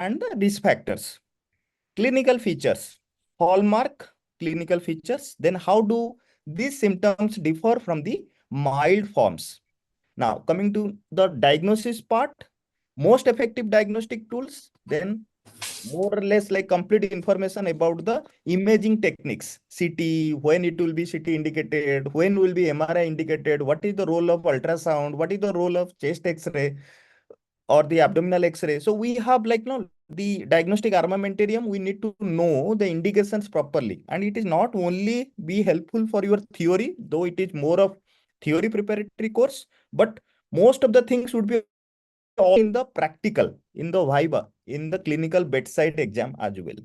and the risk factors. Clinical features, hallmark clinical features. Then how do these symptoms differ from the mild forms? Now, coming to the diagnosis part, most effective diagnostic tools, then more or less like complete information about the imaging techniques, CT, when it will be CT indicated, when will be MRI indicated, what is the role of ultrasound, what is the role of chest X-ray or the abdominal X-ray. So we have like no the diagnostic armamentarium. We need to know the indications properly, and it is not only be helpful for your theory, though it is more of theory preparatory course, but most of the things would be all in the practical, in the viva, in the clinical bedside exam as well.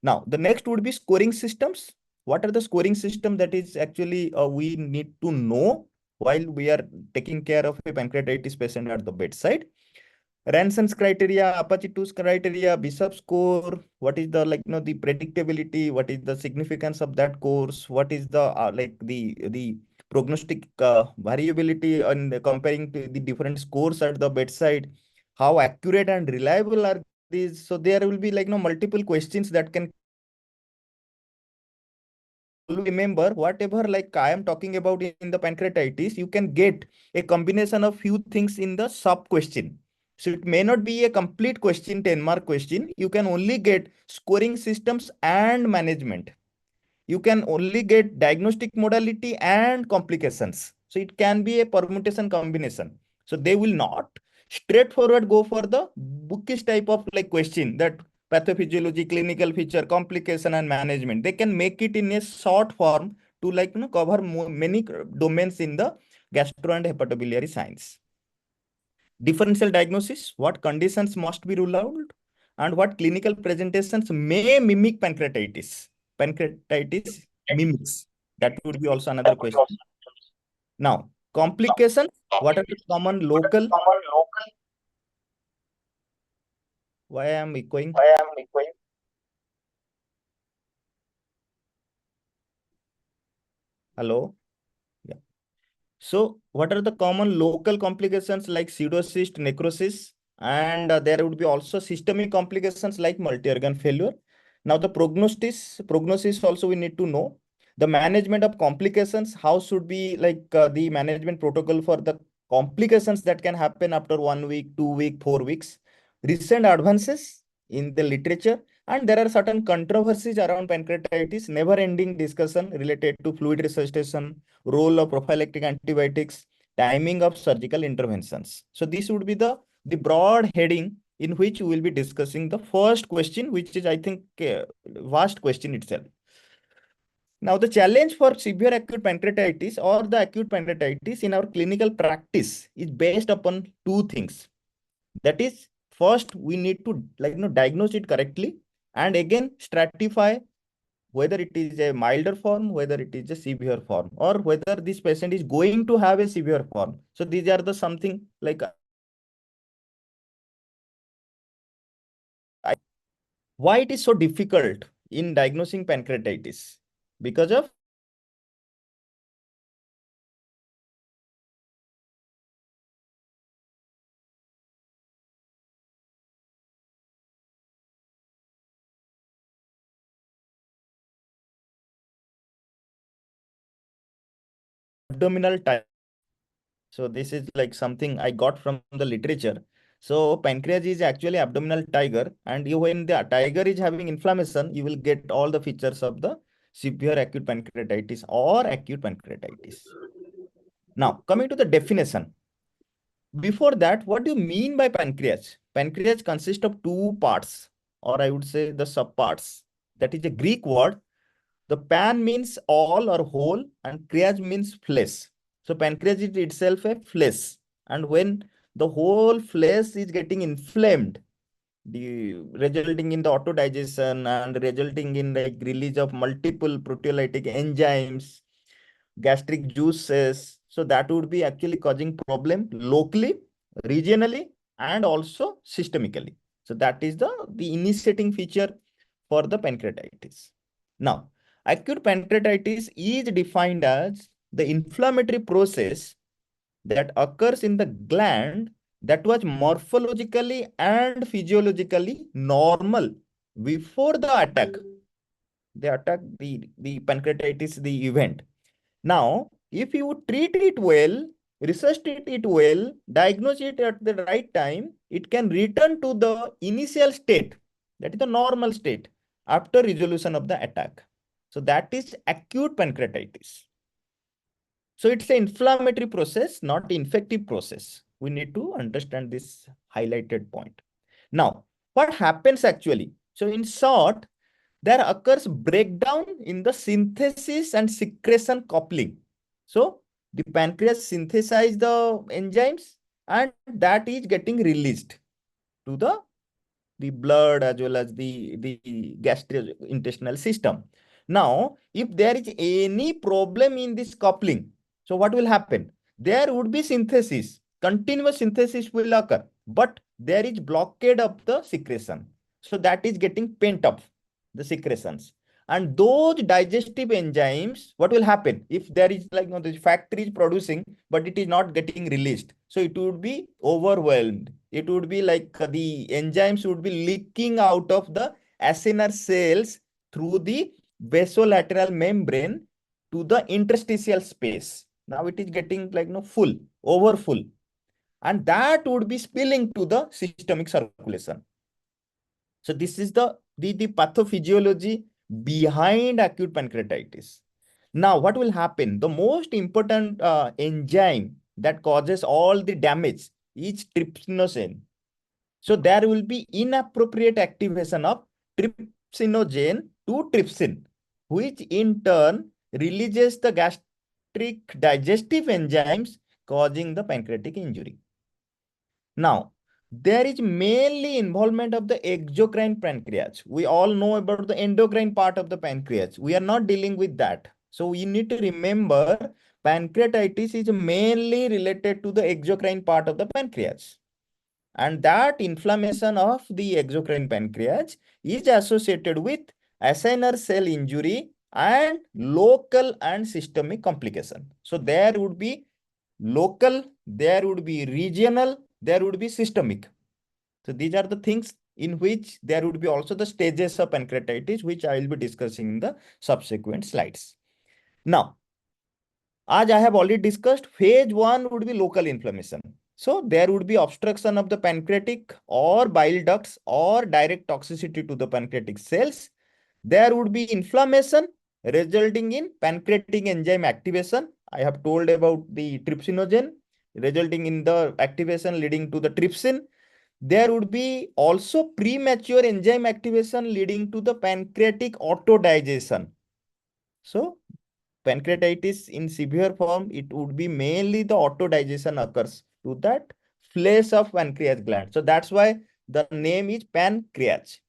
Now, the next would be scoring systems. What are the scoring system that is actually we need to know while we are taking care of a pancreatitis patient at the bedside? Ranson's criteria, Apache-2's criteria, Bishop score, what is the the predictability, what is the significance of that course, what is the the prognostic variability and comparing to the different scores at the bedside, how accurate and reliable are these? So there will be multiple questions that can remember whatever like I am talking about in the pancreatitis. You can get a combination of few things in the sub question. So it may not be a complete question, 10-mark question. You can only get scoring systems and management. You can only get diagnostic modality and complications. So it can be a permutation combination. So they will not straightforward go for the bookish type of like question that pathophysiology, clinical feature, complication and management. They can make it in a short form to cover many domains in the gastro and hepatobiliary science. Differential diagnosis, what conditions must be ruled out and what clinical presentations may mimic pancreatitis. Pancreatitis mimics. That would be also another question. Now, complications, what are the common local? Why I am echoing? Hello? Yeah. So, what are the common local complications like pseudocyst, necrosis, and there would be also systemic complications like multi-organ failure. Now, the prognosis also we need to know. The management of complications, how should be the management protocol for the complications that can happen after 1 week, 2 week, 4 weeks. Recent advances in the literature, and there are certain controversies around pancreatitis, never-ending discussion related to fluid resuscitation, role of prophylactic antibiotics, timing of surgical interventions. So this would be the broad heading in which we will be discussing the first question, which is, I think, vast question itself. Now, the challenge for severe acute pancreatitis or the acute pancreatitis in our clinical practice is based upon two things. That is, first, we need to diagnose it correctly, and again, stratify whether it is a milder form, whether it is a severe form, or whether this patient is going to have a severe form. So these are the something like why it is so difficult in diagnosing pancreatitis because of abdominal type. So this is like something I got from the literature. So pancreas is actually abdominal tiger, and when the tiger is having inflammation, you will get all the features of the severe acute pancreatitis or acute pancreatitis. Now, coming to the definition. Before that, what do you mean by pancreas? Pancreas consists of two parts, or I would say the subparts. That is a Greek word. The pan means all or whole, and creas means flesh. So pancreas is itself a flesh. And when the whole flesh is getting inflamed, resulting in the autodigestion and resulting in like release of multiple proteolytic enzymes, gastric juices. So that would be actually causing problem locally, regionally, and also systemically. So that is the initiating feature for the pancreatitis. Now, acute pancreatitis is defined as the inflammatory process that occurs in the gland that was morphologically and physiologically normal before the attack. They attack the pancreatitis, the event. Now, if you treat it well, resuscitate it well, diagnose it at the right time, it can return to the initial state, that is the normal state, after resolution of the attack. So that is acute pancreatitis. So it's an inflammatory process, not infective process. We need to understand this highlighted point. Now, what happens actually? So in short, there occurs breakdown in the synthesis and secretion coupling. So the pancreas synthesize the enzymes and that is getting released to the blood as well as the gastrointestinal system. Now, if there is any problem in this coupling, so what will happen? There would be synthesis, continuous synthesis will occur, but there is blockade of the secretion. So that is getting pent up, the secretions. And those digestive enzymes, what will happen? If there is like, the factory is producing, but it is not getting released. So it would be overwhelmed. It would be like the enzymes would be leaking out of the acinar cells through the basolateral membrane to the interstitial space. Now it is getting like full, over full. And that would be spilling to the systemic circulation. So this is the pathophysiology behind acute pancreatitis. Now, what will happen? The most important enzyme that causes all the damage is trypsinogen. So there will be inappropriate activation of trypsinogen to trypsin, which in turn releases the gastric digestive enzymes causing the pancreatic injury. Now, there is mainly involvement of the exocrine pancreas. We all know about the endocrine part of the pancreas. We are not dealing with that. So you need to remember pancreatitis is mainly related to the exocrine part of the pancreas. And that inflammation of the exocrine pancreas is associated with acinar cell injury and local and systemic complication. So there would be local, there would be regional, there would be systemic. So these are the things in which there would be also the stages of pancreatitis, which I will be discussing in the subsequent slides. Now, as I have already discussed, phase 1 would be local inflammation. So there would be obstruction of the pancreatic or bile ducts or direct toxicity to the pancreatic cells. There would be inflammation resulting in pancreatic enzyme activation. I have told about the trypsinogen resulting in the activation leading to the trypsin. There would be also premature enzyme activation leading to the pancreatic autodigestion. So pancreatitis in severe form, it would be mainly the autodigestion occurs to that flesh of pancreas gland. So that's why the name is pancreas.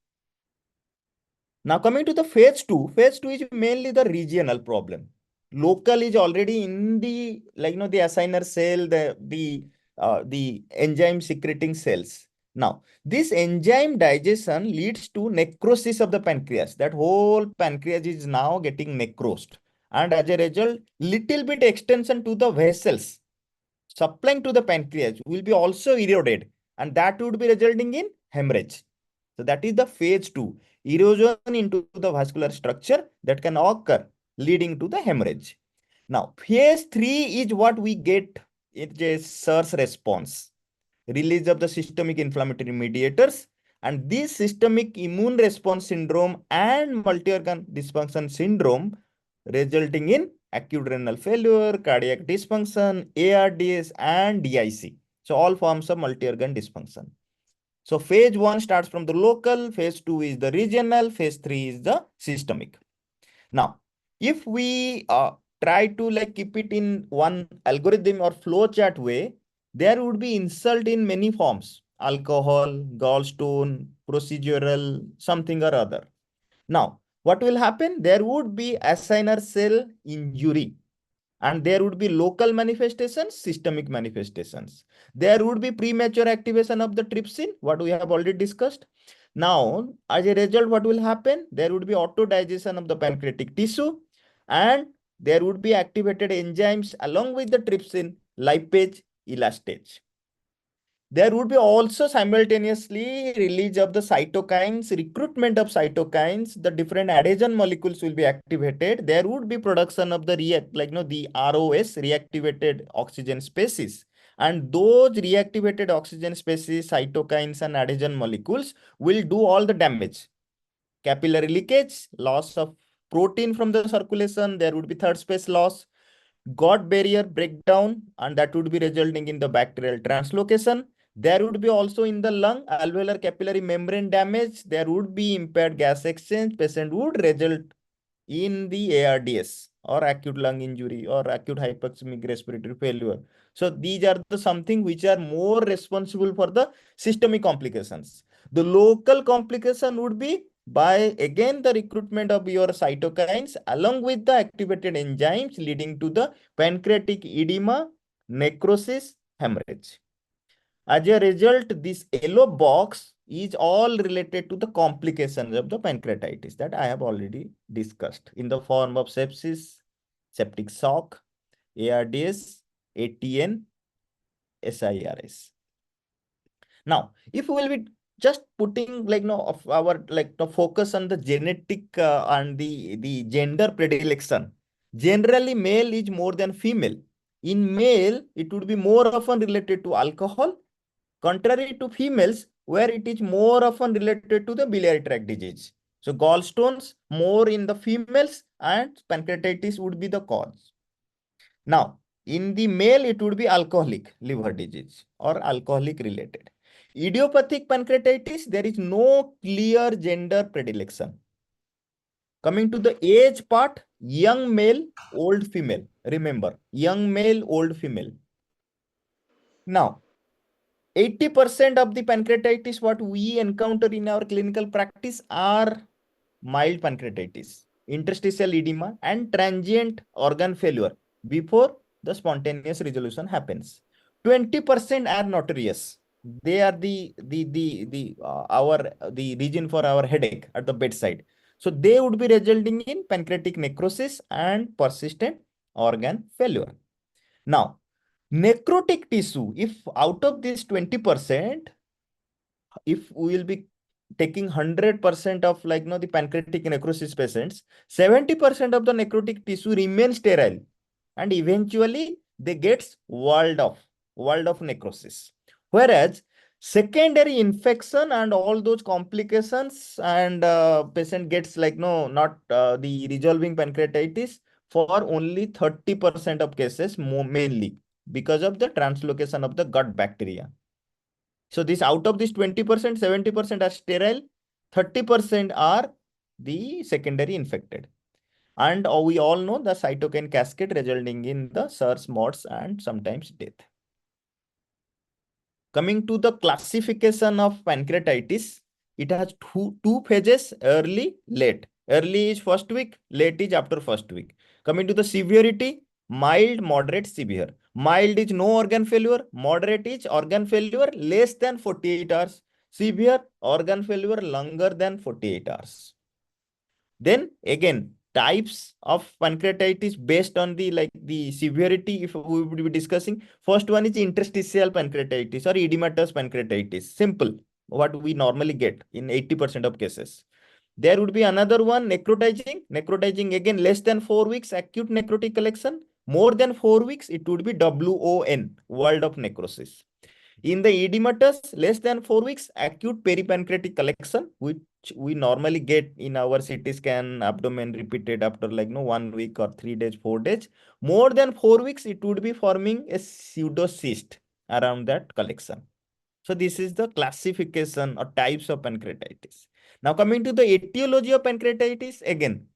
Now coming to the phase 2 is mainly the regional problem. Local is already in the the acinar cell, the enzyme secreting cells. Now this enzyme digestion leads to necrosis of the pancreas. That whole pancreas is now getting necrosed, and as a result, little bit extension to the vessels supplying to the pancreas will be also eroded, and that would be resulting in hemorrhage. So that is the phase 2, erosion into the vascular structure that can occur leading to the hemorrhage. Now, phase 3 is what we get. It's a surge response, release of the systemic inflammatory mediators, and this systemic immune response syndrome and multi-organ dysfunction syndrome resulting in acute renal failure, cardiac dysfunction, ARDS, and DIC. So all forms of multi-organ dysfunction. So phase 1 starts from the local, phase 2 is the regional, phase 3 is the systemic. Now, if we try to keep it in one algorithm or flow chart way, there would be insult in many forms: alcohol, gallstone, procedural, something or other. Now, what will happen? There would be acinar cell injury, and there would be local manifestations, systemic manifestations. There would be premature activation of the trypsin, what we have already discussed. Now, as a result, what will happen? There would be autodigestion of the pancreatic tissue, and there would be activated enzymes along with the trypsin, lipase, elastase. There would be also simultaneously release of the cytokines, recruitment of cytokines, the different adhesion molecules will be activated. There would be production of the the ROS, reactivated oxygen species. And those reactivated oxygen species, cytokines and adhesion molecules will do all the damage. Capillary leakage, loss of protein from the circulation, there would be third space loss, gut barrier breakdown, and that would be resulting in the bacterial translocation. There would be also in the lung alveolar capillary membrane damage. There would be impaired gas exchange. Patient would result in the ARDS or acute lung injury or acute hypoxemic respiratory failure. So these are the something which are more responsible for the systemic complications. The local complication would be by again the recruitment of your cytokines along with the activated enzymes leading to the pancreatic edema, necrosis, hemorrhage. As a result, this yellow box is all related to the complications of the pancreatitis that I have already discussed in the form of sepsis, septic shock, ARDS, ATN, SIRS. Now, if we will be just putting of our the focus on the genetic and the gender predilection, generally male is more than female. In male, it would be more often related to alcohol, contrary to females, where it is more often related to the biliary tract disease. So gallstones more in the females and pancreatitis would be the cause. Now, in the male, it would be alcoholic liver disease or alcoholic related. Idiopathic pancreatitis, there is no clear gender predilection. Coming to the age part, young male, old female. Remember, young male, old female. Now, 80% of the pancreatitis what we encounter in our clinical practice are mild pancreatitis, interstitial edema, and transient organ failure before the spontaneous resolution happens. 20% are notorious. They are the reason for our headache at the bedside. So they would be resulting in pancreatic necrosis and persistent organ failure. Now, necrotic tissue, if out of this 20%, if we will be taking 100% of the pancreatic necrosis patients, 70% of the necrotic tissue remains sterile and eventually they gets walled off necrosis. Whereas secondary infection and all those complications and patient gets not the resolving pancreatitis for only 30% of cases, mainly because of the translocation of the gut bacteria. So this out of this 20%, 70% are sterile, 30% are the secondary infected. And we all know the cytokine cascade resulting in the SARS, MODS, and sometimes death. Coming to the classification of pancreatitis, it has two phases, early, late. Early is first week, late is after first week. Coming to the severity, mild, moderate, severe. Mild is no organ failure, moderate is organ failure less than 48 hours, severe organ failure longer than 48 hours. Then again, types of pancreatitis based on the severity, if we would be discussing. First one is interstitial pancreatitis or edematous pancreatitis. Simple, what we normally get in 80% of cases. There would be another one, necrotizing. Necrotizing again less than 4 weeks, acute necrotic collection. More than 4 weeks, it would be WON, world of necrosis. In the edematous, less than 4 weeks, acute peripancreatic collection, which we normally get in our CT scan, abdomen repeated after 1 week or 3 days, 4 days. More than 4 weeks, it would be forming a pseudocyst around that collection. So this is the classification or types of pancreatitis. Now coming to the etiology of pancreatitis, again,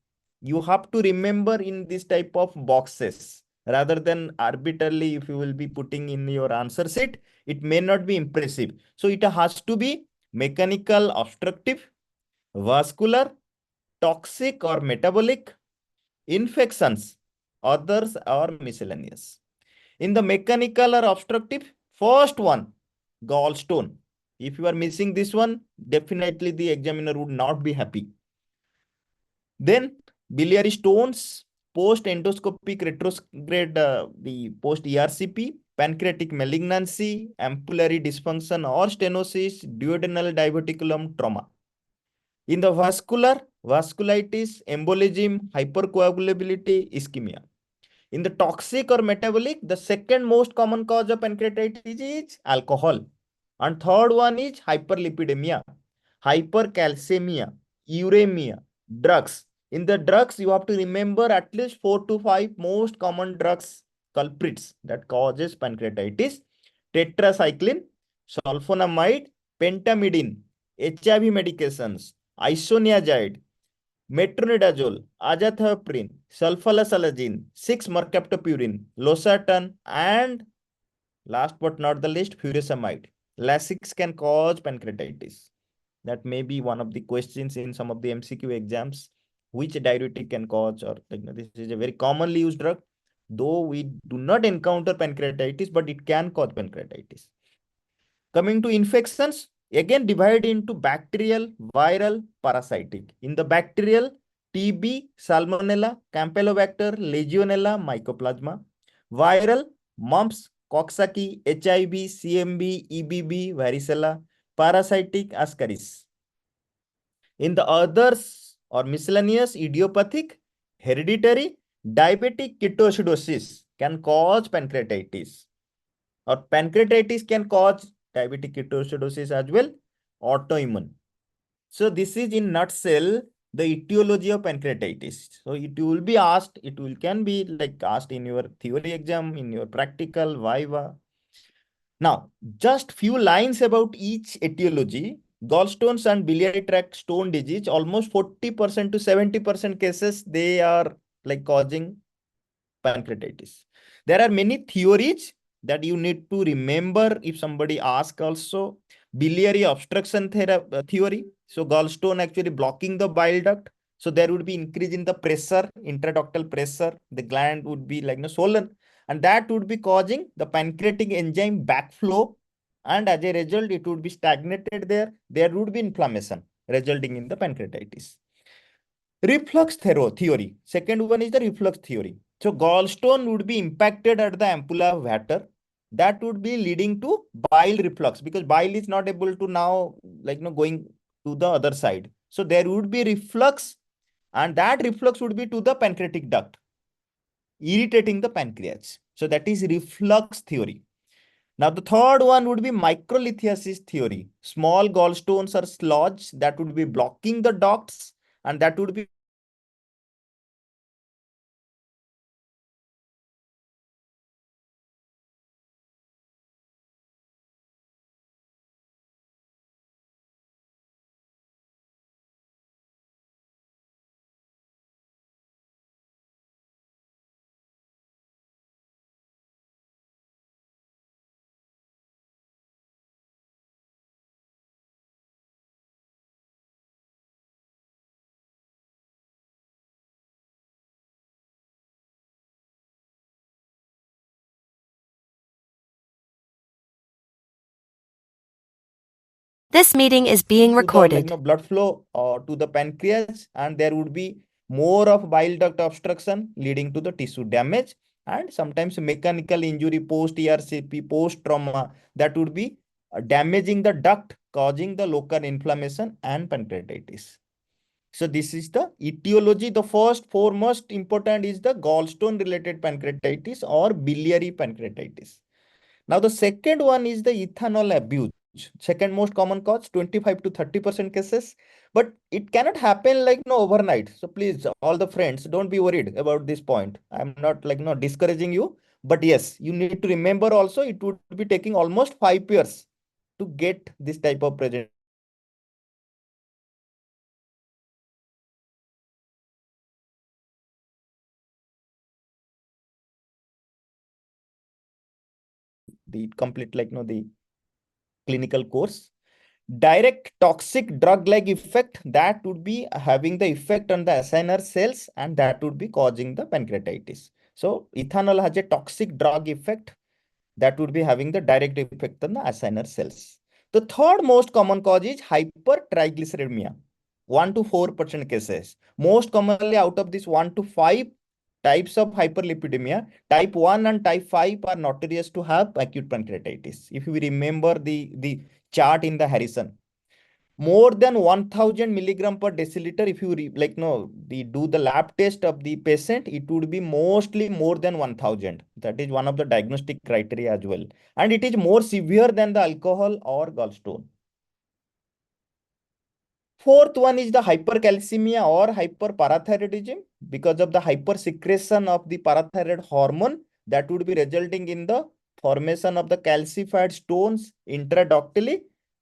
you have to remember in this type of boxes rather than arbitrarily if you will be putting in your answer sheet, it may not be impressive. So it has to be mechanical obstructive, vascular, toxic or metabolic, infections, others or miscellaneous. In the mechanical or obstructive, first one, gallstone. If you are missing this one, definitely the examiner would not be happy. Then biliary stones, post endoscopic retrograde, the post ERCP, pancreatic malignancy, ampullary dysfunction or stenosis, duodenal diverticulum trauma. In the vascular, vasculitis, embolism, hypercoagulability, ischemia. In the toxic or metabolic, the second most common cause of pancreatitis is alcohol. And third one is hyperlipidemia, hypercalcemia, uremia, drugs. In the drugs, you have to remember at least 4 to 5 most common drugs culprits that causes pancreatitis. Tetracycline, sulfonamide, pentamidine, HIV medications, isoniazid, metronidazole, azathioprine, sulfasalazine, 6-mercaptopurine, losartan, and last but not the least, furosemide. Lasix can cause pancreatitis. That may be one of the questions in some of the MCQ exams. Which diuretic can cause, or this is a very commonly used drug, though we do not encounter pancreatitis, but it can cause pancreatitis. Coming to infections, again divide into bacterial, viral, parasitic. In the bacterial, TB, Salmonella, Campylobacter, Legionella, Mycoplasma. Viral, mumps, Coxsackie, HIV, CMV, EBV, varicella. Parasitic, Ascaris. In the others or miscellaneous, idiopathic, hereditary, diabetic ketoacidosis can cause pancreatitis, or pancreatitis can cause diabetic ketoacidosis as well, autoimmune. So this is in nutshell the etiology of pancreatitis. So it will be asked, can be like asked in your theory exam, in your practical, viva. Now, just few lines about each etiology. Gallstones and biliary tract stone disease, almost 40% to 70% cases, they are like causing pancreatitis. There are many theories that you need to remember if somebody asks also. Biliary obstruction theory. So gallstone actually blocking the bile duct. So there would be increase in the pressure, intraductal pressure. The gland would be like swollen, and that would be causing the pancreatic enzyme backflow. And as a result, it would be stagnated there. There would be inflammation resulting in the pancreatitis. Reflux theory. Second one is the reflux theory. So gallstone would be impacted at the ampulla of Vater. That would be leading to bile reflux, because bile is not able to now going to the other side. So there would be reflux, and that reflux would be to the pancreatic duct, irritating the pancreas. So that is reflux theory. Now the third one would be microlithiasis theory. Small gallstones or sludge that would be blocking the ducts, and that would be This meeting is being recorded. Blood flow to the pancreas, and there would be more of bile duct obstruction leading to the tissue damage, and sometimes mechanical injury post ERCP, post trauma, that would be damaging the duct, causing the local inflammation and pancreatitis. So this is the etiology. The first foremost important is the gallstone related pancreatitis or biliary pancreatitis. Now the second one is the ethanol abuse. Second most common cause, 25 to 30% cases, but it cannot happen overnight. So please, all the friends, don't be worried about this point. I'm not discouraging you, but yes, you need to remember also it would be taking almost 5 years to get this type of present. The complete the clinical course. Direct toxic drug-like effect, that would be having the effect on the acinar cells, and that would be causing the pancreatitis. So ethanol has a toxic drug effect that would be having the direct effect on the acinar cells. The third most common cause is hypertriglyceridemia, 1 to 4% cases. Most commonly out of this 1 to 5, types of hyperlipidemia. Type 1 and type 5 are notorious to have acute pancreatitis. If you remember the chart in the Harrison, more than 1000 milligram per deciliter, if you do the lab test of the patient, it would be mostly more than 1000. That is one of the diagnostic criteria as well, and it is more severe than the alcohol or gallstone. Fourth one is the hypercalcemia or hyperparathyroidism, because of the hypersecretion of the parathyroid hormone that would be resulting in the formation of the calcified stones intraductally,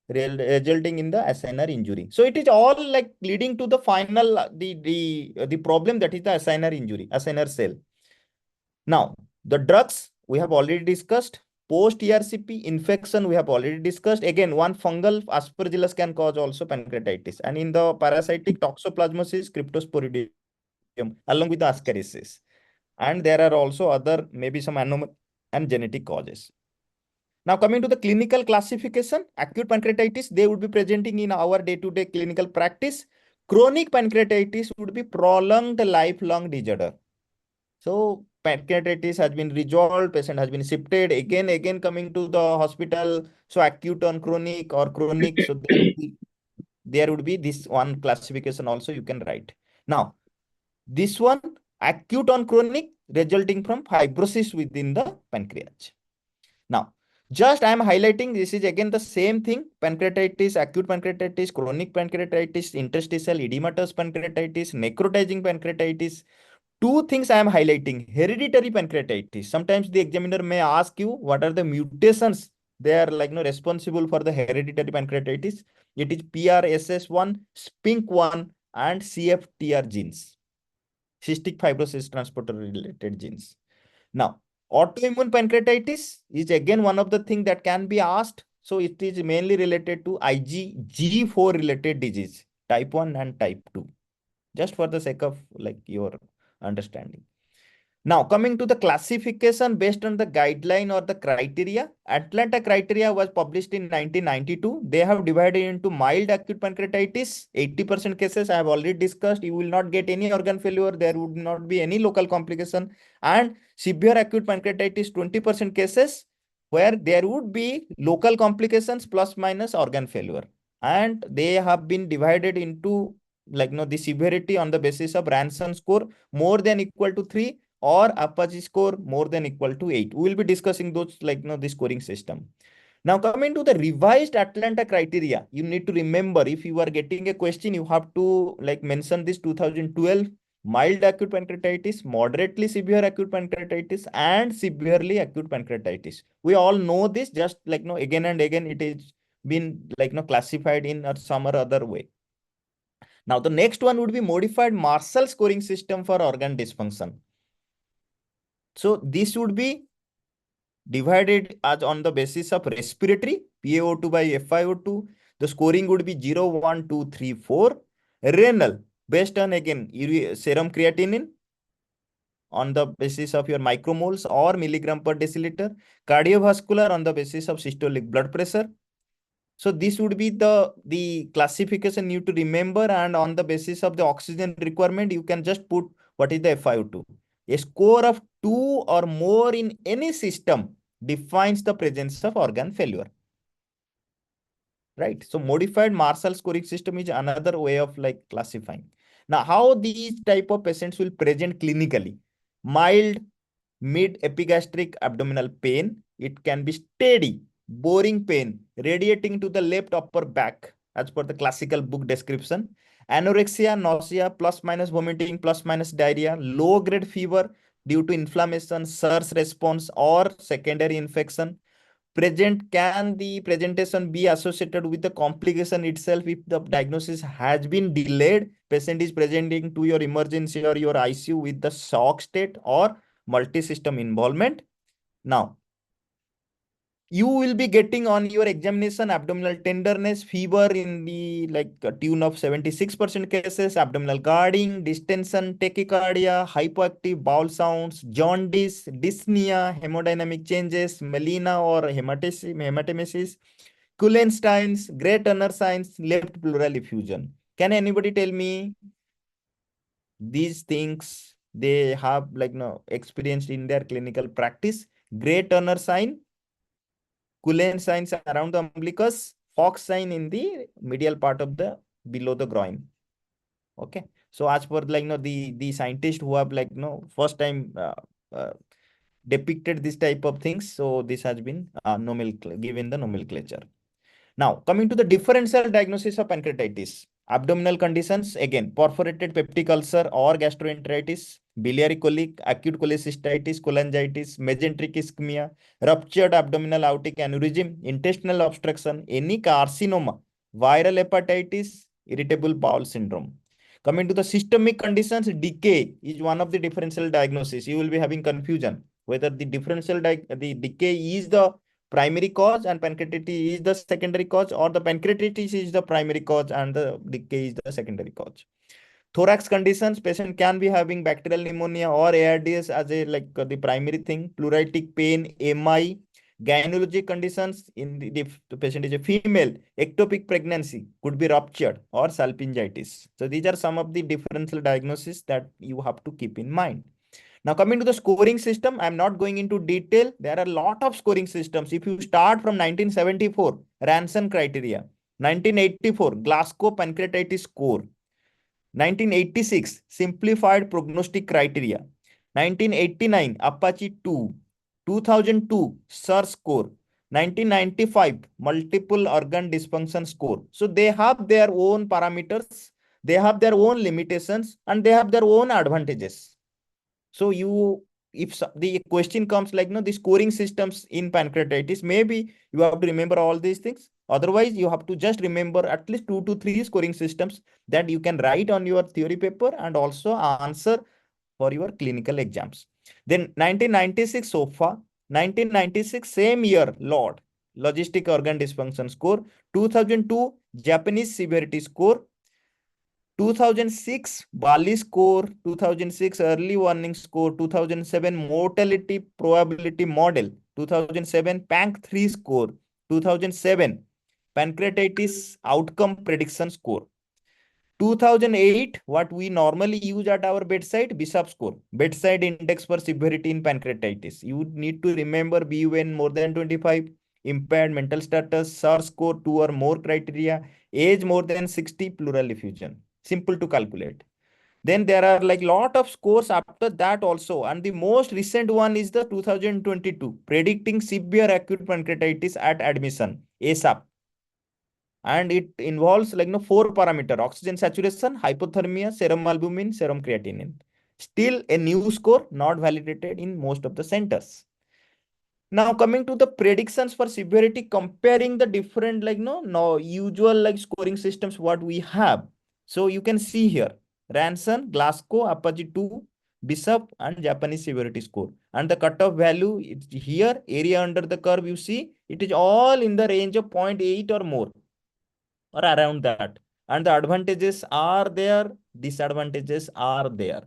resulting in the acinar injury. So it is all like leading to the final the problem, that is the acinar injury, acinar cell. Now the drugs we have already discussed. Post ERCP infection we have already discussed. Again, one fungal aspergillus can cause also pancreatitis, and in the parasitic toxoplasmosis, cryptosporidium, along with the ascariasis. And there are also other maybe some anomaly and genetic causes. Now coming to the clinical classification, acute pancreatitis, they would be presenting in our day-to-day clinical practice. Chronic pancreatitis would be prolonged lifelong disorder. So pancreatitis has been resolved, patient has been shifted, again coming to the hospital. So acute on chronic or chronic. So there would be this one classification also you can write. Now, this one, acute on chronic, resulting from fibrosis within the pancreas. Now, just I am highlighting, this is again the same thing: pancreatitis, acute pancreatitis, chronic pancreatitis, interstitial edematous pancreatitis, necrotizing pancreatitis. Two things I am highlighting: hereditary pancreatitis. Sometimes the examiner may ask you what are the mutations they are responsible for the hereditary pancreatitis. It is PRSS1, SPINK1, and CFTR genes, cystic fibrosis transporter related genes. Now, autoimmune pancreatitis is again one of the things that can be asked. So it is mainly related to IgG4 related disease, type 1 and type 2, just for the sake of your understanding. Now, coming to the classification based on the guideline or the criteria, Atlanta criteria was published in 1992. They have divided into mild acute pancreatitis, 80% cases I have already discussed. You will not get any organ failure. There would not be any local complication. And severe acute pancreatitis, 20% cases where there would be local complications plus minus organ failure. And they have been divided into the severity on the basis of Ranson score more than equal to 3 or Apache score more than equal to 8. We will be discussing those the scoring system. Now coming to the revised Atlanta criteria, you need to remember, if you are getting a question, you have to mention this 2012 mild acute pancreatitis, moderately severe acute pancreatitis, and severely acute pancreatitis. We all know this, just again and again it is been classified in some or other way. Now the next one would be modified Marshall scoring system for organ dysfunction. So this would be divided as on the basis of respiratory, PaO2 by FiO2. The scoring would be 0, 1, 2, 3, 4. Renal, based on again serum creatinine on the basis of your micromoles or milligram per deciliter. Cardiovascular on the basis of systolic blood pressure. So this would be the classification you to remember, and on the basis of the oxygen requirement, you can just put what is the FiO2. A score of 2 or more in any system defines the presence of organ failure. Right. So modified Marshall scoring system is another way of classifying. Now, how these type of patients will present clinically? Mild, mid epigastric abdominal pain. It can be steady, boring pain radiating to the left upper back as per the classical book description. Anorexia, nausea, plus minus vomiting, plus minus diarrhea, low grade fever due to inflammation, SARS response, or secondary infection. Can the presentation be associated with the complication itself if the diagnosis has been delayed? Patient is presenting to your emergency or your ICU with the shock state or multi-system involvement. Now, you will be getting on your examination abdominal tenderness, fever in the tune of 76% cases, abdominal guarding, distension, tachycardia, hypoactive bowel sounds, jaundice, dyspnea, hemodynamic changes, melena or hematemesis, Kullenstein's, Gray Turner signs, left pleural effusion. Can anybody tell me these things they have like experienced in their clinical practice. Gray Turner sign, Cullen signs around the umbilicus, Fox sign in the medial part of the below the groin. Okay, so as per like the scientists who have like first time uh, depicted this type of things, so this has been given the nomenclature. Now, coming to the differential diagnosis of pancreatitis, abdominal conditions, again, perforated peptic ulcer or gastroenteritis, biliary colic, acute cholecystitis, cholangitis, mesenteric ischemia, ruptured abdominal aortic aneurysm, intestinal obstruction, any carcinoma, viral hepatitis, irritable bowel syndrome. Coming to the systemic conditions, decay is one of the differential diagnosis. You will be having confusion whether the the decay is the primary cause and pancreatitis is the secondary cause, or the pancreatitis is the primary cause and the decay is the secondary cause. Thorax conditions, patient can be having bacterial pneumonia or ARDS as a the primary thing. Pleuritic pain, MI. Gynecologic conditions, in the patient is a female, ectopic pregnancy, could be ruptured or salpingitis. So these are some of the differential diagnoses that you have to keep in mind. Now coming to the scoring system, I'm not going into detail. There are a lot of scoring systems. If you start from 1974, Ranson criteria, 1984, Glasgow pancreatitis score, 1986, simplified prognostic criteria, 1989, Apache 2, 2002, SIR score, 1995, multiple organ dysfunction score. So they have their own parameters, they have their own limitations, and they have their own advantages. So if the question comes like, the scoring systems in pancreatitis, maybe you have to remember all these things. Otherwise, you have to just remember at least 2 to 3 scoring systems that you can write on your theory paper and also answer for your clinical exams. Then 1996 SOFA, 1996 same year LORD, logistic organ dysfunction score, 2002 Japanese severity score, 2006 Bali score, 2006 early warning score, 2007 mortality probability model, 2007 PANC3 score, 2007 pancreatitis outcome prediction score. 2008, what we normally use at our bedside, BISAP score, bedside index for severity in pancreatitis. You need to remember BUN more than 25, impaired mental status, SAR score 2 or more criteria, age more than 60, pleural effusion. Simple to calculate. Then there are like lot of scores after that also. And the most recent one is the 2022, predicting severe acute pancreatitis at admission, ASAP. And it involves like 4 parameter: oxygen saturation, hypothermia, serum albumin, serum creatinine. Still a new score, not validated in most of the centers. Now coming to the predictions for severity, comparing the different usual scoring systems what we have. So you can see here Ranson, Glasgow, Apache 2, BISAP, and Japanese severity score. And the cutoff value is here, area under the curve, you see it is all in the range of 0.8 or more, or around that. And the advantages are there, disadvantages are there.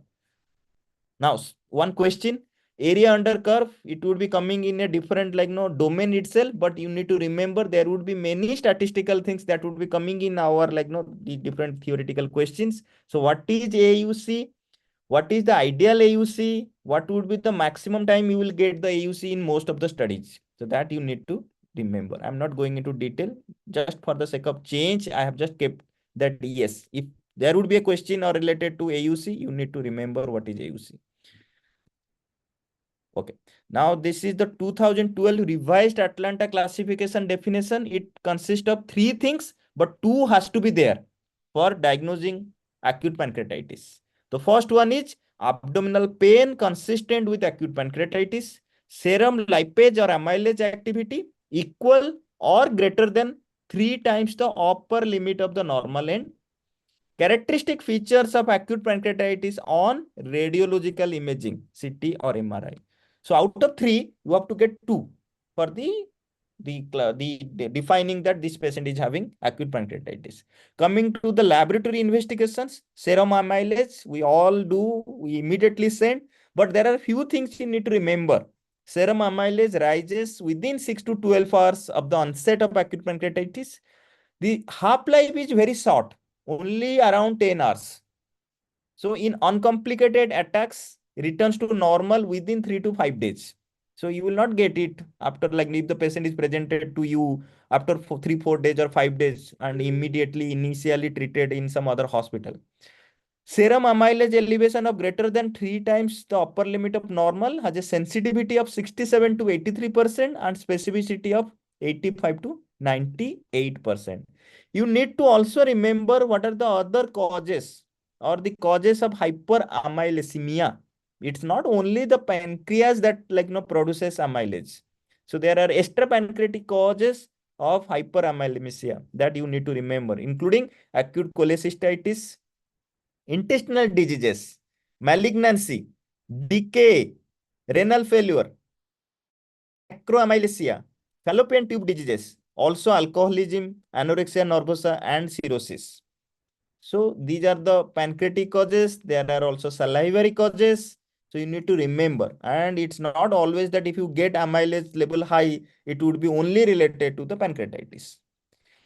Now, one question, area under curve, it would be coming in a different domain itself, but you need to remember there would be many statistical things that would be coming in our the different theoretical questions. So what is AUC? What is the ideal AUC? What would be the maximum time you will get the AUC in most of the studies? So that you need to remember. I'm not going into detail. Just for the sake of change, I have just kept that yes, if there would be a question or related to AUC, you need to remember what is AUC. Okay. Now this is the 2012 revised Atlanta classification definition. It consists of 3 things, but 2 has to be there for diagnosing acute pancreatitis. The first one is abdominal pain consistent with acute pancreatitis, serum lipase or amylase activity equal or greater than 3 times the upper limit of the normal, and characteristic features of acute pancreatitis on radiological imaging, CT or MRI. So out of 3, you have to get 2 for the defining that this patient is having acute pancreatitis. Coming to the laboratory investigations, serum amylase, we all do, we immediately send, but there are few things you need to remember. Serum amylase rises within 6 to 12 hours of the onset of acute pancreatitis. The half-life is very short, only around 10 hours. So in uncomplicated attacks, returns to normal within 3 to 5 days. So you will not get it after, like, if the patient is presented to you after 3, 4 days or 5 days and immediately initially treated in some other hospital. Serum amylase elevation of greater than 3 times the upper limit of normal has a sensitivity of 67 to 83% and specificity of 85 to 98%. You need to also remember what are the other causes or the causes of hyperamylasemia. It's not only the pancreas that, like, produces amylase. So there are extrapancreatic causes of hyperamylasemia that you need to remember, including acute cholecystitis, intestinal diseases, malignancy, decay, renal failure, acroamylesia, fallopian tube diseases, also alcoholism, anorexia nervosa, and cirrhosis. So these are the pancreatic causes. There are also salivary causes. So you need to remember. And it's not always that if you get amylase level high, it would be only related to the pancreatitis.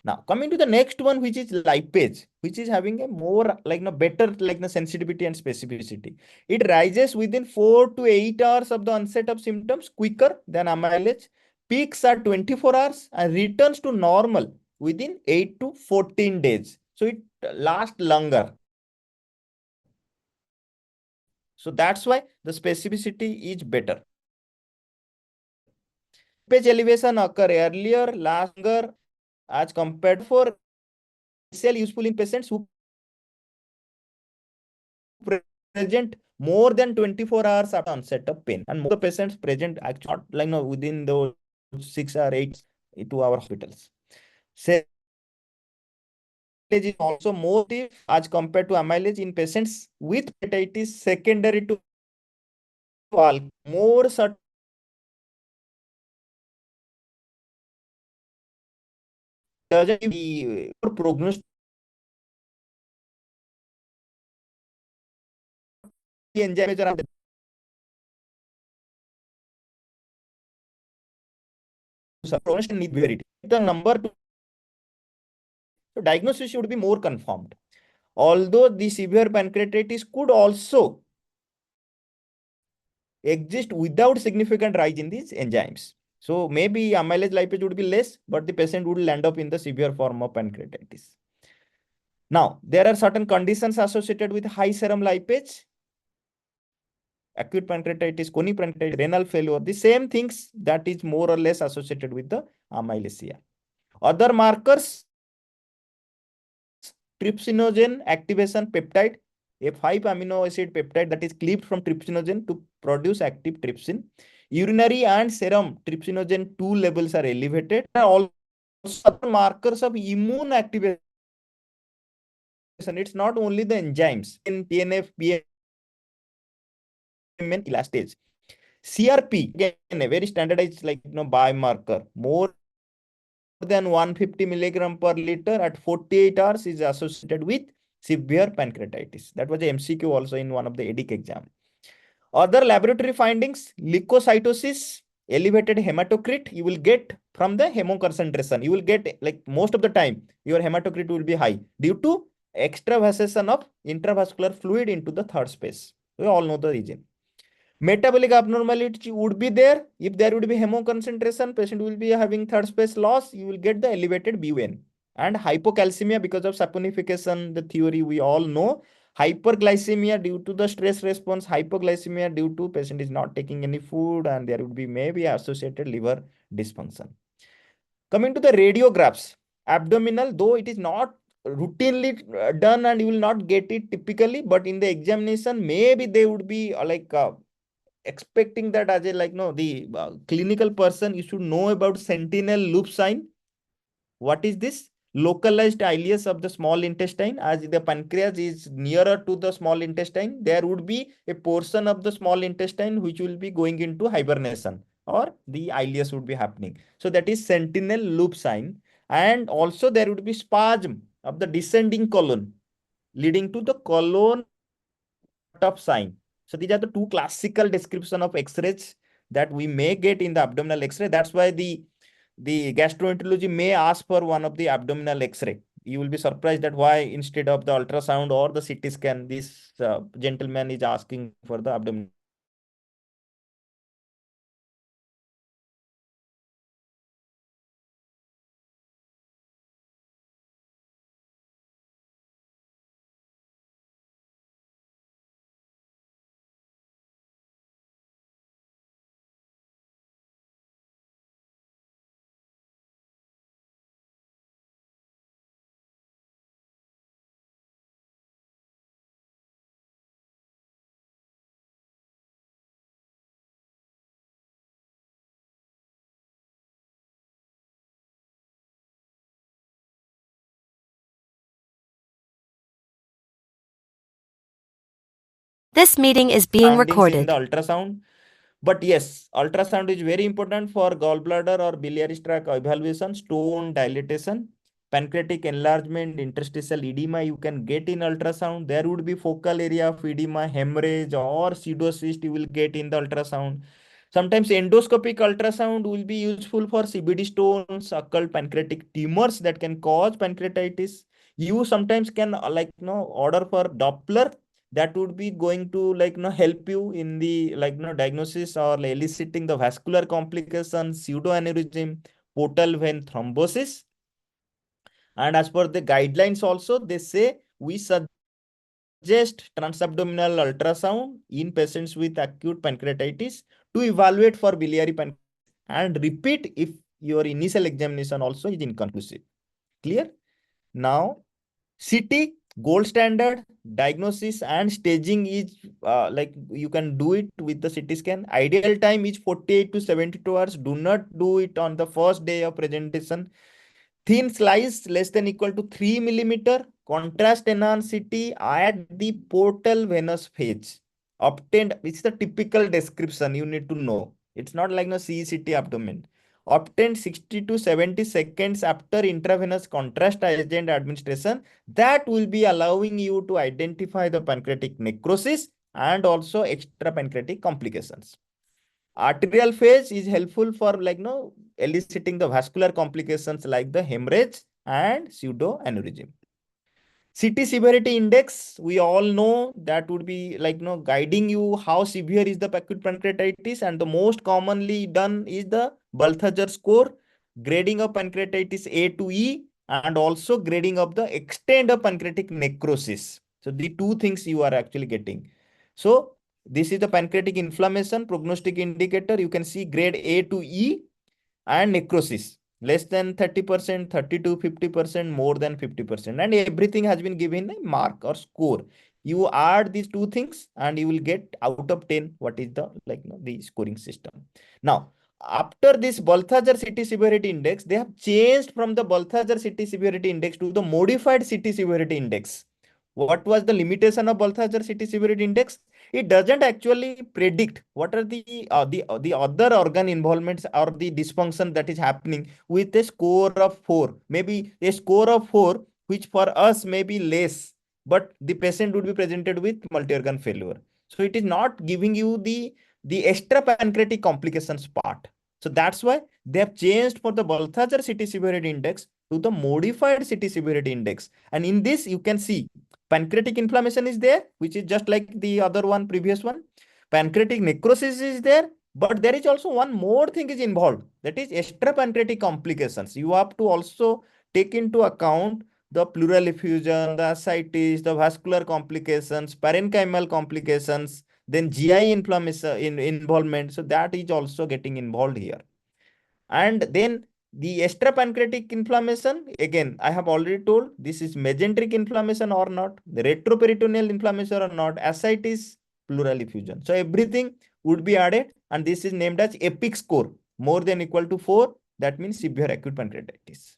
Now, coming to the next one, which is lipase, which is having a more, like, better, like, sensitivity and specificity. It rises within 4 to 8 hours of the onset of symptoms, quicker than amylase. Peaks are 24 hours and returns to normal within 8 to 14 days. So it lasts longer. So that's why the specificity is better. Lipase elevation occur earlier, longer as compared for useful in patients who present more than 24 hours after onset of pain, and most of the patients present actually not, like, within those 6 or 8 to our hospitals. Serology is also more active as compared to amylase in patients with hepatitis secondary to alcohol. More certain doesn't give the prognosis. Enzymes around the need very the number to, so diagnosis should be more confirmed. Although the severe pancreatitis could also exist without significant rise in these enzymes. So maybe amylase lipase would be less, but the patient would land up in the severe form of pancreatitis. Now, there are certain conditions associated with high serum lipase: acute pancreatitis, chronic pancreatitis, renal failure, the same things that is more or less associated with the amylasia. Other markers: trypsinogen activation peptide, a 5 amino acid peptide that is cleaved from trypsinogen to produce active trypsin. Urinary and serum trypsinogen 2 levels are elevated. Also other markers of immune activation. It's not only the enzymes in TNF, PMN, elastase. CRP, again, a very standardized, like, biomarker, more than 150 milligram per liter at 48 hours is associated with severe pancreatitis. That was a MCQ also in one of the EDIC exam. Other laboratory findings: leukocytosis, elevated hematocrit you will get from the hemoconcentration. You will get, like, most of the time your hematocrit will be high due to extravasation of intravascular fluid into the third space. We all know the reason. Metabolic abnormality would be there. If there would be hemoconcentration, patient will be having third space loss. You will get the elevated BUN. And hypocalcemia because of saponification, the theory we all know. Hyperglycemia due to the stress response. Hypoglycemia due to patient is not taking any food, and there would be maybe associated liver dysfunction. Coming to the radiographs, abdominal, though it is not routinely done and you will not get it typically, but in the examination, maybe they would be expecting that as a, like, no, the clinical person, you should know about sentinel loop sign. What is this? Localized ileus of the small intestine. As the pancreas is nearer to the small intestine, there would be a portion of the small intestine which will be going into hibernation, or the ileus would be happening. So that is sentinel loop sign. And also there would be spasm of the descending colon leading to the colon top sign. So these are the two classical description of X-rays that we may get in the abdominal X-ray. That's why the gastroenterology may ask for one of the abdominal X-ray you will be surprised that why instead of the ultrasound or the CT scan, this gentleman is asking for the abdomen. This meeting is being Findings in recorded. the ultrasound. But yes, ultrasound is very important for gallbladder or biliary tract evaluation, stone dilatation, pancreatic enlargement, interstitial edema you can get in ultrasound. There would be focal area of edema, hemorrhage or pseudocyst you will get in the ultrasound. Sometimes endoscopic ultrasound will be useful for CBD stones, occult pancreatic tumors that can cause pancreatitis. You sometimes can order for Doppler, that would be going to help you in the diagnosis or eliciting the vascular complications, pseudoaneurysm, portal vein thrombosis. And as per the guidelines also, they say we suggest transabdominal ultrasound in patients with acute pancreatitis to evaluate for biliary pancreatitis, and repeat if your initial examination also is inconclusive. Clear? Now, CT, gold standard diagnosis and staging is you can do it with the CT scan. Ideal time is 48 to 72 hours. Do not do it on the first day of presentation. Thin slice less than equal to 3 millimeter. Contrast enhanced CT at the portal venous phase. Obtained, it's the typical description you need to know. It's not like no CCT abdomen. Obtained 60 to 70 seconds after intravenous contrast agent administration. That will be allowing you to identify the pancreatic necrosis and also extra pancreatic complications. Arterial phase is helpful for eliciting the vascular complications like the hemorrhage and pseudoaneurysm. CT severity index, we all know that would be guiding you how severe is the acute pancreatitis, and the most commonly done is the Balthazar score, grading of pancreatitis A to E, and also grading of the extent of pancreatic necrosis. So the two things you are actually getting. So this is the pancreatic inflammation prognostic indicator. You can see grade A to E and necrosis less than 30%, 30 to 50%, more than 50%, and everything has been given a mark or score. You add these two things and you will get out of 10 what is the the scoring system. Now, after this Balthazar CT severity index, they have changed from the Balthazar CT severity index to the modified CT severity index. What was the limitation of Balthazar CT severity index? It doesn't actually predict what are the other organ involvements or the dysfunction that is happening with a score of 4. Maybe a score of 4, which for us may be less, but the patient would be presented with multi-organ failure. So it is not giving you the extra pancreatic complications part. So that's why they have changed for the Balthazar CT severity index to the modified CT severity index. And in this, you can see pancreatic inflammation is there, which is just like the other one, previous one. Pancreatic necrosis is there, but there is also one more thing is involved, that is extra pancreatic complications. You have to also take into account the pleural effusion, the ascites, the vascular complications, parenchymal complications, then GI inflammation involvement. So that is also getting involved here. And then the extrapancreatic inflammation, again, I have already told this is mesenteric inflammation or not, the retroperitoneal inflammation or not, ascites, pleural effusion. So everything would be added, and this is named as EPIC score, more than equal to 4. That means severe acute pancreatitis.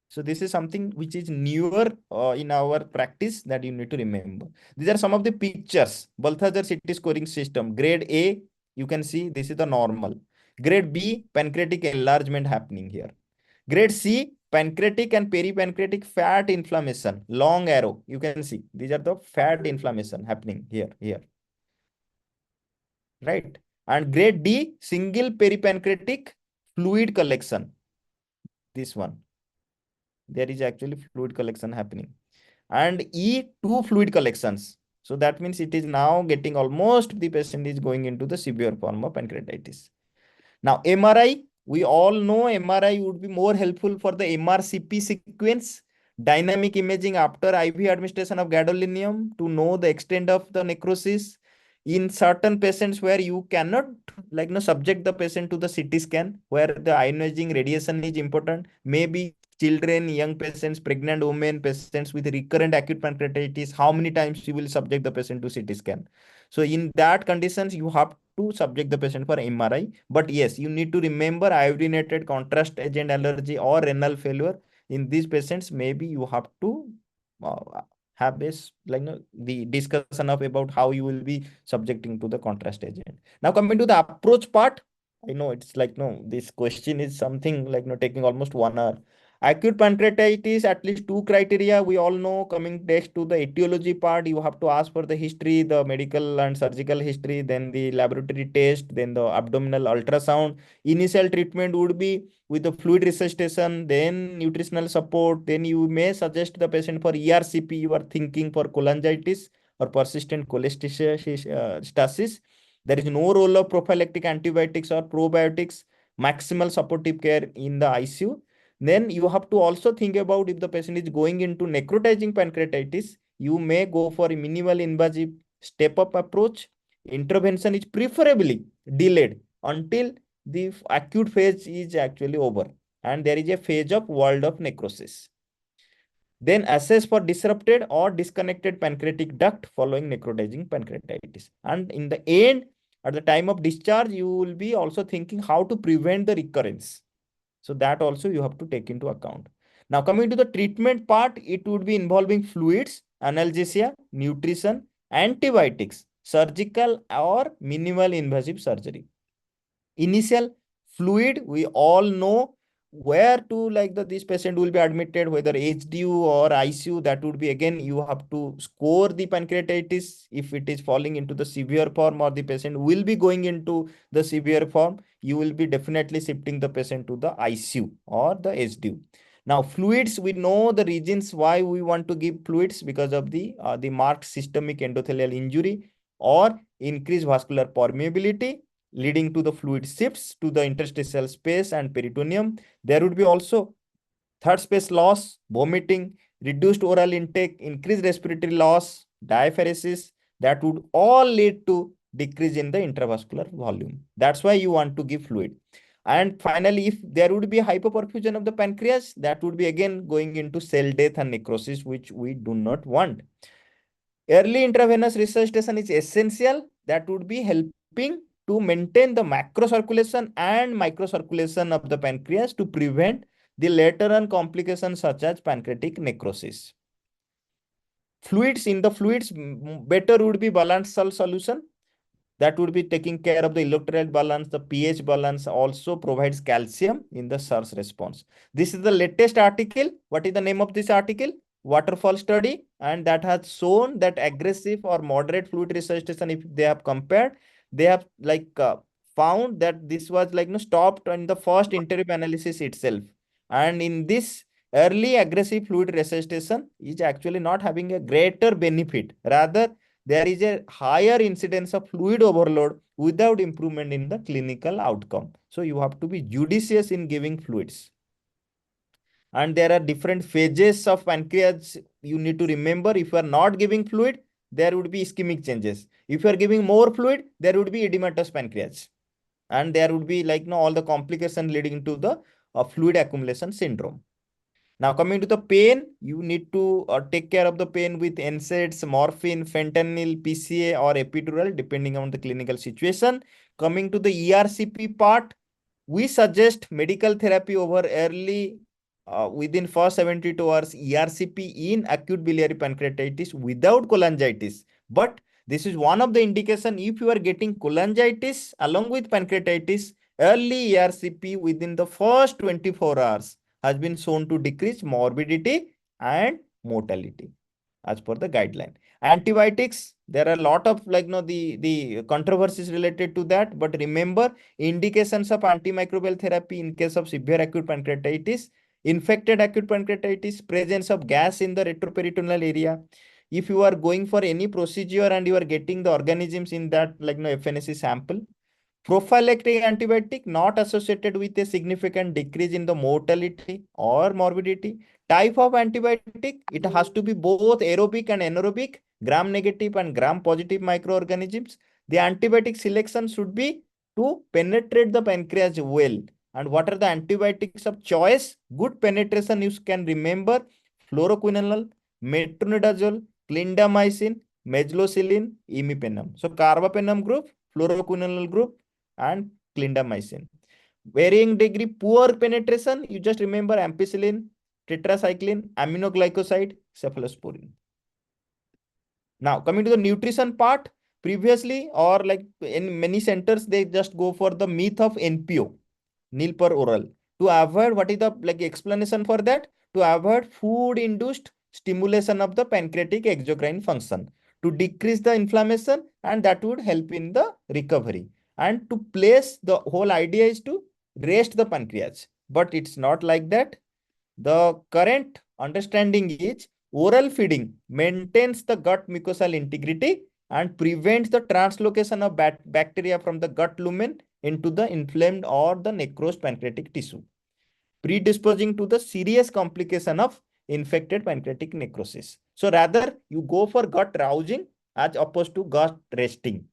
So this is something which is newer in our practice that you need to remember. These are some of the pictures. Balthazar CT scoring system. Grade A, you can see this is the normal. Grade B, pancreatic enlargement happening here. Grade C, pancreatic and peripancreatic fat inflammation. Long arrow, you can see. These are the fat inflammation happening here. Right? And grade D, single peripancreatic fluid collection. This one. there is actually fluid collection happening. And E2 fluid collections. So that means it is now getting almost the patient is going into the severe form of pancreatitis. Now, MRI, we all know MRI would be more helpful for the MRCP sequence, dynamic imaging after IV administration of gadolinium to know the extent of the necrosis. In certain patients where you cannot subject the patient to the CT scan, where the ionizing radiation is important, maybe children, young patients, pregnant women, patients with recurrent acute pancreatitis, how many times you will subject the patient to CT scan? So in that conditions, you have to subject the patient for MRI. But yes, you need to remember iodinated contrast agent allergy or renal failure. In these patients, maybe you have to have this the discussion of about how you will be subjecting to the contrast agent. Now coming to the approach part, I know it's no, this question is something taking almost 1 hour. Acute pancreatitis, at least two criteria we all know. Coming next to the etiology part, you have to ask for the history, the medical and surgical history, then the laboratory test, then the abdominal ultrasound. Initial treatment would be with the fluid resuscitation, then nutritional support. Then you may suggest the patient for ERCP. You are thinking for cholangitis or persistent cholestasis. There is no role of prophylactic antibiotics or probiotics. Maximal supportive care in the ICU. Then you have to also think about if the patient is going into necrotizing pancreatitis, you may go for a minimal invasive step-up approach. Intervention is preferably delayed until the acute phase is actually over and there is a phase of world of necrosis. Then assess for disrupted or disconnected pancreatic duct following necrotizing pancreatitis. And in the end, at the time of discharge, you will be also thinking how to prevent the recurrence. So that also you have to take into account. Now coming to the treatment part, it would be involving fluids, analgesia, nutrition, antibiotics, surgical or minimal invasive surgery. Initial fluid, we all know where to this patient will be admitted, whether HDU or ICU. That would be again, you have to score the pancreatitis if it is falling into the severe form or the patient will be going into the severe form. You will be definitely shifting the patient to the ICU or the HDU. Now fluids, we know the reasons why we want to give fluids because of the marked systemic endothelial injury or increased vascular permeability, leading to the fluid shifts to the interstitial space and peritoneum. There would be also third space loss, vomiting, reduced oral intake, increased respiratory loss, diaphoresis. That would all lead to decrease in the intravascular volume. That's why you want to give fluid. And finally, if there would be hypoperfusion of the pancreas, that would be again going into cell death and necrosis, which we do not want. Early intravenous resuscitation is essential. That would be helping to maintain the macrocirculation and microcirculation of the pancreas to prevent the later on complications such as pancreatic necrosis. Fluids, in the fluids, better would be balanced salt solution. That would be taking care of the electrolyte balance, the pH balance, also provides calcium in the SARS response. This is the latest article. What is the name of this article? Waterfall study, and that has shown that aggressive or moderate fluid resuscitation, if they have compared, they have found that this was stopped in the first interim analysis itself. And in this early aggressive fluid resuscitation is actually not having a greater benefit. Rather, there is a higher incidence of fluid overload without improvement in the clinical outcome. So you have to be judicious in giving fluids. And there are different phases of pancreas. You need to remember, if you are not giving fluid, there would be ischemic changes. If you are giving more fluid, there would be edematous pancreas. And there would be all the complications leading to the fluid accumulation syndrome. Now coming to the pain, you need to take care of the pain with NSAIDs, morphine, fentanyl, PCA or epidural depending on the clinical situation. Coming to the ERCP part, we suggest medical therapy over early within first 72 hours ERCP in acute biliary pancreatitis without cholangitis. But this is one of the indication if you are getting cholangitis along with pancreatitis, early ERCP within the first 24 hours has been shown to decrease morbidity and mortality as per the guideline. Antibiotics, there are a lot of the controversies related to that, but remember indications of antimicrobial therapy in case of severe acute pancreatitis Infected acute pancreatitis, presence of gas in the retroperitoneal area. If you are going for any procedure and you are getting the organisms in that, like FNAC sample. Prophylactic antibiotic not associated with a significant decrease in the mortality or morbidity. Type of antibiotic, it has to be both aerobic and anaerobic, gram-negative and gram-positive microorganisms. The antibiotic selection should be to penetrate the pancreas well. And what are the antibiotics of choice? Good penetration you can remember: fluoroquinolone, metronidazole, clindamycin, mezlocillin, imipenem. So carbapenem group, fluoroquinolone group, and clindamycin. Varying degree, poor penetration, you just remember ampicillin, tetracycline, aminoglycoside, cephalosporin. Now, coming to the nutrition part, previously or like in many centers, they just go for the myth of NPO, nil per oral. To avoid, what is the like explanation for that? To avoid food-induced stimulation of the pancreatic exocrine function, to decrease the inflammation, and that would help in the recovery. And to place, the whole idea is to rest the pancreas. But it's not like that. The current understanding is oral feeding maintains the gut mucosal integrity and prevents the translocation of bacteria from the gut lumen into the inflamed or the necrosed pancreatic tissue, predisposing to the serious complication of infected pancreatic necrosis. So rather, you go for gut rousing as opposed to gut resting.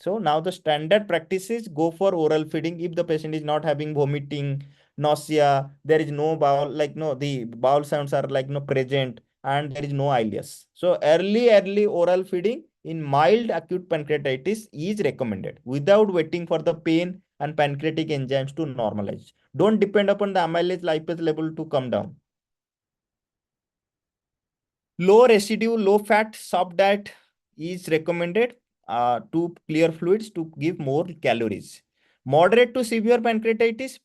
So now the standard practice is go for oral feeding if the patient is not having vomiting, nausea, there is no bowel, like no, the bowel sounds are like no present, and there is no ileus. So early oral feeding in mild acute pancreatitis is recommended without waiting for the pain and pancreatic enzymes to normalize. Don't depend upon the amylase lipase level to come down. Low residue, low fat, soft diet is recommended to clear fluids to give more calories. Moderate to severe pancreatitis,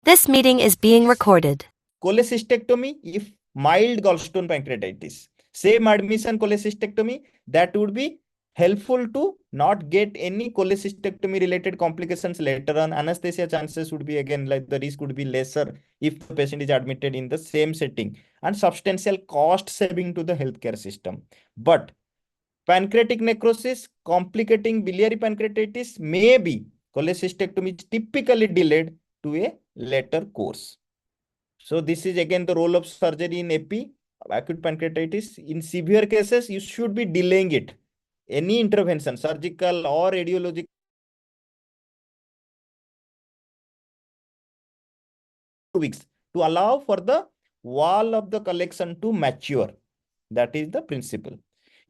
This meeting is being recorded. cholecystectomy if mild gallstone pancreatitis. Same admission cholecystectomy, that would be helpful to not get any cholecystectomy related complications later on. Anesthesia chances would be again like the risk would be lesser if the patient is admitted in the same setting, and substantial cost saving to the healthcare system. But pancreatic necrosis complicating biliary pancreatitis, maybe cholecystectomy is typically delayed to a later course. So this is again the role of surgery in AP, acute pancreatitis. In severe cases, you should be delaying it. Any intervention, surgical or radiological, weeks to allow for the wall of the collection to mature. That is the principle.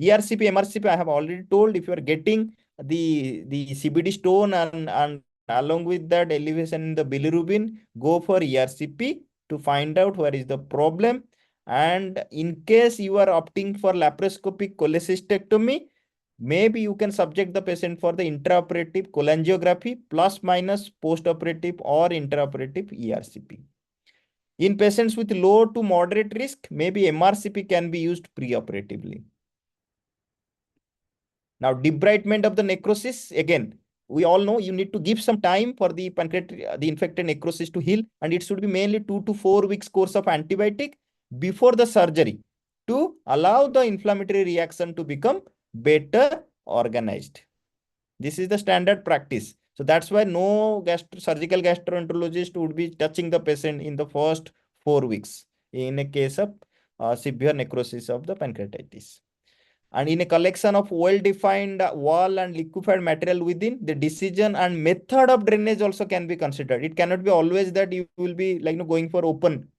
ERCP, MRCP, I have already told, if you are getting the CBD stone and along with that elevation in the bilirubin, go for ERCP to find out where is the problem. And in case you are opting for laparoscopic cholecystectomy, maybe you can subject the patient for the intraoperative cholangiography plus minus postoperative or intraoperative ERCP. In patients with low to moderate risk, maybe MRCP can be used preoperatively. Now, debridement of the necrosis, again, we all know you need to give some time for the pancreatic, the infected necrosis to heal, and it should be mainly 2 to 4 weeks course of antibiotic before the surgery to allow the inflammatory reaction to become better organized. This is the standard practice. So that's why no surgical gastroenterologist would be touching the patient in the first 4 weeks in a case of severe necrosis of the pancreatitis. And in a collection of well-defined wall and liquefied material within, the decision and method of drainage also can be considered. It cannot be always that you will be like going for open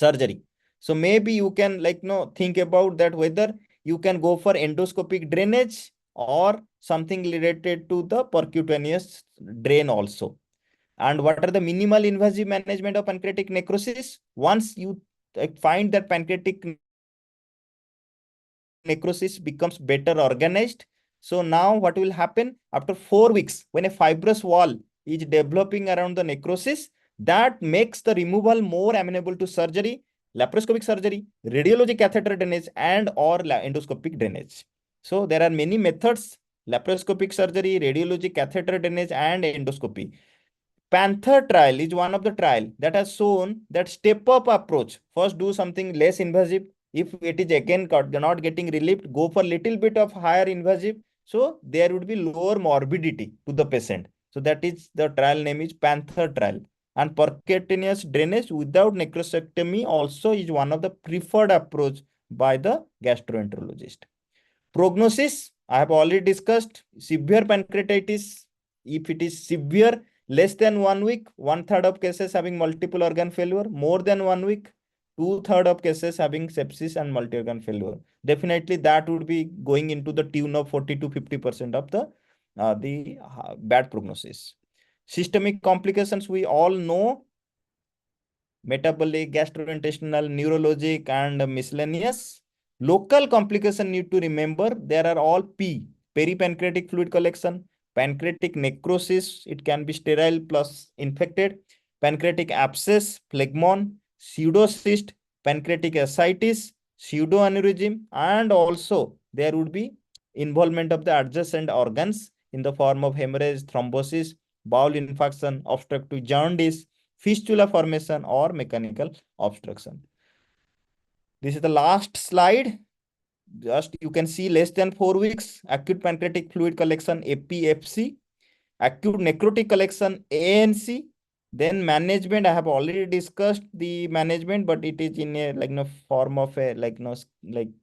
surgery. So maybe you can think about that whether you can go for endoscopic drainage or something related to the percutaneous drain also. And what are the minimal invasive management of pancreatic necrosis? Once you find that pancreatic necrosis becomes better organized. So now what will happen after 4 weeks, when a fibrous wall is developing around the necrosis, that makes the removal more amenable to surgery, laparoscopic surgery, radiologic catheter drainage, and or endoscopic drainage. So there are many methods: laparoscopic surgery, radiologic catheter drainage, and endoscopy. Panther trial is one of the trial that has shown that step up approach. First do something less invasive. If it is again not getting relieved, go for little bit of higher invasive. So there would be lower morbidity to the patient. So that is the trial name is Panther trial. And percutaneous drainage without necrosectomy also is one of the preferred approach by the gastroenterologist. Prognosis, I have already discussed. Severe pancreatitis, if it is severe, less than 1 week, 1/3 of cases having multiple organ failure, more than 1 week, 2/3 of cases having sepsis and multi-organ failure. Definitely that would be going into the tune of 40 to 50% of the bad prognosis. Systemic complications, we all know: metabolic, gastrointestinal, neurologic, and miscellaneous. Local complication need to remember, there are all P: peripancreatic fluid collection, pancreatic necrosis, it can be sterile plus infected, pancreatic abscess, phlegmon, pseudocyst, pancreatic ascites, pseudoaneurysm, and also there would be involvement of the adjacent organs in the form of hemorrhage, thrombosis, bowel infarction, obstructive jaundice, fistula formation, or mechanical obstruction. This is the last slide. Just you can see less than 4 weeks, acute pancreatic fluid collection, APFC, acute necrotic collection, ANC. Then management, I have already discussed the management, but it is in a form of a like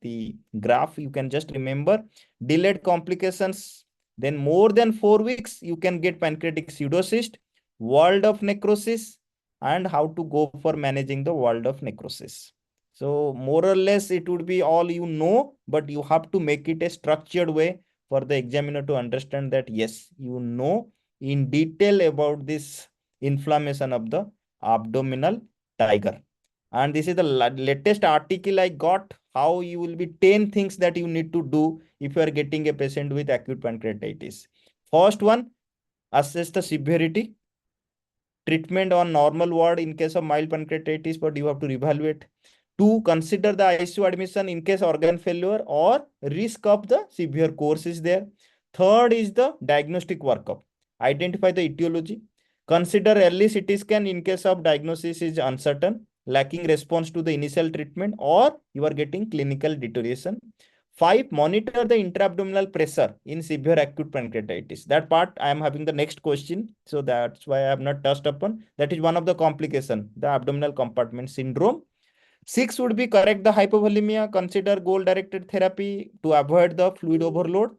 the graph. You can just remember delayed complications. Then more than 4 weeks, you can get pancreatic pseudocyst, world of necrosis, and how to go for managing the world of necrosis. So more or less it would be all you know, but you have to make it a structured way for the examiner to understand that yes, you know in detail about this inflammation of the abdominal tiger. And this is the latest article I got, how you will be 10 things that you need to do if you are getting a patient with acute pancreatitis. First one, assess the severity. Treatment on normal ward in case of mild pancreatitis, but you have to reevaluate. Two, consider the ICU admission in case organ failure or risk of the severe course is there. Third is the diagnostic workup. Identify the etiology. Consider early CT scan in case of diagnosis is uncertain, lacking response to the initial treatment, or you are getting clinical deterioration. 5, monitor the intra-abdominal pressure in severe acute pancreatitis. That part I am having the next question. So that's why I have not touched upon. That is one of the complication, the abdominal compartment syndrome. 6 would be correct the hypovolemia. Consider goal-directed therapy to avoid the fluid overload.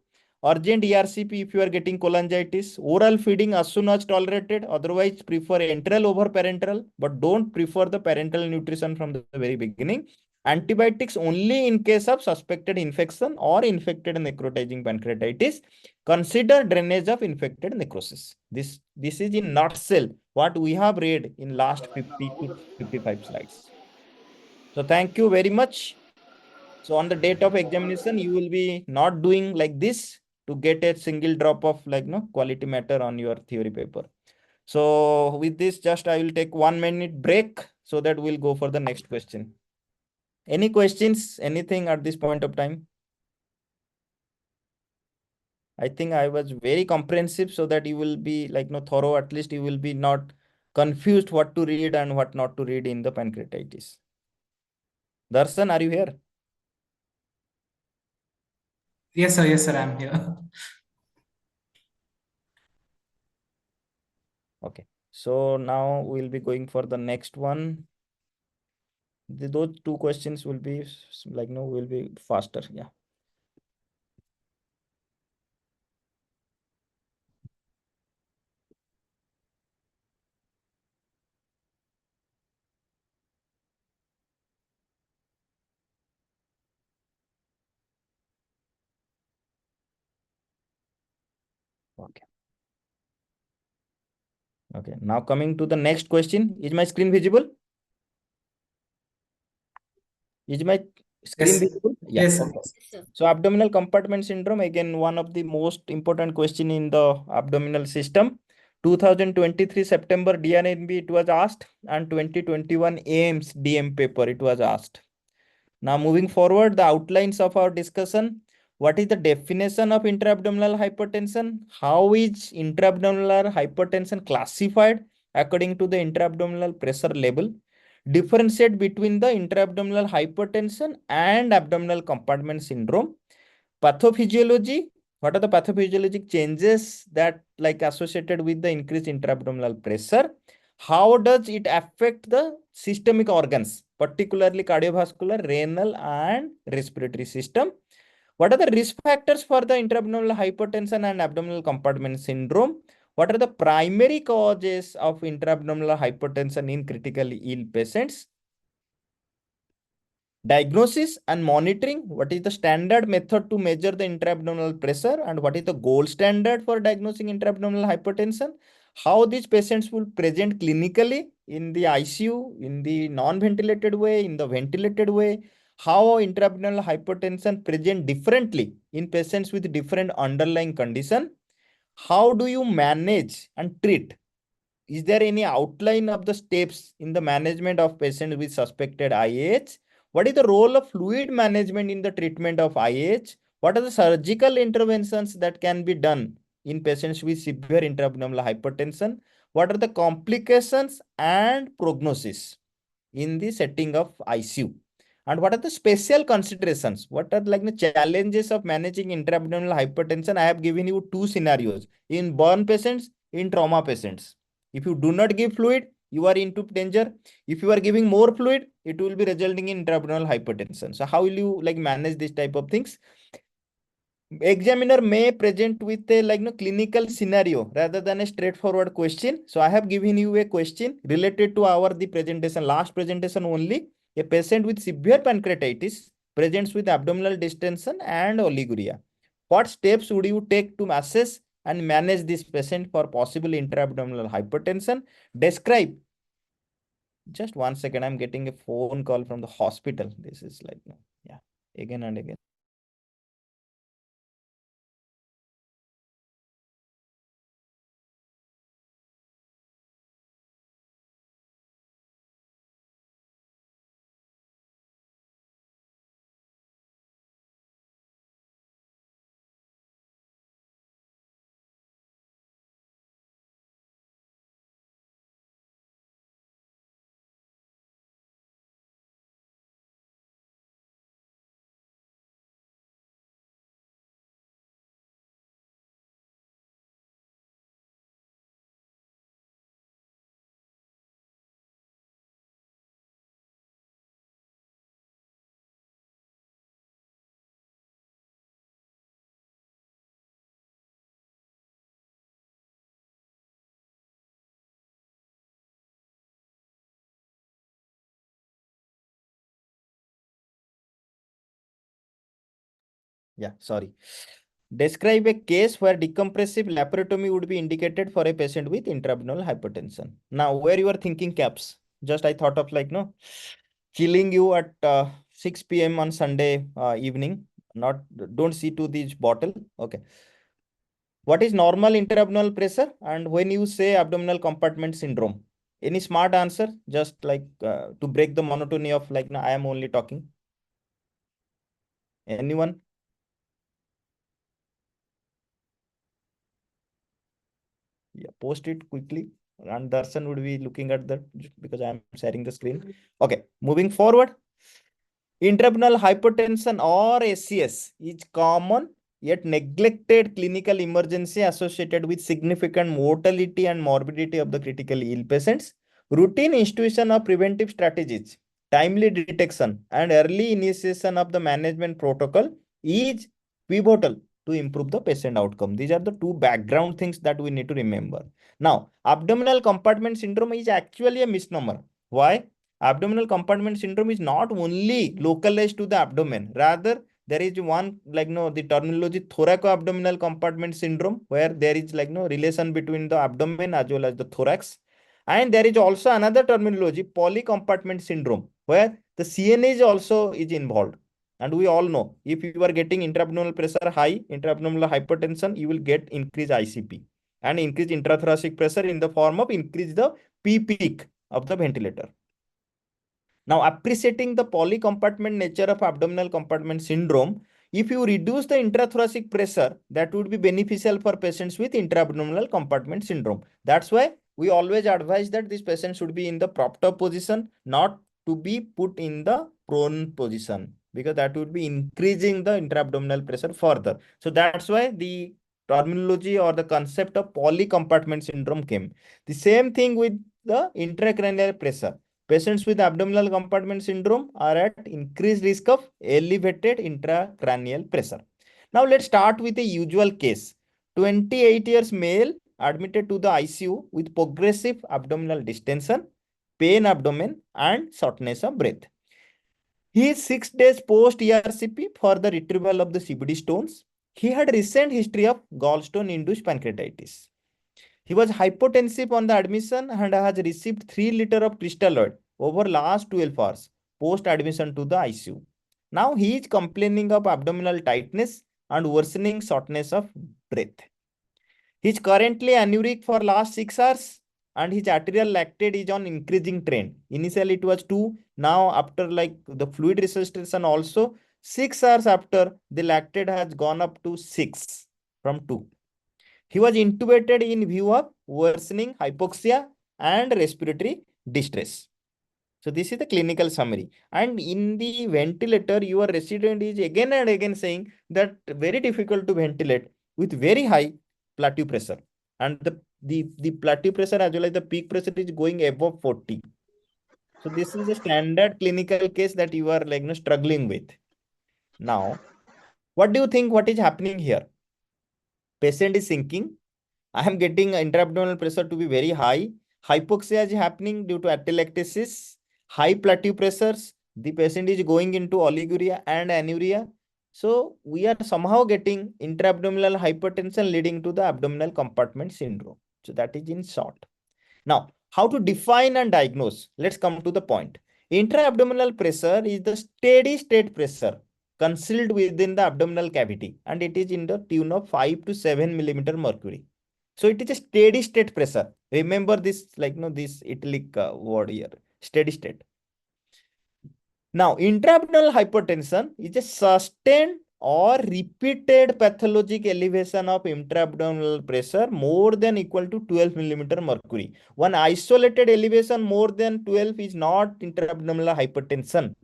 Urgent ERCP if you are getting cholangitis. Oral feeding as soon as tolerated. Otherwise, prefer enteral over parenteral, but don't prefer the parenteral nutrition from the very beginning. Antibiotics only in case of suspected infection or infected necrotizing pancreatitis. Consider drainage of infected necrosis. This is in nutshell what we have read in last 50 to 55 slides. So thank you very much. So on the date of examination, you will be not doing like this to get a single drop of quality matter on your theory paper. So with this, just I will take 1 minute break so that we'll go for the next question. Any questions, anything at this point of time? I think I was very comprehensive so that you will be thorough, at least you will be not confused what to read and what not to read in the pancreatitis. Darshan, are you here? Yes, sir, I'm here. Okay. So now we'll be going for the next one. Those two questions will be will be faster. Yeah. Okay. Okay. Now coming to the next question. Is my screen visible? Is my screen Yes. visible? Yeah. Yes, sir. Okay. So abdominal compartment syndrome, again, one of the most important question in the abdominal system. 2023 September DNB it was asked, and 2021 AIMS DM paper it was asked. Now moving forward, the outlines of our discussion. What is the definition of intra-abdominal hypertension? How is intra-abdominal hypertension classified according to the intra-abdominal pressure level? Differentiate between the intra-abdominal hypertension and abdominal compartment syndrome. Pathophysiology. What are the pathophysiologic changes that like associated with the increased intra-abdominal pressure? How does it affect the systemic organs, particularly cardiovascular, renal, and respiratory system? What are the risk factors for the intra-abdominal hypertension and abdominal compartment syndrome? What are the primary causes of intra-abdominal hypertension in critically ill patients? Diagnosis and monitoring. What is the standard method to measure the intra-abdominal pressure, and what is the gold standard for diagnosing intra-abdominal hypertension? How these patients will present clinically in the ICU, in the non-ventilated way, in the ventilated way? How intra-abdominal hypertension present differently in patients with different underlying condition? How do you manage and treat? Is there any outline of the steps in the management of patients with suspected IH? What is the role of fluid management in the treatment of IH? What are the surgical interventions that can be done in patients with severe intra-abdominal hypertension? What are the complications and prognosis in the setting of ICU? And what are the special considerations? What are like the challenges of managing intra-abdominal hypertension? I have given you two scenarios in burn patients, in trauma patients. If you do not give fluid, you are into danger. If you are giving more fluid, it will be resulting in intra-abdominal hypertension. So how will you like manage this type of things? Examiner may present with a like no clinical scenario rather than a straightforward question. So I have given you a question related to our the presentation, last presentation only. A patient with severe pancreatitis presents with abdominal distension and oliguria. What steps would you take to assess and manage this patient for possible intra-abdominal hypertension? Describe. Just 1 second, I'm getting a phone call from the hospital. This is like, yeah, again and again. Yeah, sorry. Describe a case where decompressive laparotomy would be indicated for a patient with intra-abdominal hypertension. Now, where you are thinking caps? Just I thought of like, no, killing you at 6 p.m. on Sunday evening. Not, don't see to this bottle. Okay. What is normal intra-abdominal pressure? And when you say abdominal compartment syndrome, any smart answer? Just like to break the monotony of like, no, I am only talking. Anyone? Yeah, post it quickly. And Darshan would be looking at that because I'm sharing the screen. Okay, moving forward. Intra-abdominal hypertension or SCS is common yet neglected clinical emergency associated with significant mortality and morbidity of the critically ill patients. Routine institution of preventive strategies, timely detection, and early initiation of the management protocol is pivotal to improve the patient outcome. These are the two background things that we need to remember. Now, abdominal compartment syndrome is actually a misnomer. Why? Abdominal compartment syndrome is not only localized to the abdomen, rather there is one like no the terminology thoracoabdominal compartment syndrome, where there is like no relation between the abdomen as well as the thorax. And there is also another terminology, polycompartment syndrome, where the CNA is also is involved. And we all know, if you are getting intra-abdominal pressure high, intra-abdominal hypertension, you will get increased ICP and increased intrathoracic pressure in the form of increase the P peak of the ventilator. Now, appreciating the polycompartment nature of abdominal compartment syndrome, if you reduce the intrathoracic pressure, that would be beneficial for patients with intra-abdominal compartment syndrome. That's why we always advise that this patient should be in the propped up position, not to be put in the prone position, because that would be increasing the intra-abdominal pressure further. So that's why the terminology or the concept of polycompartment syndrome came. The same thing with the intracranial pressure. Patients with abdominal compartment syndrome are at increased risk of elevated intracranial pressure. Now let's start with a usual case. 28 years male admitted to the ICU with progressive abdominal distension, pain abdomen, and shortness of breath. He is 6 days post ERCP for the retrieval of the CBD stones. He had recent history of gallstone-induced pancreatitis. He was hypotensive on the admission and has received 3 liters of crystalloid over last 12 hours post admission to the ICU. Now he is complaining of abdominal tightness and worsening shortness of breath. He is currently anuric for last 6 hours and his arterial lactate is on increasing trend. Initially it was 2, now after like the fluid resuscitation also 6 hours after, the lactate has gone up to 6 from 2. He was intubated in view of worsening hypoxia and respiratory distress. So this is the clinical summary. And in the ventilator, your resident is again and again saying that very difficult to ventilate with very high plateau pressure. And the plateau pressure as well as the peak pressure is going above 40. So this is a standard clinical case that you are like struggling with. Now, what do you think what is happening here? Patient is sinking. I am getting intra-abdominal pressure to be very high. Hypoxia is happening due to atelectasis, high plateau pressures. The patient is going into oliguria and anuria. So we are somehow getting intra-abdominal hypertension leading to the abdominal compartment syndrome. So that is in short. Now, how to define and diagnose? Let's come to the point. Intra-abdominal pressure is the steady state pressure concealed within the abdominal cavity, and it is in the tune of 5 to 7 millimeter mercury. So it is a steady state pressure. Remember this, like this italic word here, steady state. Now, intra-abdominal hypertension is a sustained or repeated pathologic elevation of intra-abdominal pressure more than equal to 12 millimeter mercury. One isolated elevation more than 12 is not intra-abdominal hypertension.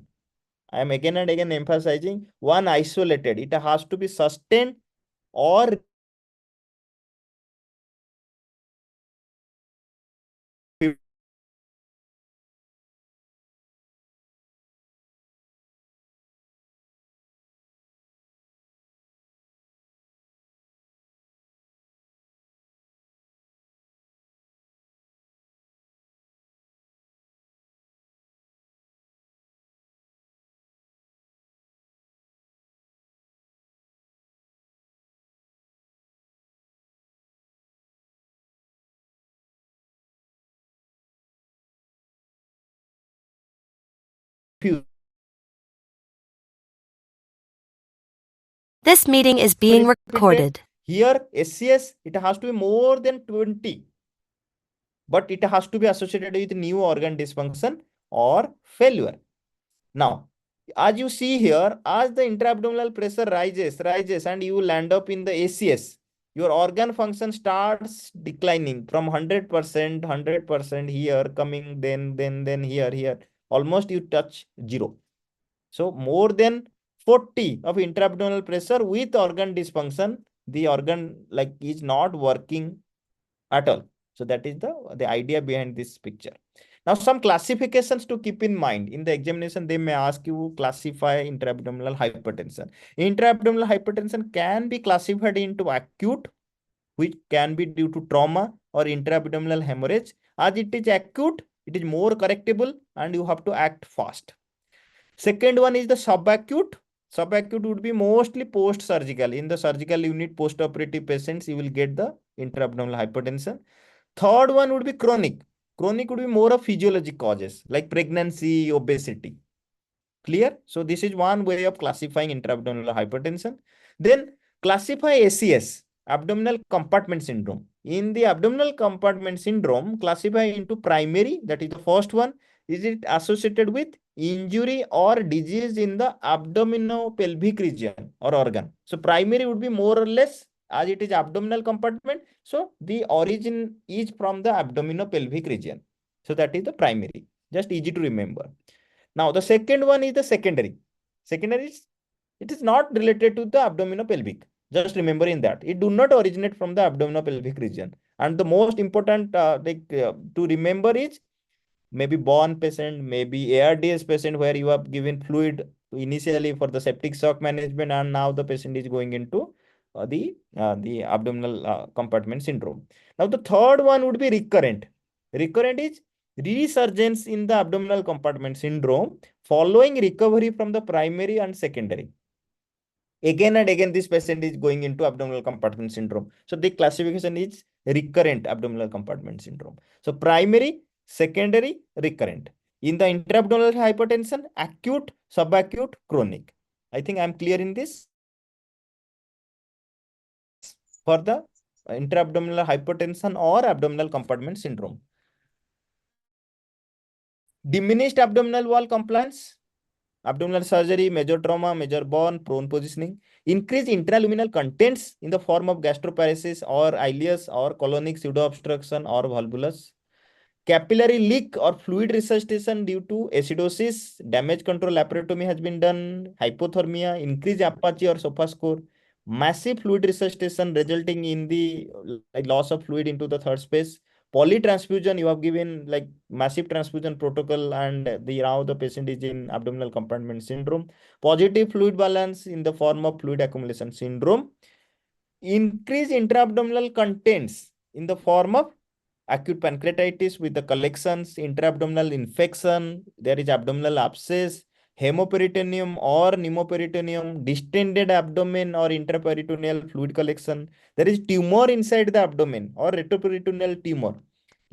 I am again and again emphasizing one isolated. It has to be sustained or This meeting is being recorded. Here, SCS, it has to be more than 20, but it has to be associated with new organ dysfunction or failure. Now, as you see here, as the intra-abdominal pressure rises, and you land up in the ACS, your organ function starts declining from 100% here, coming then here. Almost you touch 0. So more than 40 of intra-abdominal pressure with organ dysfunction, the organ like is not working at all. So that is the idea behind this picture. Now, some classifications to keep in mind. In the examination, they may ask you classify intra-abdominal hypertension. Intra-abdominal hypertension can be classified into acute, which can be due to trauma, or intra-abdominal hemorrhage. As it is acute, it is more correctable and you have to act fast. Second one is the subacute. Subacute would be mostly post-surgical. In the surgical unit, post-operative patients, you will get the intra-abdominal hypertension. Third one would be chronic. Chronic would be more of physiologic causes like pregnancy, obesity. Clear? So this is one way of classifying intra-abdominal hypertension. Then classify ACS, abdominal compartment syndrome. In the abdominal compartment syndrome, classify into primary, that is the first one. Is it associated with injury or disease in the abdominopelvic region or organ? So primary would be more or less, as it is abdominal compartment, so the origin is from the abdominopelvic region. So that is the primary. Just easy to remember. Now, the second one is the secondary. Secondary is, it is not related to the abdominopelvic. Just remembering that. It do not originate from the abdominopelvic region. And the most important to remember is maybe born patient, maybe ARDS patient where you have given fluid initially for the septic shock management, and now the patient is going into the abdominal compartment syndrome. Now, the third one would be recurrent. Recurrent is resurgence in the abdominal compartment syndrome following recovery from the primary and secondary. Again and again, this patient is going into abdominal compartment syndrome. So the classification is recurrent abdominal compartment syndrome. So primary, secondary, recurrent. In the intra-abdominal hypertension, acute, subacute, chronic. I think I'm clear in this. For the intra-abdominal hypertension or abdominal compartment syndrome. Diminished abdominal wall compliance, abdominal surgery, major trauma, major burn, prone positioning. Increase intraluminal contents in the form of gastroparesis or ileus or colonic pseudo-obstruction or volvulus. Capillary leak or fluid resuscitation due to acidosis, damage control laparotomy has been done, hypothermia, increased Apache or SOFA score, massive fluid resuscitation resulting in the loss of fluid into the third space, polytransfusion, you have given like massive transfusion protocol, and now the patient is in abdominal compartment syndrome, positive fluid balance in the form of fluid accumulation syndrome, increase intra-abdominal contents in the form of acute pancreatitis with the collections, intra-abdominal infection, there is abdominal abscess, hemoperitoneum or pneumoperitoneum, distended abdomen or intraperitoneal fluid collection, there is tumor inside the abdomen or retroperitoneal tumor.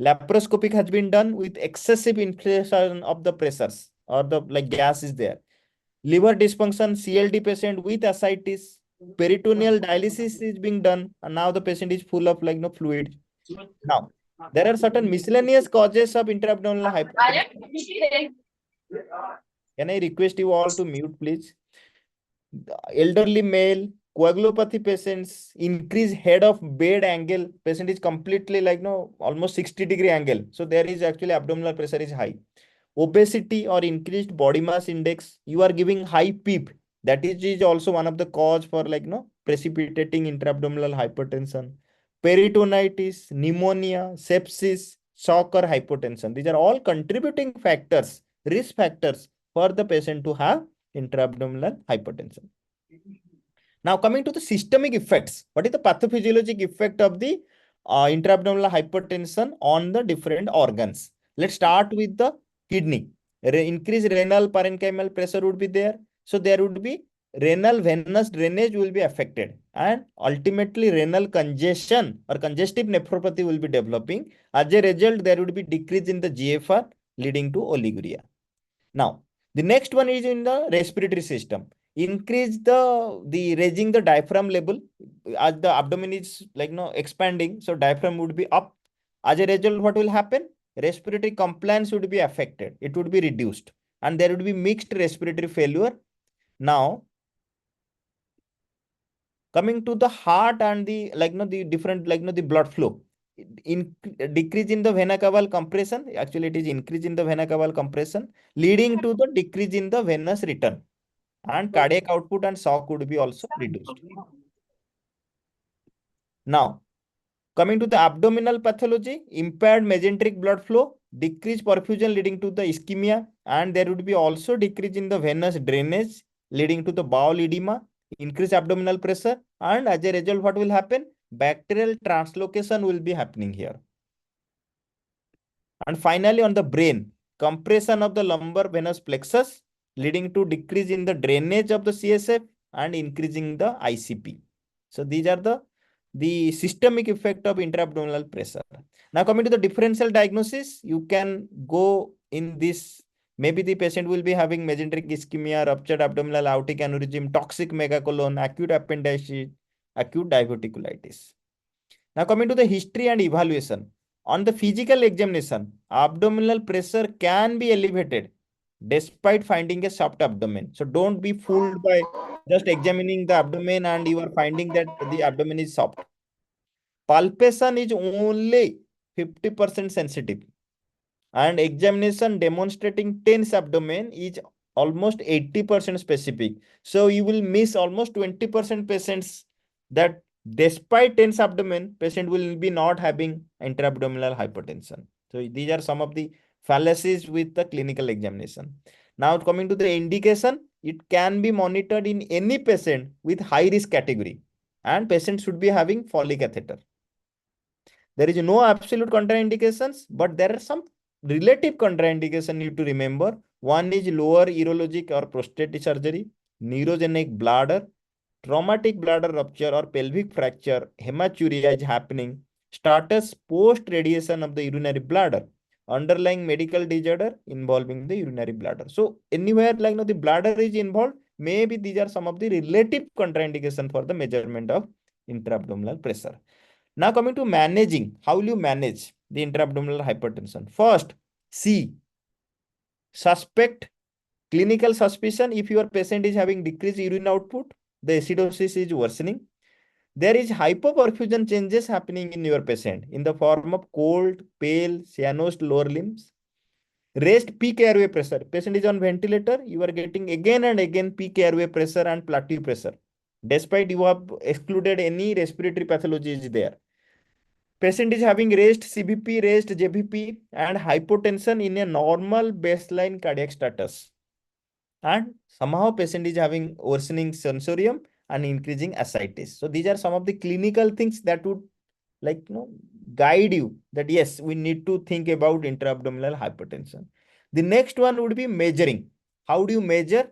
Laparoscopic has been done with excessive inflation of the pressures or the like gas is there. Liver dysfunction, CLD patient with ascites, peritoneal dialysis is being done, and now the patient is full of fluid. Now, there are certain miscellaneous causes of intra-abdominal hypertension. Can I request you all to mute, please? The elderly male, coagulopathy patients, increased head of bed angle. Patient is completely almost 60-degree angle. So there is actually abdominal pressure is high. Obesity or increased body mass index. You are giving high PEEP. That is also one of the cause for precipitating intra-abdominal hypertension. Peritonitis, pneumonia, sepsis, shock or hypotension. These are all contributing factors, risk factors for the patient to have intra-abdominal hypertension. Now coming to the systemic effects, what is the pathophysiologic effect of the intra-abdominal hypertension on the different organs? Let's start with the kidney. Increased renal parenchymal pressure would be there. So there would be renal venous drainage will be affected, and ultimately renal congestion or congestive nephropathy will be developing. As a result, there would be decrease in the GFR leading to oliguria. Now, the next one is in the respiratory system. Increase the raising the diaphragm level as the abdomen is expanding. So diaphragm would be up. As a result, what will happen? Respiratory compliance would be affected. It would be reduced, and there would be mixed respiratory failure. Now, coming to the heart and the the different the blood flow. Decrease in the vena cava compression. Actually, it is increase in the vena cava compression, leading to the decrease in the venous return, and cardiac output and shock would be also reduced. Now, coming to the abdominal pathology, impaired mesenteric blood flow, decreased perfusion leading to the ischemia, and there would be also decrease in the venous drainage leading to the bowel edema, increased abdominal pressure, and as a result, what will happen? Bacterial translocation will be happening here. And finally, on the brain, compression of the lumbar venous plexus leading to decrease in the drainage of the CSF and increasing the ICP. So these are the systemic effect of intra-abdominal pressure. Now coming to the differential diagnosis, you can go in this. Maybe the patient will be having mesenteric ischemia, ruptured abdominal aortic aneurysm, toxic megacolon, acute appendicitis, acute diverticulitis. Now coming to the history and evaluation. On the physical examination, abdominal pressure can be elevated despite finding a soft abdomen. So don't be fooled by just examining the abdomen and you are finding that the abdomen is soft. Palpation is only 50% sensitive and examination demonstrating tense abdomen is almost 80% specific. So you will miss almost 20% patients that despite tense abdomen, patient will be not having intra-abdominal hypertension. So these are some of the fallacies with the clinical examination. Now coming to the indication, it can be monitored in any patient with high risk category and patient should be having Foley catheter. There is no absolute contraindications, but there are some relative contraindication you need to remember. One is lower urologic or prostate surgery, neurogenic bladder, traumatic bladder rupture or pelvic fracture, hematuria is happening, status post radiation of the urinary bladder, underlying medical disorder involving the urinary bladder. So anywhere like the bladder is involved, maybe these are some of the relative contraindication for the measurement of intra-abdominal pressure. Now coming to managing, how will you manage the intra-abdominal hypertension? First, C, suspect clinical suspicion. If your patient is having decreased urine output, the acidosis is worsening. There is hypoperfusion changes happening in your patient in the form of cold, pale, cyanosed lower limbs. Raised peak airway pressure. Patient is on ventilator. You are getting again and again peak airway pressure and plateau pressure. Despite you have excluded any respiratory pathology is there. Patient is having raised CVP, raised JVP and hypotension in a normal baseline cardiac status. And somehow patient is having worsening sensorium and increasing ascites. So these are some of the clinical things that would guide you that yes, we need to think about intra-abdominal hypertension. The next one would be measuring. How do you measure?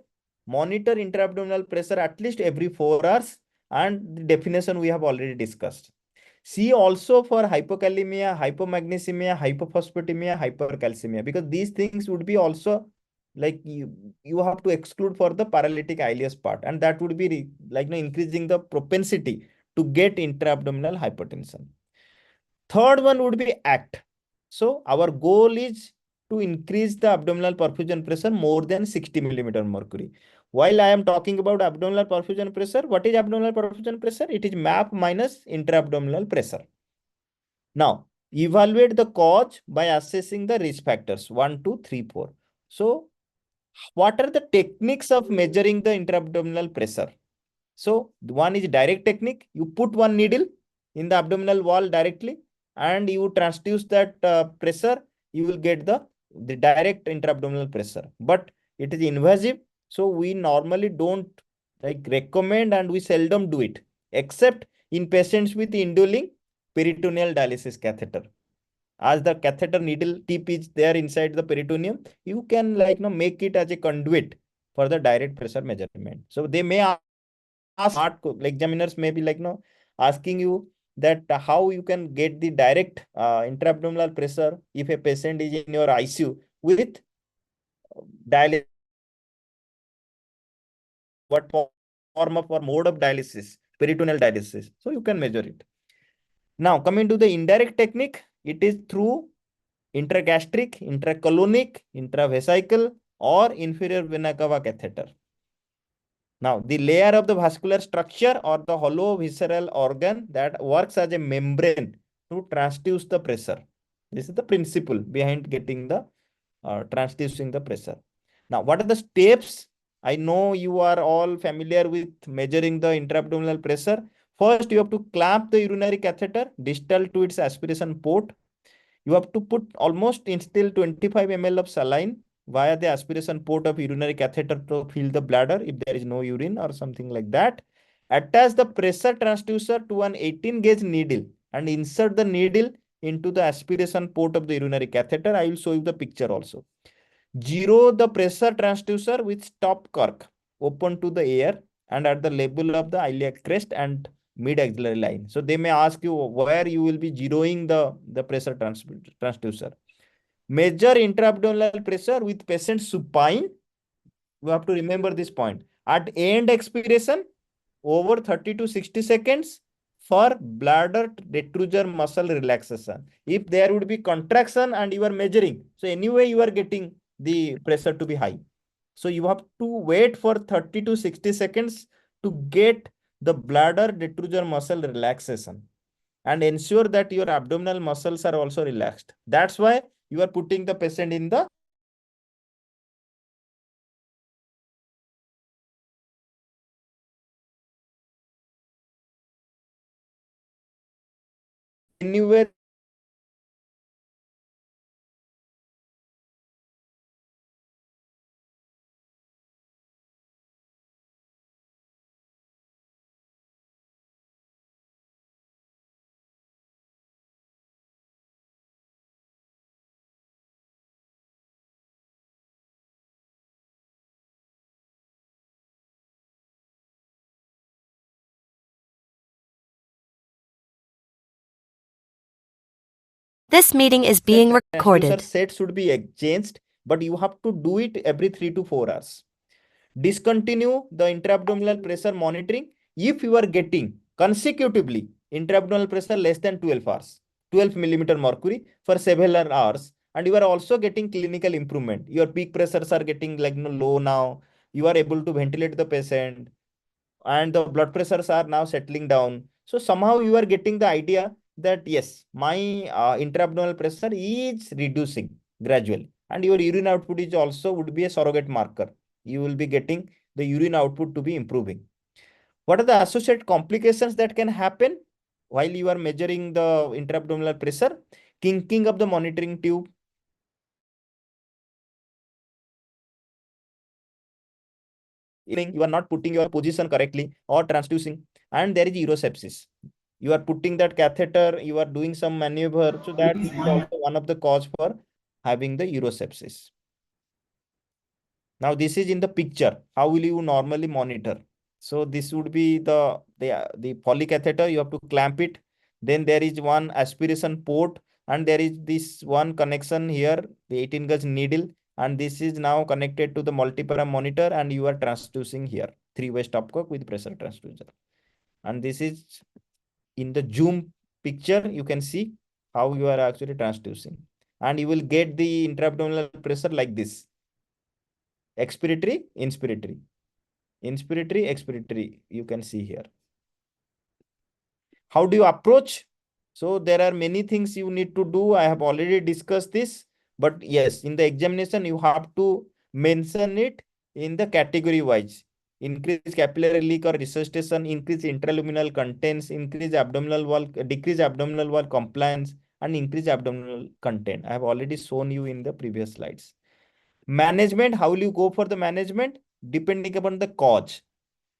Monitor intra-abdominal pressure at least every 4 hours and the definition we have already discussed. See also for hypokalemia, hypomagnesemia, hypophosphatemia, hypercalcemia, because these things would be also like you have to exclude for the paralytic ileus part, and that would be increasing the propensity to get intra-abdominal hypertension. Third one would be ACT. So our goal is to increase the abdominal perfusion pressure more than 60 millimeter mercury. While I am talking about abdominal perfusion pressure, what is abdominal perfusion pressure? It is MAP minus intra-abdominal pressure. Now, evaluate the cause by assessing the risk factors 1, 2, 3, 4. So, what are the techniques of measuring the intra-abdominal pressure? So, one is direct technique. You put one needle in the abdominal wall directly and you transduce that pressure, you will get the direct intra-abdominal pressure. But it is invasive. So we normally don't recommend and we seldom do it, except in patients with indwelling peritoneal dialysis catheter. As the catheter needle tip is there inside the peritoneum, you can make it as a conduit for the direct pressure measurement. So they may ask, examiners may be asking you that how you can get the direct intra-abdominal pressure if a patient is in your ICU with dialysis. What form of or mode of dialysis? Peritoneal dialysis. So you can measure it. Now coming to the indirect technique, it is through intragastric, intracolonic, intravesical or inferior vena cava catheter. Now, the layer of the vascular structure or the hollow visceral organ that works as a membrane to transduce the pressure. This is the principle behind getting the transducing the pressure. Now, what are the steps? I know you are all familiar with measuring the intra-abdominal pressure. First, you have to clamp the urinary catheter distal to its aspiration port. You have to put almost instill 25 ml of saline via the aspiration port of urinary catheter to fill the bladder if there is no urine or something like that. Attach the pressure transducer to an 18 gauge needle and insert the needle into the aspiration port of the urinary catheter. I will show you the picture also. Zero the pressure transducer with stop cork open to the air and at the level of the iliac crest and mid axillary line. So they may ask you where you will be zeroing the pressure transducer. Measure intra-abdominal pressure with patient supine. You have to remember this point. At end expiration, over 30 to 60 seconds for bladder detrusor muscle relaxation. If there would be contraction and you are measuring, so anyway you are getting the pressure to be high. So you have to wait for 30 to 60 seconds to get the bladder detrusor muscle relaxation and ensure that your abdominal muscles are also relaxed. That's why you are putting the patient in the anyway. This meeting is being Transducer recorded. set should be exchanged, but you have to do it every 3 to 4 hours. Discontinue the intra-abdominal pressure monitoring if you are getting consecutively intra-abdominal pressure less than 12 hours, 12 millimeter mercury for several hours, and you are also getting clinical improvement. Your peak pressures are getting like low now. You are able to ventilate the patient, and the blood pressures are now settling down. So somehow you are getting the idea that yes, my intra-abdominal pressure is reducing gradually, and your urine output is also would be a surrogate marker. You will be getting the urine output to be improving. What are the associated complications that can happen while you are measuring the intra-abdominal pressure? Kinking of the monitoring tube, you are not putting your position correctly or transducing, and there is urosepsis. You are putting that catheter, you are doing some maneuver, so that is also one of the cause for having the urosepsis. Now this is in the picture. How will you normally monitor? So this would be the polycatheter. You have to clamp it. Then there is one aspiration port, and there is this one connection here, the 18 gauge needle, and this is now connected to the multiparam monitor, and you are transducing here, three-way stopcock with pressure transducer. And this is in the zoom picture. You can see how you are actually transducing, and you will get the intra-abdominal pressure like this: expiratory, inspiratory, inspiratory, expiratory. You can see here. How do you approach? So there are many things you need to do. I have already discussed this, but yes, in the examination, you have to mention it in the category wise. Increase capillary leak or resuscitation, increase intraluminal contents, increase abdominal wall, decrease abdominal wall compliance, and increase abdominal content. I have already shown you in the previous slides. Management, how will you go for the management? Depending upon the cause.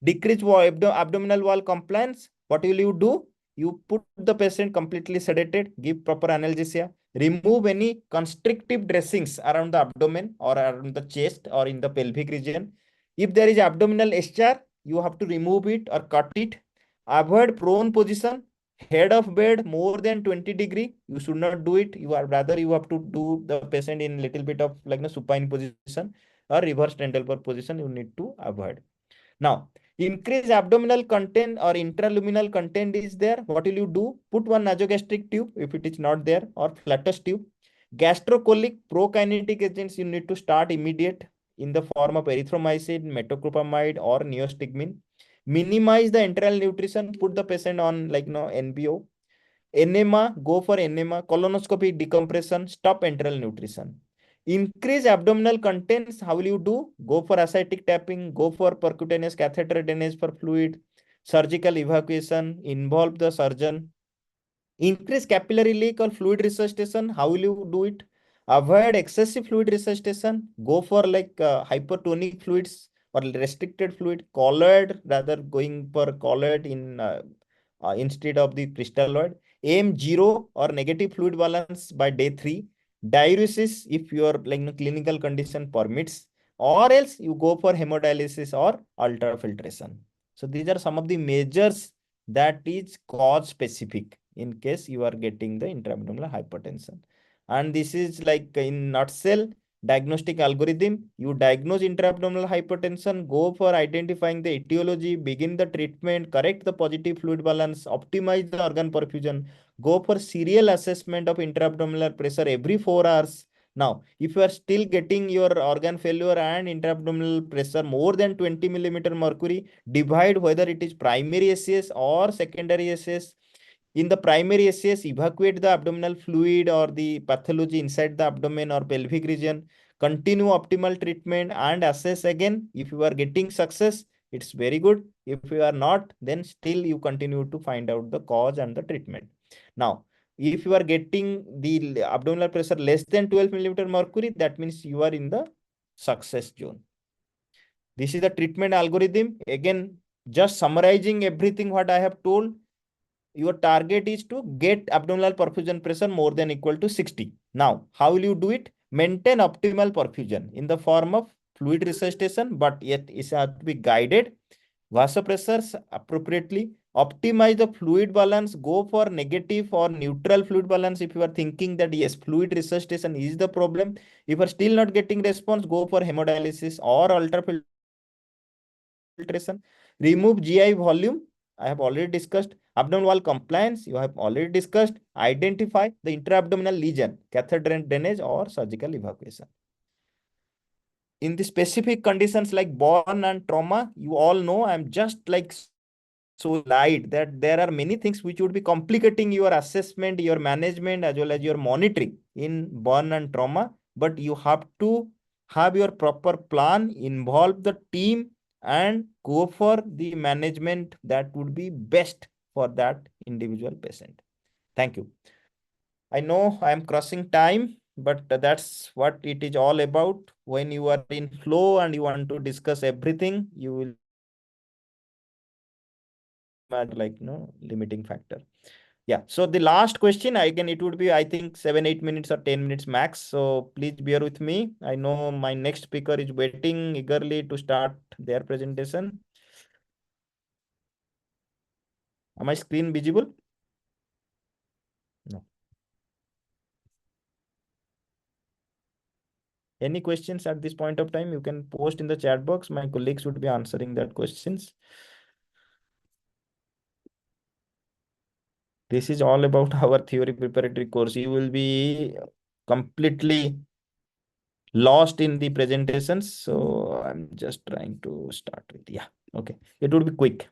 Decrease abdominal wall compliance. What will you do? You put the patient completely sedated, give proper analgesia, remove any constrictive dressings around the abdomen or around the chest or in the pelvic region. If there is abdominal HR, you have to remove it or cut it. Avoid prone position, head of bed more than 20 degree. You should not do it. You are rather you have to do the patient in little bit of like a supine position or reverse tendelbar position. You need to avoid. Now, increase abdominal content or intraluminal content is there. What will you do? Put one nasogastric tube if it is not there, or flatus tube. Gastrocolic prokinetic agents you need to start immediate in the form of erythromycin, metoclopramide, or neostigmine. Minimize the enteral nutrition. Put the patient on like NBO. Enema, go for enema. Colonoscopic decompression, stop enteral nutrition. Increase abdominal contents. How will you do? Go for ascitic tapping, go for percutaneous catheter drainage for fluid, surgical evacuation, involve the surgeon. Increase capillary leak or fluid resuscitation. How will you do it? Avoid excessive fluid resuscitation. Go for like hypertonic fluids or restricted fluid, colloid, rather going for colloid instead of the crystalloid. Aim zero or negative fluid balance by day 3. diuresis if your clinical condition permits, or else you go for hemodialysis or ultrafiltration. So these are some of the measures that is cause specific in case you are getting the intra-abdominal hypertension. And this is like in nutshell diagnostic algorithm. You diagnose intra-abdominal hypertension, go for identifying the etiology, begin the treatment, correct the positive fluid balance, optimize the organ perfusion, go for serial assessment of intra-abdominal pressure every 4 hours. Now, if you are still getting your organ failure and intra-abdominal pressure more than 20 millimeter mercury, divide whether it is primary SCS or secondary SCS. In the primary SCS, evacuate the abdominal fluid or the pathology inside the abdomen or pelvic region. Continue optimal treatment and assess again. If you are getting success, it's very good. If you are not, then still you continue to find out the cause and the treatment. Now, if you are getting the abdominal pressure less than 12 millimeter mercury, that means you are in the success zone. This is the treatment algorithm. Again, just summarizing everything what I have told. Your target is to get abdominal perfusion pressure more than equal to 60. Now, how will you do it? Maintain optimal perfusion in the form of fluid resuscitation, but yet it has to be guided. Vasopressors appropriately. Optimize the fluid balance. Go for negative or neutral fluid balance if you are thinking that yes, fluid resuscitation is the problem. If you are still not getting response, go for hemodialysis or ultrafiltration. Remove GI volume. I have already discussed. Abdominal wall compliance, you have already discussed. Identify the intra-abdominal lesion, catheter drainage or surgical evacuation. In the specific conditions like burn and trauma, you all know I'm just like so light that there are many things which would be complicating your assessment, your management, as well as your monitoring in burn and trauma. But you have to have your proper plan, involve the team, and go for the management that would be best for that individual patient. Thank you. I know I am crossing time, but that's what it is all about. When you are in flow and you want to discuss everything, you will like limiting factor. Yeah. So the last question, again, it would be, I think, 7-8 minutes or 10 minutes max. So please bear with me. I know my next speaker is waiting eagerly to start their presentation. Am I screen visible? No. Any questions at this point of time, you can post in the chat box. My colleagues would be answering that questions. This is all about our theory preparatory course. You will be completely lost in the presentations. So I'm just trying to start with, yeah, okay. It would be quick.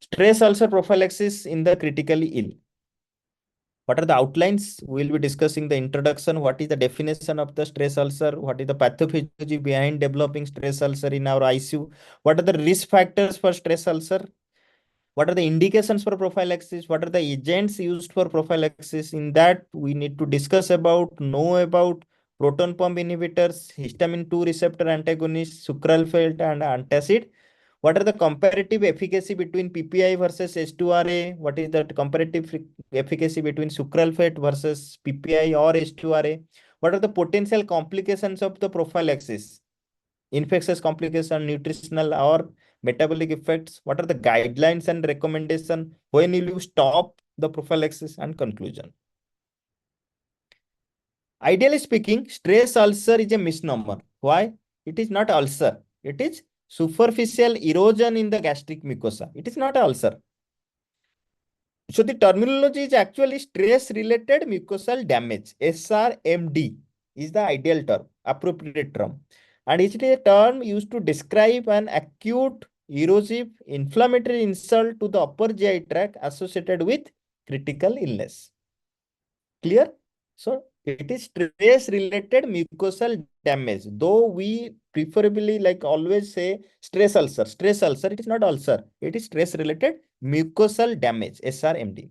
Stress ulcer prophylaxis in the critically ill. What are the outlines? We'll be discussing the introduction. What is the definition of the stress ulcer? What is the pathophysiology behind developing stress ulcer in our ICU? What are the risk factors for stress ulcer? What are the indications for prophylaxis? What are the agents used for prophylaxis? In that, we need to discuss about, know about proton pump inhibitors, histamine 2 receptor antagonists, sucralfate, and antacid. What are the comparative efficacy between PPI versus H2RA? What is the comparative efficacy between sucralfate versus PPI or H2RA? What are the potential complications of the prophylaxis? Infectious complication, nutritional or metabolic effects. What are the guidelines and recommendation? When will you stop the prophylaxis? And conclusion. Ideally speaking, stress ulcer is a misnomer. Why? It is not ulcer. It is superficial erosion in the gastric mucosa. It is not ulcer. So the terminology is actually stress-related mucosal damage. SRMD is the ideal term, appropriate term. And it is a term used to describe an acute, erosive, inflammatory insult to the upper GI tract associated with critical illness. Clear? So it is stress-related mucosal damage. Though we preferably like always say stress ulcer. Stress ulcer, it is not ulcer. It is stress-related mucosal damage, SRMD.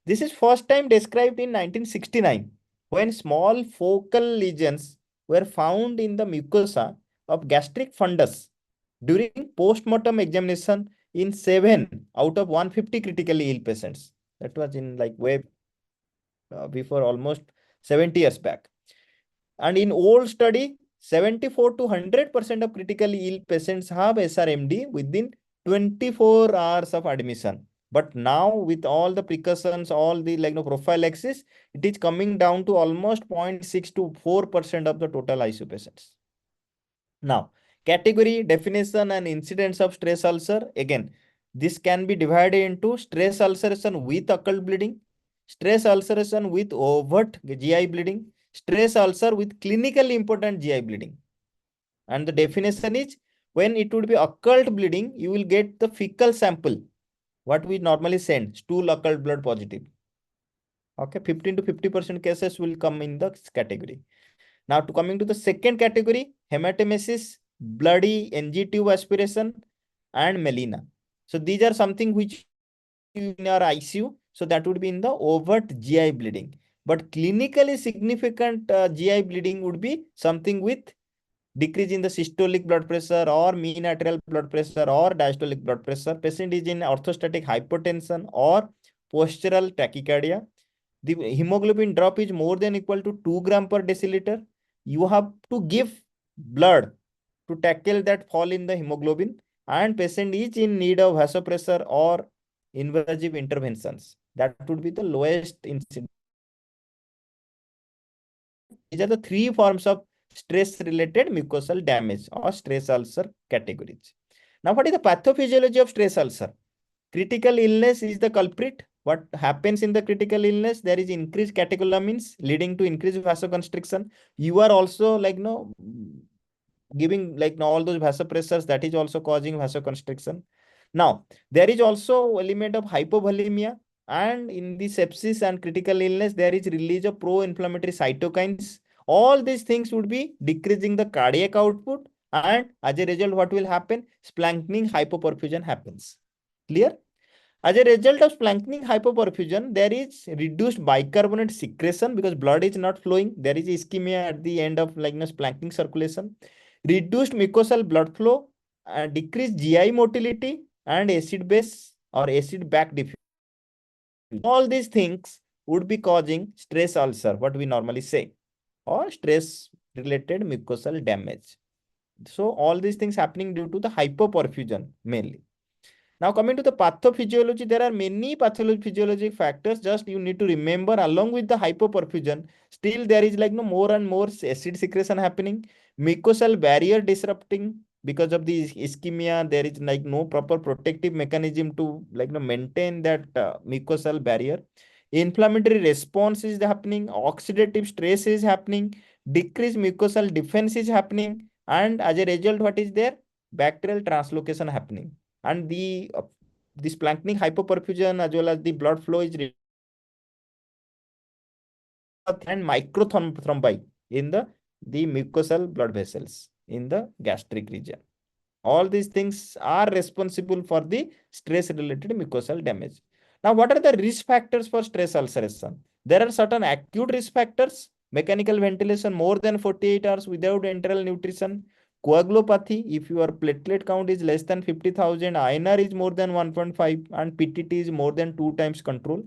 This is first time described in 1969 when small focal lesions were found in the mucosa of gastric fundus during post-mortem examination in 7 out of 150 critically ill patients. That was in like way before almost 70 years back. And in old study, 74 to 100% of critically ill patients have SRMD within 24 hours of admission. But now with all the precautions, all the prophylaxis, it is coming down to almost 0.6 to 4% of the total ICU patients. Now, category, definition and incidence of stress ulcer. Again, this can be divided into stress ulceration with occult bleeding, stress ulceration with overt GI bleeding, stress ulcer with clinically important GI bleeding. And the definition is, when it would be occult bleeding, you will get the fecal sample, what we normally send, stool occult blood positive. Okay, 15 to 50% cases will come in the category. Now, coming to the second category, hematemesis, bloody NG tube aspiration, and melena. So these are something which in our ICU. So that would be in the overt GI bleeding. But clinically significant GI bleeding would be something with decrease in the systolic blood pressure or mean arterial blood pressure or diastolic blood pressure. Patient is in orthostatic hypotension or postural tachycardia. The hemoglobin drop is more than equal to 2 gram per deciliter. You have to give blood to tackle that fall in the hemoglobin, and patient is in need of vasopressor or invasive interventions. That would be the lowest incidence. These are the three forms of stress-related mucosal damage or stress ulcer categories. Now, what is the pathophysiology of stress ulcer? Critical illness is the culprit. What happens in the critical illness? There is increased catecholamines leading to increased vasoconstriction. You are also giving all those vasopressors, that is also causing vasoconstriction. Now, there is also element of hypovolemia, and in the sepsis and critical illness, there is release of pro-inflammatory cytokines. All these things would be decreasing the cardiac output, and as a result, what will happen? Splanchnic hypoperfusion happens. Clear? As a result of splanchnic hypoperfusion, there is reduced bicarbonate secretion because blood is not flowing. There is ischemia at the end of splanchnic circulation. Reduced mucosal blood flow, decreased GI motility, and acid base or acid back diffusion. All these things would be causing stress ulcer, what we normally say, or stress related mucosal damage. So all these things happening due to the hypoperfusion mainly. Now, coming to the pathophysiology, there are many pathophysiologic factors. Just you need to remember, along with the hypoperfusion, still there is more and more acid secretion happening, mucosal barrier disrupting because of the ischemia. There is no proper protective mechanism to maintain that mucosal barrier. Inflammatory response is happening, oxidative stress is happening, decreased mucosal defense is happening, and as a result, what is there? Bacterial translocation happening. And the this splanchnic hypoperfusion as well as the blood flow is and microthrombi in the mucosal blood vessels in the gastric region. All these things are responsible for the stress related mucosal damage. Now, what are the risk factors for stress ulceration? There are certain acute risk factors: mechanical ventilation more than 48 hours without enteral nutrition, coagulopathy if your platelet count is less than 50,000, INR is more than 1.5, and PTT is more than 2 times control.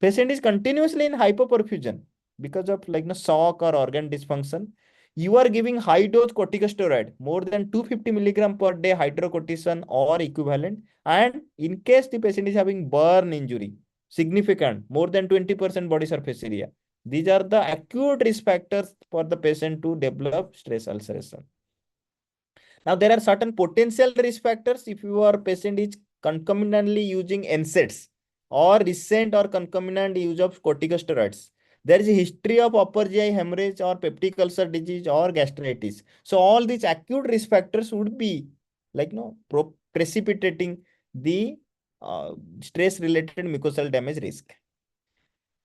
Patient is continuously in hypoperfusion because of shock or organ dysfunction. You are giving high dose corticosteroid, more than 250 milligram per day hydrocortisone or equivalent. And in case the patient is having burn injury, significant, more than 20% body surface area, these are the acute risk factors for the patient to develop stress ulceration. Now, there are certain potential risk factors if your patient is concomitantly using NSAIDs or recent or concomitant use of corticosteroids. There is a history of upper GI hemorrhage or peptic ulcer disease or gastritis. So all these acute risk factors would be precipitating the stress-related mucosal damage risk.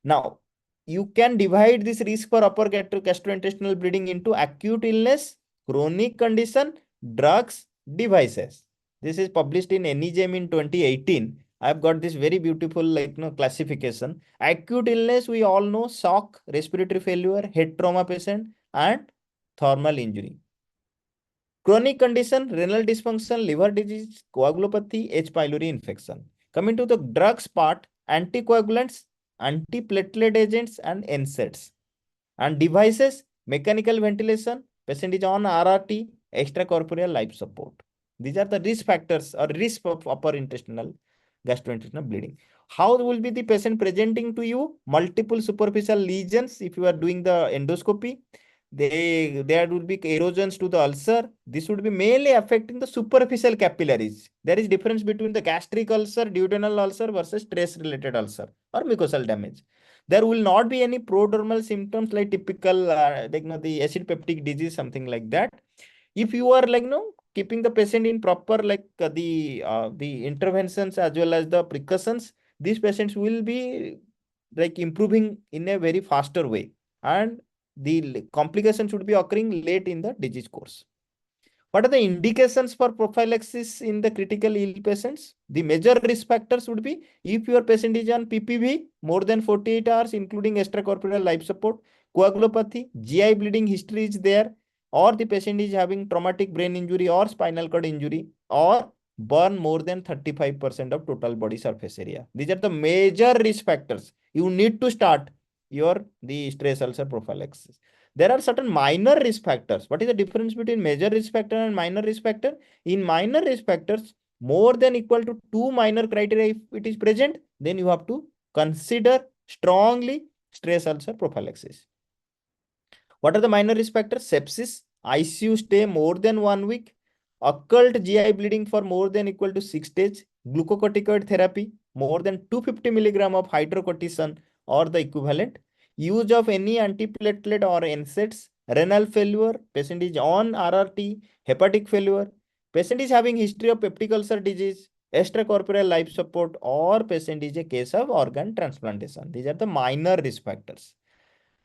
Now, you can divide this risk for upper gastrointestinal bleeding into acute illness, chronic condition, drugs, devices. This is published in NEJM in 2018. I've got this very beautiful classification. Acute illness, we all know: shock, respiratory failure, head trauma patient, and thermal injury. Chronic condition: renal dysfunction, liver disease, coagulopathy, H. pylori infection. Coming to the drugs part: anticoagulants, antiplatelet agents, and NSAIDs. And devices, mechanical ventilation, patient is on RRT, extracorporeal life support. These are the risk factors or risk of upper intestinal gastrointestinal bleeding. How will be the patient presenting to you? Multiple superficial lesions if you are doing the endoscopy. There will be erosions to the ulcer. This would be mainly affecting the superficial capillaries. There is difference between the gastric ulcer, duodenal ulcer versus stress-related ulcer or mucosal damage. There will not be any prodromal symptoms like typical, the acid peptic disease, something like that. If you are keeping the patient in proper the interventions as well as the precautions, these patients will be improving in a very faster way, and the complications should be occurring late in the disease course. What are the indications for prophylaxis in the critical ill patients? The major risk factors would be if your patient is on PPV more than 48 hours, including extracorporeal life support, coagulopathy, GI bleeding history is there, or the patient is having traumatic brain injury or spinal cord injury, or burn more than 35% of total body surface area. These are the major risk factors. You need to start the stress ulcer prophylaxis. There are certain minor risk factors. What is the difference between major risk factor and minor risk factor? In minor risk factors, more than equal to 2 minor criteria, if it is present, then you have to consider strongly stress ulcer prophylaxis. What are the minor risk factors? Sepsis, ICU stay more than 1 week, occult GI bleeding for more than equal to 6 days, glucocorticoid therapy, more than 250 milligram of hydrocortisone or the equivalent, use of any antiplatelet or NSAIDs, renal failure, patient is on RRT, hepatic failure, patient is having history of peptic ulcer disease, extracorporeal life support, or patient is a case of organ transplantation. These are the minor risk factors.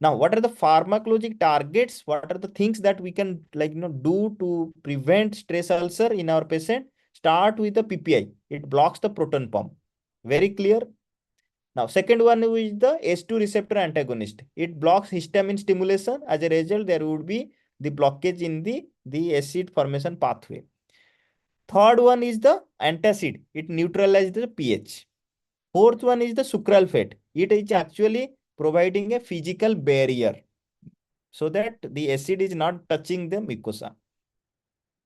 Now, what are the pharmacologic targets? What are the things that we can do to prevent stress ulcer in our patient? Start with the PPI. It blocks the proton pump. Very clear. Now, second one is the S2 receptor antagonist. It blocks histamine stimulation. As a result, there would be the blockage in the acid formation pathway. Third one is the antacid. It neutralizes the pH. Fourth one is the sucralfate. It is actually providing a physical barrier so that the acid is not touching the mucosa.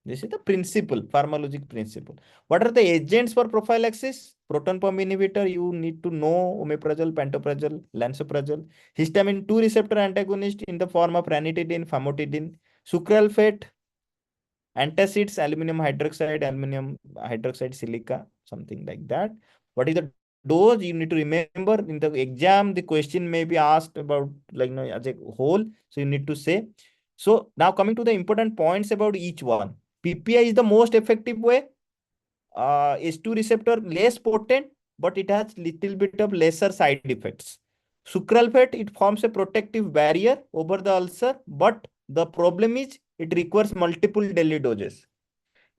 This is the principle, pharmacologic principle. What are the agents for prophylaxis? Proton pump inhibitor, you need to know omeprazole, pantoprazole, lansoprazole. Histamine 2 receptor antagonist in the form of ranitidine, famotidine. Sucralfate, antacids, aluminum hydroxide silica, something like that. What is the dose? You need to remember in the exam, the question may be asked about as a whole. So you need to say. So now coming to the important points about each one. PPI is the most effective way. S2 receptor less potent, but it has little bit of lesser side effects. Sucralfate, it forms a protective barrier over the ulcer, but the problem is it requires multiple daily doses.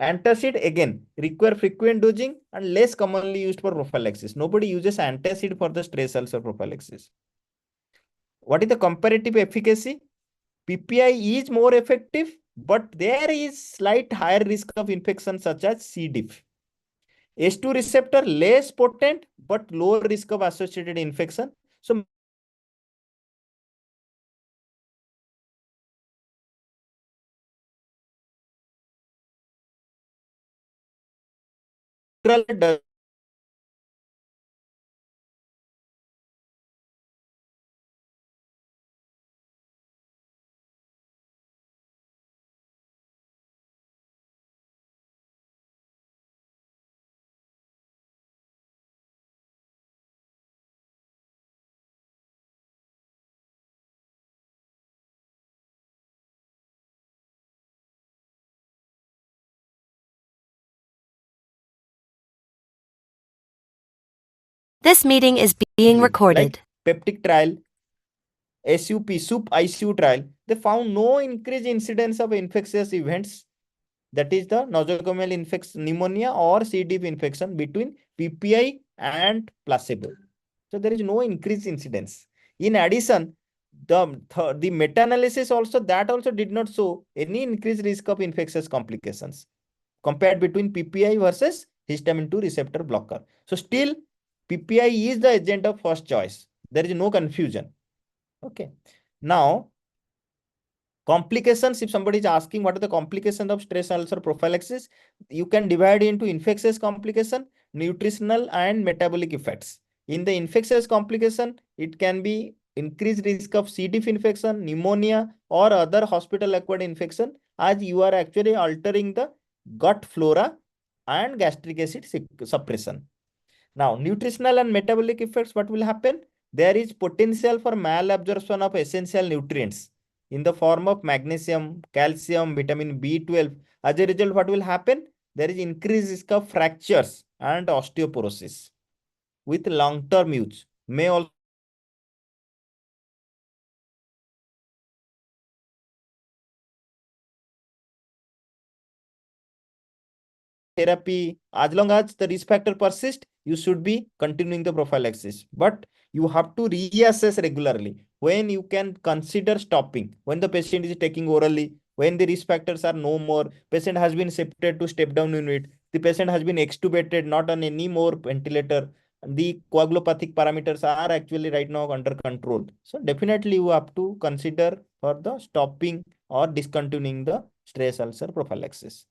Antacid again require frequent dosing and less commonly used for prophylaxis. Nobody uses antacid for the stress ulcer prophylaxis. What is the comparative efficacy? PPI is more effective, but there is slight higher risk of infection such as C. diff. S2 receptor less potent, but lower risk of associated infection. So does This meeting is being recorded. peptic trial, SUP ICU trial, they found no increased incidence of infectious events, that is the nosocomial infection, pneumonia or C. diff infection between PPI and placebo. So there is no increased incidence. In addition, the meta-analysis also did not show any increased risk of infectious complications compared between PPI versus histamine 2 receptor blocker. So still PPI is the agent of first choice. There is no confusion. Okay. Now Complications, if somebody is asking what are the complications of stress ulcer prophylaxis, you can divide into infectious complication, nutritional and metabolic effects. In the infectious complication, it can be increased risk of C. diff infection, pneumonia, or other hospital-acquired infection, as you are actually altering the gut flora and gastric acid suppression. Now, nutritional and metabolic effects, what will happen? There is potential for malabsorption of essential nutrients in the form of magnesium, calcium, vitamin B12. As a result, what will happen? There is increased risk of fractures and osteoporosis with long-term use. May also therapy, as long as the risk factor persists, you should be continuing the prophylaxis. But you have to reassess regularly when you can consider stopping, when the patient is taking orally, when the risk factors are no more, patient has been shifted to step down unit, the patient has been extubated, not on any more ventilator, the coagulopathic parameters are actually right now under control. So definitely you have to consider for the stopping or discontinuing the stress ulcer prophylaxis.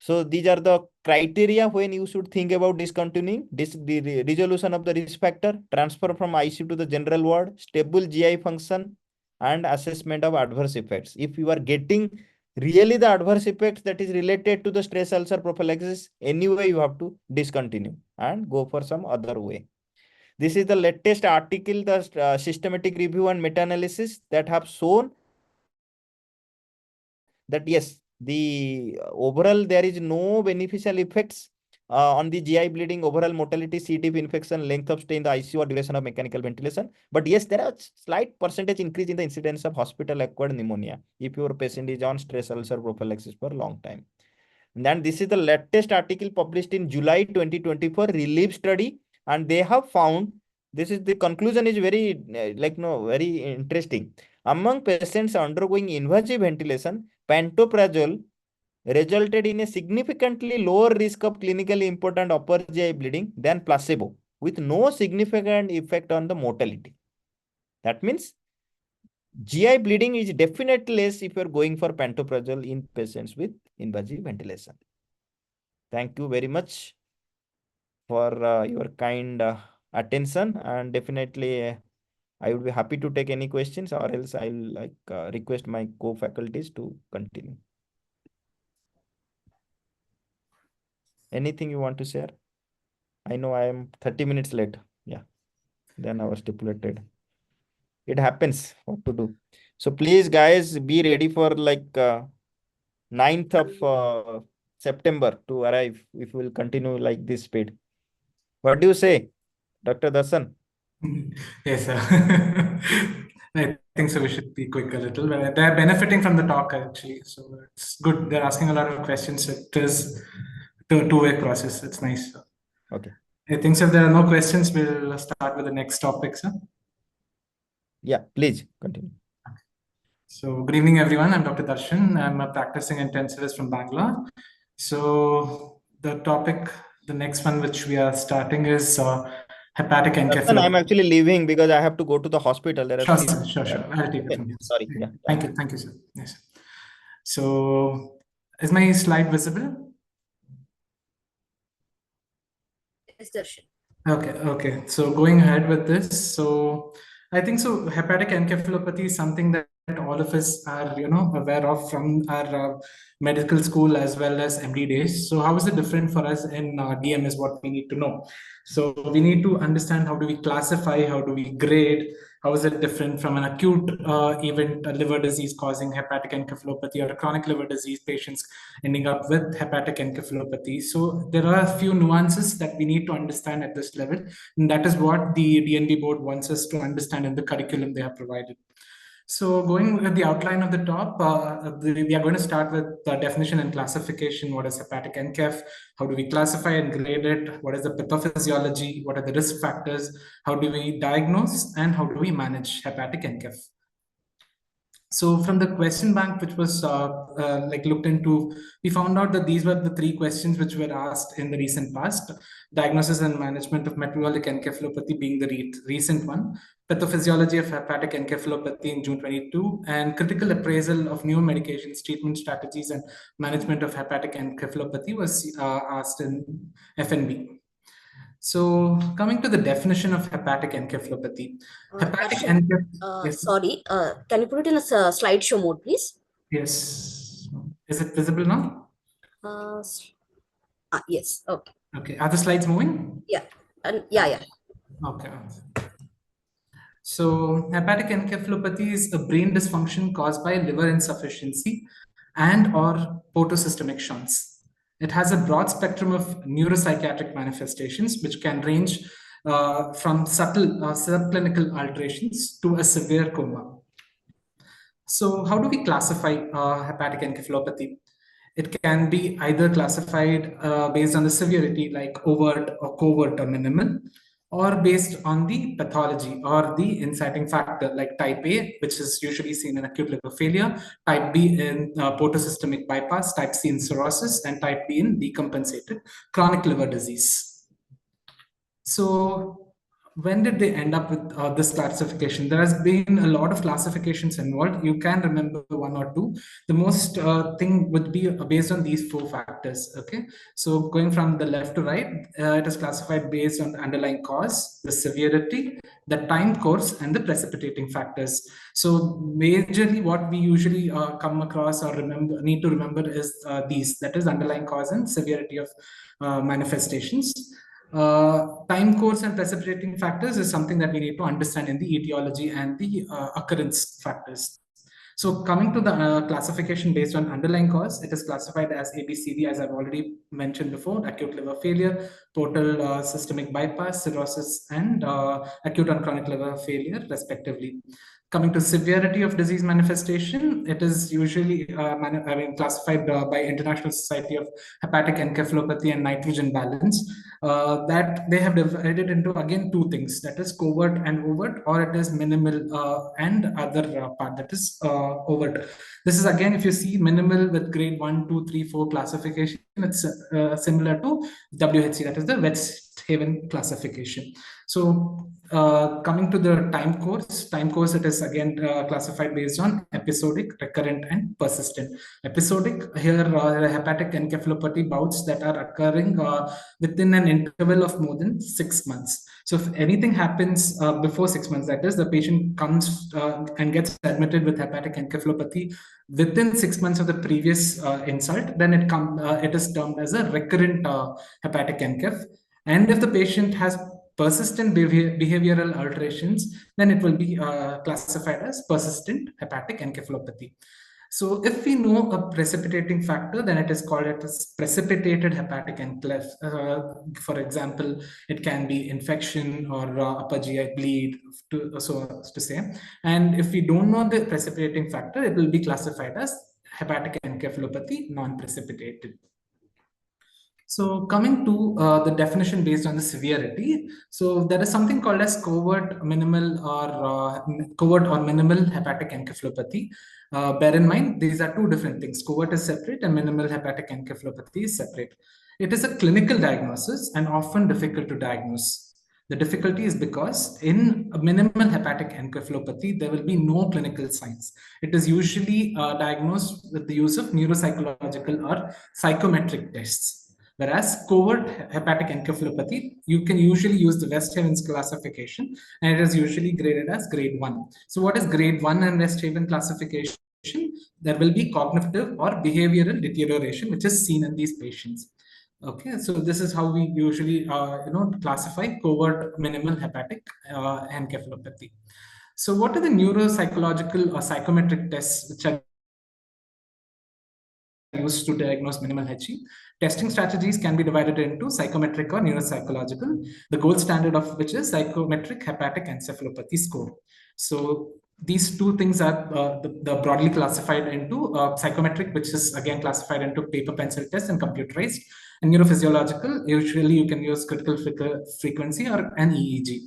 So these are the criteria when you should think about discontinuing the resolution of the risk factor, transfer from ICU to the general ward, stable GI function, and assessment of adverse effects. If you are getting really the adverse effects that is related to the stress ulcer prophylaxis, anyway you have to discontinue and go for some other way. This is the latest article, the systematic review and meta-analysis that have shown that yes, the overall there is no beneficial effects on the GI bleeding, overall mortality, C. diff infection, length of stay in the ICU, or duration of mechanical ventilation. But yes, there are slight percentage increase in the incidence of hospital-acquired pneumonia if your patient is on stress ulcer prophylaxis for a long time. And then this is the latest article published in July 2024 RELIEVE study, and they have found, this is the conclusion is very very interesting. Among patients undergoing invasive ventilation, pantoprazole resulted in a significantly lower risk of clinically important upper GI bleeding than placebo, with no significant effect on the mortality. That means GI bleeding is definitely less if you're going for pantoprazole in patients with invasive ventilation. Thank you very much for your kind attention, and definitely I would be happy to take any questions, or else I'll request my co-faculties to continue. Anything you want to share? I know I am 30 minutes late. Yeah, then our stipulated. It happens. What to do? So please, guys, be ready for 9th of September to arrive if we will continue like this speed. What do you say, Dr. Darshan? Yes, sir. I think so. We should be quick a little, but they're benefiting from the talk actually. So it's good. They're asking a lot of questions. It is a two-way process. It's nice. Okay. I think so. If there are no questions, we'll start with the next topic, sir. Yeah, please continue. So good evening, everyone. I'm Dr. Darshan. I'm a practicing intensivist from Bangalore. So the topic, the next one which we are starting is hepatic Darshan, encephalopathy. I'm actually leaving because I have to go to the hospital. There are Sure, few- sir. Sure. I'll take it from here. Sorry. Yeah. Thank you, sir. Yes. So is my slide visible? Yes, Darshan. Okay. So going ahead with this, so I think so. Hepatic encephalopathy is something that all of us are, aware of from our medical school as well as MD days. So how is it different for us in DM is what we need to know. So we need to understand how do we classify, how do we grade, how is it different from an acute event, a liver disease causing hepatic encephalopathy, or a chronic liver disease patients ending up with hepatic encephalopathy. So there are a few nuances that we need to understand at this level, and that is what the DNB board wants us to understand in the curriculum they have provided. So going with the outline of the top, we are going to start with the definition and classification. What is hepatic encaph? How do we classify and grade it? What is the pathophysiology? What are the risk factors? How do we diagnose? And how do we manage hepatic encaph? So from the question bank, which was like looked into, we found out that these were the 3 questions which were asked in the recent past. Diagnosis and management of metabolic encephalopathy being the recent one, pathophysiology of hepatic encephalopathy in June 22, and critical appraisal of new medications, treatment strategies, and management of hepatic encephalopathy was asked in FNB. So coming to the definition of hepatic encephalopathy, hepatic Darshan, yes, sorry, can you put it in a slideshow mode, please? yes. Is it visible now? Yes. Okay. Okay. Are the slides moving? Yeah. And yeah. Okay. So hepatic encephalopathy is a brain dysfunction caused by liver insufficiency and or portosystemic shunts. It has a broad spectrum of neuropsychiatric manifestations, which can range from subtle subclinical alterations to a severe coma. So how do we classify hepatic encephalopathy? It can be either classified based on the severity, like overt or covert or minimal, or based on the pathology or the inciting factor, like type A, which is usually seen in acute liver failure, type B in portosystemic bypass, type C in cirrhosis, and type D in decompensated chronic liver disease. So when did they end up with this classification? There has been a lot of classifications involved. You can remember 1 or 2. The most thing would be based on these 4 factors. Okay, so going from the left to right, it is classified based on the underlying cause, the severity, the time course, and the precipitating factors. So majorly what we usually come across or need to remember is these, that is underlying cause and severity of manifestations. Time course and precipitating factors is something that we need to understand in the etiology and the occurrence factors. So coming to the classification based on underlying cause, it is classified as ABCD, as I've already mentioned before: acute liver failure, portal systemic bypass, cirrhosis, and acute and chronic liver failure, respectively. Coming to severity of disease manifestation, it is usually classified by International Society of Hepatic Encephalopathy and Nitrogen Balance, that they have divided into, again, 2 things, that is covert and overt, or it is minimal and other part, that is overt. This is, again, if you see minimal with grade 1, 2, 3, 4 classification, it's similar to WHC, that is the West Haven classification. So coming to the time course, it is again classified based on episodic, recurrent, and persistent. Episodic, here hepatic encephalopathy bouts that are occurring within an interval of more than 6 months. So if anything happens before 6 months, that is, the patient comes and gets admitted with hepatic encephalopathy within 6 months of the previous insult, then it is termed as a recurrent hepatic encaph. And if the patient has persistent behavioral alterations, then it will be classified as persistent hepatic encephalopathy. So if we know a precipitating factor, then it is called it as precipitated hepatic encaph. For example, it can be infection or upper GI bleed, so to say. And if we don't know the precipitating factor, it will be classified as hepatic encephalopathy non-precipitated. So coming to the definition based on the severity, so there is something called as covert, minimal, or minimal hepatic encephalopathy. Bear in mind, these are 2 different things. Covert is separate and minimal hepatic encephalopathy is separate. It is a clinical diagnosis and often difficult to diagnose. The difficulty is because in a minimal hepatic encephalopathy, there will be no clinical signs. It is usually diagnosed with the use of neuropsychological or psychometric tests. Whereas covert hepatic encephalopathy, you can usually use the West Haven's classification, and it is usually graded as grade 1. So what is grade 1 and West Haven classification? There will be cognitive or behavioral deterioration, which is seen in these patients. Okay, so this is how we usually classify covert minimal hepatic encephalopathy. So what are the neuropsychological or psychometric tests which are used to diagnose minimal HE? Testing strategies can be divided into psychometric or neuropsychological, the gold standard of which is psychometric hepatic encephalopathy score. So these 2 things are the broadly classified into psychometric, which is again classified into paper pencil test and computerized, and neurophysiological, usually you can use critical frequency or an EEG.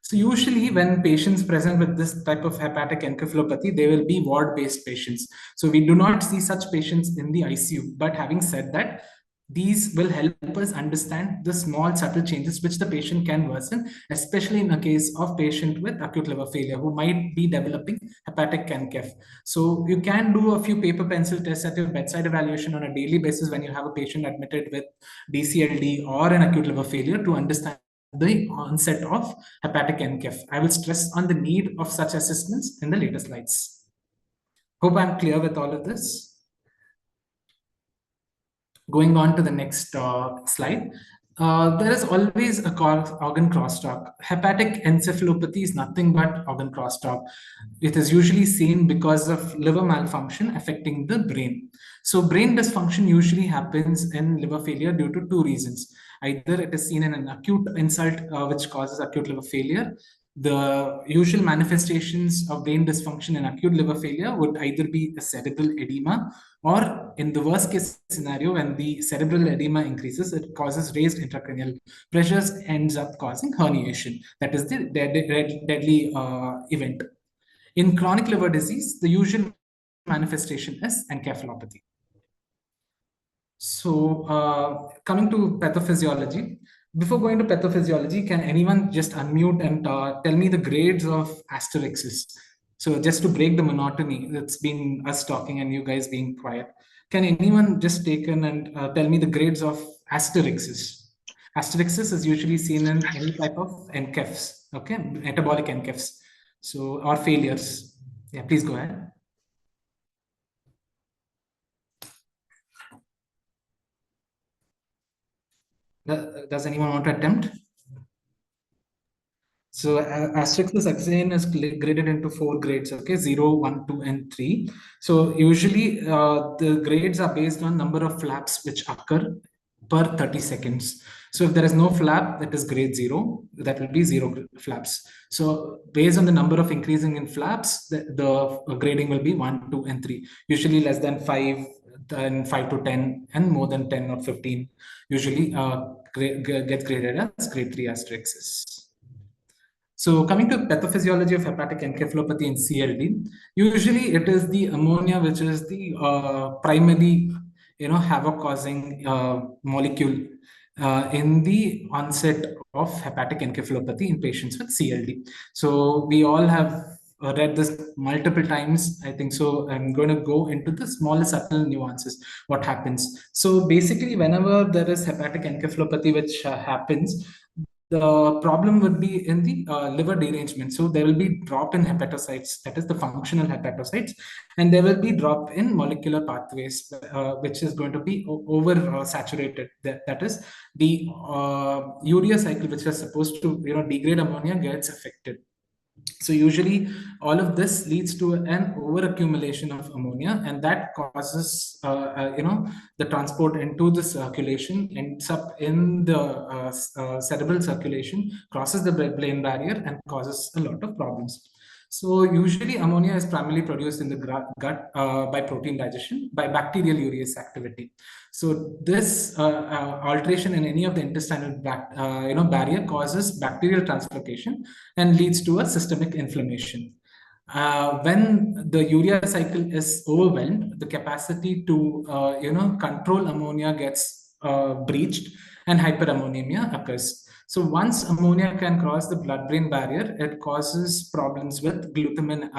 So usually when patients present with this type of hepatic encephalopathy, they will be ward-based patients. So we do not see such patients in the ICU. But having said that, these will help us understand the small subtle changes which the patient can worsen, especially in a case of patient with acute liver failure who might be developing hepatic CANCEF. So you can do a few paper pencil tests at your bedside evaluation on a daily basis when you have a patient admitted with DCLD or an acute liver failure to understand the onset of hepatic NCEF. I will stress on the need of such assessments in the later slides. Hope I'm clear with all of this. Going on to the next slide. There is always a organ crosstalk. Hepatic encephalopathy is nothing but organ crosstalk. It is usually seen because of liver malfunction affecting the brain. So brain dysfunction usually happens in liver failure due to two reasons. Either it is seen in an acute insult, which causes acute liver failure. The usual manifestations of brain dysfunction in acute liver failure would either be a cerebral edema, or in the worst case scenario, when the cerebral edema increases, it causes raised intracranial pressures, ends up causing herniation. That is the deadly event. In chronic liver disease, the usual manifestation is encephalopathy. So coming to pathophysiology, before going to pathophysiology, can anyone just unmute and tell me the grades of Asterixis? So just to break the monotony, it's been us talking and you guys being quiet. Can anyone just take in and tell me the grades of Asterixis? Asterixis is usually seen in any type of NCEFs, okay, metabolic NCEFs, so or failures. Yeah, please go ahead. Does anyone want to attempt? So Asterixis again is graded into 4 grades, okay, 0, 1, 2, and 3. So usually the grades are based on number of flaps which occur per 30 seconds. So if there is no flap, that is grade 0, that will be 0 flaps. So based on the number of increasing in flaps, the grading will be 1, 2, and 3. Usually less than 5, then 5 to 10, and more than 10 or 15 usually gets graded as grade 3 Asterixis. So coming to pathophysiology of hepatic encephalopathy in CLD, usually it is the ammonia which is the primary, havoc-causing molecule in the onset of hepatic encephalopathy in patients with CLD. So we all have read this multiple times, I think. So I'm going to go into the smaller subtle nuances, what happens. So basically, whenever there is hepatic encephalopathy which happens, the problem would be in the liver derangement. So there will be drop in hepatocytes, that is the functional hepatocytes, and there will be drop in molecular pathways, which is going to be over saturated. That is the urea cycle, which is supposed to degrade ammonia, gets affected. So usually all of this leads to an overaccumulation of ammonia, and that causes the transport into the circulation, ends up in the cerebral circulation, crosses the blood-brain barrier, and causes a lot of problems. So usually ammonia is primarily produced in the gut by protein digestion, by bacterial urease activity. So this alteration in any of the intestinal barrier causes bacterial translocation and leads to a systemic inflammation. When the urea cycle is overwhelmed, the capacity to control ammonia gets breached, and hyperammonemia occurs. So once ammonia can cross the blood-brain barrier, it causes problems with glutamine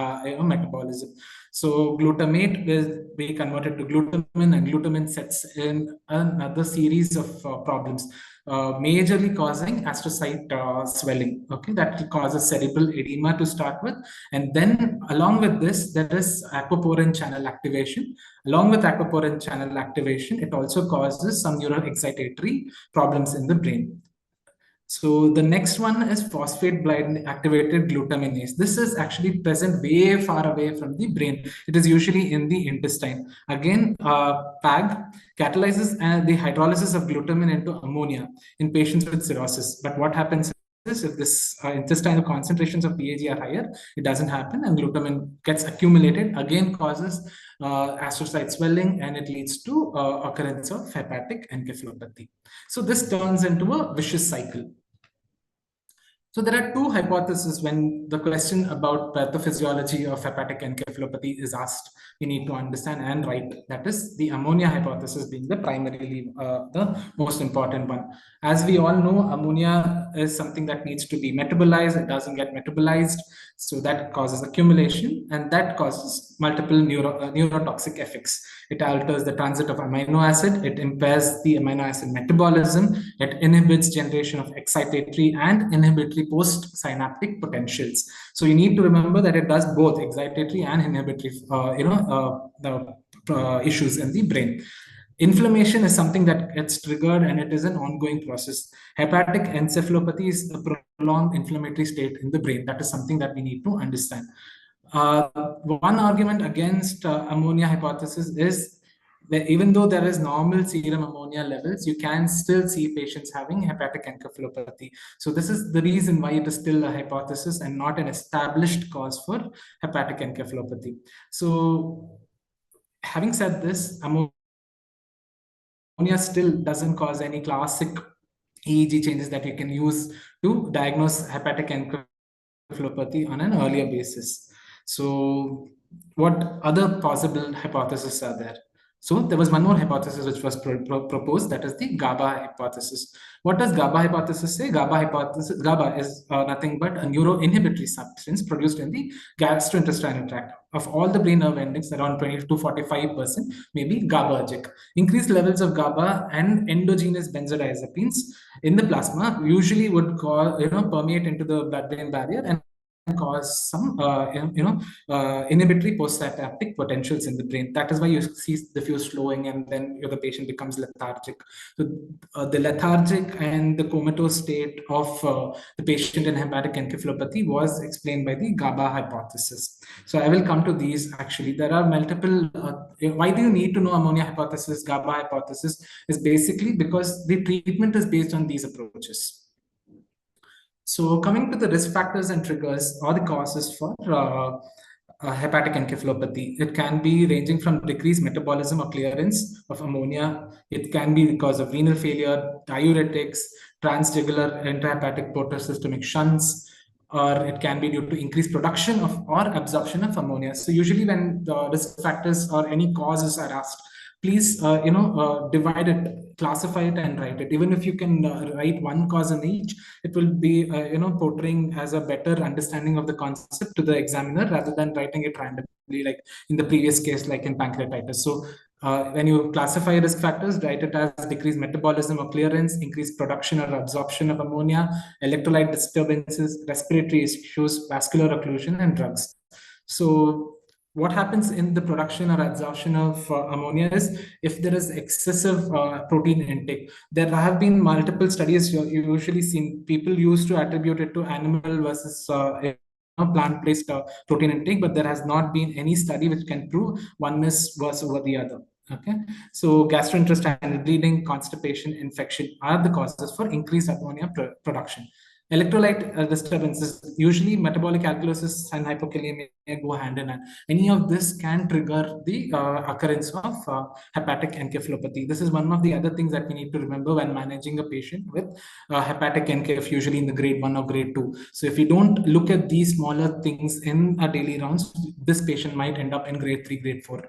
metabolism. So glutamate will be converted to glutamine, and glutamine sets in another series of problems, majorly causing astrocyte swelling. Okay, that causes cerebral edema to start with, and then along with this, there is aquaporin channel activation. Along with aquaporin channel activation, it also causes some neuroexcitatory problems in the brain. So the next one is phosphate blind activated glutaminase. This is actually present way far away from the brain. It is usually in the intestine. Again, PAG catalyzes the hydrolysis of glutamine into ammonia in patients with cirrhosis. But what happens is, if this intestinal concentrations of PAG are higher, it doesn't happen, and glutamine gets accumulated, again causes astrocyte swelling, and it leads to occurrence of hepatic encephalopathy. So this turns into a vicious cycle. So there are two hypotheses when the question about pathophysiology of hepatic encephalopathy is asked. We need to understand and write. That is the ammonia hypothesis being the primarily the most important one. As we all know, ammonia is something that needs to be metabolized. It doesn't get metabolized, so that causes accumulation, and that causes multiple neurotoxic effects. It alters the transit of amino acid. It impairs the amino acid metabolism. It inhibits generation of excitatory and inhibitory post-synaptic potentials. So you need to remember that it does both excitatory and inhibitory, issues in the brain. Inflammation is something that gets triggered, and it is an ongoing process. Hepatic encephalopathy is a prolonged inflammatory state in the brain. That is something that we need to understand. One argument against ammonia hypothesis is that even though there is normal serum ammonia levels, you can still see patients having hepatic encephalopathy. So this is the reason why it is still a hypothesis and not an established cause for hepatic encephalopathy. So having said this, ammonia still doesn't cause any classic EEG changes that you can use to diagnose hepatic encephalopathy on an earlier basis. So what other possible hypotheses are there? So there was one more hypothesis which was proposed, that is the GABA hypothesis. What does GABA hypothesis say? GABA is nothing but a neuroinhibitory substance produced in the gastrointestinal tract. Of all the brain nerve endings, around 20 to 45% may be GABAergic. Increased levels of GABA and endogenous benzodiazepines in the plasma usually would permeate into the blood-brain barrier and cause some inhibitory postsynaptic potentials in the brain. That is why you see the fuse slowing, and then the patient becomes lethargic. So the lethargic and the comatose state of the patient in hepatic encephalopathy was explained by the GABA hypothesis. So I will come to these. Actually, there are multiple. Why do you need to know ammonia hypothesis, GABA hypothesis? Is basically because the treatment is based on these approaches. So coming to the risk factors and triggers or the causes for hepatic encephalopathy, it can be ranging from decreased metabolism or clearance of ammonia. It can be because of renal failure, diuretics, transjugular intrahepatic portosystemic shunts, or it can be due to increased production of or absorption of ammonia. So usually when the risk factors or any causes are asked, please divide it, classify it, and write it. Even if you can write one cause in each, it will be portraying as a better understanding of the concept to the examiner rather than writing it randomly, like in the previous case, like in pancreatitis. So when you classify risk factors, write it as decreased metabolism or clearance, increased production or absorption of ammonia, electrolyte disturbances, respiratory issues, vascular occlusion, and drugs. So what happens in the production or absorption of ammonia is if there is excessive protein intake. There have been multiple studies you usually seen people used to attribute it to animal versus plant-based protein intake, but there has not been any study which can prove one is worse over the other. Okay, so gastrointestinal bleeding, constipation, infection are the causes for increased ammonia production. Electrolyte disturbances, usually metabolic alkalosis and hypokalemia go hand in hand. Any of this can trigger the occurrence of hepatic encephalopathy. This is one of the other things that we need to remember when managing a patient with hepatic encephalopathy, usually in the grade 1 or grade 2. So if we don't look at these smaller things in our daily rounds, this patient might end up in grade 3, grade 4.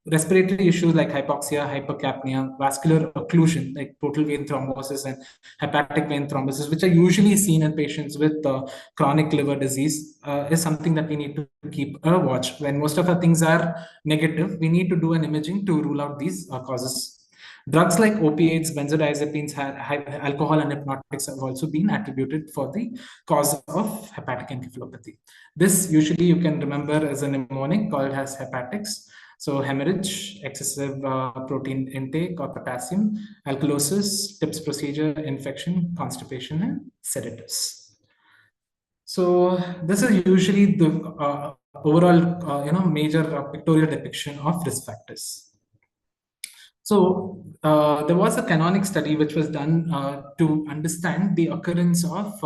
Respiratory issues like hypoxia, hypercapnia, vascular occlusion like portal vein thrombosis and hepatic vein thrombosis, which are usually seen in patients with chronic liver disease, is something that we need to keep a watch. When most of our things are negative, we need to do an imaging to rule out these causes. Drugs like opiates, benzodiazepines, alcohol, and hypnotics have also been attributed for the cause of hepatic encephalopathy. This usually you can remember as a mnemonic called as hepatics. So hemorrhage, excessive protein intake or potassium, alkalosis, TIPS procedure, infection, constipation, and sedatives. So this is usually the overall major pictorial depiction of risk factors. So there was a canonic study which was done to understand the occurrence of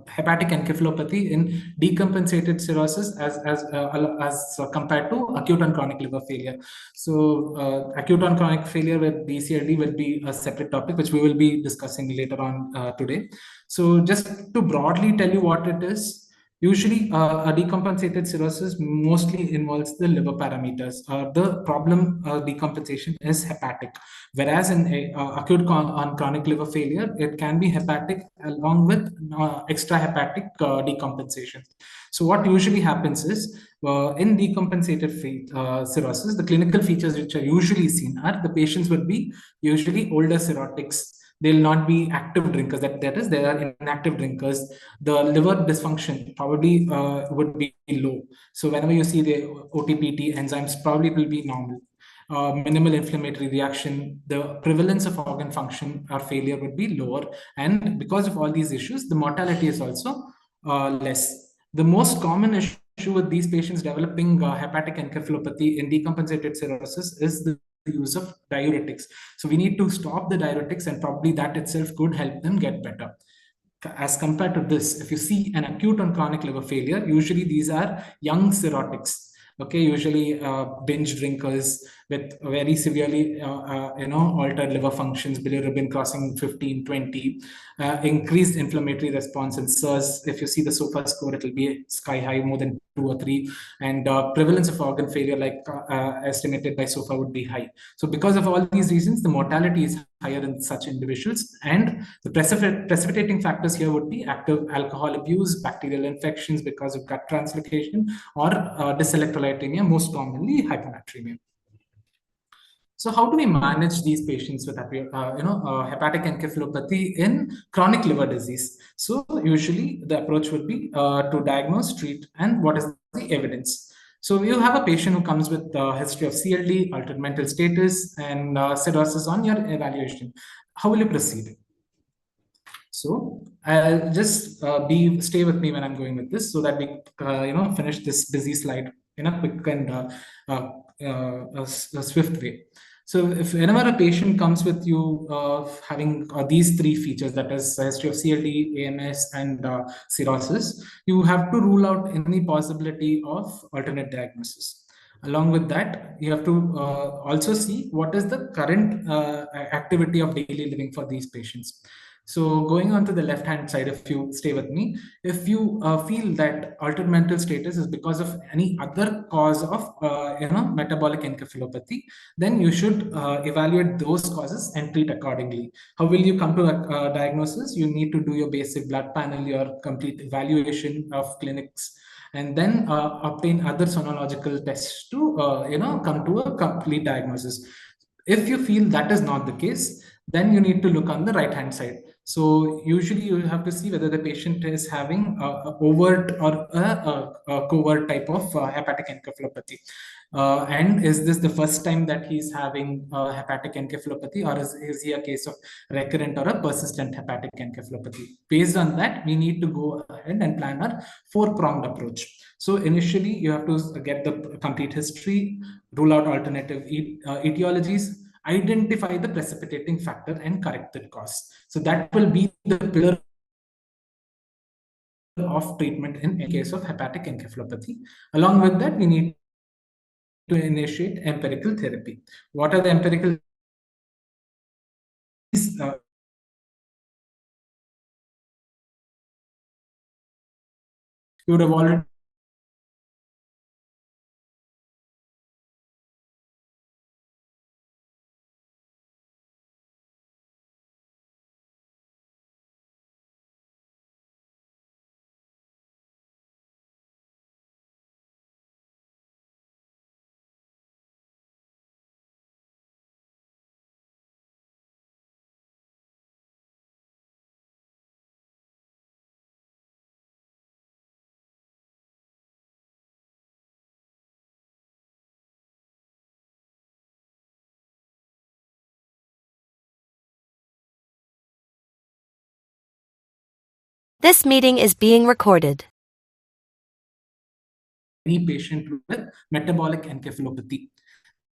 hepatic encephalopathy in decompensated cirrhosis as compared to acute and chronic liver failure. So acute and chronic failure with BCLD will be a separate topic, which we will be discussing later on today. So just to broadly tell you what it is, usually, a decompensated cirrhosis mostly involves the liver parameters. The problem decompensation is hepatic, whereas in acute on chronic liver failure, it can be hepatic along with extrahepatic decompensation. So what usually happens is in decompensated cirrhosis, the clinical features which are usually seen are the patients would be usually older cirrhotics. They'll not be active drinkers. That is, they are inactive drinkers. The liver dysfunction probably would be low. So whenever you see the OTPT enzymes, probably will be normal. Minimal inflammatory reaction, the prevalence of organ function or failure would be lower. And because of all these issues, the mortality is also less. The most common issue with these patients developing hepatic encephalopathy in decompensated cirrhosis is the use of diuretics. So we need to stop the diuretics, and probably that itself could help them get better. As compared to this, if you see an acute and chronic liver failure, usually these are young cirrhotics. Okay, usually binge drinkers with very severely, altered liver functions, bilirubin crossing 15, 20, increased inflammatory response in SIRS. If you see the SOFA score, it will be sky high, more than 2 or 3, and prevalence of organ failure, like estimated by SOFA, would be high. So because of all these reasons, the mortality is higher in such individuals, and the precipitating factors here would be active alcohol abuse, bacterial infections because of gut translocation, or dyselectrolytemia, most commonly hyponatremia. So how do we manage these patients with hepatic encephalopathy in chronic liver disease? So usually the approach would be to diagnose, treat, and what is the evidence. So you have a patient who comes with a history of CLD, altered mental status, and cirrhosis on your evaluation. How will you proceed? So I'll just stay with me when I'm going with this, so that we finish this busy slide in a quick and a swift way. So if whenever a patient comes with you having these three features, that is history of CLD, AMS, and cirrhosis, you have to rule out any possibility of alternate diagnosis. Along with that, you have to also see what is the current activity of daily living for these patients. So going on to the left-hand side, if you stay with me, if you feel that altered mental status is because of any other cause of metabolic encephalopathy, then you should evaluate those causes and treat accordingly. How will you come to a diagnosis? You need to do your basic blood panel, your complete evaluation of clinics, and then obtain other sonological tests to come to a complete diagnosis. If you feel that is not the case, then you need to look on the right hand side. So usually you have to see whether the patient is having a overt or a covert type of hepatic encephalopathy. And is this the first time that he's having hepatic encephalopathy, or is he a case of recurrent or a persistent hepatic encephalopathy? Based on that, we need to go ahead and plan our four-pronged approach. So initially, you have to get the complete history, rule out alternative etiologies, identify the precipitating factor, and correct the cause. So that will be the pillar of treatment in case of hepatic encephalopathy. Along with that, we need to initiate empirical therapy. What are the empirical you would have already This meeting is being recorded. any patient with metabolic encephalopathy.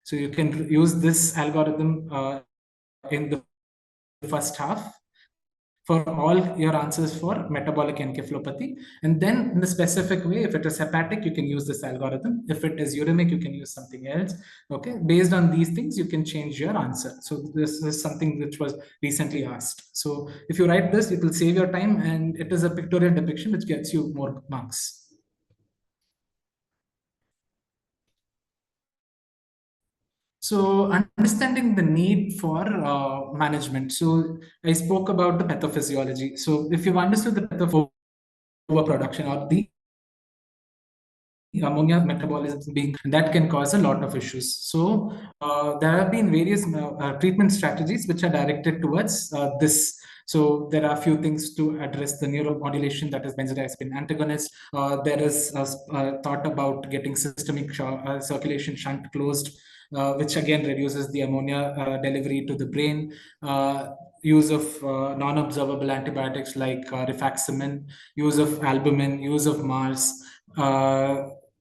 So you can use this algorithm in the first half. for all your answers for metabolic encephalopathy. And then in the specific way, if it is hepatic, you can use this algorithm. If it is uremic, you can use something else. Okay, based on these things, you can change your answer. So this is something which was recently asked. So if you write this, it will save your time, and it is a pictorial depiction which gets you more marks. So understanding the need for management. So I spoke about the pathophysiology. So if you've understood the overproduction or the ammonia metabolism being, that can cause a lot of issues. So there have been various treatment strategies which are directed towards this. So there are a few things to address the neuromodulation, that is benzodiazepine antagonist. There is thought about getting systemic circulation shunt closed, which again reduces the ammonia delivery to the brain. Use of non-observable antibiotics like rifaximin, use of albumin, use of Mars,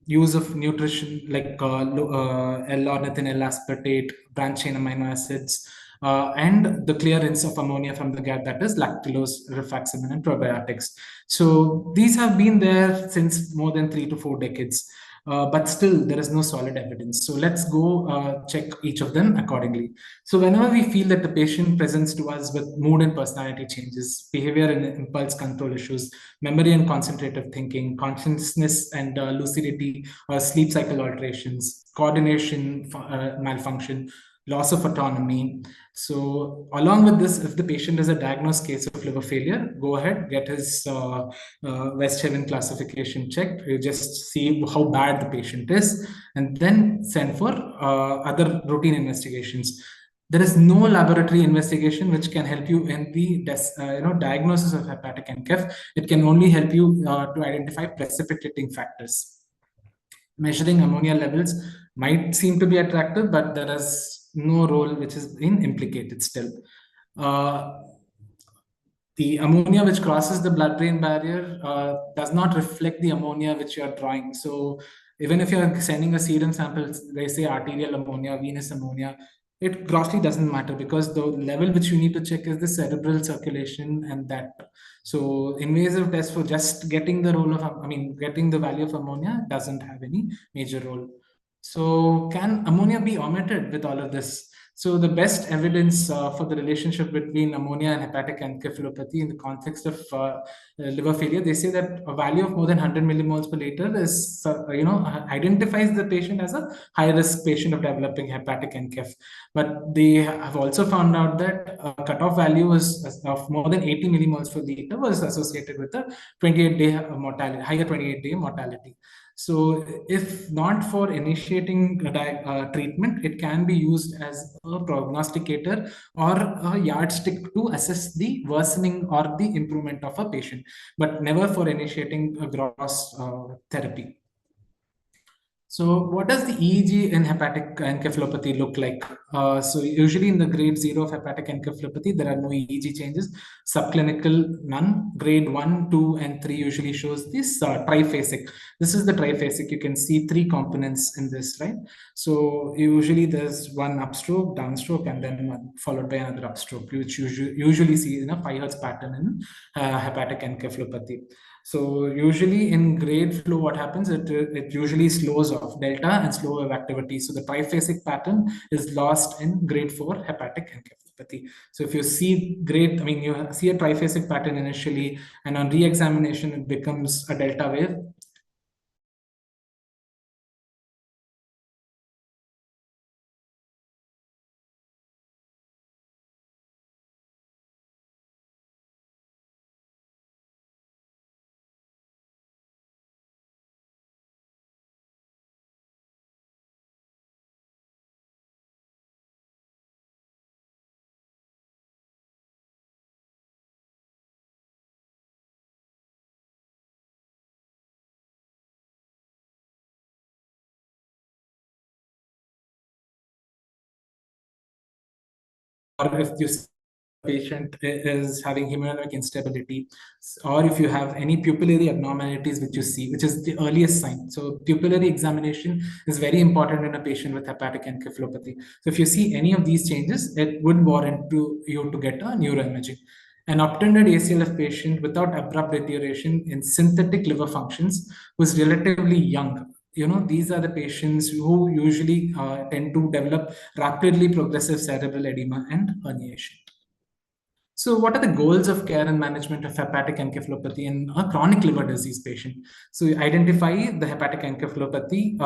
use of nutrition like L-ornithine, L-aspartate, branched chain amino acids, and the clearance of ammonia from the gut, that is lactulose, rifaximin, and probiotics. So these have been there since more than 3 to 4 decades. But still there is no solid evidence. So let's go check each of them accordingly. So whenever we feel that the patient presents to us with mood and personality changes, behavior and impulse control issues, memory and concentrative thinking, consciousness and lucidity or sleep cycle alterations, coordination malfunction, loss of autonomy. So along with this, if the patient is a diagnosed case of liver failure, go ahead, get his West Haven classification checked. You just see how bad the patient is, and then send for other routine investigations. There is no laboratory investigation which can help you in the diagnosis of hepatic NCEF. It can only help you to identify precipitating factors. Measuring ammonia levels might seem to be attractive, but there is no role which is implicated still. The ammonia which crosses the blood-brain barrier does not reflect the ammonia which you are drawing. So even if you're sending a serum sample, they say arterial ammonia, venous ammonia, it grossly doesn't matter, because the level which you need to check is the cerebral circulation and that. So invasive test for just getting the role of, getting the value of ammonia doesn't have any major role. So can ammonia be omitted with all of this? So the best evidence for the relationship between ammonia and hepatic encephalopathy in the context of liver failure, they say that a value of more than 100 millimoles per liter is, identifies the patient as a high-risk patient of developing hepatic NCEF. But they have also found out that a cutoff value of more than 80 millimoles per liter was associated with a 28-day mortality, higher 28-day mortality. So if not for initiating treatment, it can be used as a prognosticator or a yardstick to assess the worsening or the improvement of a patient, but never for initiating a gross therapy. So what does the EEG in hepatic encephalopathy look like? So usually in the grade 0 of hepatic encephalopathy, there are no EEG changes. Subclinical, none. Grade 1, 2, and 3 usually shows this triphasic. This is the triphasic. You can see 3 components in this, right? So usually there's one upstroke, downstroke, and then one followed by another upstroke, which you usually see in a 5 Hz pattern in hepatic encephalopathy. So usually in grade flow, what happens, it usually slows off delta and slow wave activity. So the triphasic pattern is lost in grade 4 hepatic encephalopathy. So if you see you see a triphasic pattern initially, and on re-examination, it becomes a delta wave. Or if you patient is having hemodynamic instability, or if you have any pupillary abnormalities which you see, which is the earliest sign. So pupillary examination is very important in a patient with hepatic encephalopathy. So if you see any of these changes, it would warrant you to get a neuroimaging. An obtunded ACLF patient without abrupt deterioration in synthetic liver functions who is relatively young. These are the patients who usually tend to develop rapidly progressive cerebral edema and herniation. So what are the goals of care and management of hepatic encephalopathy in a chronic liver disease patient? So you identify the hepatic encephalopathy,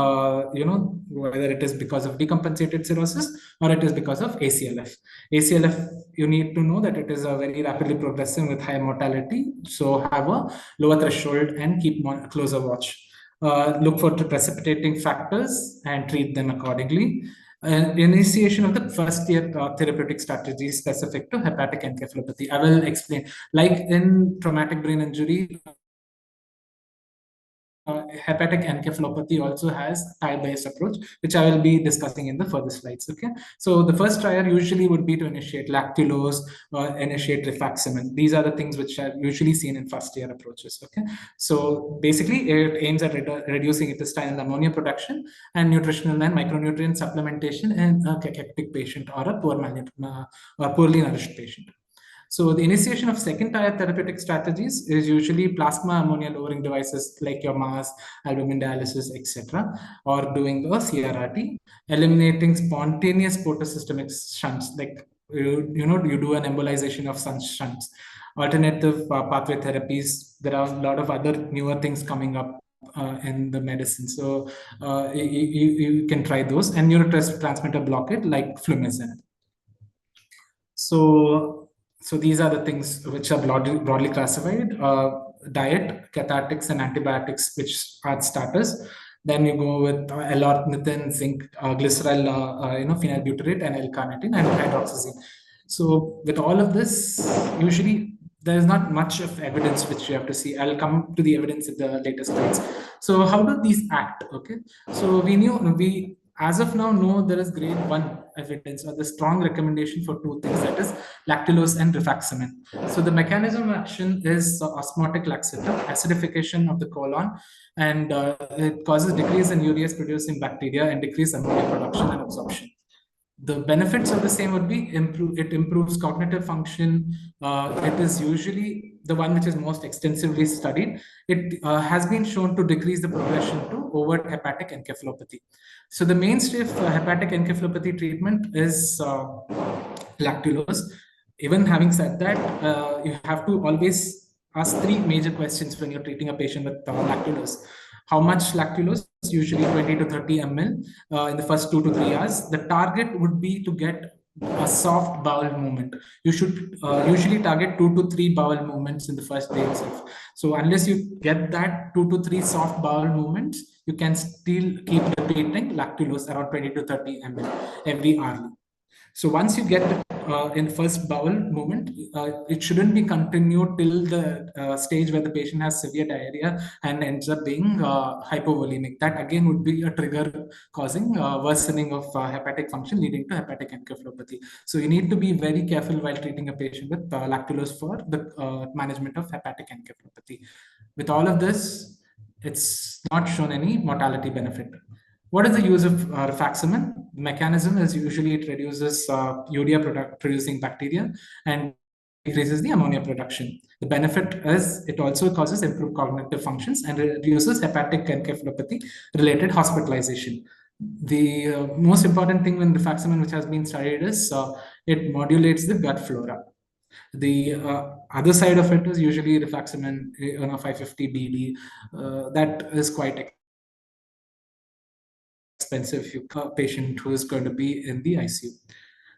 whether it is because of decompensated cirrhosis or it is because of ACLF. ACLF, you need to know that it is a very rapidly progressing with high mortality. So have a lower threshold and keep closer watch. Look for precipitating factors and treat them accordingly. Initiation of the first year therapeutic strategy specific to hepatic encephalopathy. I will explain. Like in traumatic brain injury, hepatic encephalopathy also has tire-based approach, which I will be discussing in the further slides. Okay, so the first trial usually would be to initiate lactulose or initiate rifaximin. These are the things which are usually seen in first year approaches. Okay, so basically it aims at reducing intestinal ammonia production and nutritional and micronutrient supplementation in a cachectic patient or a poorly nourished patient. So the initiation of second-tier therapeutic strategies is usually plasma ammonia lowering devices like your MAS, albumin dialysis, etc., or doing a CRRT, eliminating spontaneous portosystemic shunts, like you do an embolization of some shunts, alternative pathway therapies. There are a lot of other newer things coming up in the medicine. So you can try those, and neurotransmitter blockade like flumizine. So these are the things which are broadly classified. Diet, cathartics, and antibiotics, which are starters. Then you go with L-ornithine, zinc, glycerol, phenylbutyrate, and L-carnitine, and hydroxyzine. So with all of this, usually there is not much of evidence which you have to see. I'll come to the evidence in the later slides. So how do these act? Okay, so we as of now know there is grade 1 evidence or the strong recommendation for two things, that is lactulose and rifaximin. So the mechanism of action is osmotic laxative, acidification of the colon, and it causes decrease in urease producing bacteria and decrease ammonia production and absorption. The benefits of the same would be it improves cognitive function. It is usually the one which is most extensively studied. It has been shown to decrease the progression to overt hepatic encephalopathy. So the mainstay of hepatic encephalopathy treatment is lactulose. Even having said that, you have to always ask three major questions when you're treating a patient with lactulose. How much lactulose? Usually 20 to 30 ml in the first 2 to 3 hours. The target would be to get a soft bowel movement. You should usually target 2 to 3 bowel movements in the first day itself. So unless you get that 2 to 3 soft bowel movements, you can still keep repeating lactulose around 20 to 30 ml every hourly. So once you get in first bowel movement, it shouldn't be continued till the stage where the patient has severe diarrhea and ends up being hypovolemic. That again would be a trigger causing worsening of hepatic function, leading to hepatic encephalopathy. So you need to be very careful while treating a patient with lactulose for the management of hepatic encephalopathy. With all of this, it's not shown any mortality benefit. What is the use of rifaximin? The mechanism is usually it reduces urea producing bacteria and increases the ammonia production. The benefit is it also causes improved cognitive functions and reduces hepatic encephalopathy related hospitalization. The most important thing in rifaximin which has been studied is it modulates the gut flora. The other side of it is usually rifaximin 550 BD. That is quite expensive if you have a patient who is going to be in the ICU.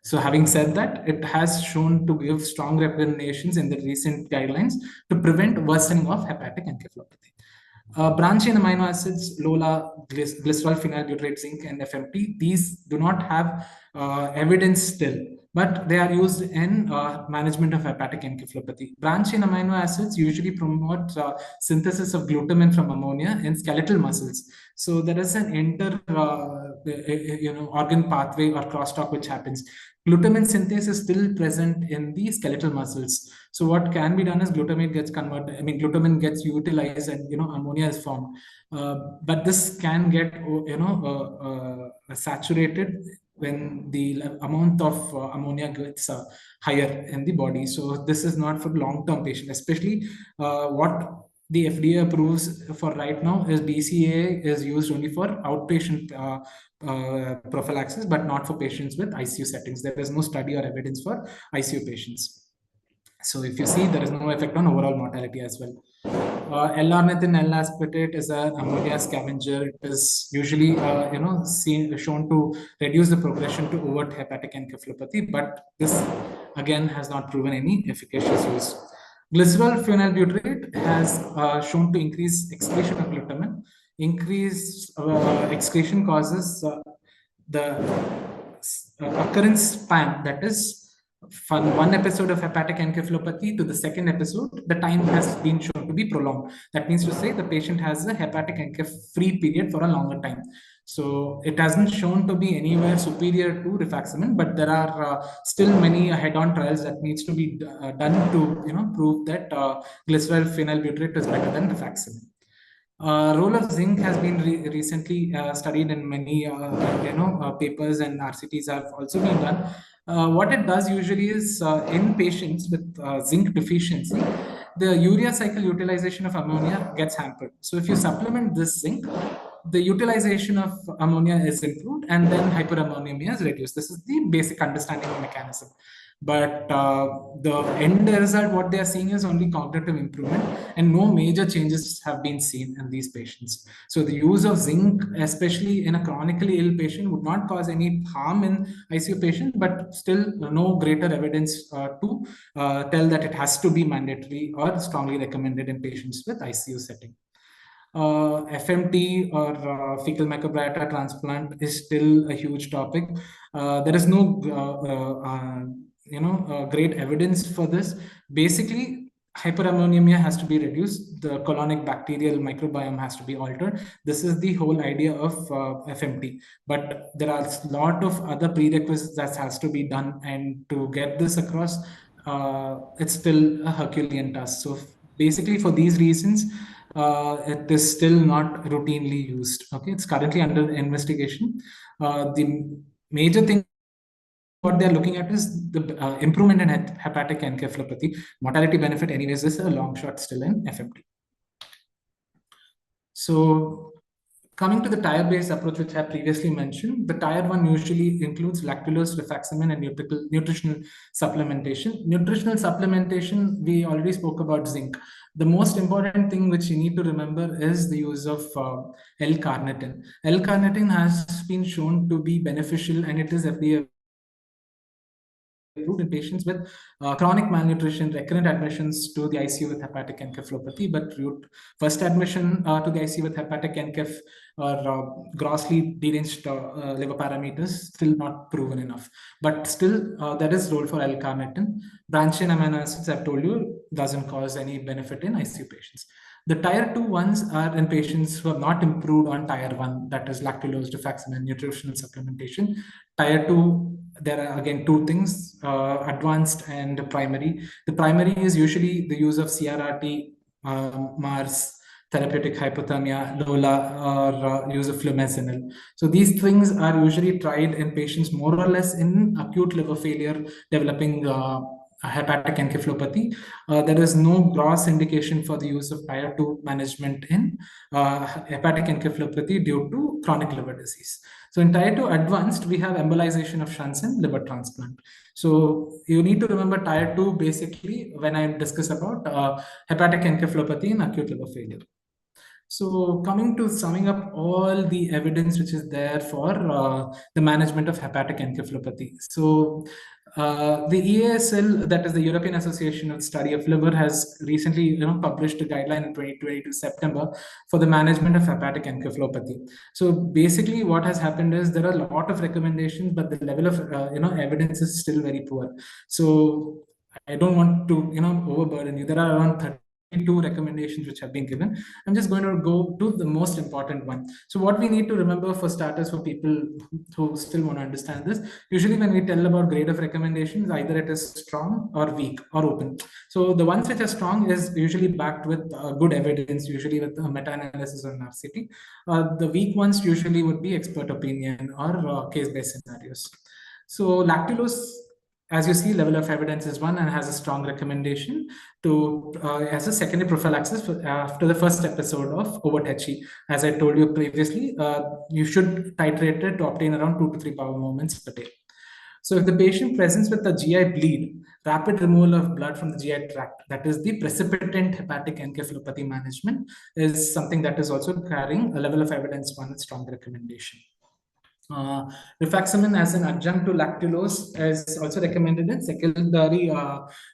So having said that, it has shown to give strong recommendations in the recent guidelines to prevent worsening of hepatic encephalopathy. Branch chain amino acids, LOLA, glycerol, phenylbutyrate, zinc, and FMT, these do not have evidence still, but they are used in management of hepatic encephalopathy. Branch chain amino acids usually promote synthesis of glutamine from ammonia in skeletal muscles. So there is an organ pathway or crosstalk which happens. Glutamine synthase is still present in the skeletal muscles. So what can be done is glutamine gets utilized and ammonia is formed. But this can get saturated when the amount of ammonia gets higher in the body. So this is not for long-term patient, especially what the FDA approves for right now is BCA is used only for outpatient prophylaxis, but not for patients with ICU settings. There is no study or evidence for ICU patients. So if you see, there is no effect on overall mortality as well. L-ornithine L-aspartate is an ammonia scavenger. It is usually, shown to reduce the progression to overt hepatic encephalopathy, but this again has not proven any efficacious use. Glycerol phenylbutyrate has shown to increase excretion of glutamin. Increased excretion causes the occurrence span, that is from one episode of hepatic encephalopathy to the second episode, the time has been shown to be prolonged. That means to say the patient has a hepatic enceph free period for a longer time. So it hasn't shown to be anywhere superior to rifaximin, but there are still many head-on trials that needs to be done to prove that glycerol phenylbutyrate is better than rifaximin. Role of zinc has been recently studied in many papers, and RCTs have also been done. What it does usually is in patients with zinc deficiency, the urea cycle utilization of ammonia gets hampered. So if you supplement this zinc, the utilization of ammonia is improved and then hyperammonemia is reduced. This is the basic understanding of mechanism. But the end result, what they are seeing is only cognitive improvement, and no major changes have been seen in these patients. So the use of zinc, especially in a chronically ill patient, would not cause any harm in ICU patient, but still no greater evidence to tell that it has to be mandatory or strongly recommended in patients with ICU setting. FMT or fecal microbiota transplant is still a huge topic. There is no great evidence for this. Basically, hyperammonemia has to be reduced. The colonic bacterial microbiome has to be altered. This is the whole idea of FMT. But there are a lot of other prerequisites that has to be done, and to get this across, it's still a Herculean task. So basically, for these reasons, it is still not routinely used. Okay, it's currently under investigation. The major thing what they're looking at is the improvement in hepatic encephalopathy. Mortality benefit, anyways, is a long shot still in FMT. So coming to the tire-based approach, which I previously mentioned, the tire one usually includes lactulose, rifaximin, and nutritional supplementation. Nutritional supplementation, we already spoke about zinc. The most important thing which you need to remember is the use of L-carnitine. L-carnitine has been shown to be beneficial, and it is FDA approved in patients with chronic malnutrition, recurrent admissions to the ICU with hepatic encephalopathy, but first admission to the ICU with hepatic encaph or grossly deranged liver parameters still not proven enough. But still, there is role for L-carnitine. Branched-chain amino acids, I've told you, doesn't cause any benefit in ICU patients. The tier 2 ones are in patients who have not improved on tier 1, that is lactulose, rifaximin, nutritional supplementation. Tier 2, there are again two things, advanced and primary. The primary is usually the use of CRRT, MARS, therapeutic hypothermia, LOLA, or use of flumazenil. So these things are usually tried in patients more or less in acute liver failure developing hepatic encephalopathy. There is no gross indication for the use of tier 2 management in hepatic encephalopathy due to chronic liver disease. So in tier 2 advanced, we have embolization of shunts and liver transplant. So you need to remember tier 2 basically when I discuss about hepatic encephalopathy and acute liver failure. So coming to summing up all the evidence which is there for the management of hepatic encephalopathy. So the EASL, that is the European Association of Study of Liver, has recently published a guideline in 2022 September for the management of hepatic encephalopathy. So basically what has happened is there are a lot of recommendations, but the level of evidence is still very poor. So I don't want to overburden you. There are around 30 two recommendations which have been given. I'm just going to go to the most important one. So what we need to remember for starters, for people who still want to understand this, usually when we tell about grade of recommendations, either it is strong or weak or open. So the ones which are strong is usually backed with good evidence, usually with meta-analysis or RCT. The weak ones usually would be expert opinion or case-based scenarios. So lactulose, as you see, level of evidence is 1 and has a strong recommendation to as a secondary prophylaxis after the first episode of overt HE. As I told you previously, you should titrate it to obtain around 2 to 3 power moments per day. So if the patient presents with a GI bleed, rapid removal of blood from the GI tract, that is the precipitant hepatic encephalopathy management, is something that is also carrying a level of evidence 1 with strong recommendation. Rifaximin as an adjunct to lactulose is also recommended in secondary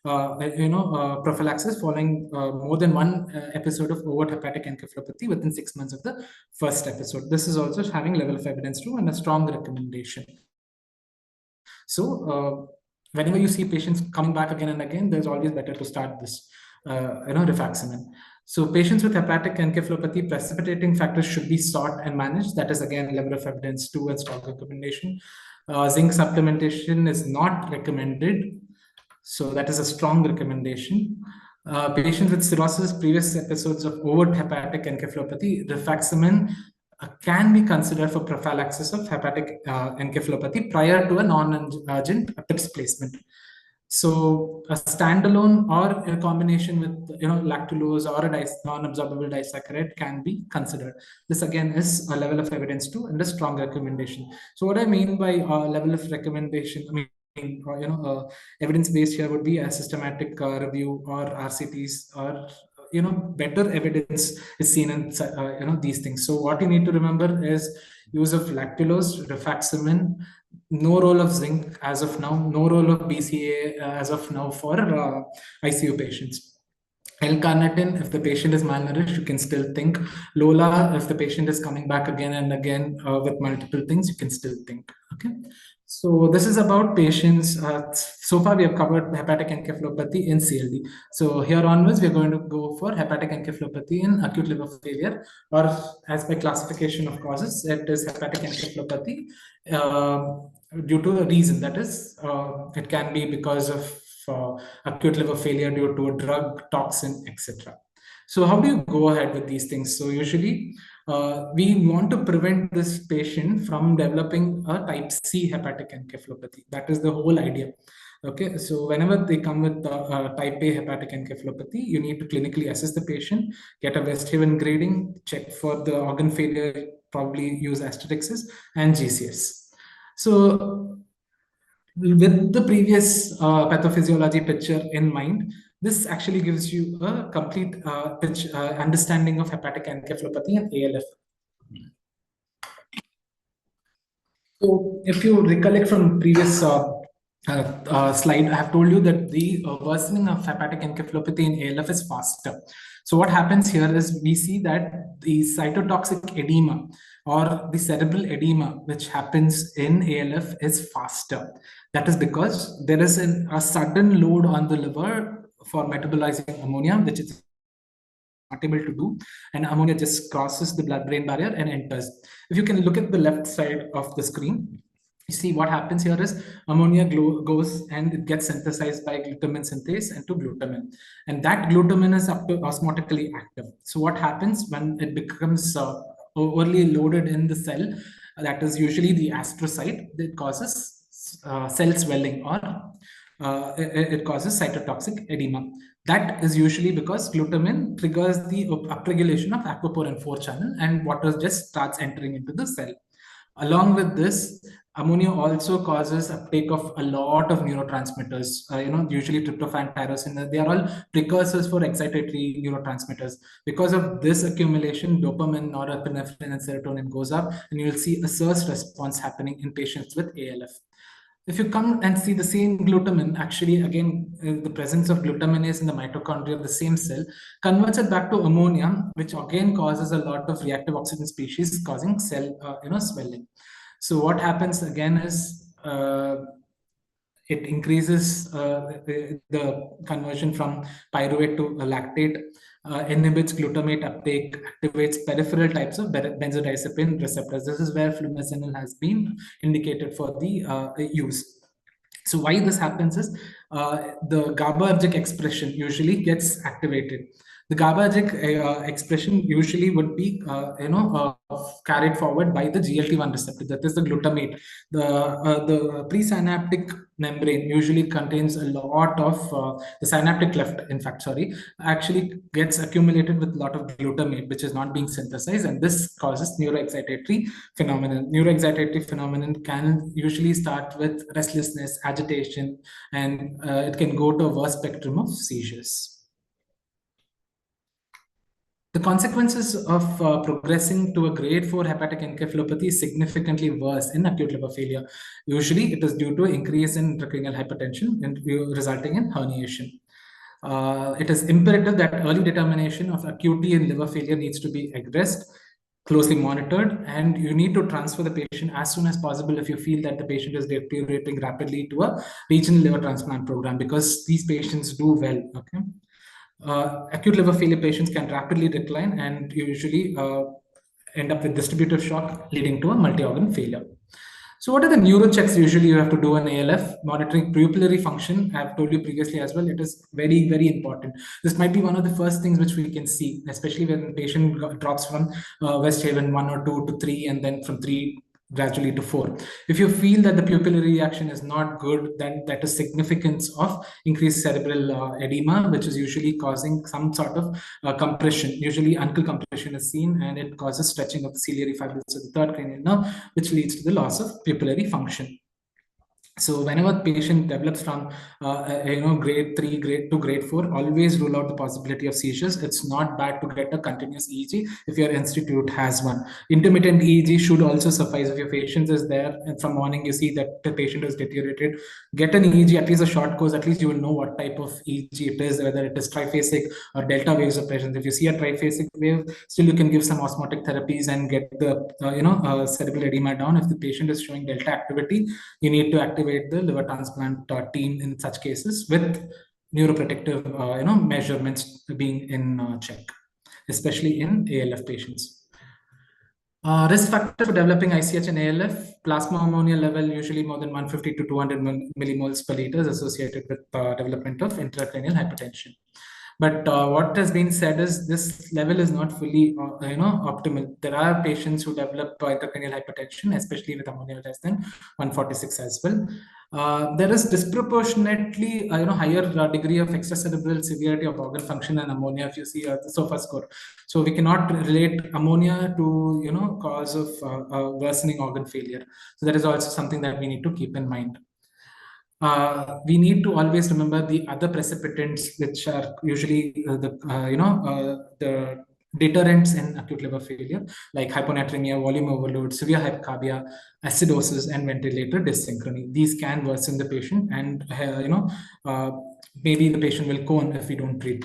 prophylaxis following more than 1 episode of overt hepatic encephalopathy within 6 months of the first episode. This is also having level of evidence 2 and a strong recommendation. So whenever you see patients coming back again and again, there's always better to start this rifaximin. So patients with hepatic encephalopathy, precipitating factors should be sought and managed. That is again level of evidence 2 and strong recommendation. Zinc supplementation is not recommended. So that is a strong recommendation. Patients with cirrhosis, previous episodes of overt hepatic encephalopathy, rifaximin can be considered for prophylaxis of hepatic encephalopathy prior to a non-urgent TIPS placement. So a standalone or a combination with lactulose or a non-absorbable disaccharide can be considered. This again is a level of evidence 2 and a strong recommendation. So what I mean by level of recommendation, evidence-based here would be a systematic review or RCTs or better evidence is seen in these things. So what you need to remember is use of lactulose, rifaximin, no role of zinc as of now, no role of BCA as of now for ICU patients. L-carnitine, if the patient is malnourished, you can still think. Lola, if the patient is coming back again and again with multiple things, you can still think. Okay. So this is about patients. So far, we have covered hepatic encephalopathy in CLD. So here onwards, we're going to go for hepatic encephalopathy in acute liver failure, or as by classification of causes, it is hepatic encephalopathy due to a reason. That is, it can be because of acute liver failure due to a drug, toxin, etc. So how do you go ahead with these things? So usually we want to prevent this patient from developing a type C hepatic encephalopathy. That is the whole idea. Okay, so whenever they come with type A hepatic encephalopathy, you need to clinically assess the patient, get a West Haven grading, check for the organ failure, probably use Asterixis and GCS. So with the previous pathophysiology picture in mind, this actually gives you a complete understanding of hepatic encephalopathy and ALF. So if you recollect from previous slide, I have told you that the worsening of hepatic encephalopathy in ALF is faster. So what happens here is we see that the cytotoxic edema or the cerebral edema, which happens in ALF, is faster. That is because there is a sudden load on the liver for metabolizing ammonia, which is not able to do, and ammonia just crosses the blood-brain barrier and enters. If you can look at the left side of the screen, you see what happens here is ammonia goes and it gets synthesized by glutamine synthase into glutamine, and that glutamine is osmotically active. So what happens when it becomes overly loaded in the cell, that is usually the astrocyte, it causes cell swelling or it causes cytotoxic edema. That is usually because glutamine triggers the upregulation of aquaporin 4 channel and water just starts entering into the cell. Along with this, ammonia also causes uptake of a lot of neurotransmitters, usually tryptophan, tyrosine. They are all precursors for excitatory neurotransmitters. Because of this accumulation, dopamine, norepinephrine, and serotonin goes up, and you'll see a surge response happening in patients with ALF. If you come and see the same glutamine, actually, again, the presence of glutaminase in the mitochondria of the same cell converts it back to ammonia, which again causes a lot of reactive oxygen species, causing cell, swelling. So what happens again is it increases the conversion from pyruvate to lactate. inhibits glutamate uptake, activates peripheral types of benzodiazepine receptors. This is where flumazenil has been indicated for the use. So why this happens is the GABAergic expression usually gets activated. The GABAergic expression usually would be, carried forward by the GLT-1 receptor, that is the glutamate. The presynaptic membrane usually contains a lot of the synaptic cleft, in fact, actually gets accumulated with a lot of glutamate, which is not being synthesized, and this causes neuroexcitatory phenomenon. Neuroexcitatory phenomenon can usually start with restlessness, agitation, and it can go to a worse spectrum of seizures. The consequences of progressing to a grade 4 hepatic encephalopathy is significantly worse in acute liver failure. Usually, it is due to increase in intracranial hypertension and resulting in herniation. It is imperative that early determination of acuity in liver failure needs to be addressed, closely monitored, and you need to transfer the patient as soon as possible if you feel that the patient is deteriorating rapidly to a regional liver transplant program, because these patients do well. Okay. Acute liver failure patients can rapidly decline and usually end up with distributive shock, leading to a multi-organ failure. So what are the neurochecks usually you have to do in ALF? Monitoring pupillary function, I've told you previously as well, it is very, very important. This might be one of the first things which we can see, especially when the patient drops from West Haven 1 or 2 to 3, and then from 3 gradually to 4. If you feel that the pupillary reaction is not good, then that is significance of increased cerebral edema, which is usually causing some sort of compression. Usually ankle compression is seen, and it causes stretching of the ciliary fibrils of the third cranial nerve, which leads to the loss of pupillary function. So whenever the patient develops from grade 3, grade 2, grade 4, always rule out the possibility of seizures. It's not bad to get a continuous EEG if your institute has one. Intermittent EEG should also suffice. If your patient is there and from morning you see that the patient is deteriorated, get an EEG, at least a short course. At least you will know what type of EEG it is, whether it is triphasic or delta waves of presence. If you see a triphasic wave, still you can give some osmotic therapies and get the cerebral edema down. If the patient is showing delta activity, you need to activate the liver transplant team in such cases with neuroprotective measurements being in check, especially in ALF patients. Risk factor for developing ICH and ALF: plasma ammonia level usually more than 150 to 200 millimoles per liter is associated with development of intracranial hypertension. But what has been said is this level is not fully, optimal. There are patients who develop intracranial hypertension, especially with ammonia less than 146 as well. There is disproportionately, higher degree of extracerebral severity of organ function and ammonia if you see the SOFA score. So we cannot relate ammonia to, cause of worsening organ failure. So that is also something that we need to keep in mind. We need to always remember the other precipitants, which are usually the deterrents in acute liver failure, like hyponatremia, volume overload, severe hypercarbia, acidosis, and ventilator dysynchrony. These can worsen the patient, and maybe the patient will cone if we don't treat.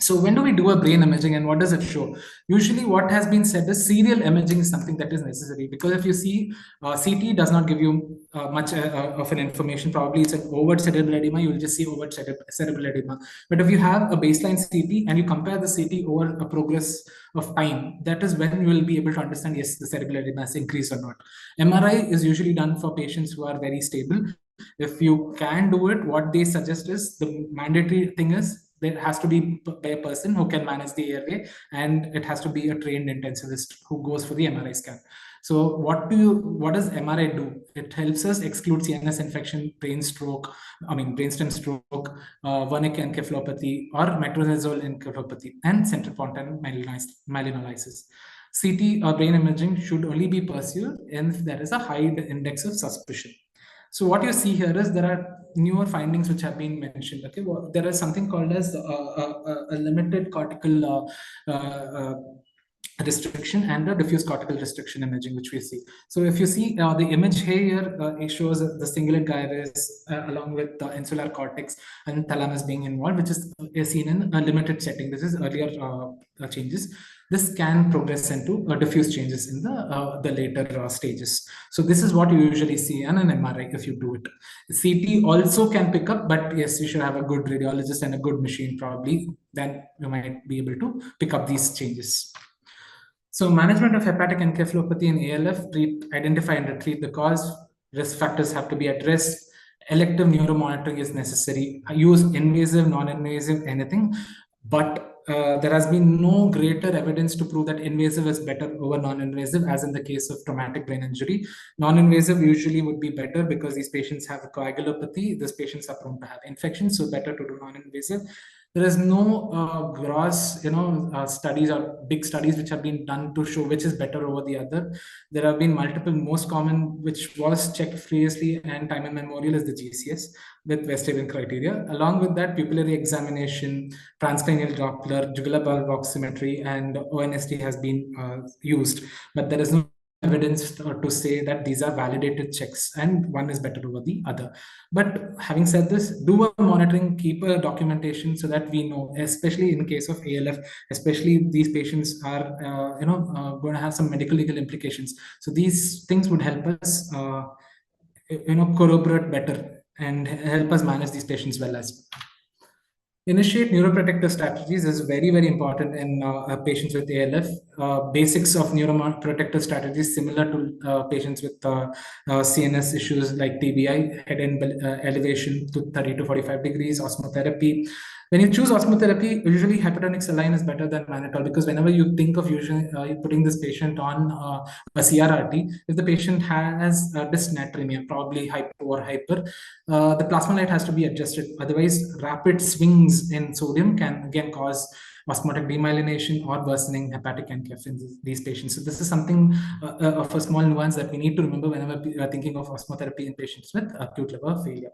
So when do we do a brain imaging and what does it show? Usually what has been said is serial imaging is something that is necessary, because if you see CT does not give you much of an information. Probably it's an overt cerebral edema, you will just see overt cerebral edema. But if you have a baseline CT and you compare the CT over a progress of time, that is when you will be able to understand, yes, the cerebral edema has increased or not. MRI is usually done for patients who are very stable. If you can do it, what they suggest is the mandatory thing is there has to be a person who can manage the airway, and it has to be a trained intensivist who goes for the MRI scan. So what does MRI do? It helps us exclude CNS infection, brainstem stroke, Wernicke encephalopathy, or metronidazole encephalopathy, and central pontine myelinolysis. CT or brain imaging should only be pursued if there is a high index of suspicion. So what you see here is there are newer findings which have been mentioned. Okay, well, there is something called as a limited cortical restriction and the diffuse cortical restriction imaging, which we see. So if you see the image here, it shows the cingulate gyrus along with the insular cortex and thalamus being involved, which is seen in a limited setting. This is earlier changes. This can progress into diffuse changes in the later stages. So this is what you usually see in an MRI if you do it. CT also can pick up, but yes, you should have a good radiologist and a good machine probably. Then you might be able to pick up these changes. So management of hepatic encephalopathy in ALF, identify and treat the cause. Risk factors have to be addressed. Elective neuromonitoring is necessary. Use invasive, non-invasive, anything. But there has been no greater evidence to prove that invasive is better over non-invasive, as in the case of traumatic brain injury. Non-invasive usually would be better because these patients have coagulopathy. These patients are prone to have infections, so better to do non-invasive. There is no gross, studies or big studies which have been done to show which is better over the other. There have been multiple. Most common, which was checked previously and time immemorial, is the GCS with West Haven criteria. Along with that, pupillary examination, transcranial Doppler, jugular bulb oximetry, and ONST has been used, but there is no evidence to say that these are validated checks and one is better over the other. But having said this, do a monitoring, keep a documentation so that we know, especially in case of ALF, especially these patients are going to have some medical legal implications. So these things would help us corroborate better and help us manage these patients well as well. Initiate neuroprotective strategies is very, very important in patients with ALF. Basics of neuroprotective strategies similar to patients with CNS issues like TBI, head and elevation to 30 to 45 degrees, osmotherapy. When you choose osmotherapy, usually hypertonic saline is better than mannitol, because whenever you think of usually putting this patient on a CRRT, if the patient has dysnatremia, probably hypo or hyper, the plasma light has to be adjusted. Otherwise, rapid swings in sodium can again cause osmotic demyelination or worsening hepatic NCAF in these patients. So this is something of a small nuance that we need to remember whenever we are thinking of osmotherapy in patients with acute liver failure.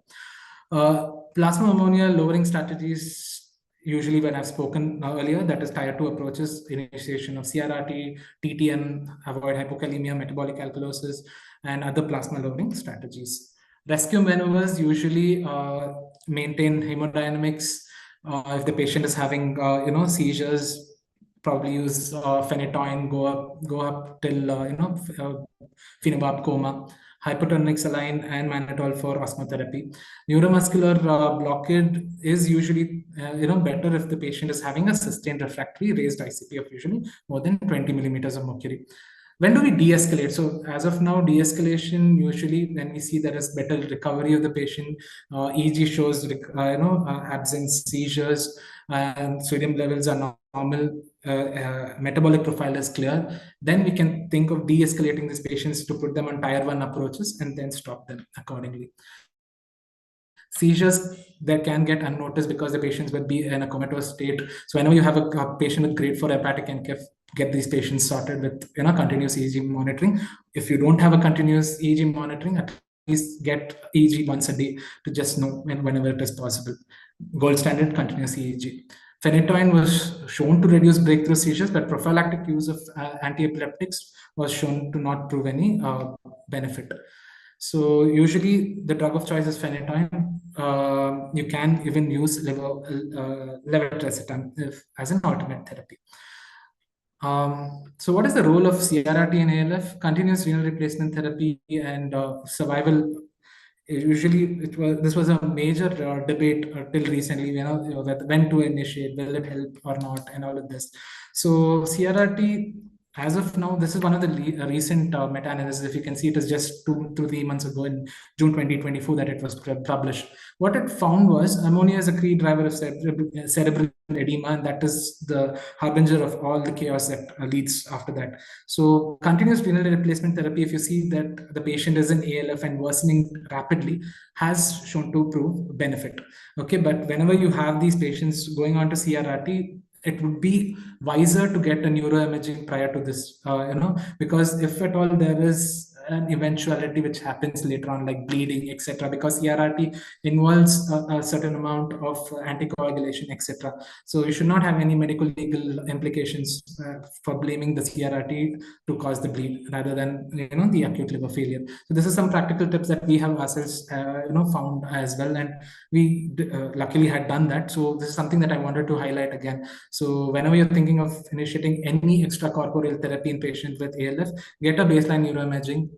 Plasma ammonia lowering strategies, usually when I've spoken earlier, that is tier 2 approaches, initiation of CRRT, TTM, avoid hypokalemia, metabolic alkalosis, and other plasma lowering strategies. Rescue maneuvers usually maintain hemodynamics. If the patient is having seizures, probably use phenytoin, go up till phenobarb coma. Hypertonic saline and mannitol for osmotherapy. Neuromuscular blockade is usually better if the patient is having a sustained refractory raised ICP of usually more than 20 millimeters of mercury. When do we de-escalate? So as of now, de-escalation usually when we see there is better recovery of the patient, EEG shows absence, seizures, and sodium levels are normal, metabolic profile is clear, then we can think of de-escalating these patients to put them on tier 1 approaches and then stop them accordingly. Seizures that can get unnoticed because the patients will be in a comatose state. So whenever you have a patient with grade 4 hepatic NCAF, get these patients sorted with continuous EEG monitoring. If you don't have a continuous EEG monitoring, at least get EEG once a day to just know whenever it is possible. Gold standard continuous EEG. Phenytoin was shown to reduce breakthrough seizures, but prophylactic use of anti-epileptics was shown to not prove any benefit. So usually the drug of choice is phenytoin. You can even use levetiracetam as an alternate therapy. So what is the role of CRRT in ALF? Continuous renal replacement therapy and survival. Usually this was a major debate till recently, when to initiate, will it help or not, and all of this. So CRRT, as of now, this is one of the recent meta-analysis. If you can see, it is just 2 to 3 months ago in June 2024 that it was published. What it found was ammonia is a key driver of cerebral edema, and that is the harbinger of all the chaos that leads after that. So continuous renal replacement therapy, if you see that the patient is in ALF and worsening rapidly, has shown to prove benefit. Okay, but whenever you have these patients going on to CRRT, it would be wiser to get a neuroimaging prior to this, because if at all there is an eventuality which happens later on, like bleeding, etc. Because CRRT involves a certain amount of anticoagulation, etc. So you should not have any medical legal implications for blaming the CRRT to cause the bleed rather than the acute liver failure. So this is some practical tips that we have ourselves found as well, and we luckily had done that. So this is something that I wanted to highlight again. So whenever you're thinking of initiating any extracorporeal therapy in patients with ALF, get a baseline neuroimaging.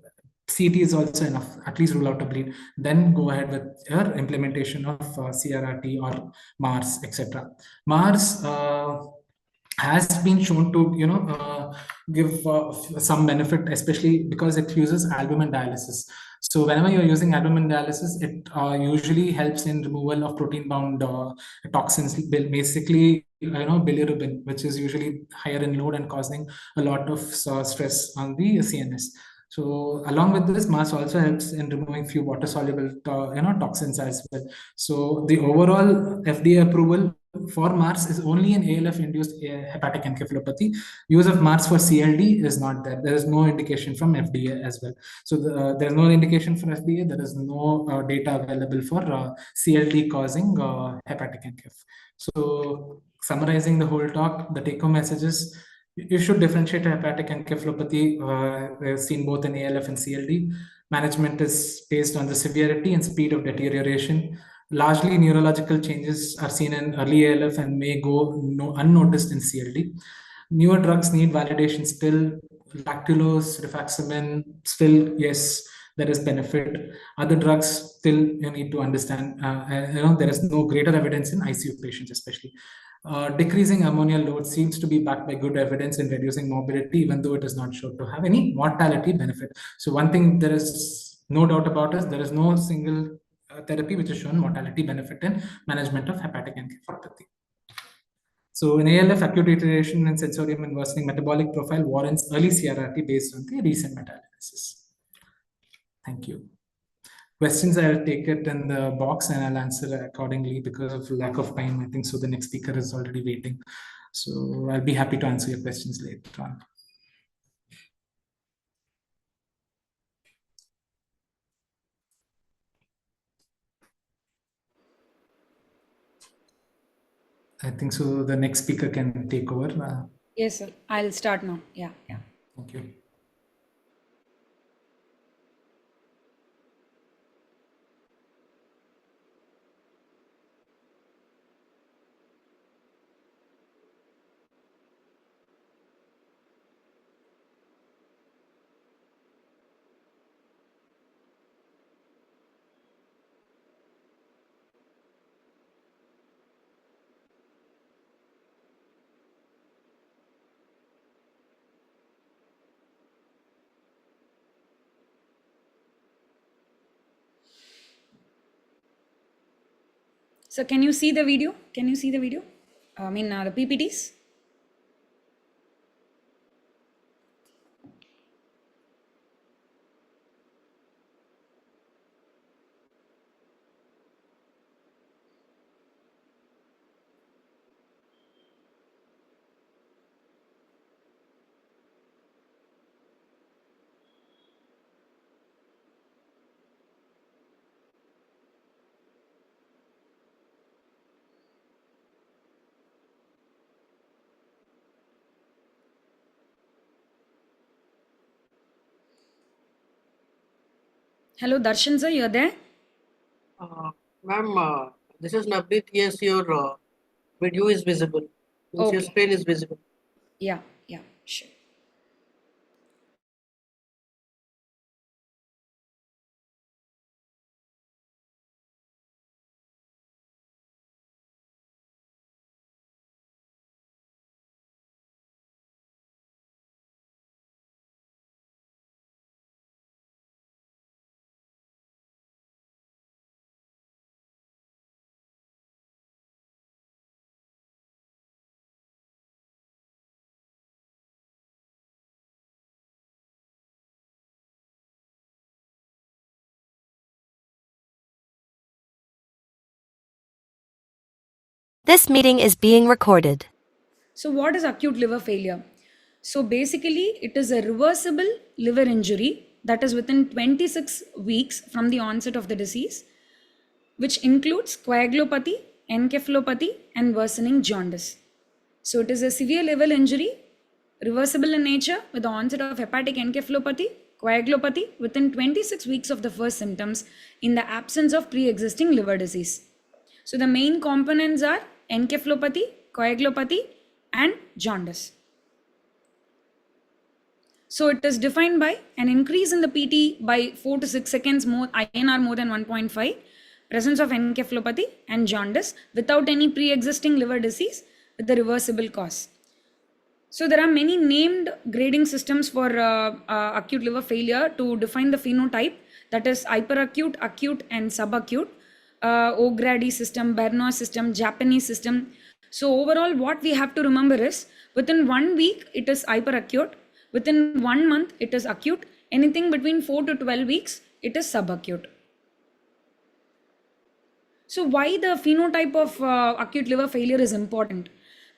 CT is also enough, at least rule out a bleed. Then go ahead with your implementation of CRRT or MARS, etc. MARS has been shown to give some benefit, especially because it uses albumin dialysis. So whenever you're using albumin dialysis, it usually helps in removal of protein-bound toxins, basically bilirubin, which is usually higher in load and causing a lot of stress on the CNS. So along with this, MARS also helps in removing few water-soluble toxins as well. So the overall FDA approval for MARS is only in ALF-induced hepatic encephalopathy. Use of MARS for CLD is not there. There is no indication from FDA as well. So there is no indication for FDA. There is no data available for CLD causing hepatic encaph. So summarizing the whole talk, the take-home messages: you should differentiate hepatic encephalopathy seen both in ALF and CLD. Management is based on the severity and speed of deterioration. Largely, neurological changes are seen in early ALF and may go unnoticed in CLD. Newer drugs need validation still. Lactulose, rifaximin, still, yes, there is benefit. Other drugs, still, you need to understand. There is no greater evidence in ICU patients, especially. Decreasing ammonia load seems to be backed by good evidence in reducing morbidity, even though it is not shown to have any mortality benefit. So one thing there is no doubt about is there is no single therapy which has shown mortality benefit in management of hepatic encephalopathy. So in ALF, acute deterioration in sensorium and worsening metabolic profile warrants early CRRT based on the recent meta-analysis. Thank you. Questions, I'll take it in the box and I'll answer accordingly because of lack of time, I think. So the next speaker is already waiting. So I'll be happy to answer your questions later on. I think so. The next speaker can take over. Yes, sir. I'll start now. Yeah. Thank you. So can you see the video? Can you see the video? I mean, the PPTs? Hello, Darshan sir, you're there? Ma'am, this is Navneet. Yes, your video is visible. Means your Okay. screen is visible. Yeah, sure. This meeting is being recorded. So what is acute liver failure? So basically, it is a reversible liver injury that is within 26 weeks from the onset of the disease, which includes coagulopathy, encephalopathy, and worsening jaundice. So it is a severe liver injury, reversible in nature, with the onset of hepatic encephalopathy, coagulopathy within 26 weeks of the first symptoms in the absence of pre-existing liver disease. So the main components are encephalopathy, coagulopathy, and jaundice. So it is defined by an increase in the PT by 4 to 6 seconds more, INR more than 1.5, presence of encephalopathy and jaundice without any pre-existing liver disease with the reversible cause. So there are many named grading systems for acute liver failure to define the phenotype, that is hyperacute, acute, and subacute. O'Grady system, Bernoulli system, Japanese system. So overall, what we have to remember is within 1 week it is hyperacute, within 1 month it is acute, anything between 4 to 12 weeks it is subacute. So why the phenotype of acute liver failure is important?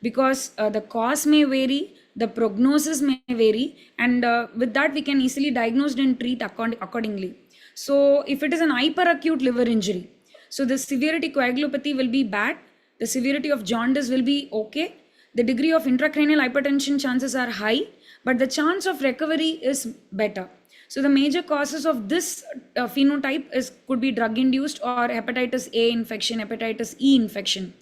Because the cause may vary, the prognosis may vary, and with that we can easily diagnose and treat accordingly. So if it is an hyperacute liver injury, so the severity coagulopathy will be bad, the severity of jaundice will be okay, the degree of intracranial hypertension chances are high, but the chance of recovery is better. So the major causes of this phenotype could be drug induced or hepatitis A infection, hepatitis E infection.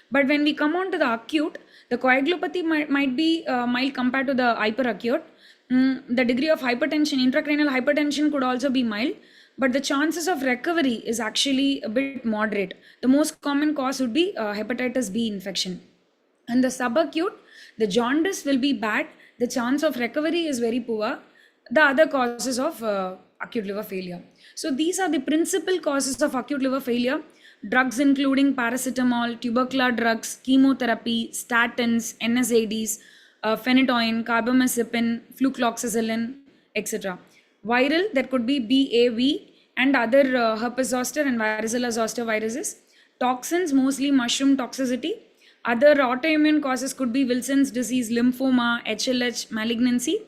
But when we come on to the acute, the coagulopathy might be mild compared to the hyperacute. The degree of hypertension, intracranial hypertension could also be mild, but the chances of recovery is actually a bit moderate. The most common cause would be hepatitis B infection. And the subacute, the jaundice will be bad, the chance of recovery is very poor. The other causes of acute liver failure. So these are the principal causes of acute liver failure. Drugs including paracetamol, tubercular drugs, chemotherapy, statins, NSAIDs, phenytoin, carbamazepine, flucloxacillin, etc. Viral, there could be BAV and other herpes zoster and varicella zoster viruses. Toxins, mostly mushroom toxicity. Other autoimmune causes could be Wilson's disease, lymphoma, HLH, malignancy.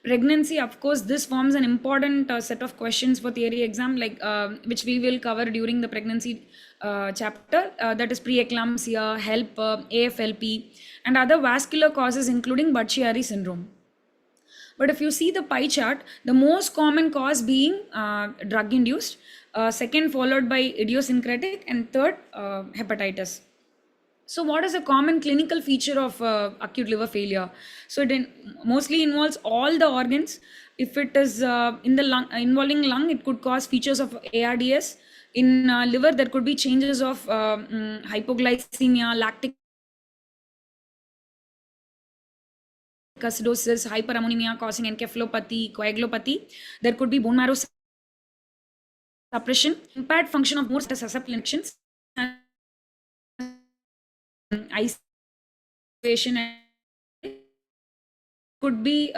Pregnancy, of course, this forms an important set of questions for theory exam, like which we will cover during the pregnancy chapter, that is preeclampsia, HELP, AFLP, and other vascular causes including Budd-Chiari syndrome. But if you see the pie chart, the most common cause being drug induced, second followed by idiosyncratic, and third hepatitis. So what is a common clinical feature of acute liver failure? So it mostly involves all the organs. If it is in the lung, involving lung, it could cause features of ARDS. In liver, there could be changes of hypoglycemia, lactic acidosis, hyperammonemia causing encephalopathy, coagulopathy. There could be bone marrow suppression, impaired function of more susceptible infections, isolation, could be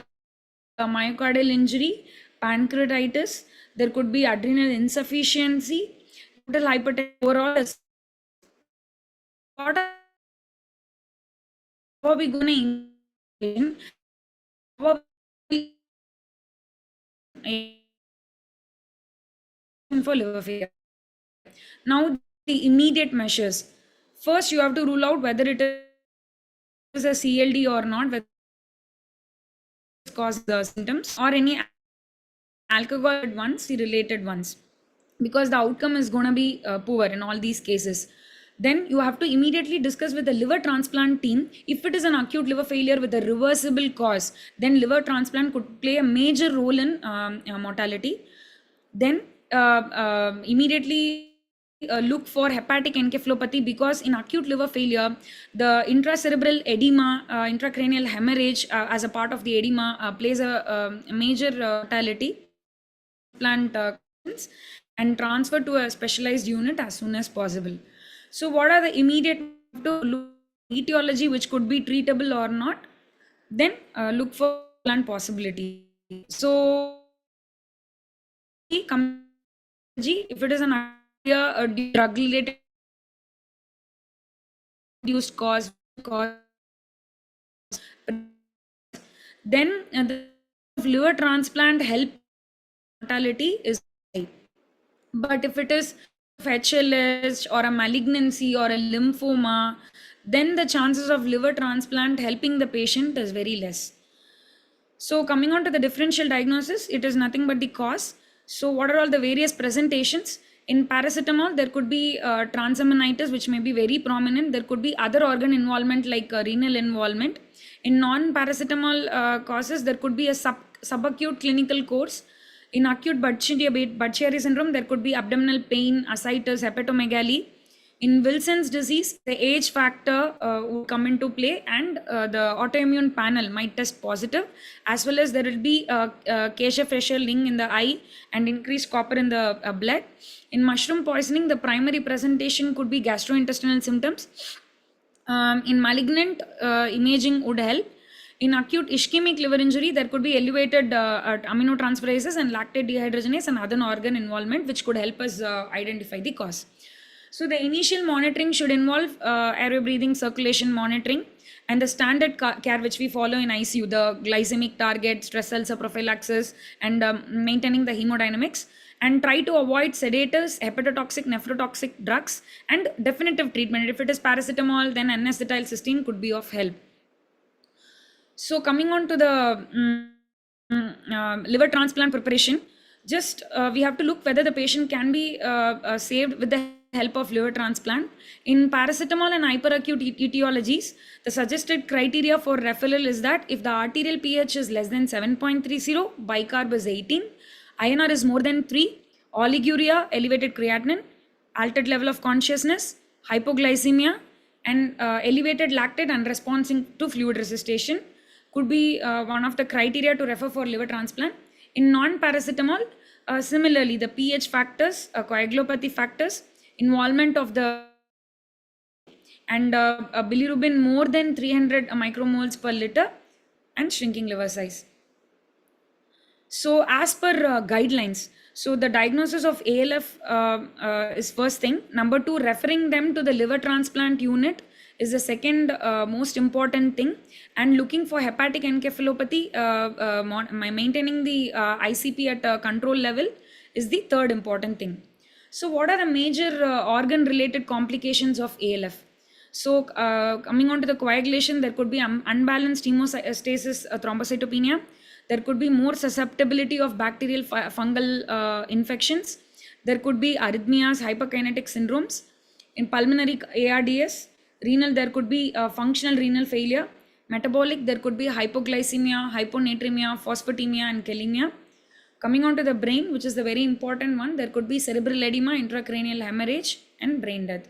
a myocardial injury, pancreatitis, there could be adrenal insufficiency, total hypertension. Overall, what are we going to for liver failure? Now, the immediate measures. First, you have to rule out whether it is a CLD or not, whether it causes the symptoms or any alcohol ones, related ones, because the outcome is going to be poor in all these cases. Then you have to immediately discuss with the liver transplant team. If it is an acute liver failure with a reversible cause, then liver transplant could play a major role in mortality. Then immediately look for hepatic encephalopathy, because in acute liver failure, the intracerebral edema, intracranial hemorrhage as a part of the edema plays a major mortality. Plant and transfer to a specialized unit as soon as possible. So what are the immediate etiology which could be treatable or not? Then look for plant possibility. So if it is an a drug related induced cause, then the liver transplant help mortality is high. But if it is HLH or a malignancy or a lymphoma, then the chances of liver transplant helping the patient is very less. So coming on to the differential diagnosis, it is nothing but the cause. So what are all the various presentations? In paracetamol, there could be transaminitis, which may be very prominent. There could be other organ involvement like renal involvement. In non-paracetamol causes, there could be a subacute clinical course. In acute Budd-Chiari syndrome, there could be abdominal pain, ascites, hepatomegaly. In Wilson's disease, the age factor would come into play, and the autoimmune panel might test positive, as well as there will be Kesha-Fisher link in the eye and increased copper in the blood. In mushroom poisoning, the primary presentation could be gastrointestinal symptoms. In malignant, imaging would help. In acute ischemic liver injury, there could be elevated aminotransferases and lactate dehydrogenase and other organ involvement, which could help us identify the cause. So the initial monitoring should involve airway breathing, circulation monitoring, and the standard care which we follow in ICU, the glycemic target, stress ulcer prophylaxis, and maintaining the hemodynamics, and try to avoid sedatives, hepatotoxic, nephrotoxic drugs, and definitive treatment. If it is paracetamol, then N-acetylcysteine could be of help. So coming on to the liver transplant preparation, just we have to look whether the patient can be saved with the help of liver transplant. In paracetamol and hyperacute etiologies, the suggested criteria for referral is that if the arterial pH is less than 7.30, bicarb is 18, INR is more than 3, oliguria, elevated creatinine, altered level of consciousness, hypoglycemia, and elevated lactate unresponsive to fluid resuscitation could be one of the criteria to refer for liver transplant. In non-paracetamol, similarly, the pH factors, coagulopathy factors, involvement of the and bilirubin more than 300 micromoles per liter, and shrinking liver size. So as per guidelines, so the diagnosis of ALF is first thing. Number two, referring them to the liver transplant unit is the second most important thing, and looking for hepatic encephalopathy, maintaining the ICP at control level is the third important thing. So what are the major organ related complications of ALF? So coming on to the coagulation, there could be unbalanced hemostasis, thrombocytopenia. There could be more susceptibility of bacterial fungal infections. There could be arrhythmias, hyperkinetic syndromes. In pulmonary ARDS, renal, there could be functional renal failure. Metabolic, there could be hypoglycemia, hyponatremia, phosphatemia, and kalemia. Coming on to the brain, which is the very important one, there could be cerebral edema, intracranial hemorrhage, and brain death.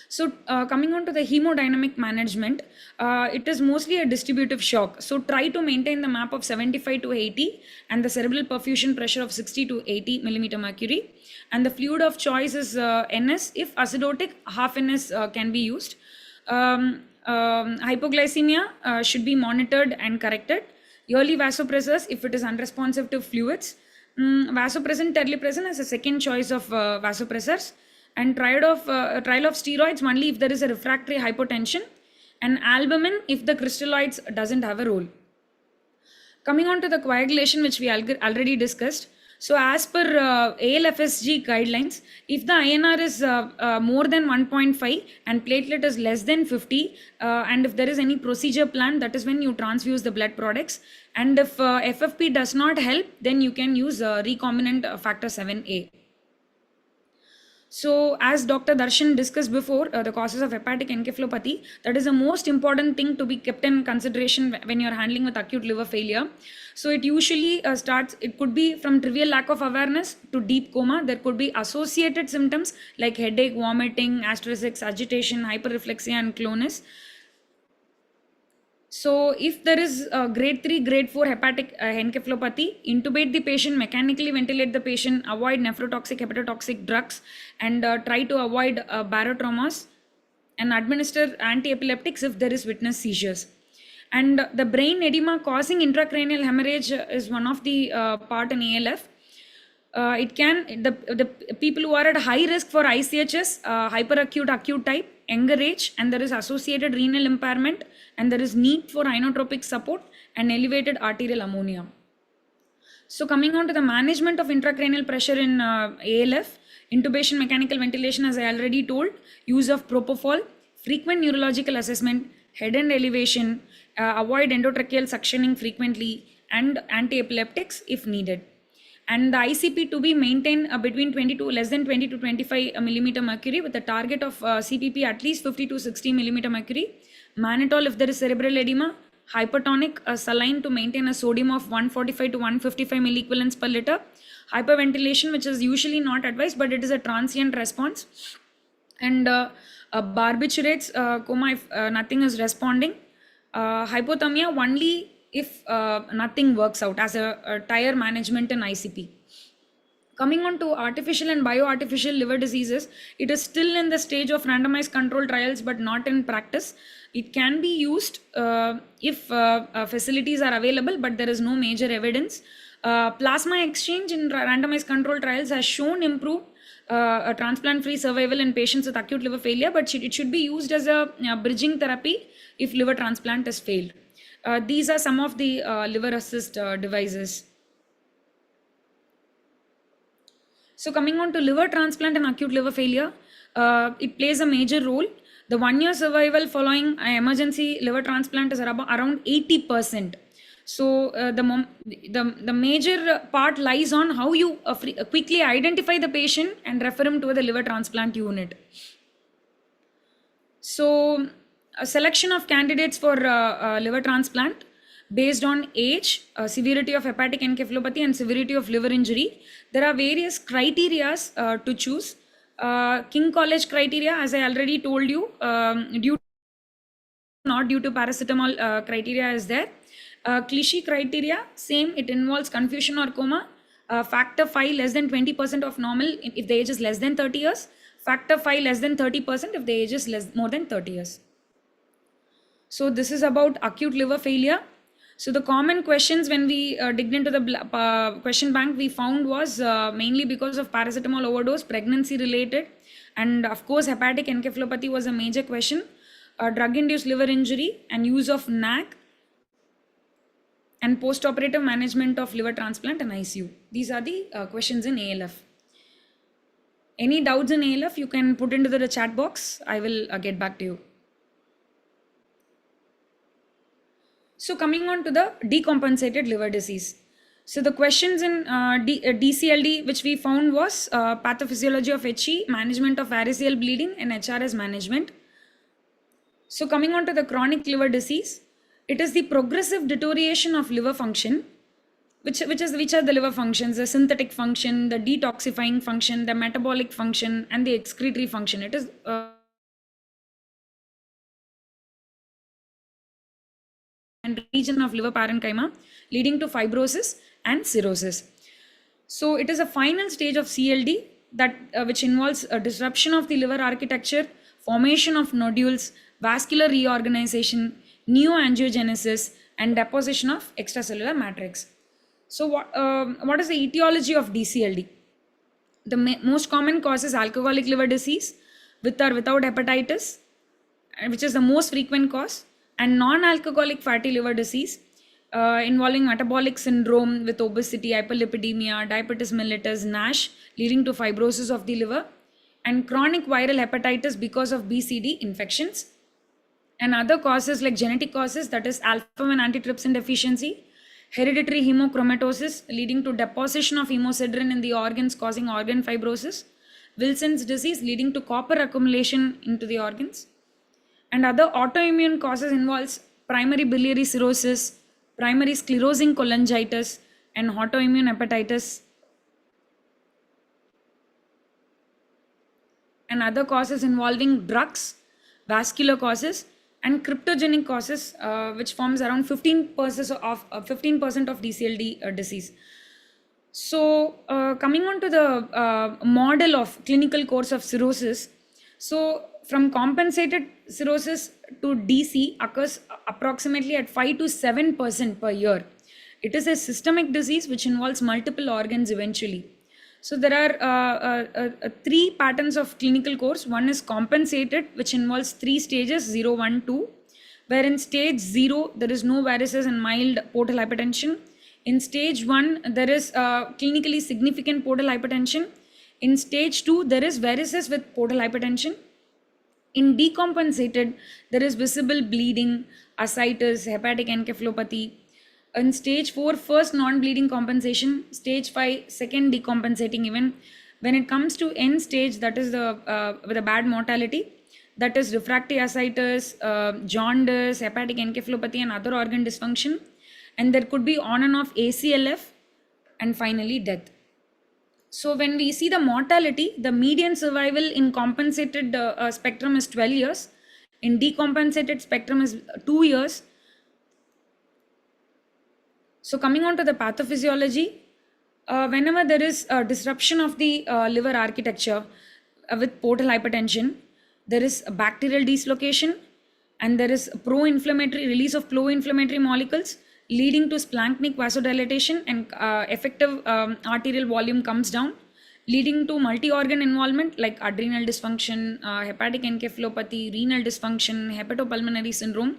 So coming on to the hemodynamic management, it is mostly a distributive shock. So try to maintain the MAP of 75 to 80 and the cerebral perfusion pressure of 60 to 80 millimeter mercury. And the fluid of choice is NS. If acidotic, half NS can be used. Hypoglycemia should be monitored and corrected. Early vasopressors if it is unresponsive to fluids. Vasopressin, terlipressin as a second choice of vasopressors. And trial of steroids only if there is a refractory hypotension, and albumin if the crystalloids doesn't have a role. Coming on to the coagulation, which we already discussed. So as per ALFSG guidelines, if the INR is more than 1.5 and platelet is less than 50, and if there is any procedure planned, that is when you transfuse the blood products. And if FFP does not help, then you can use recombinant factor 7A. So as Dr. Darshan discussed before, the causes of hepatic encephalopathy, that is the most important thing to be kept in consideration when you are handling with acute liver failure. So it usually it could be from trivial lack of awareness to deep coma. There could be associated symptoms like headache, vomiting, asterisk, agitation, hyperreflexia, and clonus. So if there is grade 3, grade 4 hepatic encephalopathy, intubate the patient, mechanically ventilate the patient, avoid nephrotoxic, hepatotoxic drugs, and try to avoid barotraumas, and administer anti-epileptics if there is witness seizures. And the brain edema causing intracranial hemorrhage is one of the part in ALF. It can, the people who are at high risk for ICHS, hyperacute, acute type, younger age, and there is associated renal impairment, and there is need for inotropic support and elevated arterial ammonia. So coming on to the management of intracranial pressure in ALF, intubation, mechanical ventilation, as I already told, use of propofol, frequent neurological assessment, head and elevation, avoid endotracheal suctioning frequently, and anti-epileptics if needed. And the ICP to be maintained between 20 to less than 20 to 25 millimeter mercury with a target of CPP at least 50 to 60 millimeter mercury. Mannitol if there is cerebral edema. Hypertonic saline to maintain a sodium of 145 to 155 milliequivalents per liter. Hyperventilation, which is usually not advised, but it is a transient response. And barbiturates, coma if nothing is responding. Hypothermia only if nothing works out as a tire management in ICP. Coming on to artificial and bioartificial liver diseases, it is still in the stage of randomized control trials but not in practice. It can be used if facilities are available, but there is no major evidence. Plasma exchange in randomized control trials has shown improved a transplant-free survival in patients with acute liver failure, but it should be used as a bridging therapy if liver transplant is failed. These are some of the liver assist devices. So coming on to liver transplant and acute liver failure, it plays a major role. The 1 year survival following an emergency liver transplant is around 80%. So the major part lies on how you quickly identify the patient and refer him to the liver transplant unit. So a selection of candidates for liver transplant based on age, severity of hepatic encephalopathy and severity of liver injury. There are various criteria to choose. King College criteria, as I already told you, not due to paracetamol criteria is there. Clichy criteria, same, it involves confusion or coma. Factor 5 less than 20% of normal if the age is less than 30 years. Factor 5 less than 30% if the age is more than 30 years. So this is about acute liver failure. So the common questions when we digged into the question bank we found was mainly because of paracetamol overdose, pregnancy related, and of course hepatic encephalopathy was a major question, drug-induced liver injury and use of NAC, and post-operative management of liver transplant and ICU. These are the questions in ALF. Any doubts in ALF, you can put into the chat box. I will get back to you. So coming on to the decompensated liver disease. So the questions in DCLD which we found was pathophysiology of HE, management of variceal bleeding and HRS management. So coming on to the chronic liver disease, it is the progressive deterioration of liver function, which are the liver functions, the synthetic function, the detoxifying function, the metabolic function and the excretory function. It is and region of liver parenchyma leading to fibrosis and cirrhosis. So it is a final stage of CLD that which involves a disruption of the liver architecture, formation of nodules, vascular reorganization, neoangiogenesis and deposition of extracellular matrix. So what is the etiology of DCLD? The most common cause is alcoholic liver disease with or without hepatitis, which is the most frequent cause, and non-alcoholic fatty liver disease involving metabolic syndrome with obesity, hyperlipidemia, diabetes mellitus, NASH leading to fibrosis of the liver, and chronic viral hepatitis because of BCD infections, and other causes like genetic causes, that is alpha-1 antitrypsin deficiency, hereditary hemochromatosis leading to deposition of hemosiderin in the organs causing organ fibrosis, Wilson's disease leading to copper accumulation into the organs, and other autoimmune causes involves primary biliary cirrhosis, primary sclerosing cholangitis and autoimmune hepatitis, and other causes involving drugs, vascular causes and cryptogenic causes which forms around 15% of DCLD disease. So coming on to the model of clinical course of cirrhosis, so from compensated cirrhosis to DC occurs approximately at 5 to 7% per year. It is a systemic disease which involves multiple organs eventually. So there are 3 patterns of clinical course. One is compensated, which involves 3 stages, 0, 1, 2, where in stage 0 there is no varices and mild portal hypertension. In stage 1, there is clinically significant portal hypertension. In stage 2, there is varices with portal hypertension. In decompensated, there is visible bleeding, ascites, hepatic encephalopathy. In stage 4, first non-bleeding compensation. Stage 5, second decompensating event. When it comes to end stage, that is the with a bad mortality, that is refractory ascites, jaundice, hepatic encephalopathy, and other organ dysfunction. And there could be on and off ACLF, and finally death. So when we see the mortality, the median survival in compensated spectrum is 12 years. In decompensated spectrum is 2 years. So coming on to the pathophysiology, whenever there is a disruption of the liver architecture with portal hypertension, there is a bacterial dislocation, and there is pro-inflammatory release of pro-inflammatory molecules leading to splanchnic vasodilatation, and effective arterial volume comes down, leading to multi-organ involvement like adrenal dysfunction, hepatic encephalopathy, renal dysfunction, hepatopulmonary syndrome,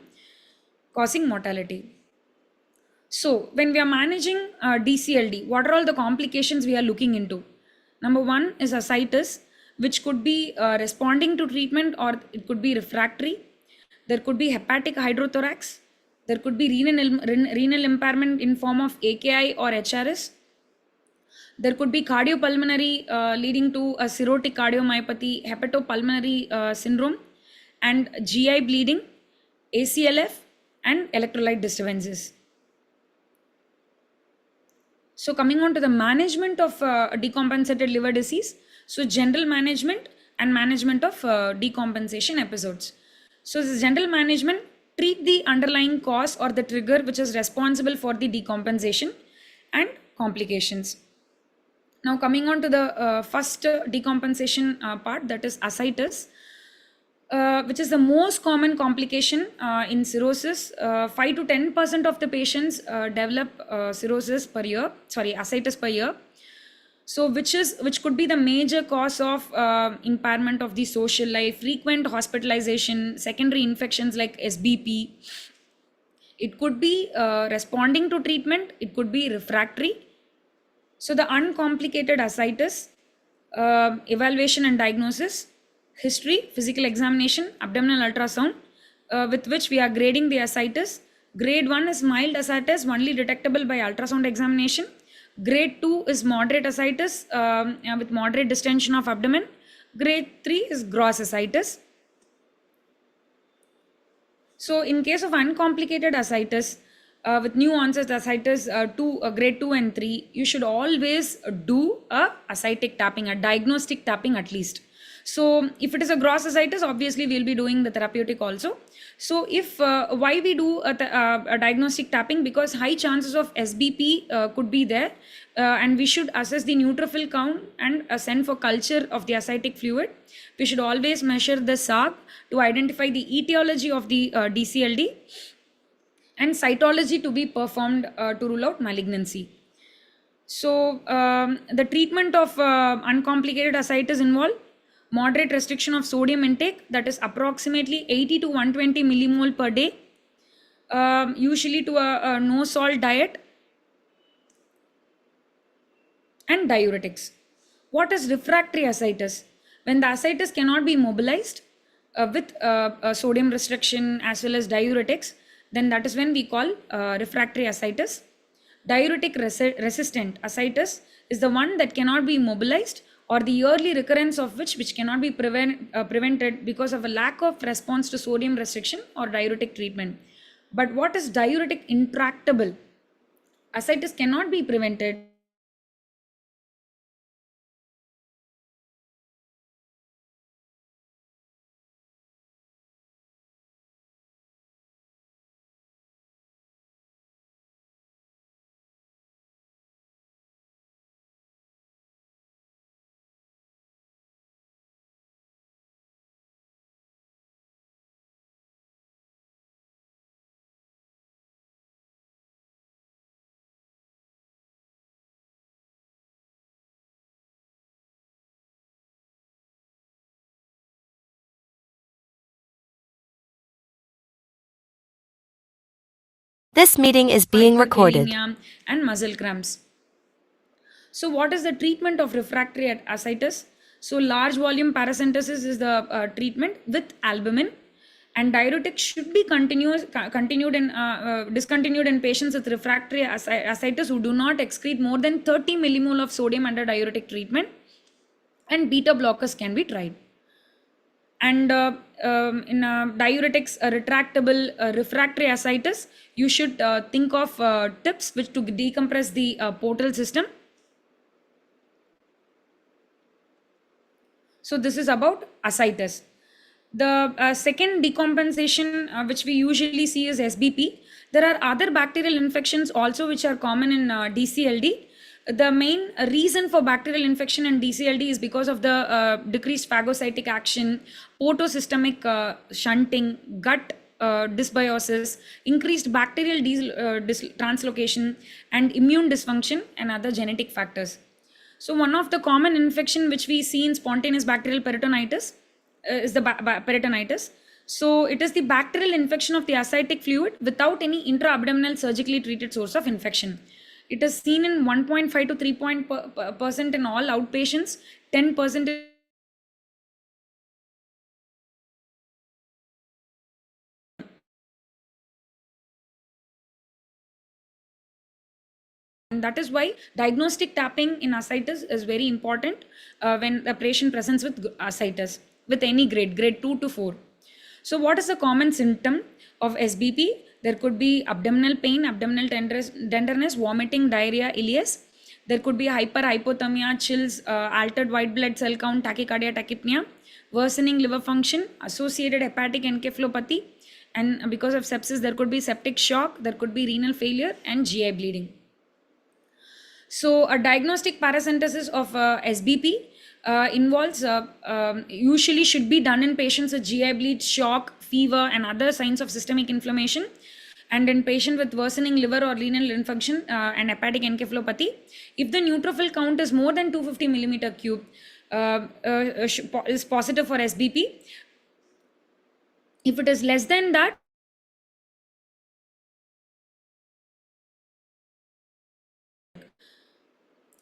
causing mortality. So, when we are managing DCLD, what are all the complications we are looking into? Number 1 is ascites, which could be responding to treatment, or it could be refractory. There could be hepatic hydrothorax. There could be renal impairment in form of AKI or HRS. There could be cardiopulmonary leading to a cirrhotic cardiomyopathy, hepatopulmonary syndrome, and GI bleeding, ACLF, and electrolyte disturbances. So coming on to the management of decompensated liver disease, so general management and management of decompensation episodes. So this general management, treat the underlying cause or the trigger which is responsible for the decompensation and complications. Now coming on to the first decompensation part, that is ascites, which is the most common complication in cirrhosis. 5 to 10% of the patients develop cirrhosis per year, ascites per year. So which could be the major cause of impairment of the social life, frequent hospitalization, secondary infections like SBP. It could be responding to treatment, it could be refractory. So the uncomplicated ascites, evaluation and diagnosis, history, physical examination, abdominal ultrasound, with which we are grading the ascites. Grade 1 is mild ascites, only detectable by ultrasound examination. Grade 2 is moderate ascites with moderate distension of abdomen. Grade 3 is gross ascites. So in case of uncomplicated ascites, with new onset ascites grade 2 and 3, you should always do a ascitic tapping, a diagnostic tapping at least. So if it is a gross ascites, obviously we'll be doing the therapeutic also. So if why we do a diagnostic tapping, because high chances of SBP could be there, and we should assess the neutrophil count and send for culture of the ascitic fluid. We should always measure the SAG to identify the etiology of the DCLD, and cytology to be performed to rule out malignancy. So the treatment of uncomplicated ascites involve moderate restriction of sodium intake, that is approximately 80 to 120 millimole per day, usually to a no salt diet, and diuretics. What is refractory ascites? When the ascites cannot be mobilized with sodium restriction as well as diuretics, then that is when we call refractory ascites. Diuretic resistant ascites is the one that cannot be mobilized, or the early recurrence of which cannot be prevented because of a lack of response to sodium restriction or diuretic treatment. But what is diuretic intractable? Ascites cannot be prevented This meeting is being recorded. hyperkalemia, and muscle cramps. So what is the treatment of refractory ascites? So large volume paracentesis is the treatment with albumin, and diuretics should be discontinued in patients with refractory ascites who do not excrete more than 30 millimole of sodium under diuretic treatment, and beta blockers can be tried. And in diuretics, retractable refractory ascites, you should think of tips which to decompress the portal system. So this is about ascites. The second decompensation which we usually see is SBP. There are other bacterial infections also which are common in DCLD. The main reason for bacterial infection in DCLD is because of the decreased phagocytic action, portosystemic shunting, gut dysbiosis, increased bacterial translocation, and immune dysfunction, and other genetic factors. So one of the common infection which we see in spontaneous bacterial peritonitis is the peritonitis. So it is the bacterial infection of the ascitic fluid without any intra-abdominal surgically treated source of infection. It is seen in 1.5 to 3% in all outpatients, 10% and that is why diagnostic tapping in ascites is very important when the patient presents with ascites with any grade 2 to 4. So what is the common symptom of SBP? There could be abdominal pain, abdominal tenderness, vomiting, diarrhea, ileus. There could be hyperthermia, chills, altered white blood cell count, tachycardia, tachypnea, worsening liver function, associated hepatic encephalopathy, and because of sepsis, there could be septic shock, there could be renal failure, and GI bleeding. So a diagnostic paracentesis of SBP involves usually should be done in patients with GI bleed, shock, fever, and other signs of systemic inflammation, and in patient with worsening liver or renal infection and hepatic encephalopathy. If the neutrophil count is more than 250 millimeter cube, is positive for SBP. If it is less than that,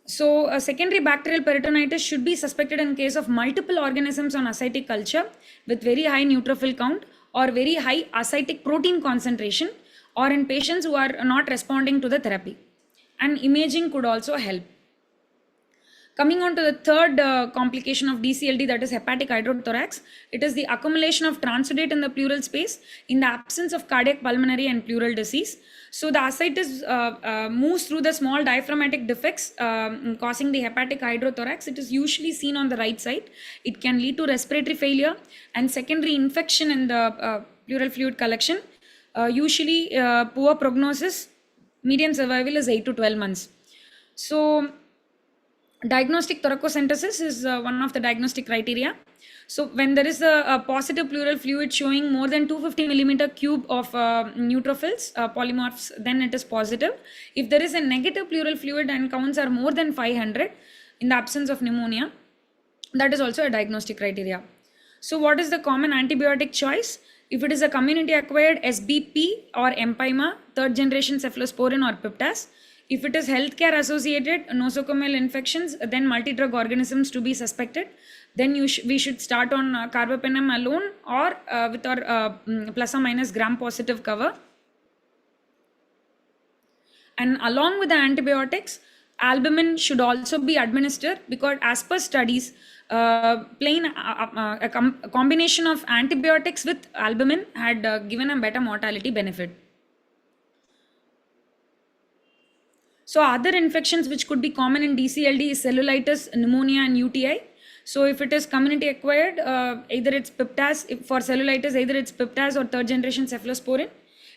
so a secondary bacterial peritonitis should be suspected in case of multiple organisms on ascitic culture with very high neutrophil count or very high ascitic protein concentration, or in patients who are not responding to the therapy. And imaging could also help. Coming on to the third complication of DCLD, that is hepatic hydrothorax. It is the accumulation of transudate in the pleural space in the absence of cardiac, pulmonary, and pleural disease. So the ascites moves through the small diaphragmatic defects causing the hepatic hydrothorax. It is usually seen on the right side. It can lead to respiratory failure and secondary infection in the pleural fluid collection. Usually poor prognosis, median survival is 8 to 12 months. So diagnostic thoracocentesis is one of the diagnostic criteria. So when there is a positive pleural fluid showing more than 250 millimeter cube of neutrophils, polymorphs, then it is positive. If there is a negative pleural fluid and counts are more than 500 in the absence of pneumonia, that is also a diagnostic criteria. So what is the common antibiotic choice? If it is a community acquired SBP or empyema, third generation cephalosporin or piptas. If it is healthcare associated nosocomial infections, then multi-drug organisms to be suspected. Then we should start on carbapenem alone or with our plus or minus gram positive cover. And along with the antibiotics, albumin should also be administered because as per studies, a combination of antibiotics with albumin had given a better mortality benefit. So other infections which could be common in DCLD is cellulitis, pneumonia, and UTI. So if it is community acquired, either it's piptas, for cellulitis, either it's piptas or third generation cephalosporin.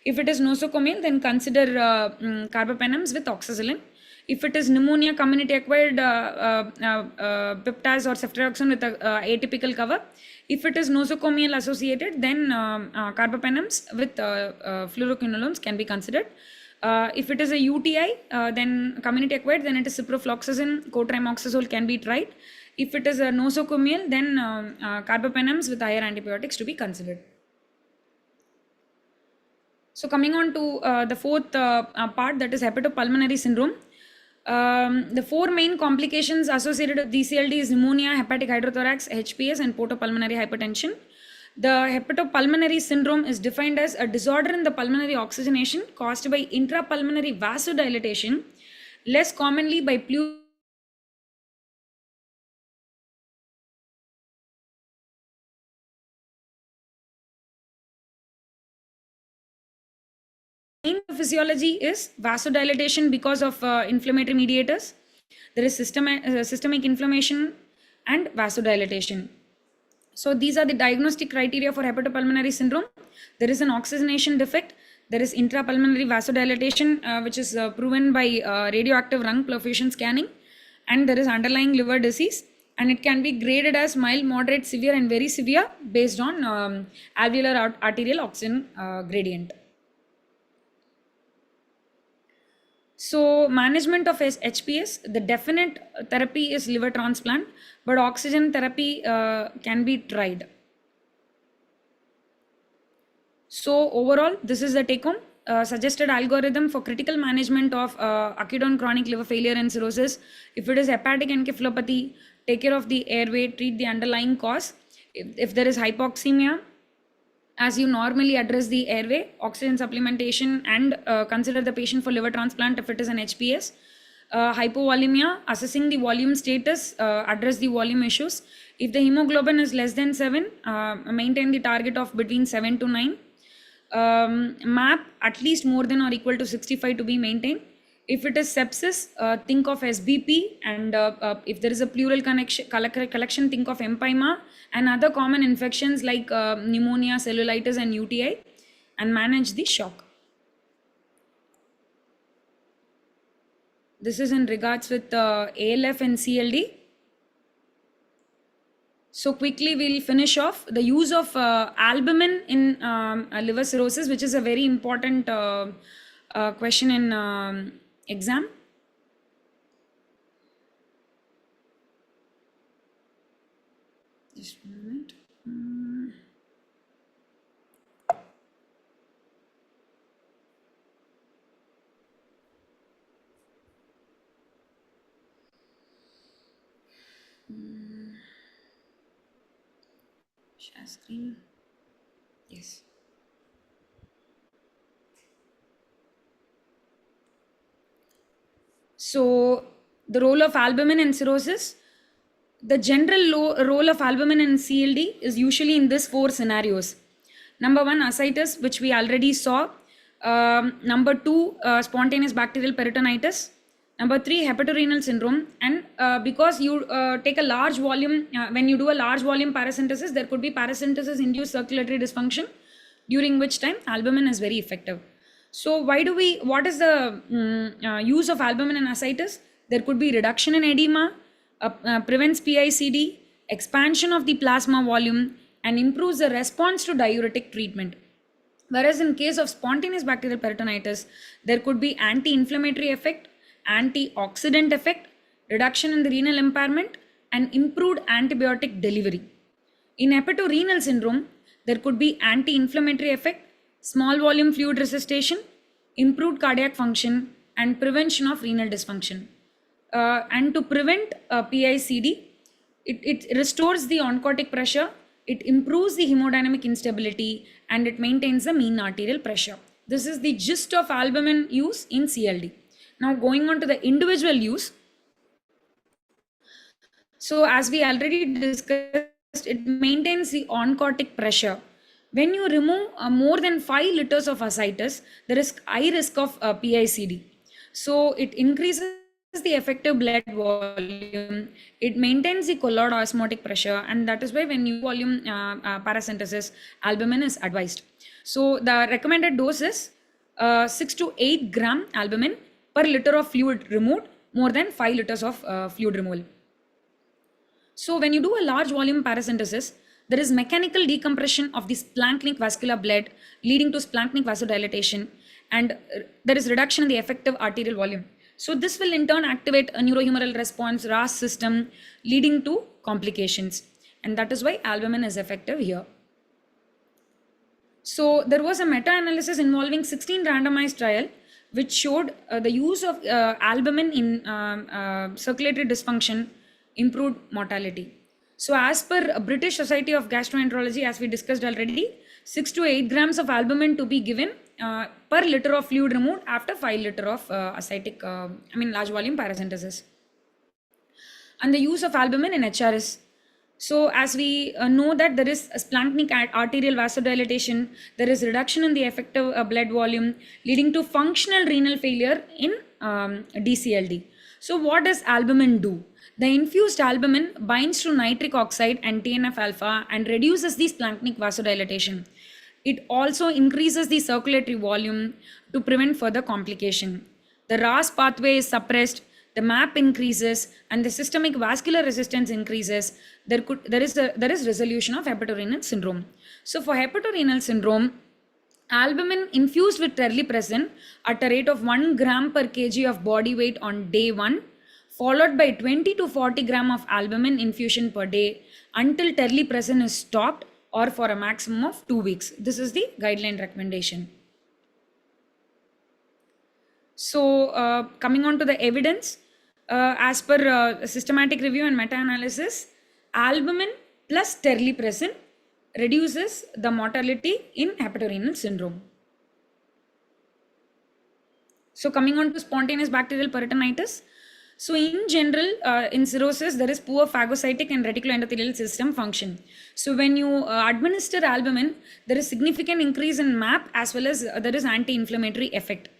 If it is nosocomial, then consider carbapenems with oxazolin. If it is pneumonia community acquired, piptas or ceftriaxone with atypical cover. If it is nosocomial associated, then carbapenems with fluoroquinolones can be considered. If it is a UTI, then community acquired, then it is ciprofloxacin, cotrimoxazole can be tried. If it is a nosocomial, then carbapenems with higher antibiotics to be considered. So coming on to the fourth part, that is hepatopulmonary syndrome. The four main complications associated with DCLD is pneumonia, hepatic hydrothorax, HPS, and portopulmonary hypertension. The hepatopulmonary syndrome is defined as a disorder in the pulmonary oxygenation caused by intrapulmonary vasodilatation, less commonly by main physiology is vasodilatation because of inflammatory mediators. There is systemic inflammation and vasodilatation. So these are the diagnostic criteria for hepatopulmonary syndrome. There is an oxygenation defect. There is intrapulmonary vasodilatation, which is proven by radioactive lung perfusion scanning, and there is underlying liver disease. And it can be graded as mild, moderate, severe, and very severe based on alveolar arterial oxygen gradient. So management of HPS, the definite therapy is liver transplant, but oxygen therapy can be tried. So overall, this is the take home. Suggested algorithm for critical management of acute and chronic liver failure and cirrhosis. If it is hepatic encephalopathy, take care of the airway, treat the underlying cause. If there is hypoxemia, as you normally address the airway, oxygen supplementation, and consider the patient for liver transplant if it is an HPS. Hypovolemia, assessing the volume status, address the volume issues. If the hemoglobin is less than 7, maintain the target of between 7 to 9. MAP at least more than or equal to 65 to be maintained. If it is sepsis, think of SBP, and if there is a pleural collection, think of empyema and other common infections like pneumonia, cellulitis, and UTI, and manage the shock. This is in regards with ALF and CLD. So quickly we'll finish off the use of albumin in liver cirrhosis, which is a very important question in exam. Just a moment. Share screen. Yes. So the role of albumin in cirrhosis, the general role of albumin in CLD is usually in these 4 scenarios. Number 1, ascites, which we already saw. Number 2, spontaneous bacterial peritonitis. Number 3, hepatorenal syndrome. And because you take a large volume, when you do a large volume paracentesis, there could be paracentesis induced circulatory dysfunction, during which time albumin is very effective. So what is the use of albumin in ascites? There could be reduction in edema, prevents PICD, expansion of the plasma volume, and improves the response to diuretic treatment. Whereas in case of spontaneous bacterial peritonitis, there could be anti-inflammatory effect, antioxidant effect, reduction in the renal impairment, and improved antibiotic delivery. In hepatorenal syndrome, there could be anti-inflammatory effect, small volume fluid resuscitation, improved cardiac function, and prevention of renal dysfunction. And to prevent PICD, it restores the oncotic pressure, it improves the hemodynamic instability, and it maintains the mean arterial pressure. This is the gist of albumin use in CLD. Now going on to the individual use. So as we already discussed, it maintains the oncotic pressure. When you remove more than 5 liters of ascites, there is high risk of PICD. So it increases the effective blood volume, it maintains the colloid osmotic pressure, and that is why when you volume paracentesis, albumin is advised. So the recommended dose is 6 to 8 gram albumin per liter of fluid removed, more than 5 liters of fluid removal. So when you do a large volume paracentesis, there is mechanical decompression of the splanchnic vascular blood leading to splanchnic vasodilatation, and there is reduction in the effective arterial volume. So this will in turn activate a neurohumoral response RAS system, leading to complications, and that is why albumin is effective here. So there was a meta-analysis involving 16 randomized trial, which showed the use of albumin in circulatory dysfunction improved mortality. So as per British Society of Gastroenterology, as we discussed already, 6 to 8 grams of albumin to be given per liter of fluid removed after 5 liter of ascitic, large volume paracentesis. And the use of albumin in HRS. So as we know that there is a splanchnic arterial vasodilatation, there is reduction in the effective blood volume leading to functional renal failure in DCLD. So what does albumin do? The infused albumin binds to nitric oxide and TNF alpha and reduces the splanchnic vasodilatation. It also increases the circulatory volume to prevent further complication. The RAS pathway is suppressed, the MAP increases, and the systemic vascular resistance increases. There is resolution of hepatorenal syndrome. So for hepatorenal syndrome, albumin infused with terlipressin at a rate of 1 gram per kg of body weight on day 1, followed by 20 to 40 gram of albumin infusion per day until terlipressin is stopped, or for a maximum of 2 weeks. This is the guideline recommendation. So coming on to the evidence, as per systematic review and meta-analysis, albumin plus terlipressin reduces the mortality in hepatorenal syndrome. So coming on to spontaneous bacterial peritonitis. So in general, in cirrhosis, there is poor phagocytic and reticuloendothelial system function. So when you administer albumin, there is significant increase in MAP as well as there is anti-inflammatory effect.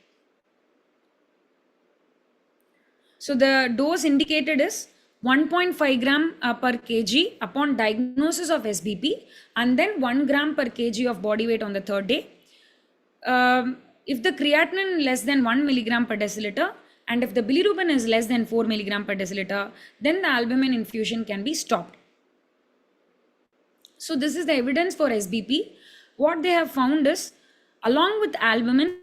So the dose indicated is 1.5 gram per kg upon diagnosis of SBP, and then 1 gram per kg of body weight on the third day. If the creatinine less than 1 milligram per deciliter, and if the bilirubin is less than 4 milligram per deciliter, then the albumin infusion can be stopped. So this is the evidence for SBP. What they have found is, along with albumin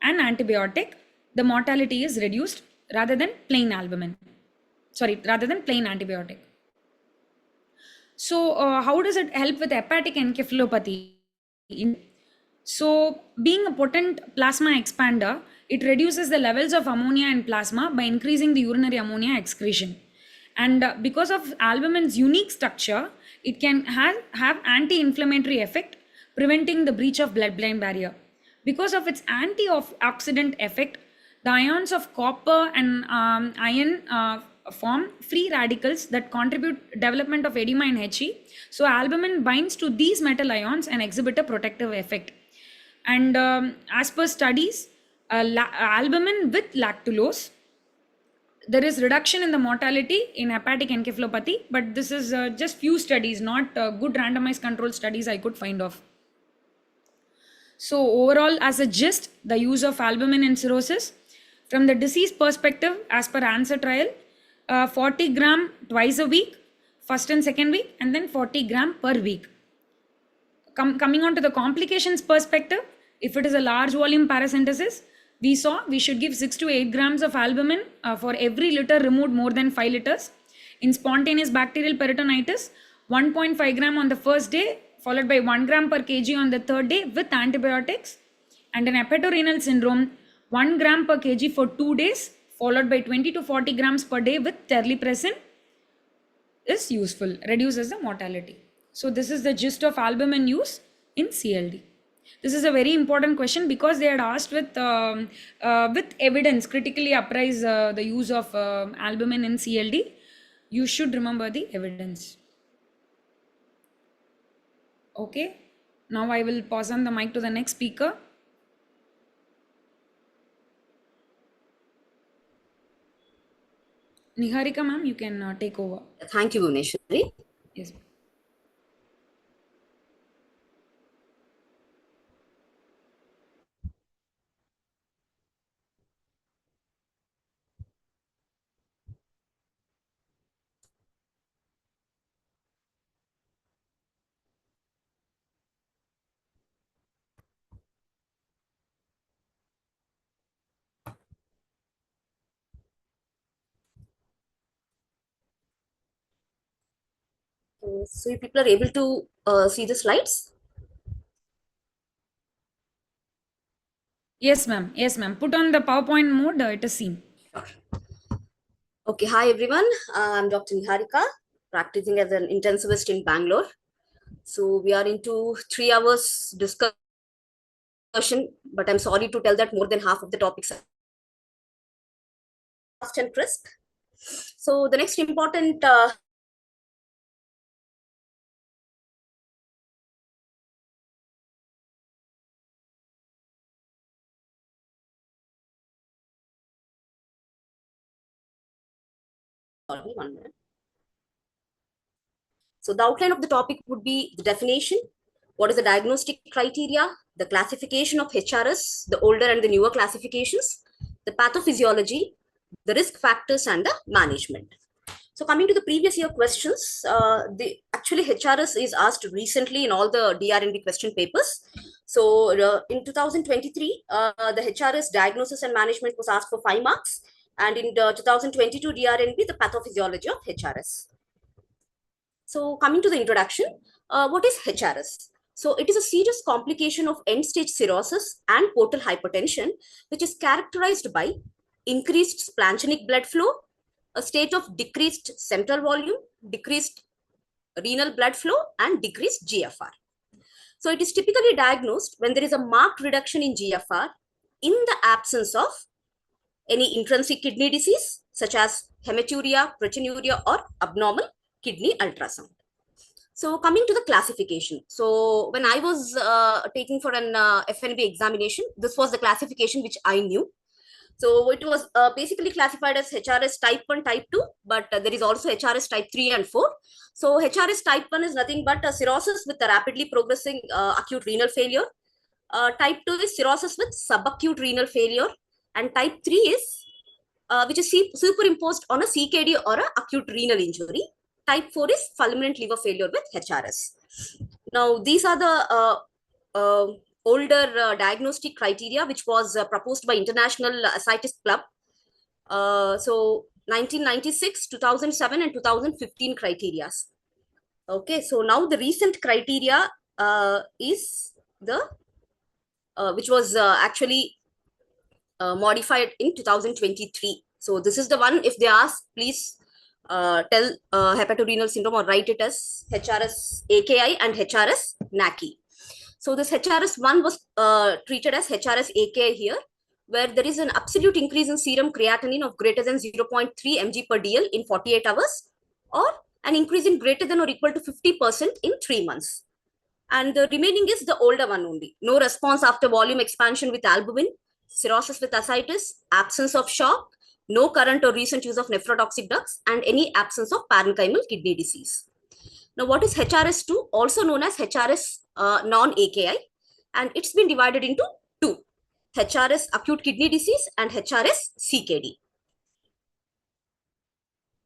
and antibiotic, the mortality is reduced rather than plain antibiotic. So how does it help with hepatic encephalopathy? So being a potent plasma expander, it reduces the levels of ammonia in plasma by increasing the urinary ammonia excretion. And because of albumin's unique structure, it can have anti-inflammatory effect, preventing the breach of blood-brain barrier. Because of its antioxidant effect, the ions of copper and iron form free radicals that contribute development of edema in HE. So albumin binds to these metal ions and exhibit a protective effect. And as per studies, albumin with lactulose, there is reduction in the mortality in hepatic encephalopathy, but this is just few studies, not good randomized control studies I could find of. So overall, as a gist, the use of albumin in cirrhosis, from the disease perspective, as per ANSWER trial, 40 gram twice a week, first and second week, and then 40 gram per week. Coming on to the complications perspective, if it is a large volume paracentesis, we should give 6 to 8 grams of albumin for every liter removed more than 5 liters. In spontaneous bacterial peritonitis, 1.5 gram on the first day, followed by 1 gram per kg on the third day with antibiotics. And in hepatorenal syndrome, 1 gram per kg for 2 days, followed by 20 to 40 grams per day with terlipressin is useful, reduces the mortality. So this is the gist of albumin use in CLD. This is a very important question because they had asked with evidence, critically apprise the use of albumin in CLD. You should remember the evidence. Okay, now I will pass on the mic to the next speaker. Niharika ma'am, you can take over. Thank you, Bhuvneshwari. Yes. So you people are able to see the slides? Yes, ma'am. Yes, ma'am. Put on the PowerPoint mode. It is seen. Okay, hi everyone. I'm Dr. Niharika, practicing as an intensivist in Bangalore. So we are into 3 hours discussion, but I'm sorry to tell that more than half of the topics are fast and crisp. So the next important sorry, 1 minute. So the outline of the topic would be the definition, what is the diagnostic criteria, the classification of HRS, the older and the newer classifications, the pathophysiology, the risk factors, and the management. So coming to the previous year questions, actually HRS is asked recently in all the DRNB question papers. So in 2023, the HRS diagnosis and management was asked for 5 marks, and in the 2022 DRNB, the pathophysiology of HRS. So coming to the introduction, what is HRS? So it is a serious complication of end-stage cirrhosis and portal hypertension, which is characterized by increased splanchnic blood flow, a state of decreased central volume, decreased renal blood flow, and decreased GFR. So it is typically diagnosed when there is a marked reduction in GFR in the absence of any intrinsic kidney disease, such as hematuria, proteinuria, or abnormal kidney ultrasound. So coming to the classification. So when I was taking for an FNB examination, this was the classification which I knew. So it was basically classified as HRS type 1, type 2, but there is also HRS type 3 and 4. So HRS type 1 is nothing but a cirrhosis with a rapidly progressing acute renal failure. Type 2 is cirrhosis with subacute renal failure. And type 3 is, which is superimposed on a CKD or a acute renal injury. Type 4 is fulminant liver failure with HRS. Now, these are the older diagnostic criteria which was proposed by International Ascites Club. So 1996, 2007 and 2015 criteria. Okay, so now the recent criteria is the which was actually modified in 2023. So this is the one, if they ask, please tell hepatorenal syndrome or write it as HRS AKI and HRS NACI. So this HRS1 was treated as HRS AKI here, where there is an absolute increase in serum creatinine of greater than 0.3 mg per dl in 48 hours, or an increase in greater than or equal to 50% in 3 months. And the remaining is the older one only. No response after volume expansion with albumin, cirrhosis with ascites, absence of shock, no current or recent use of nephrotoxic drugs, and any absence of parenchymal kidney disease. Now, what is HRS2? Also known as HRS non-AKI, and it's been divided into 2, HRS acute kidney disease and HRS CKD.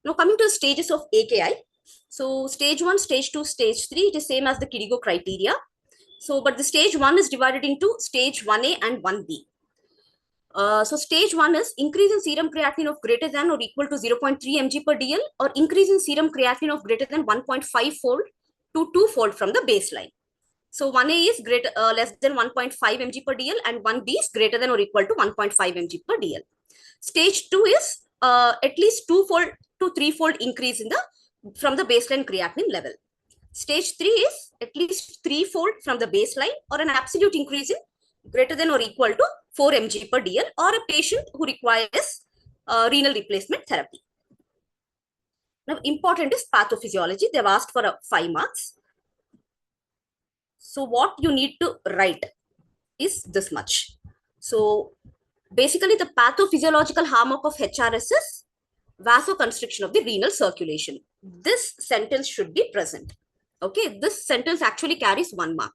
Now, coming to the stages of AKI. So, stage 1, stage 2, stage 3, it is same as the KDIGO criteria. So, but the stage 1 is divided into stage 1A and 1B. So stage 1 is increase in serum creatinine of greater than or equal to 0.3 mg per dl, or increase in serum creatinine of greater than 1.5-fold to 2-fold from the baseline. So 1A is less than 1.5 mg per dl, and 1B is greater than or equal to 1.5 mg per dl. Stage 2 is at least 2-fold to 3-fold increase in the from the baseline creatinine level. Stage 3 is at least 3-fold from the baseline, or an absolute increase in greater than or equal to 4 mg per dl, or a patient who requires renal replacement therapy. Now, important is pathophysiology. They've asked for 5 marks. So what you need to write is this much. So basically, the pathophysiological hallmark of HRS is vasoconstriction of the renal circulation. This sentence should be present. Okay, this sentence actually carries 1 mark.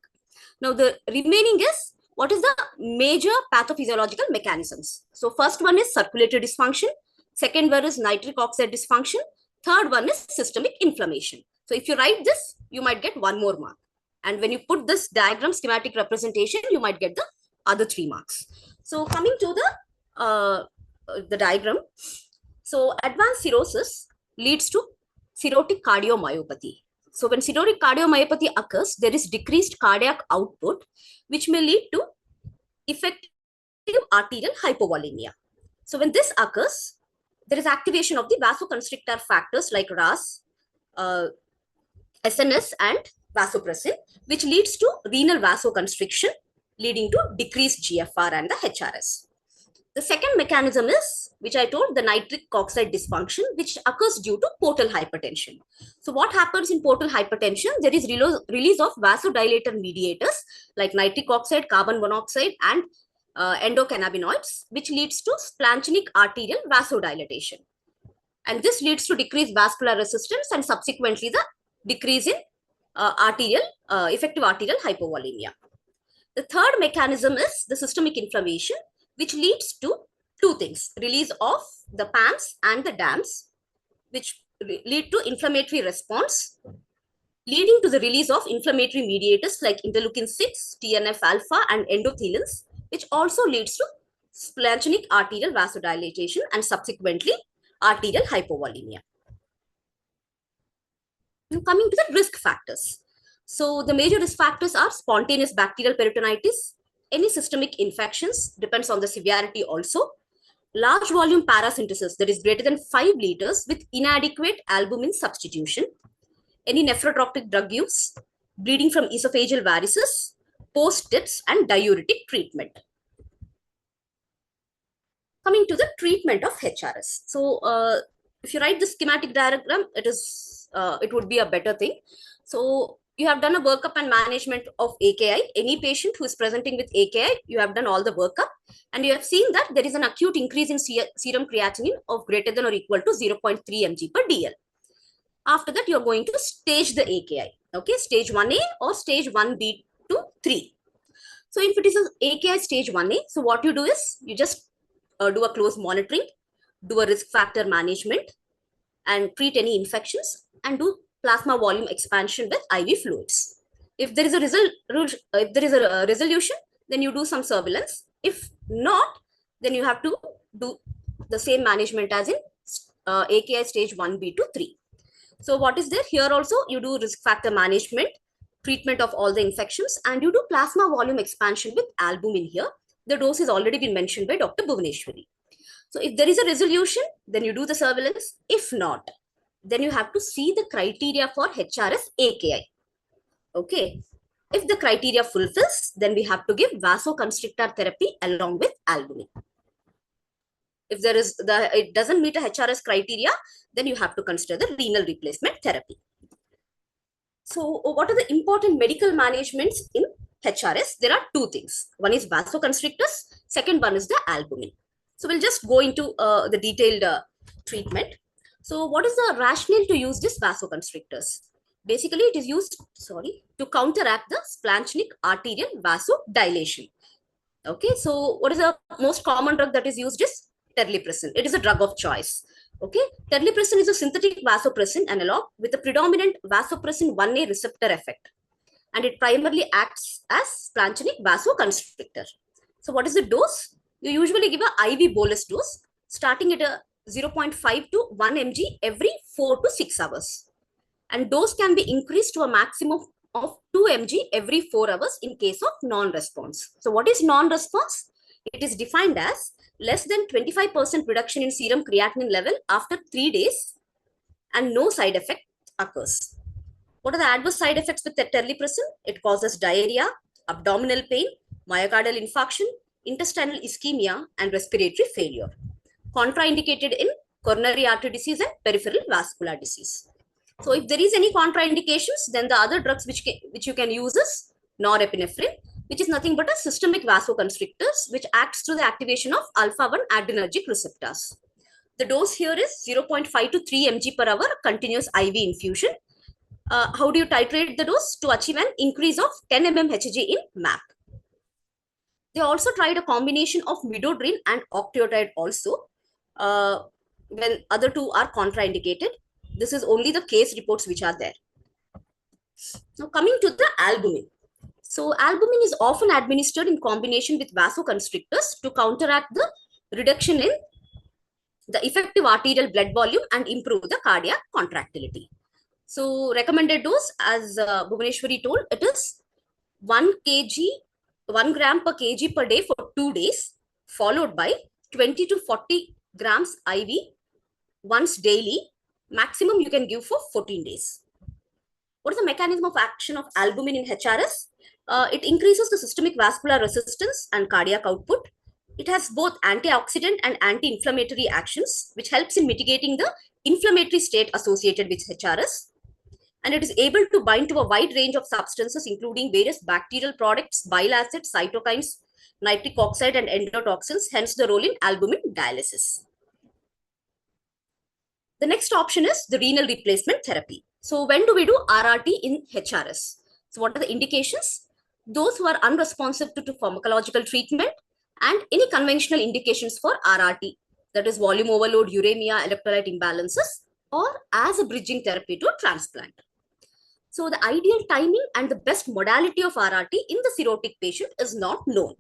Now, the remaining is, what is the major pathophysiological mechanisms? So first one is circulatory dysfunction. Second one is nitric oxide dysfunction. Third one is systemic inflammation. So if you write this, you might get 1 more mark. And when you put this diagram, schematic representation, you might get the other 3 marks. So coming to the diagram. So advanced cirrhosis leads to cirrhotic cardiomyopathy. So when cirrhotic cardiomyopathy occurs, there is decreased cardiac output, which may lead to effective arterial hypovolemia. So when this occurs, there is activation of the vasoconstrictor factors like RAS, SNS and vasopressin, which leads to renal vasoconstriction, leading to decreased GFR and the HRS. The second mechanism is, which I told, the nitric oxide dysfunction, which occurs due to portal hypertension. So what happens in portal hypertension? There is release of vasodilator mediators like nitric oxide, carbon monoxide, and endocannabinoids, which leads to splanchnic arterial vasodilatation. And this leads to decreased vascular resistance and subsequently the decrease in effective arterial hypovolemia. The third mechanism is the systemic inflammation, which leads to two things: release of the PAMs and the DAMs, which lead to inflammatory response, leading to the release of inflammatory mediators like interleukin-6, TNF-alpha, and endothelins, which also leads to splanchnic arterial vasodilatation and subsequently arterial hypovolemia. Now coming to the risk factors. So the major risk factors are spontaneous bacterial peritonitis, any systemic infections, depends on the severity also, large volume paracentesis that is greater than 5 liters with inadequate albumin substitution, any nephrotoxic drug use, bleeding from esophageal varices, post-DIPS and diuretic treatment. Coming to the treatment of HRS. So if you write the schematic diagram, it would be a better thing. So you have done a workup and management of AKI. Any patient who is presenting with AKI, you have done all the workup and you have seen that there is an acute increase in serum creatinine of greater than or equal to 0.3 mg per dl. After that, you're going to stage the AKI, okay, stage 1A or stage 1B to 3. So if it is an AKI stage 1A, so what you do is you just do a close monitoring, do a risk factor management and treat any infections and do plasma volume expansion with IV fluids. If there is a resolution, then you do some surveillance. If not, then you have to do the same management as in AKI stage 1B to 3. So what is there? Here also you do risk factor management, treatment of all the infections, and you do plasma volume expansion with albumin here. The dose has already been mentioned by Dr. Bhuvaneshwari. So if there is a resolution, then you do the surveillance. If not, then you have to see the criteria for HRS AKI. Okay. If the criteria fulfills, then we have to give vasoconstrictor therapy along with albumin. If it doesn't meet a HRS criteria, then you have to consider the renal replacement therapy. So what are the important medical managements in HRS? There are two things. One is vasoconstrictors. Second one is the albumin. So we'll just go into the detailed treatment. So what is the rationale to use this vasoconstrictors? Basically, it is used, to counteract the splanchnic arterial vasodilation. Okay, so what is the most common drug that is used is terlipressin. It is a drug of choice. Okay, terlipressin is a synthetic vasopressin analog with a predominant vasopressin 1A receptor effect. And it primarily acts as splanchnic vasoconstrictor. So what is the dose? You usually give a IV bolus dose starting at a 0.5 to 1 mg every 4 to 6 hours. And dose can be increased to a maximum of 2 mg every 4 hours in case of non-response. So what is non-response? It is defined as less than 25% reduction in serum creatinine level after 3 days and no side effect occurs. What are the adverse side effects with the terlipressin? It causes diarrhea, abdominal pain, myocardial infarction, intestinal ischemia, and respiratory failure. Contraindicated in coronary artery disease and peripheral vascular disease. So if there is any contraindications, then the other drugs which you can use is norepinephrine, which is nothing but a systemic vasoconstrictors, which acts through the activation of alpha-1 adrenergic receptors. The dose here is 0.5 to 3 mg per hour, continuous IV infusion. How do you titrate the dose? To achieve an increase of 10 mmHg in MAP. They also tried a combination of midodrine and octreotide also, when other two are contraindicated. This is only the case reports which are there. Now coming to the albumin. So albumin is often administered in combination with vasoconstrictors to counteract the reduction in the effective arterial blood volume and improve the cardiac contractility. So recommended dose, as Bhuvaneshwari told, it is 1 gram per kg per day for 2 days followed by 20 to 40 grams IV once daily. Maximum you can give for 14 days. What is the mechanism of action of albumin in HRS? It increases the systemic vascular resistance and cardiac output. It has both antioxidant and anti-inflammatory actions, which helps in mitigating the inflammatory state associated with HRS. And it is able to bind to a wide range of substances, including various bacterial products, bile acids, cytokines, nitric oxide, and endotoxins, hence the role in albumin dialysis. The next option is the renal replacement therapy. So when do we do RRT in HRS? So what are the indications? Those who are unresponsive to pharmacological treatment and any conventional indications for RRT, that is volume overload, uremia, electrolyte imbalances, or as a bridging therapy to a transplant. So the ideal timing and the best modality of RRT in the cirrhotic patient is not known.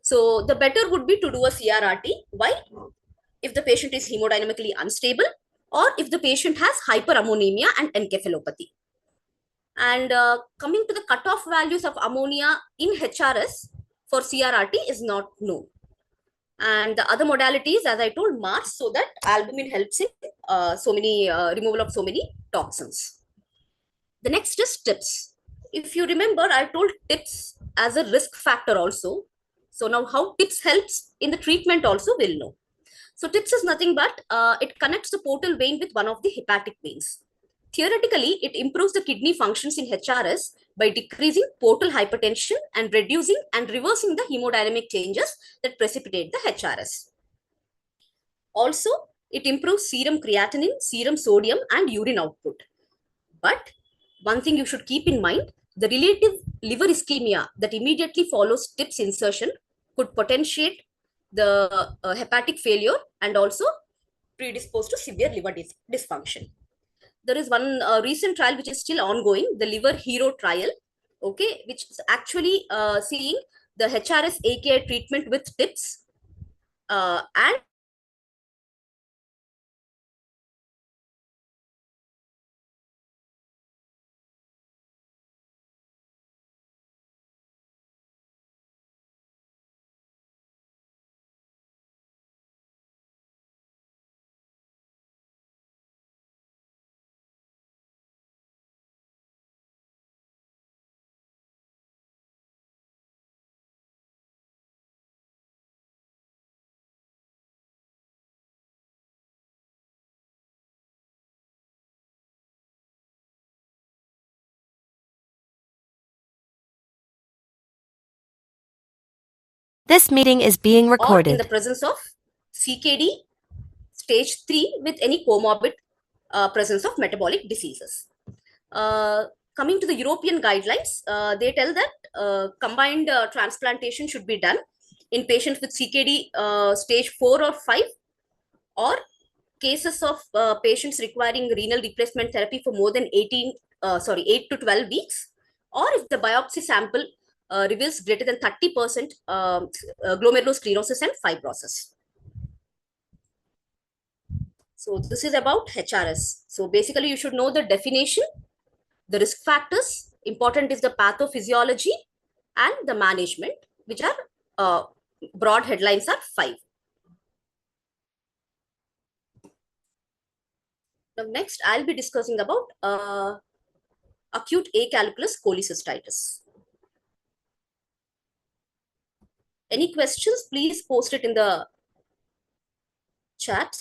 So the better would be to do a CRRT. Why? If the patient is hemodynamically unstable, or if the patient has hyperammonemia and encephalopathy. And coming to the cutoff values of ammonia in HRS for CRRT is not known. And the other modalities, as I told, MARS, so that albumin helps in removal of so many toxins. The next is TIPS. If you remember, I told TIPS as a risk factor also. So now how TIPS helps in the treatment also we'll know. So TIPS is nothing but it connects the portal vein with one of the hepatic veins. Theoretically, it improves the kidney functions in HRS by decreasing portal hypertension and reducing and reversing the hemodynamic changes that precipitate the HRS. Also, it improves serum creatinine, serum sodium, and urine output. But one thing you should keep in mind, the relative liver ischemia that immediately follows TIPS insertion could potentiate the hepatic failure and also predispose to severe liver dysfunction. There is one recent trial which is still ongoing, the Liver Hero trial, okay, which is actually seeing the HRS AKI treatment with TIPS and This meeting is being or in recorded. the presence of CKD stage 3 with any comorbid presence of metabolic diseases. Coming to the European guidelines, they tell that combined transplantation should be done in patients with CKD stage 4 or 5, or cases of patients requiring renal replacement therapy for more than 8 to 12 weeks, or if the biopsy sample reveals greater than 30% glomerulosclerosis and fibrosis. So this is about HRS. So basically you should know the definition, the risk factors, important is the pathophysiology and the management, which are broad headlines are 5. Now next I'll be discussing about acute acalculous cholecystitis. Any questions, please post it in the chat.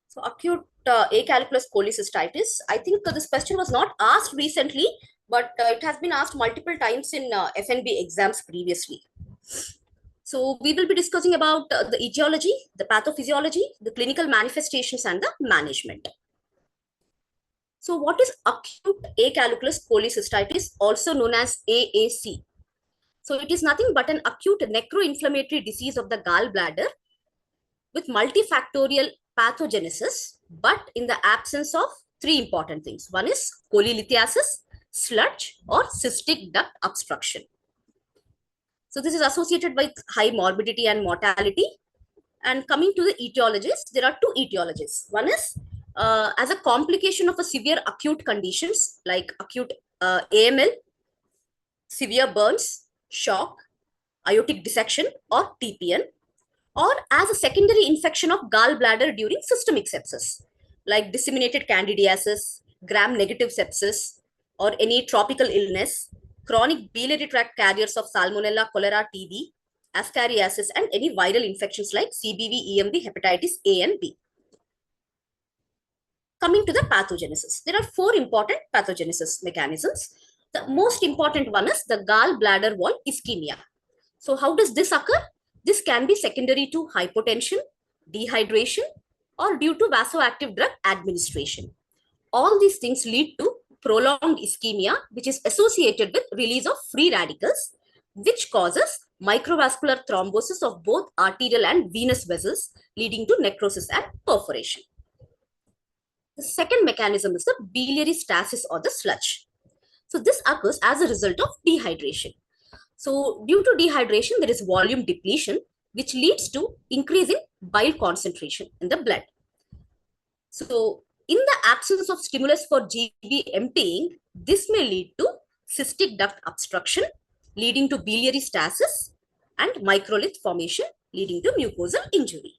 So acute acalculous cholecystitis, I think this question was not asked recently, but it has been asked multiple times in FNB exams previously. So we will be discussing about the etiology, the pathophysiology, the clinical manifestations, and the management. So what is acute acalculous cholecystitis, also known as AAC? So it is nothing but an acute necroinflammatory disease of the gallbladder with multifactorial pathogenesis, but in the absence of 3 important things. One is cholelithiasis, sludge, or cystic duct obstruction. So this is associated with high morbidity and mortality, And coming to the etiologies, there are two etiologies. One is as a complication of a severe acute conditions like acute AML, severe burns, shock, aortic dissection, or TPN, or as a secondary infection of gallbladder during systemic sepsis, like disseminated candidiasis, gram-negative sepsis, or any tropical illness, chronic biliary tract carriers of Salmonella, cholera, TB, ascariasis, and any viral infections like CBV, EMV, hepatitis A and B. Coming to the pathogenesis, there are four important pathogenesis mechanisms. The most important one is the gallbladder wall ischemia. So how does this occur? This can be secondary to hypotension, dehydration, or due to vasoactive drug administration. All these things lead to prolonged ischemia, which is associated with release of free radicals, which causes microvascular thrombosis of both arterial and venous vessels, leading to necrosis and perforation. The second mechanism is the biliary stasis or the sludge. So this occurs as a result of dehydration. So due to dehydration, there is volume depletion, which leads to increase in bile concentration in the blood. So in the absence of stimulus for GB emptying, this may lead to cystic duct obstruction, leading to biliary stasis, and microlith formation, leading to mucosal injury.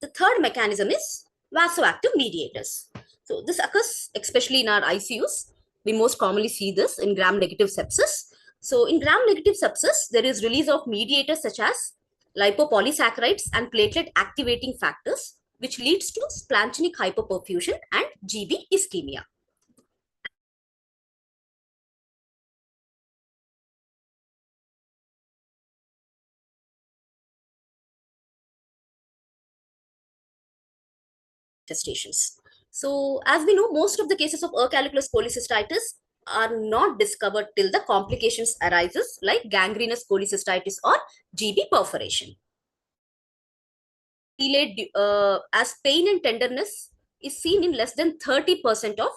The third mechanism is vasoactive mediators. So this occurs especially in our ICUs. We most commonly see this in gram-negative sepsis. So in gram-negative sepsis, there is release of mediators such as lipopolysaccharides and platelet activating factors, which leads to splanchnic hyperperfusion and GB ischemia. Manifestations. So as we know, most of the cases of acalculous cholecystitis are not discovered till the complications arises like gangrenous cholecystitis or GB perforation. Delayed as pain and tenderness is seen in less than 30% of,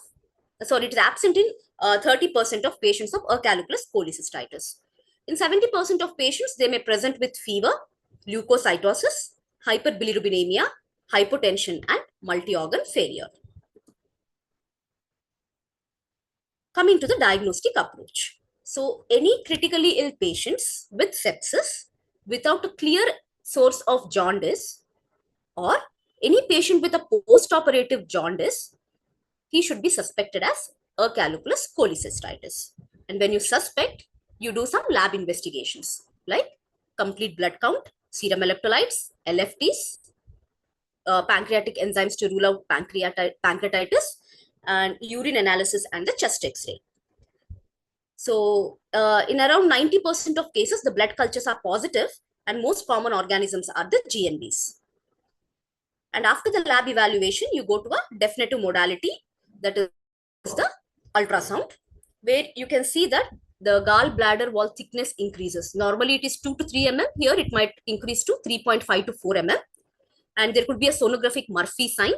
it is absent in 30% of patients of acalculous cholecystitis. In 70% of patients, they may present with fever, leukocytosis, hyperbilirubinemia, hypotension, and multi-organ failure. Coming to the diagnostic approach. So any critically ill patients with sepsis without a clear source of jaundice, or any patient with a post-operative jaundice, he should be suspected as acalculous cholecystitis. And when you suspect, you do some lab investigations like complete blood count, serum electrolytes, LFTs, pancreatic enzymes to rule out pancreatitis, and urine analysis and the chest X-ray. So in around 90% of cases, the blood cultures are positive, and most common organisms are the GNBs. And after the lab evaluation, you go to a definitive modality, that is the ultrasound, where you can see that the gallbladder wall thickness increases. Normally it is 2 to 3 mm. Here it might increase to 3.5 to 4 mm. And there could be a sonographic Murphy sign,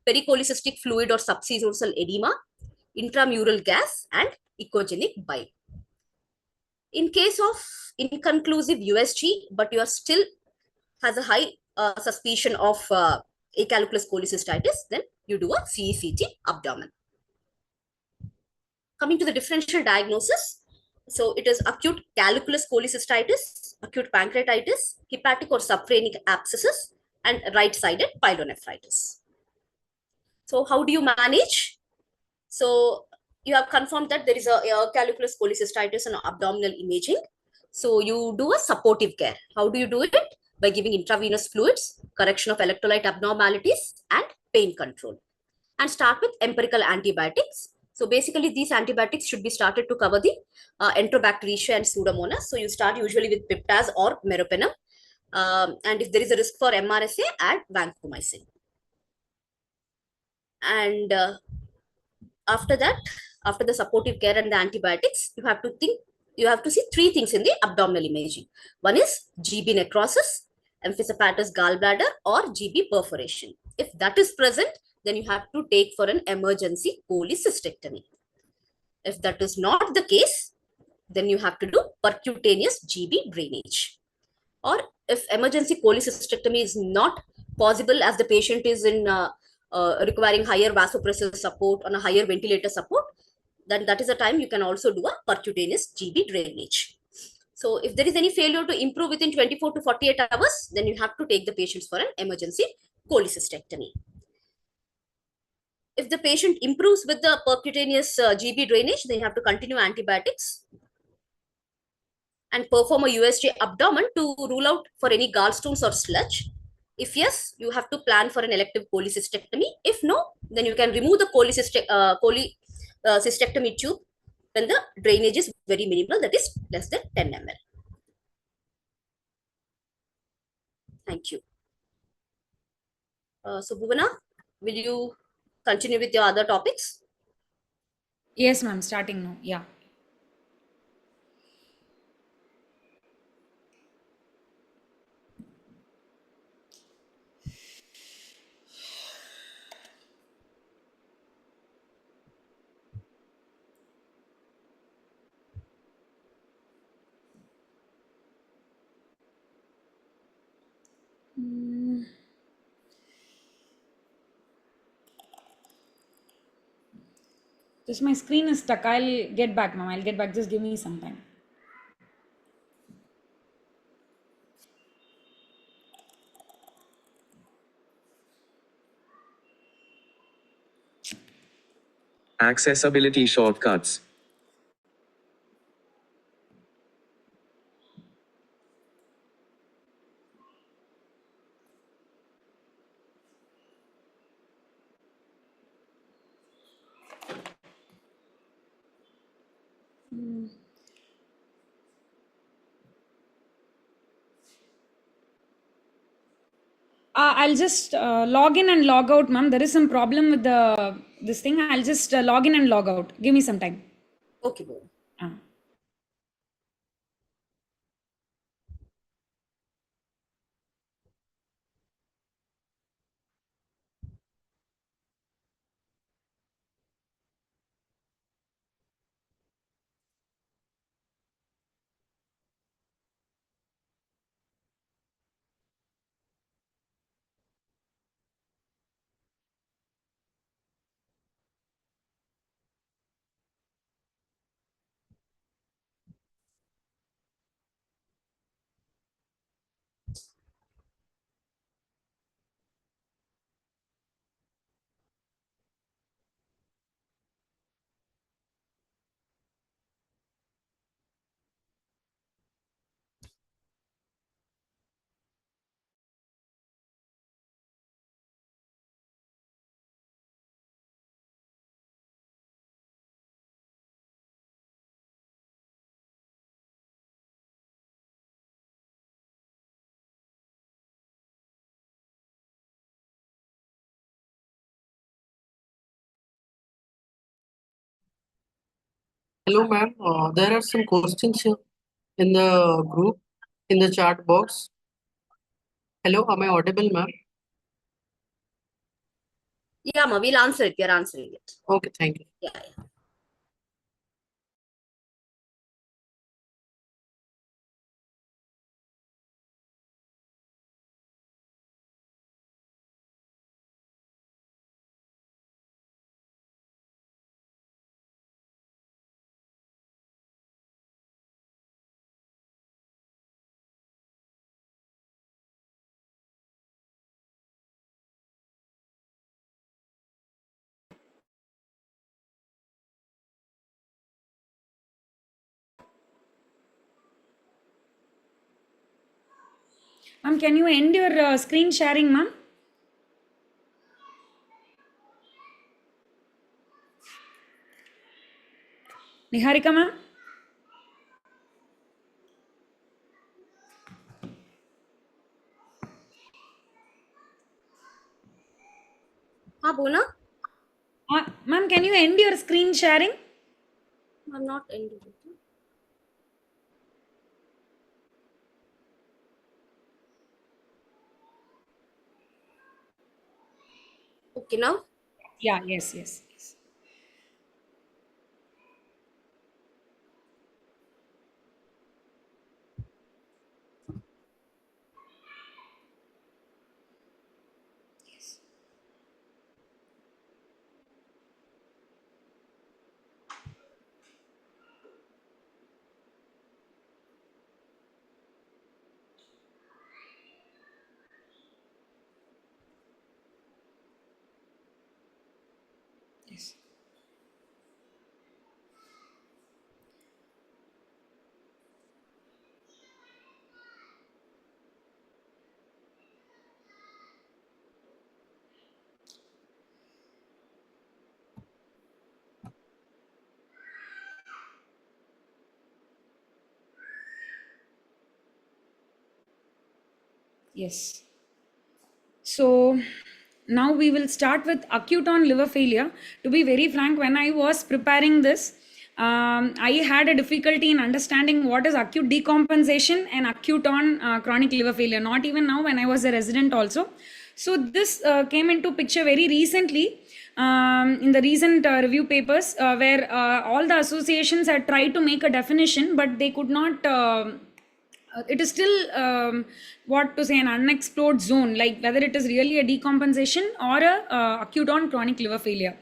pericholecystic fluid or submucosal edema, intramural gas, and echogenic bile. In case of inconclusive USG, but you are still has a high suspicion of acalculous cholecystitis, then you do a CECT abdomen. Coming to the differential diagnosis, so it is acute calculous cholecystitis, acute pancreatitis, hepatic or subphrenic abscesses, and right-sided pyelonephritis. So how do you manage? So you have confirmed that there is a calculous cholecystitis and abdominal imaging. So you do a supportive care. How do you do it? By giving intravenous fluids, correction of electrolyte abnormalities, and pain control. And start with empirical antibiotics. So basically these antibiotics should be started to cover the Enterobacteriaceae and Pseudomonas. So you start usually with Piptaz or Meropenem. And if there is a risk for MRSA, add vancomycin. And after that, after the supportive care and the antibiotics, you have to see three things in the abdominal imaging. One is GB necrosis, emphysematous gallbladder, or GB perforation. If that is present, then you have to take for an emergency cholecystectomy. If that is not the case, then you have to do percutaneous GB drainage. or if emergency cholecystectomy is not possible as the patient is in requiring higher vasopressor support on a higher ventilator support, then that is the time you can also do a percutaneous GB drainage. So if there is any failure to improve within 24 to 48 hours, then you have to take the patients for an emergency cholecystectomy. If the patient improves with the percutaneous GB drainage, then you have to continue antibiotics and perform a USG abdomen to rule out for any gallstones or sludge. If yes, you have to plan for an elective cholecystectomy. If no, then you can remove the cholecystectomy tube when the drainage is very minimal, that is less than 10 ml. Thank you. So Bhuvana, will you continue with your other topics? Yes, ma'am. Starting now. Yeah. Just my screen is stuck. I'll get back, ma'am. I'll get back. Just give me some time. Accessibility shortcuts. I'll just log in and log out, ma'am. There is some problem with this thing. I'll just log in and log out. Give me some time. Okay, Bhuvana. Ah. Hello, ma'am. There are some questions here in the group, in the chat box. Hello, am I audible, ma'am? Yeah, ma, we'll answer it. We are answering it. Okay, thank you. Yeah, yeah. Ma'am, can you end your screen sharing, ma'am? Niharika, ma'am? Haan, Bhuvana? Ma'am, can you end your screen sharing? I'm not ending it. Okay, now? Yeah, yes, yes, yes. Yes. So now we will start with acute on liver failure. To be very frank, when I was preparing this, I had a difficulty in understanding what is acute decompensation and acute on chronic liver failure. Not even now, when I was a resident also. So this came into picture very recently in the recent review papers where all the associations had tried to make a definition, but they could not. It is still what to say, an unexplored zone, like whether it is really a decompensation or a acute on chronic liver failure.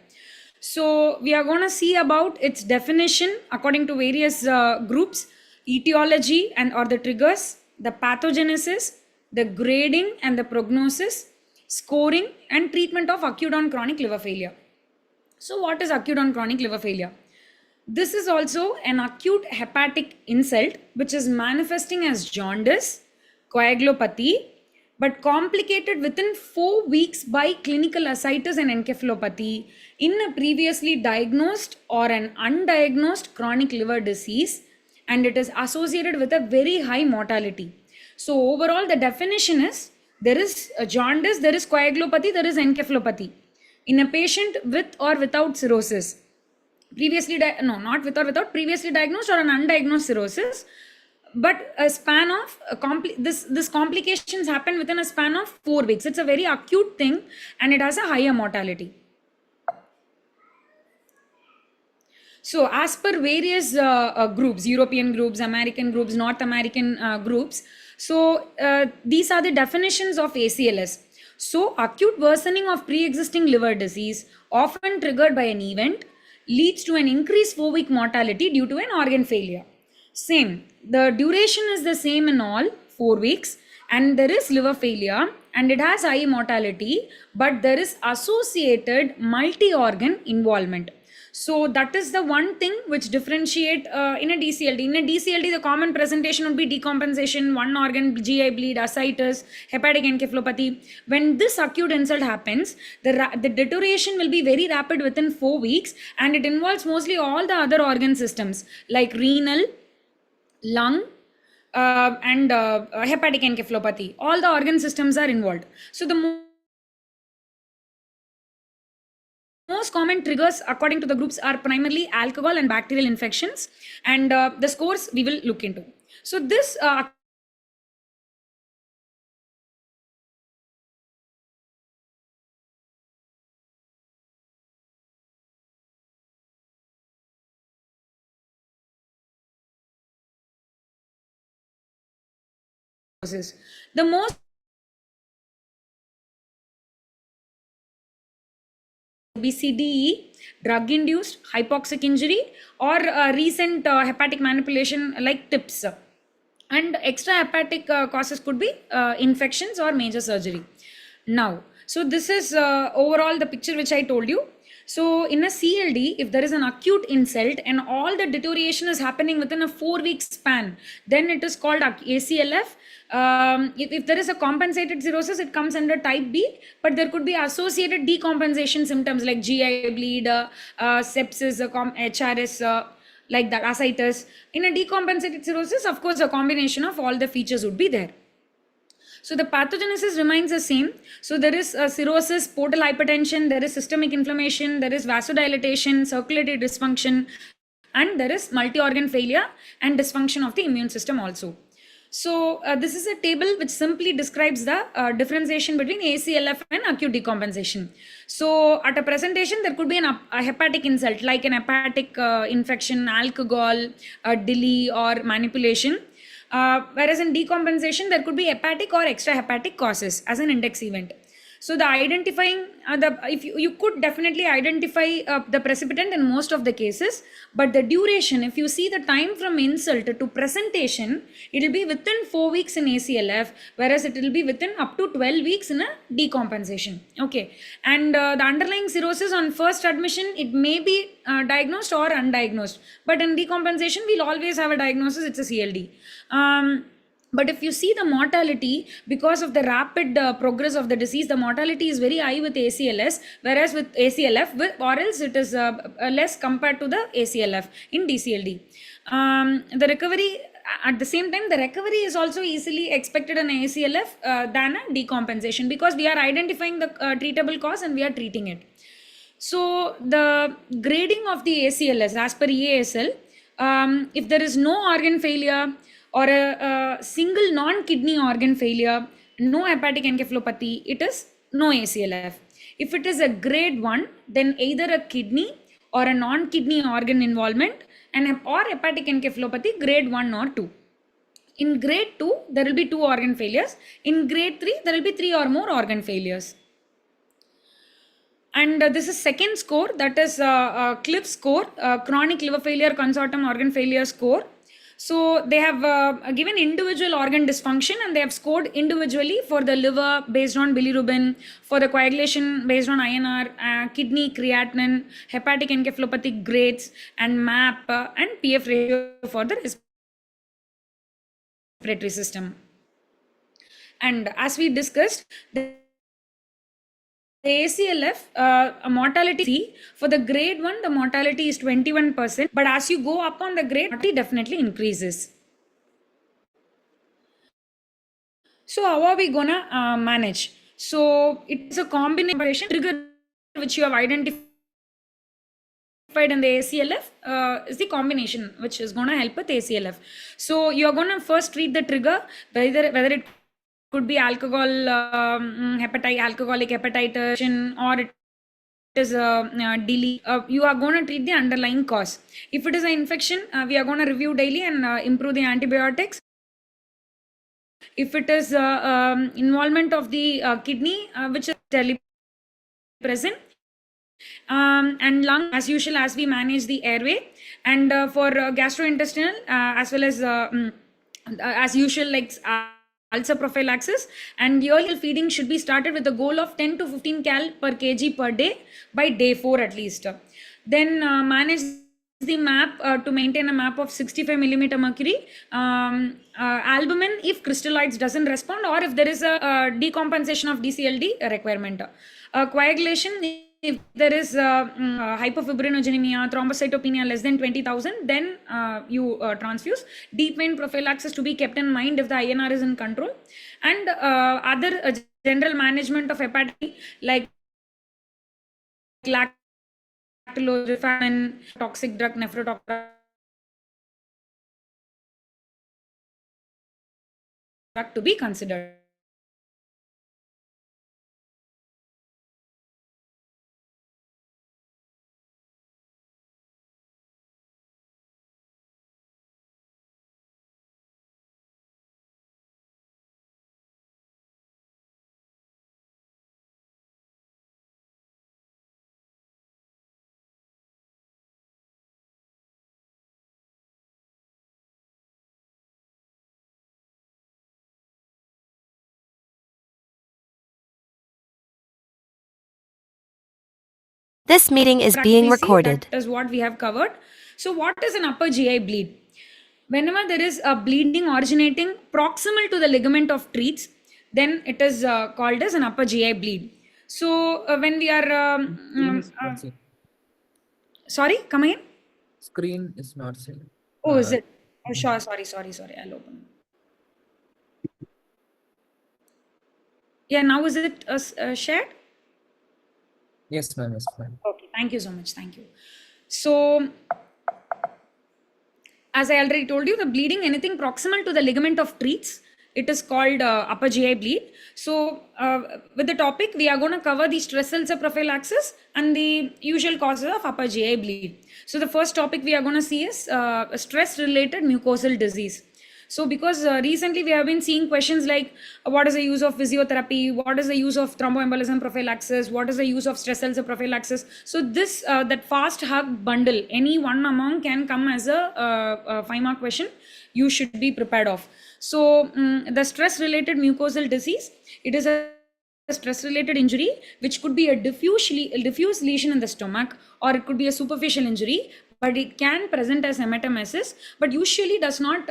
So we are going to see about its definition according to various groups, etiology and or the triggers, the pathogenesis, the grading and the prognosis, scoring and treatment of acute on chronic liver failure. So what is acute on chronic liver failure? This is also an acute hepatic insult which is manifesting as jaundice, coagulopathy, but complicated within 4 weeks by clinical ascites and encephalopathy in a previously diagnosed or an undiagnosed chronic liver disease, and it is associated with a very high mortality. So overall the definition is there is a jaundice, there is coagulopathy, there is encephalopathy in a patient with or without cirrhosis. Previously not with or without previously diagnosed or an undiagnosed cirrhosis, but a span of this complications happen within a span of 4 weeks. It's a very acute thing and it has a higher mortality. So as per various groups, European groups, American groups, North American groups, so these are the definitions of ACLS. So acute worsening of pre-existing liver disease, often triggered by an event, leads to an increased 4-week mortality due to an organ failure. Same, the duration is the same in all, 4 weeks, and there is liver failure and it has high mortality, but there is associated multi-organ involvement. So that is the one thing which differentiate in a DCLD. In a DCLD, the common presentation would be decompensation, one organ, GI bleed, ascites, hepatic encephalopathy. When this acute insult happens, the deterioration will be very rapid within 4 weeks, and it involves mostly all the other organ systems like renal, lung, and hepatic encephalopathy. All the organ systems are involved. So the most common triggers according to the groups are primarily alcohol and bacterial infections, and the scores we will look into. So this the most BCDE, drug-induced hypoxic injury, or recent hepatic manipulation like TIPS. And extra hepatic causes could be infections or major surgery. Now, so this is overall the picture which I told you. So in a CLD, if there is an acute insult and all the deterioration is happening within a 4-week span, then it is called ACLF. If there is a compensated cirrhosis, it comes under type B, but there could be associated decompensation symptoms like GI bleed, sepsis, HRS, like that, ascites. In a decompensated cirrhosis, of course, a combination of all the features would be there. So the pathogenesis remains the same. So there is cirrhosis, portal hypertension, there is systemic inflammation, there is vasodilatation, circulatory dysfunction, and there is multi-organ failure and dysfunction of the immune system also. So this is a table which simply describes the differentiation between ACLF and acute decompensation. So at a presentation, there could be a hepatic insult like an hepatic infection, alcohol, DILI or manipulation. Whereas in decompensation, there could be hepatic or extra hepatic causes as an index event. So the identifying, if you could definitely identify the precipitant in most of the cases, but the duration, if you see the time from insult to presentation, it will be within 4 weeks in ACLF, whereas it will be within up to 12 weeks in a decompensation. Okay, and the underlying cirrhosis on first admission, it may be diagnosed or undiagnosed, but in decompensation, we'll always have a diagnosis, it's a CLD. But if you see the mortality, because of the rapid progress of the disease, the mortality is very high with ACLS, whereas with ACLF, or else it is less compared to the ACLF in DCLD. The recovery at the same time, the recovery is also easily expected in ACLF than a decompensation, because we are identifying the treatable cause and we are treating it. So the grading of the ACLS as per EASL, if there is no organ failure or a single non-kidney organ failure, no hepatic encephalopathy, it is no ACLF. If it is a grade 1, then either a kidney or a non-kidney organ involvement or hepatic encephalopathy grade 1 or 2. In grade 2, there will be 2 organ failures. In grade 3, there will be 3 or more organ failures. And this is second score, that is CLIF score, Chronic Liver Failure Consortium Organ Failure score. So they have given individual organ dysfunction, and they have scored individually for the liver based on bilirubin, for the coagulation based on INR, kidney creatinine, hepatic encephalopathy grades, and MAP and PF ratio for the respiratory system. And as we discussed, the ACLF mortality for the grade 1, the mortality is 21%, but as you go up on the grade, it definitely increases. So how are we gonna manage? So it's a combination trigger which you have identified in the ACLF is the combination which is gonna help with ACLF. So you're gonna first treat the trigger, whether it could be alcoholic hepatitis, or it is daily. You are going to treat the underlying cause. If it is an infection, we are going to review daily and improve the antibiotics. If it is involvement of the kidney, which is daily present, and lung, as usual, as we manage the airway, and for gastrointestinal, as well as usual, like ulcer prophylaxis, and yearly feeding should be started with the goal of 10 to 15 cal per kg per day by day 4 at least. Then manage the MAP to maintain a MAP of 65 millimeter mercury. Albumin if crystalloids doesn't respond, or if there is a decompensation of DCLD requirement. Coagulation, if there is hypofibrinogenemia, thrombocytopenia less than 20,000, then you transfuse. Deep vein prophylaxis to be kept in mind if the INR is in control. And other general management of hepatitis like lactulose, toxic drug, nephrotoxic drug to be considered. This meeting is being recorded. That is what we have covered. So what is an upper GI bleed? Whenever there is a bleeding originating proximal to the ligament of Treats, then it is called as an upper GI bleed. So when we are sorry, come again. Screen is not seen. Oh, is it? Oh, sure. Sorry. I'll open. Yeah, now is it shared? Yes, ma'am. Yes, ma'am. Okay, thank you so much. Thank you. So, as I already told you, the bleeding, anything proximal to the ligament of Treats, it is called upper GI bleed. So, with the topic, we are going to cover the stress ulcer prophylaxis and the usual causes of upper GI bleed. So, the first topic we are going to see is stress-related mucosal disease. So because recently we have been seeing questions like what is the use of physiotherapy, what is the use of thromboembolism prophylaxis, what is the use of stress ulcer prophylaxis. So this that fast hug bundle, any one among can come as a 5-mark question you should be prepared of. So the stress related mucosal disease, it is a stress related injury which could be a diffuse lesion in the stomach, or it could be a superficial injury, but it can present as hematemesis, but usually does not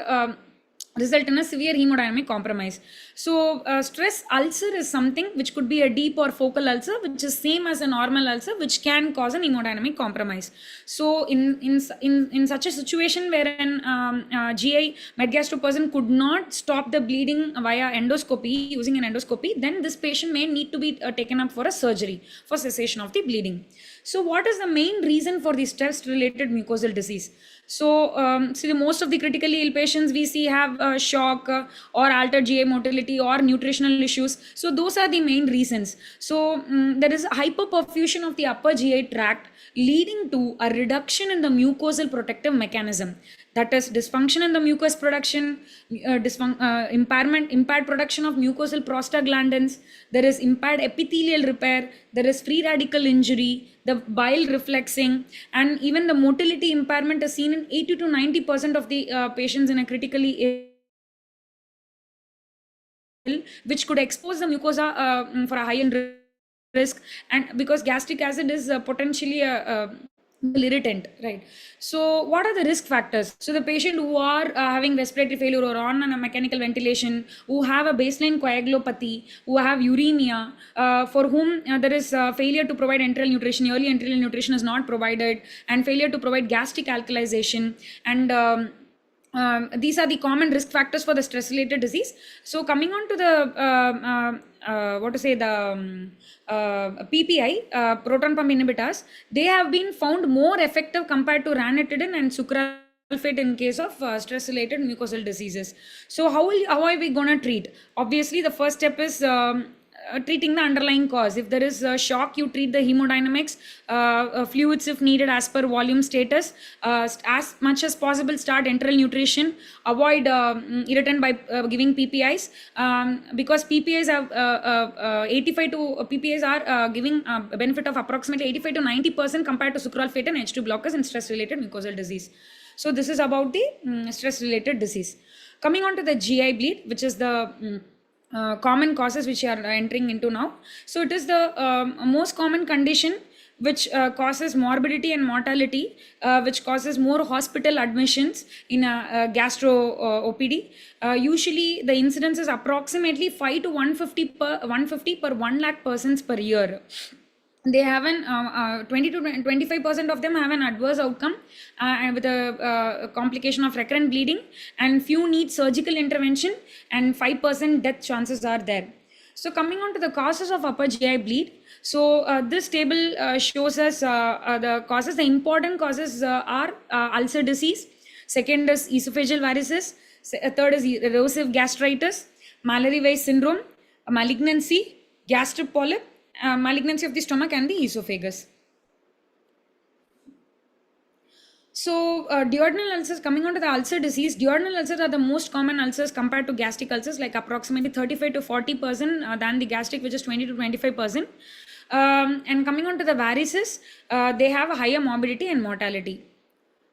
result in a severe hemodynamic compromise. So stress ulcer is something which could be a deep or focal ulcer, which is same as a normal ulcer, which can cause an hemodynamic compromise. So in such a situation where an GI medgastro person could not stop the bleeding via endoscopy, using an endoscopy, then this patient may need to be taken up for a surgery for cessation of the bleeding. So what is the main reason for the stress related mucosal disease? So, see, most of the critically ill patients we see have shock or altered GI motility or nutritional issues. So, those are the main reasons. So, there is hyperperfusion of the upper GI tract leading to a reduction in the mucosal protective mechanism. That is dysfunction in the mucus production, impaired production of mucosal prostaglandins. There is impaired epithelial repair. There is free radical injury, the bile reflexing, and even the motility impairment is seen in 80 to 90% of the patients in a critically ill, which could expose the mucosa for a high risk, and because gastric acid is potentially a irritant, right? So what are the risk factors? So the patient who are having respiratory failure or on a mechanical ventilation, who have a baseline coagulopathy, who have uremia, for whom there is failure to provide enteral nutrition, early enteral nutrition is not provided, and failure to provide gastric alkalization, and these are the common risk factors for the stress related disease. So coming on to the PPI, proton pump inhibitors, they have been found more effective compared to ranitidine and sucralfate in case of stress related mucosal diseases. So how are we going to treat? Obviously the first step is treating the underlying cause. If there is a shock, you treat the hemodynamics, fluids if needed as per volume status, as much as possible start enteral nutrition, avoid irritant by giving PPIs, because PPIs have 85 to PPIs are giving a benefit of approximately 85 to 90% compared to sucralfate and H2 blockers in stress related mucosal disease. So this is about the stress related disease. Coming on to the GI bleed, which is the common causes which are entering into now. So it is the most common condition which causes morbidity and mortality, which causes more hospital admissions in a gastro OPD. Usually the incidence is approximately 5 to 150 per 1 lakh persons per year. They have an 20 to 25% of them have an adverse outcome with a complication of recurrent bleeding, and few need surgical intervention, and 5% death chances are there. So coming on to the causes of upper GI bleed. So this table shows us the causes. The important causes are ulcer disease. Second is esophageal varices. Third is erosive gastritis, Mallory Weiss syndrome, malignancy, gastric polyp, malignancy of the stomach, and the esophagus. So duodenal ulcers, coming on to the ulcer disease, duodenal ulcers are the most common ulcers compared to gastric ulcers, like approximately 35 to 40% than the gastric, which is 20 to 25%. And coming on to the varices, they have a higher morbidity and mortality.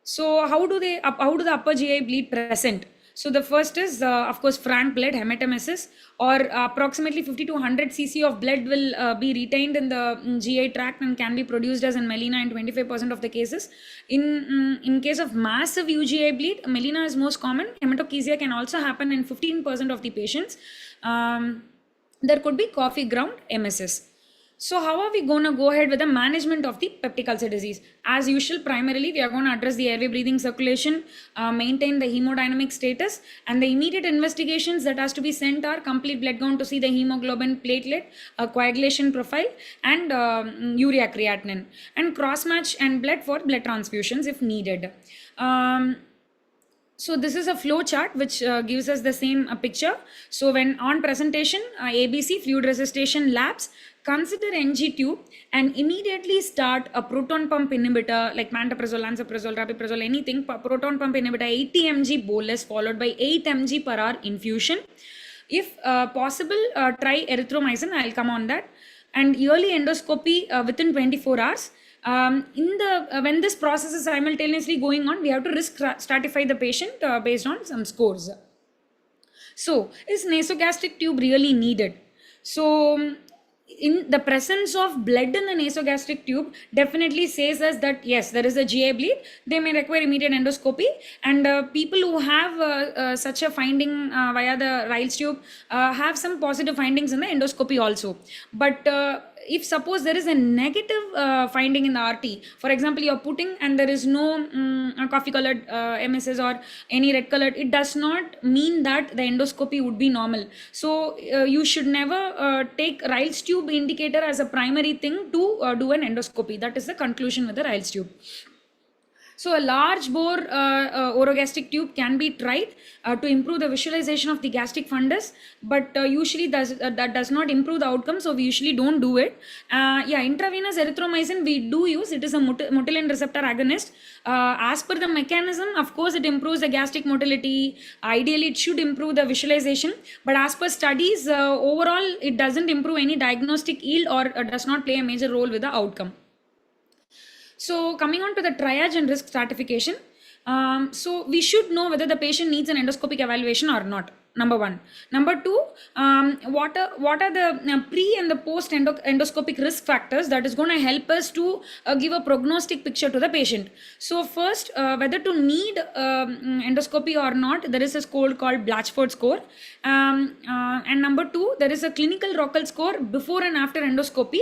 So how do the upper GI bleed present? So the first is, of course, frank blood, hematemesis, or approximately 50 to 100 cc of blood will be retained in the GI tract and can be produced as in melena in 25% of the cases. In case of massive UGI bleed, melena is most common. Hematochezia can also happen in 15% of the patients. There could be coffee ground MSS. So how are we going to go ahead with the management of the peptic ulcer disease? As usual, primarily we are going to address the airway breathing circulation, maintain the hemodynamic status, and the immediate investigations that has to be sent are complete blood count to see the hemoglobin, platelet, coagulation profile, and urea creatinine, and cross match and blood for blood transfusions if needed. So this is a flow chart which gives us the same picture. So when on presentation, ABC, fluid resuscitation labs, consider NG tube and immediately start a proton pump inhibitor like pantoprazole, lansoprazole, rabeprazole, anything, proton pump inhibitor 80 mg bolus followed by 8 mg per hour infusion. If possible, try erythromycin, I'll come on that. And yearly endoscopy within 24 hours. When this process is simultaneously going on, we have to risk stratify the patient based on some scores. So is nasogastric tube really needed? So in the presence of blood in the nasogastric tube definitely says us that yes, there is a GI bleed. They may require immediate endoscopy, and people who have such a finding via the Ryle's tube have some positive findings in the endoscopy also. But if suppose there is a negative finding in the RT, for example, you're putting and there is no coffee colored MSS or any red colored, it does not mean that the endoscopy would be normal. So you should never take Ryle's tube indicator as a primary thing to do an endoscopy. That is the conclusion with the Ryle's tube. So a large bore orogastric tube can be tried to improve the visualization of the gastric fundus, but usually that does not improve the outcome, so we usually don't do it. Yeah, intravenous erythromycin we do use. It is a motilin receptor agonist. As per the mechanism, of course, it improves the gastric motility. Ideally, it should improve the visualization, but as per studies, overall, it doesn't improve any diagnostic yield or does not play a major role with the outcome. So coming on to the triage and risk stratification, so we should know whether the patient needs an endoscopic evaluation or not. Number one. Number two, what are the pre and the post endoscopic risk factors that is going to help us to give a prognostic picture to the patient. So first, whether to need endoscopy or not, there is a score called Blatchford score. And number two, there is a clinical Rockel score before and after endoscopy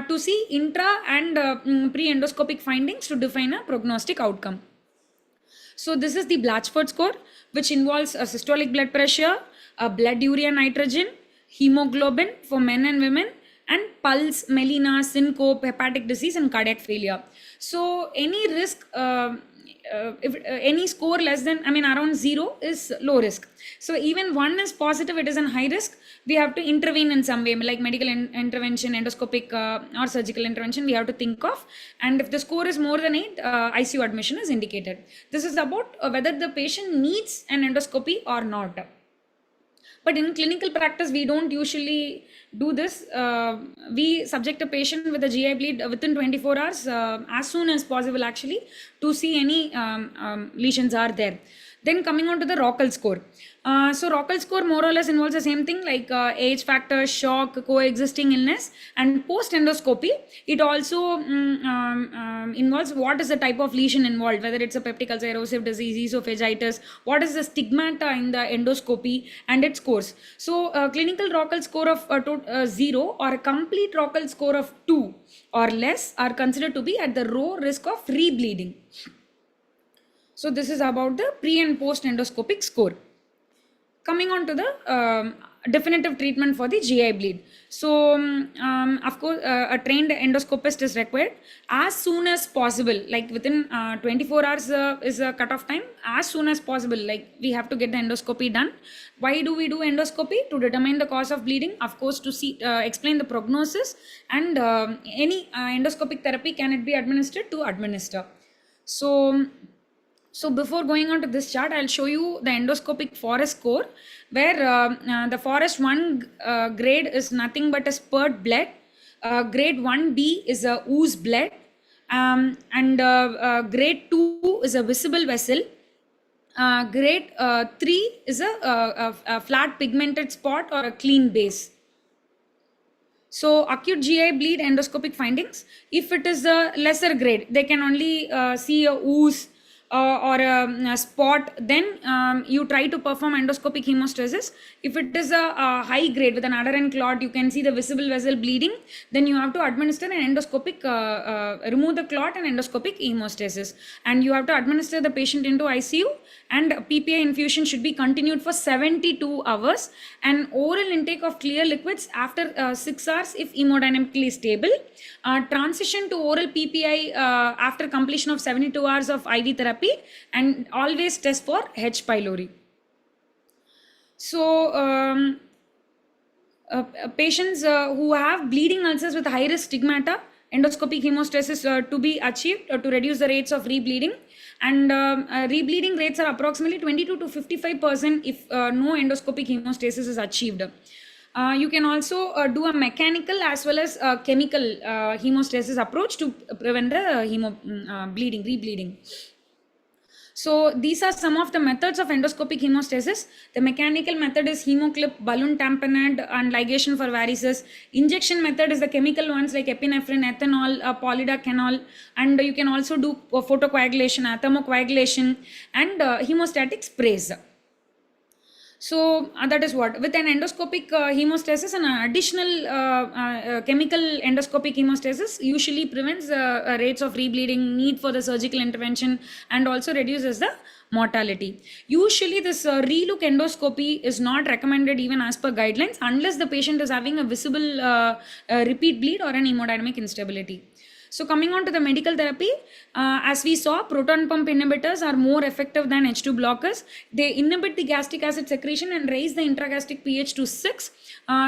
to see intra and pre-endoscopic findings to define a prognostic outcome. So this is the Blatchford score, which involves a systolic blood pressure, a blood urea nitrogen, hemoglobin for men and women, and pulse, melena, syncope, hepatic disease, and cardiac failure. So any risk, if any score less than, around 0 is low risk. So even 1 is positive, it is in high risk. We have to intervene in some way, like medical intervention, endoscopic or surgical intervention we have to think of. And if the score is more than 8, ICU admission is indicated. This is about whether the patient needs an endoscopy or not. But in clinical practice, we don't usually do this. We subject a patient with a GI bleed within 24 hours, as soon as possible actually, to see any lesions are there. Then coming on to the Rockel score. So Rockel score more or less involves the same thing like age factor, shock, coexisting illness, and post endoscopy. It also involves what is the type of lesion involved, whether it's a peptic ulcer, erosive disease, esophagitis, what is the stigmata in the endoscopy and its course. So clinical Rockel score of 0 or a complete Rockel score of 2 or less are considered to be at the low risk of rebleeding. So this is about the pre and post endoscopic score. Coming on to the definitive treatment for the GI bleed. So of course a trained endoscopist is required as soon as possible, like within 24 hours is a cutoff time. As soon as possible, like we have to get the endoscopy done. Why do we do endoscopy? To determine the cause of bleeding, of course, to see explain the prognosis, and any endoscopic therapy can it be administered to administer. So before going on to this chart, I'll show you the endoscopic Forest score, where the Forest 1 grade is nothing but a spurt bled, grade 1B is a ooze bled, and grade 2 is a visible vessel, grade 3 is a flat pigmented spot or a clean base. So acute GI bleed endoscopic findings, if it is a lesser grade, they can only see a ooze or a spot, then you try to perform endoscopic hemostasis. If it is a high grade with an adherent clot, you can see the visible vessel bleeding, then you have to administer an endoscopic, remove the clot and endoscopic hemostasis. And you have to administer the patient into ICU, and PPI infusion should be continued for 72 hours, and oral intake of clear liquids after 6 hours if hemodynamically stable. Transition to oral PPI after completion of 72 hours of IV therapy, and always test for H. pylori. So patients who have bleeding ulcers with high risk stigmata, endoscopic hemostasis to be achieved to reduce the rates of rebleeding, and rebleeding rates are approximately 22 to 55% if no endoscopic hemostasis is achieved. You can also do a mechanical as well as a chemical hemostasis approach to prevent the rebleeding. So these are some of the methods of endoscopic hemostasis. The mechanical method is hemoclip, balloon tamponade, and ligation for varices. Injection method is the chemical ones like epinephrine, ethanol, polydacanol, and you can also do photocoagulation, thermocoagulation, and hemostatic sprays. So that is what with an endoscopic hemostasis, an additional chemical endoscopic hemostasis usually prevents rates of rebleeding, need for the surgical intervention, and also reduces the mortality. Usually this relook endoscopy is not recommended even as per guidelines unless the patient is having a visible repeat bleed or an hemodynamic instability. So coming on to the medical therapy, as we saw, proton pump inhibitors are more effective than H2 blockers. They inhibit the gastric acid secretion and raise the intragastric pH to 6,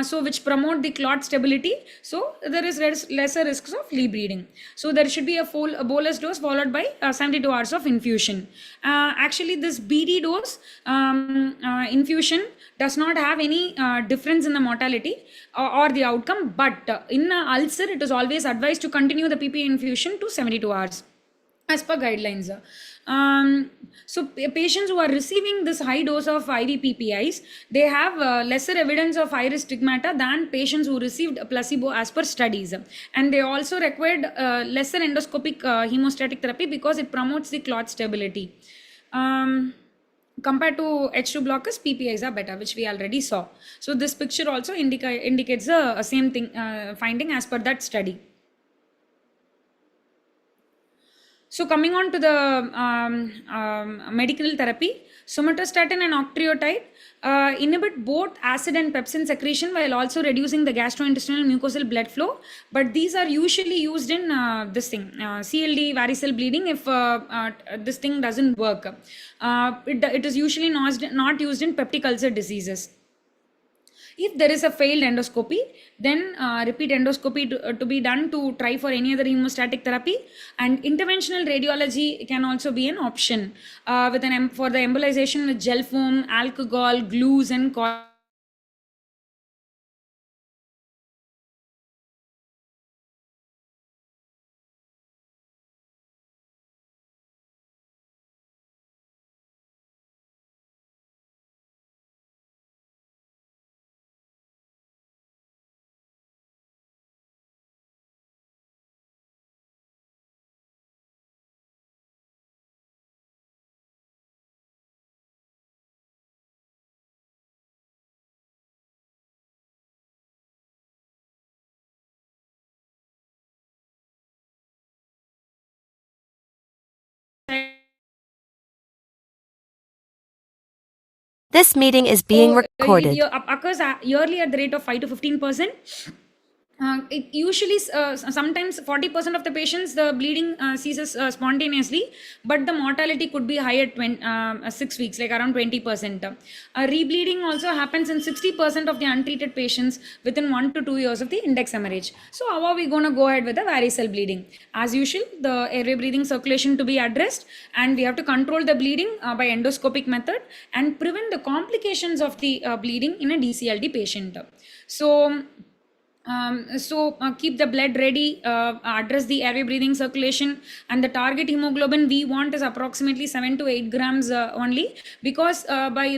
so which promote the clot stability. So there is lesser risks of bleeding. So there should be a bolus dose followed by 72 hours of infusion. Actually, this BD dose infusion does not have any difference in the mortality or the outcome, but in ulcer it is always advised to continue the PP infusion to 72 hours as per guidelines. So patients who are receiving this high dose of IV PPIs, they have lesser evidence of high risk stigmata than patients who received a placebo as per studies, and they also required lesser endoscopic hemostatic therapy because it promotes the clot stability. Compared to H2 blockers, PPIs are better, which we already saw. So this picture also indicates the same thing, finding as per that study. So coming on to the medical therapy, somatostatin and octreotide inhibit both acid and pepsin secretion while also reducing the gastrointestinal mucosal blood flow. But these are usually used in CLD, varicose bleeding, if this thing doesn't work. It is usually not used in peptic ulcer diseases. If there is a failed endoscopy, then repeat endoscopy to be done to try for any other hemostatic therapy, and interventional radiology can also be an option for the embolization with gel foam, alcohol, glues, and This meeting is being recorded. It occurs yearly at the rate of 5 to 15%. It usually sometimes 40% of the patients the bleeding ceases spontaneously, but the mortality could be higher at 6 weeks, like around 20%. Rebleeding also happens in 60% of the untreated patients within 1 to 2 years of the index hemorrhage. So how are we going to go ahead with the varicose bleeding? As usual, the airway breathing circulation to be addressed, and we have to control the bleeding by endoscopic method and prevent the complications of the bleeding in a DCLD patient. So keep the blood ready, address the airway breathing circulation, and the target hemoglobin we want is approximately 7 to 8 grams only, because by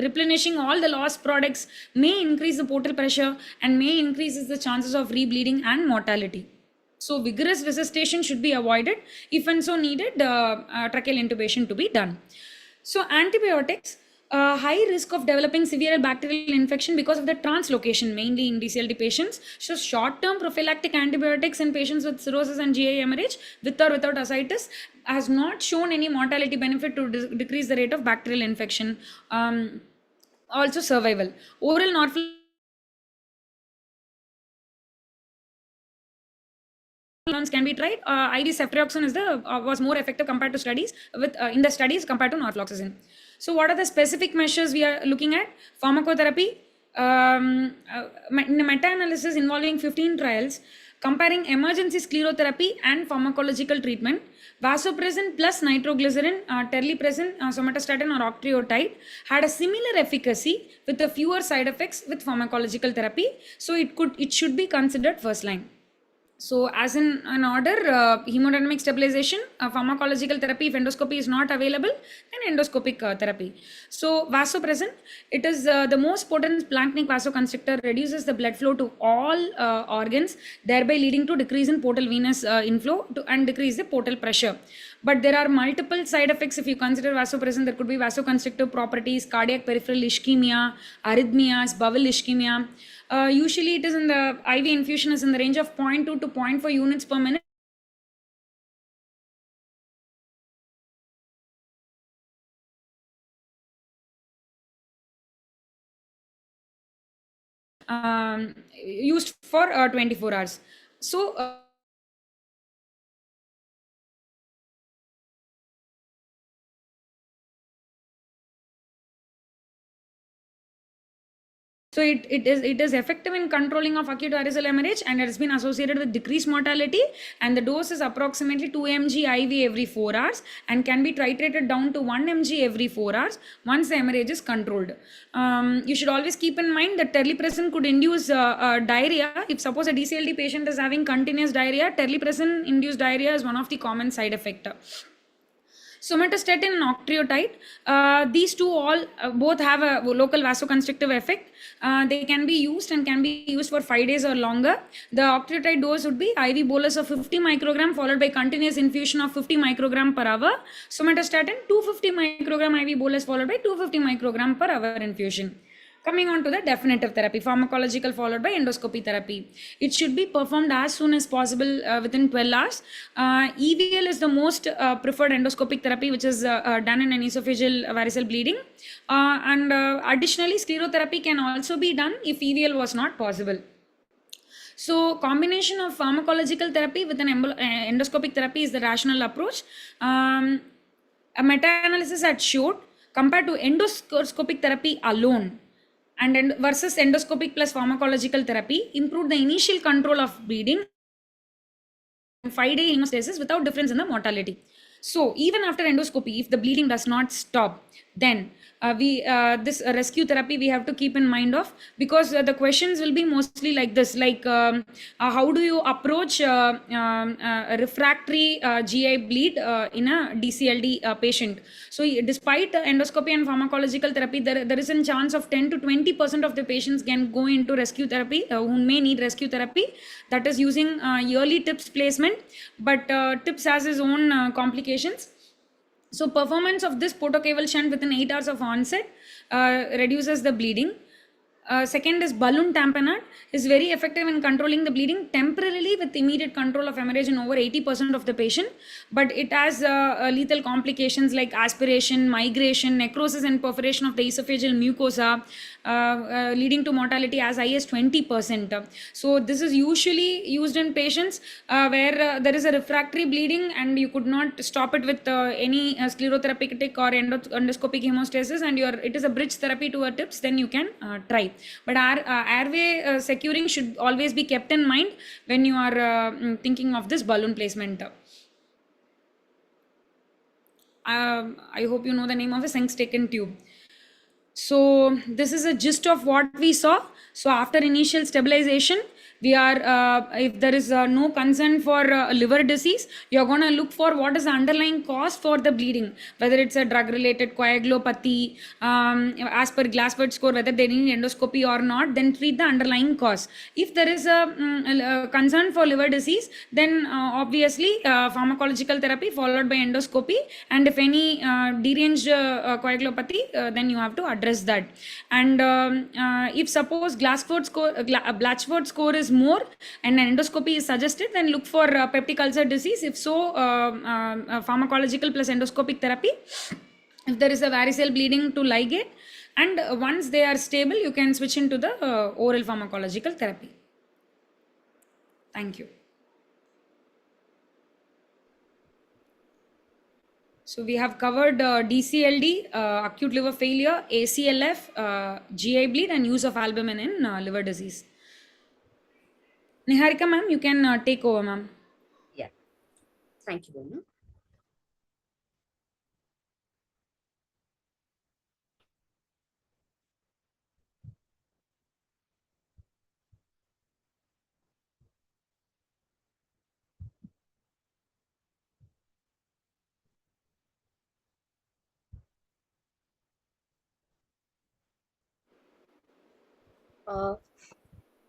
replenishing all the lost products may increase the portal pressure and may increases the chances of rebleeding and mortality. So vigorous resuscitation should be avoided. If and so needed, tracheal intubation to be done. So antibiotics, high risk of developing severe bacterial infection because of the translocation, mainly in DCLD patients. So short-term prophylactic antibiotics in patients with cirrhosis and GI hemorrhage with or without ascites has not shown any mortality benefit to decrease the rate of bacterial infection. Also survival. Oral norfloxacin can be tried. IV ceftriaxone is was more effective compared to studies in the studies compared to norfloxacin. So what are the specific measures we are looking at? Pharmacotherapy, in a meta-analysis involving 15 trials comparing emergency sclerotherapy and pharmacological treatment, vasopressin plus nitroglycerin, terlipressin, somatostatin or octreotide had a similar efficacy with the fewer side effects with pharmacological therapy. So it should be considered first line. So, as in an order, hemodynamic stabilization, pharmacological therapy, if endoscopy is not available, then endoscopic therapy. So, vasopressin, it is the most potent splanchnic vasoconstrictor, reduces the blood flow to all organs, thereby leading to decrease in portal venous inflow and decrease the portal pressure. But there are multiple side effects if you consider vasopressin. There could be vasoconstrictive properties, cardiac peripheral ischemia, arrhythmias, bowel ischemia. Usually it is in the IV infusion is in the range of 0.2 to 0.4 units per minute. Used for 24 hours. So, it is effective in controlling of acute variceal hemorrhage, and it has been associated with decreased mortality, and the dose is approximately 2 mg IV every 4 hours and can be titrated down to 1 mg every 4 hours once the hemorrhage is controlled. You should always keep in mind that terlipressin could induce diarrhea. If suppose a DCLD patient is having continuous diarrhea, terlipressin induced diarrhea is one of the common side effects. Somatostatin and octreotide, these two all both have a local vasoconstrictive effect. They can be used and can be used for 5 days or longer. The octreotide dose would be IV bolus of 50 microgram followed by continuous infusion of 50 microgram per hour. Somatostatin 250 microgram IV bolus followed by 250 microgram per hour infusion. Coming on to the definitive therapy, pharmacological followed by endoscopy therapy. It should be performed as soon as possible within 12 hours. EVL is the most preferred endoscopic therapy, which is done in an esophageal variceal bleeding. And additionally, sclerotherapy can also be done if EVL was not possible. So, combination of pharmacological therapy with an endoscopic therapy is the rational approach. A meta-analysis had showed, compared to endoscopic therapy alone, and versus endoscopic plus pharmacological therapy, improved the initial control of bleeding and 5-day hemostasis without difference in the mortality. So even after endoscopy, if the bleeding does not stop, then this rescue therapy we have to keep in mind of, because the questions will be mostly like this, like how do you approach a refractory GI bleed in a DCLD patient. So despite endoscopy and pharmacological therapy, there is a chance of 10 to 20% of the patients can go into rescue therapy, who may need rescue therapy, that is using yearly TIPS placement, but TIPS has its own complications. So performance of this portocaval shunt within 8 hours of onset reduces the bleeding. Second is balloon tamponade, is very effective in controlling the bleeding temporarily with immediate control of hemorrhage in over 80% of the patient, but it has lethal complications like aspiration, migration, necrosis and perforation of the esophageal mucosa, leading to mortality as high as 20%. So this is usually used in patients where there is a refractory bleeding and you could not stop it with any sclerotherapeutic or endoscopic hemostasis, and it is a bridge therapy to a TIPS, then you can try. But airway securing should always be kept in mind when you are thinking of this balloon placement. I hope you know the name of a Sengstaken tube. So this is a gist of what we saw. So after initial stabilization, we are if there is no concern for liver disease, you are going to look for what is the underlying cause for the bleeding, whether it's a drug related coagulopathy, as per Glassford score, whether they need endoscopy or not, then treat the underlying cause. If there is a concern for liver disease, then obviously pharmacological therapy followed by endoscopy, and if any deranged coagulopathy, then you have to address that. And if suppose Blatchford score is more and an endoscopy is suggested, then look for peptic ulcer disease. If so, pharmacological plus endoscopic therapy. If there is a varicose bleeding, to ligate, and once they are stable, you can switch into the oral pharmacological therapy. Thank you. So we have covered DCLD, acute liver failure, ACLF, GI bleed, and use of albumin in liver disease. Niharika ma'am, you can take over, ma'am. Yeah. Thank you, Bonu. Uh,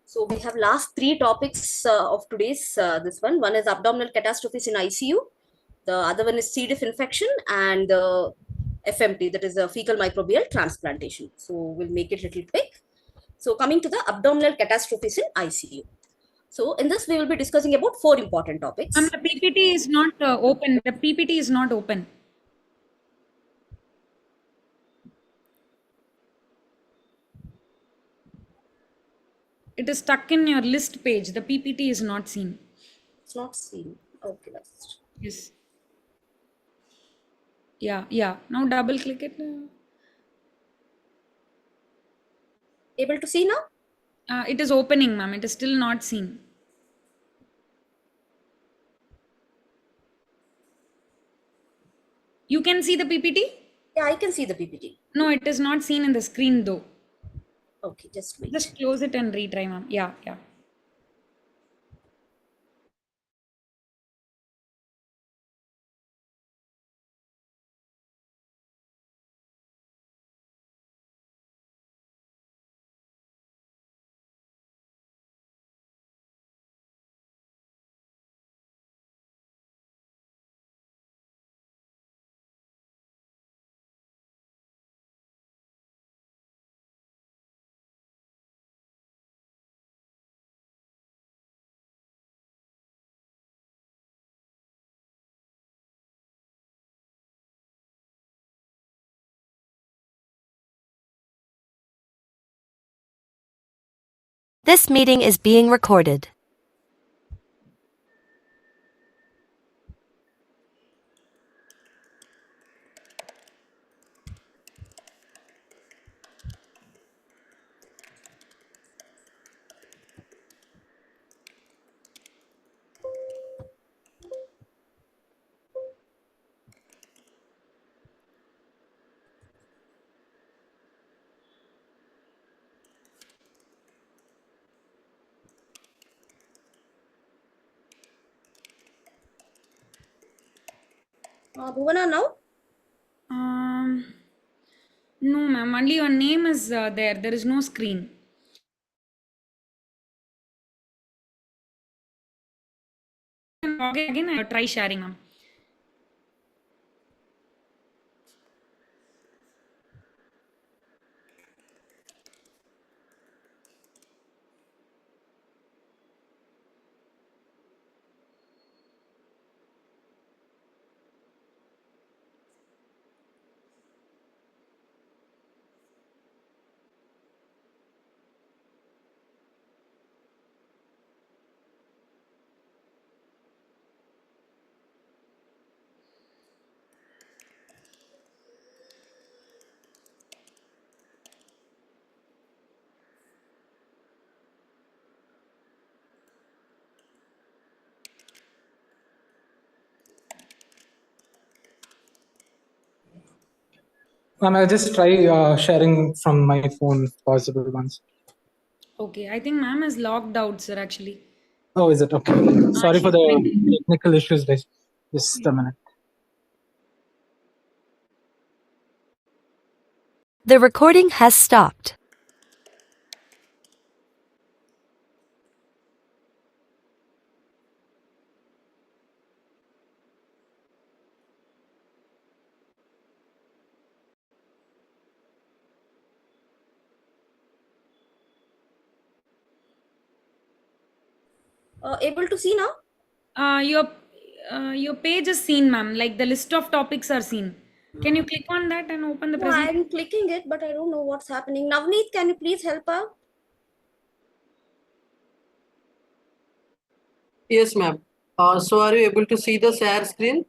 so we have last three topics of today's this one. One is abdominal catastrophes in ICU. The other one is C. diff infection and the FMT, that is a fecal microbial transplantation. So we'll make it a little quick. So coming to the abdominal catastrophes in ICU. So in this, we will be discussing about four important topics. The PPT is not open. The PPT is not open. It is stuck in your list page. The PPT is not seen. It's not seen. Okay, let's. Yes. Yeah. Now double click it. Able to see now? It is opening, ma'am. It is still not seen. You can see the PPT? Yeah, I can see the PPT. No, it is not seen in the screen though. Okay, just wait. Just close it and retry, ma'am. Yeah. This meeting is being recorded. Bhuvana now? No, ma'am. Only your name is there. There is no screen. Again, I try sharing, ma'am. I'll just try sharing from my phone if possible once. Okay, I think ma'am is logged out, sir, actually. Oh, is it? Okay. Sorry for the technical issues, guys. Just a minute. The recording has stopped. Able to see now? Your page is seen, ma'am. Like the list of topics are seen. Can you click on that and open the No, presentation? I'm clicking it, but I don't know what's happening. Navneet, can you please help out? Yes, ma'am. So are you able to see the share screen?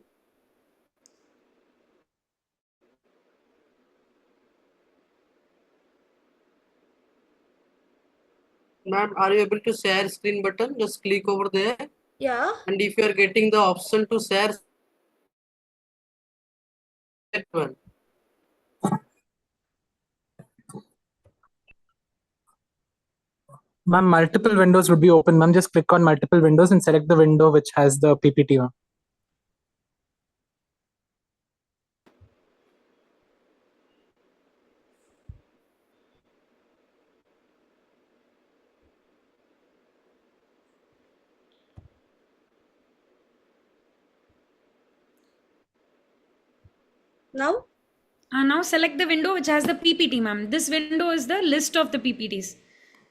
Ma'am, are you able to share screen button? Just click over there. Yeah. And if you are getting the option to share, that one. Ma'am, multiple windows would be open. Ma'am, just click on multiple windows and select the window which has the PPT on. Now, Now select the window which has the PPT, ma'am. This window is the list of the PPTs.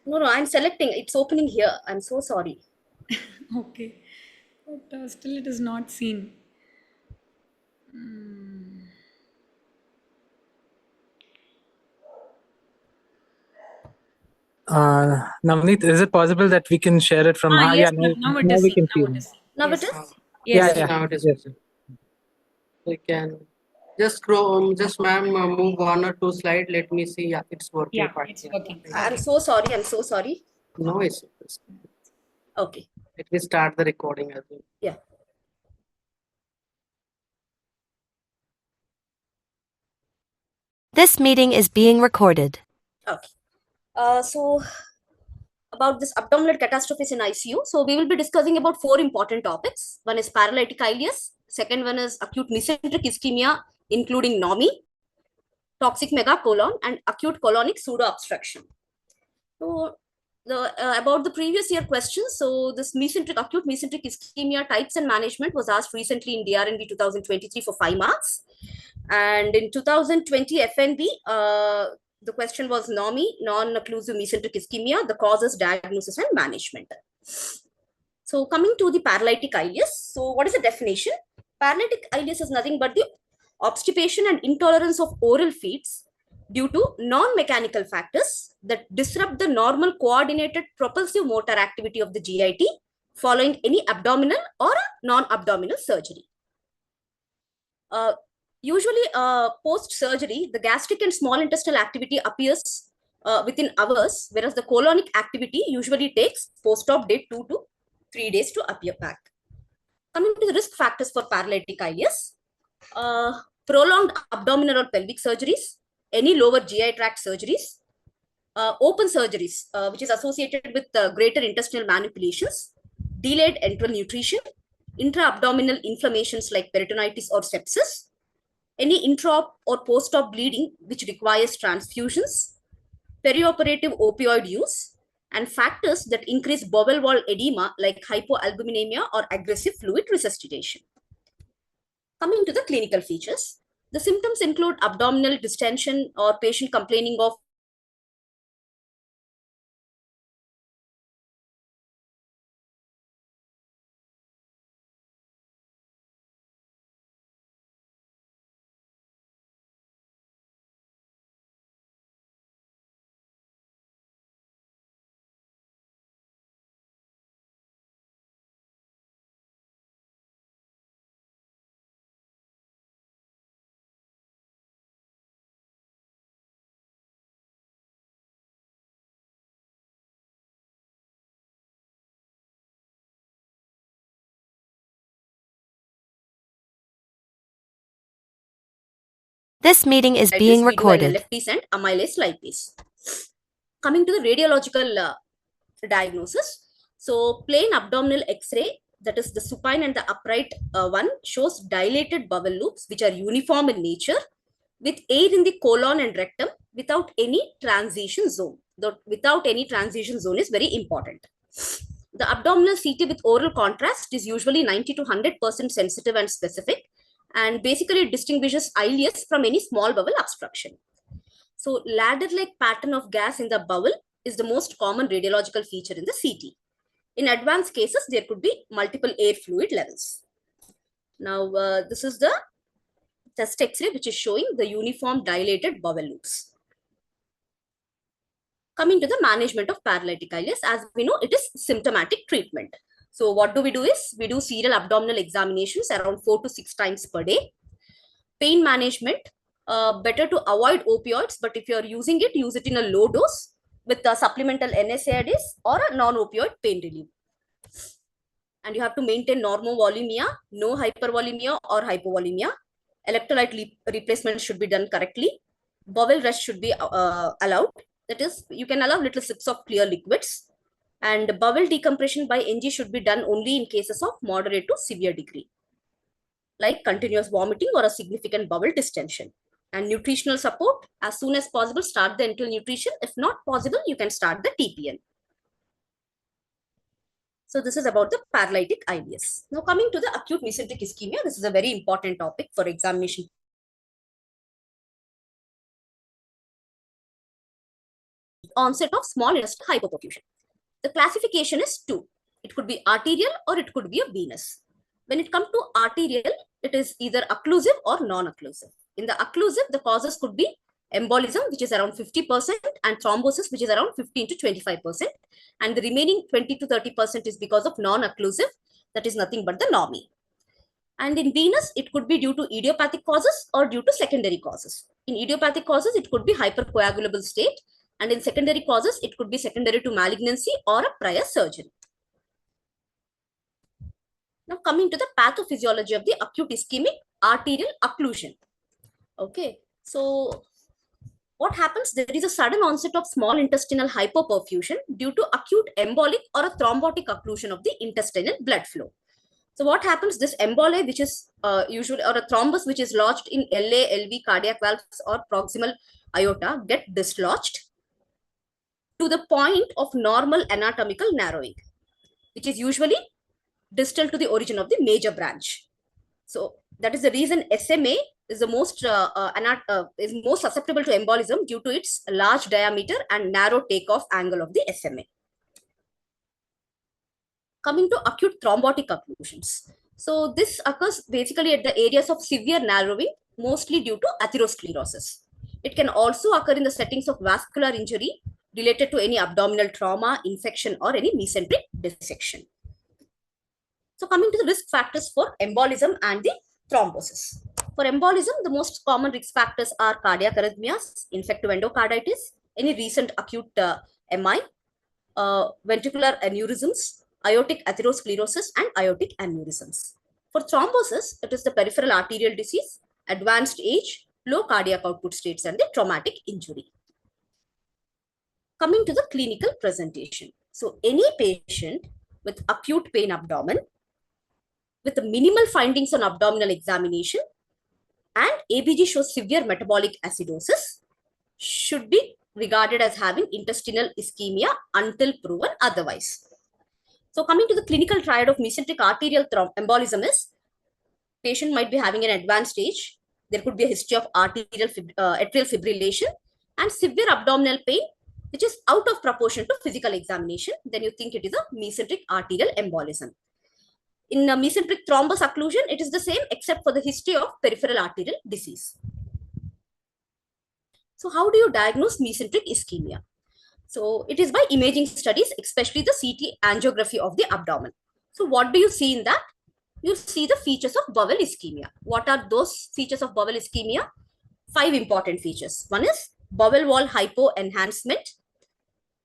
no, I'm selecting. It's opening here. I'm so sorry. Okay. But still it is not seen. Navneet, is it possible that we can share it from? Yes, Yeah, ma'am. Now it now is we seen. can Now see. it is seen. Now Yes, it is? now, Yes. Yeah. now it is. Yes. We can just scroll, just ma'am, move 1 or 2 slide. Let me see. Yeah, it's working Yeah, fine. it's working. I'm so sorry. I'm so sorry. No issues. Okay. Let me start the recording as well. Yeah. This meeting is being recorded. Okay. So about this abdominal catastrophes in ICU. So we will be discussing about 4 important topics. One is paralytic ileus. Second one is acute mesenteric ischemia, including NOMI, toxic megacolon, and acute colonic pseudo obstruction. So about the previous year questions. So this acute mesenteric ischemia types and management was asked recently in DRNB 2023 for 5 marks. And in 2020 FNB, the question was NOMI, non-occlusive mesenteric ischemia, the causes, diagnosis, and management. So coming to the paralytic ileus. So what is the definition? Paralytic ileus is nothing but the obstipation and intolerance of oral feeds due to non-mechanical factors that disrupt the normal coordinated propulsive motor activity of the GIT following any abdominal or non-abdominal surgery. Usually, post-surgery, the gastric and small intestinal activity appears within hours, whereas the colonic activity usually takes post-op day 2 to 3 days to appear back. Coming to the risk factors for paralytic ileus, prolonged abdominal or pelvic surgeries, any lower GI tract surgeries, open surgeries, which is associated with greater intestinal manipulations, delayed enteral nutrition, intra-abdominal inflammations like peritonitis or sepsis, any intra or post-op bleeding which requires transfusions, perioperative opioid use, and factors that increase bowel wall edema like hypoalbuminemia or aggressive fluid resuscitation. Coming to the clinical features, the symptoms include abdominal distension or patient complaining of This meeting is being recorded. lipase and amylase lipase. Coming to the radiological diagnosis, so plain abdominal X-ray, that is the supine and the upright one, shows dilated bowel loops which are uniform in nature with air in the colon and rectum without any transition zone. The without any transition zone is very important. The abdominal CT with oral contrast is usually 90 to 100% sensitive and specific, and basically distinguishes ileus from any small bowel obstruction. So ladder-like pattern of gas in the bowel is the most common radiological feature in the CT. In advanced cases, there could be multiple air fluid levels. Now, this is the chest X-ray, which is showing the uniform dilated bowel loops. Coming to the management of paralytic ileus, as we know, it is symptomatic treatment. So what do? We do serial abdominal examinations around 4 to 6 times per day. Pain management, better to avoid opioids, but if you're using it, use it in a low dose with a supplemental NSAIDs or a non-opioid pain relief. And you have to maintain normovolemia, no hypervolemia or hypovolemia. Electrolyte replacement should be done correctly. Bowel rest should be allowed. That is, you can allow little sips of clear liquids. And bowel decompression by NG should be done only in cases of moderate to severe degree, like continuous vomiting or a significant bowel distension. And nutritional support, as soon as possible, start the enteral nutrition. If not possible, you can start the TPN. So this is about the paralytic ileus. Now coming to the acute mesenteric ischemia, this is a very important topic for examination onset of small intestinal hypoperfusion. The classification is two. It could be arterial or it could be a venous. When it comes to arterial, it is either occlusive or non-occlusive. In the occlusive, the causes could be embolism, which is around 50%, and thrombosis, which is around 15 to 25%. And the remaining 20 to 30% is because of non-occlusive, that is nothing but the normie. And in venous, it could be due to idiopathic causes or due to secondary causes. In idiopathic causes, it could be hypercoagulable state. And in secondary causes, it could be secondary to malignancy or a prior surgery. Now coming to the pathophysiology of the acute ischemic arterial occlusion. Okay, so what happens? There is a sudden onset of small intestinal hypoperfusion due to acute embolic or a thrombotic occlusion of the intestinal blood flow. So what happens? This emboli, which is usually, or a thrombus which is lodged in LA, LV, cardiac valves or proximal aorta, get dislodged to the point of normal anatomical narrowing, which is usually distal to the origin of the major branch. So that is the reason SMA is the most susceptible to embolism due to its large diameter and narrow takeoff angle of the SMA. Coming to acute thrombotic occlusions. So this occurs basically at the areas of severe narrowing, mostly due to atherosclerosis. It can also occur in the settings of vascular injury related to any abdominal trauma, infection, or any mesenteric dissection. So coming to the risk factors for embolism and the thrombosis. For embolism, the most common risk factors are cardiac arrhythmias, infective endocarditis, any recent acute MI, ventricular aneurysms, aortic atherosclerosis, and aortic aneurysms. For thrombosis, it is the peripheral arterial disease, advanced age, low cardiac output states, and the traumatic injury. Coming to the clinical presentation. So any patient with acute pain abdomen, with the minimal findings on abdominal examination, and ABG shows severe metabolic acidosis, should be regarded as having intestinal ischemia until proven otherwise. So coming to the clinical triad of mesenteric arterial embolism is, patient might be having an advanced age, there could be a history of atrial fibrillation and severe abdominal pain, which is out of proportion to physical examination, then you think it is a mesenteric arterial embolism. In a mesenteric thrombus occlusion, it is the same except for the history of peripheral arterial disease. So how do you diagnose mesenteric ischemia? So it is by imaging studies, especially the CT angiography of the abdomen. So what do you see in that? You see the features of bowel ischemia. What are those features of bowel ischemia? 5 important features. One is bowel wall hypo enhancement.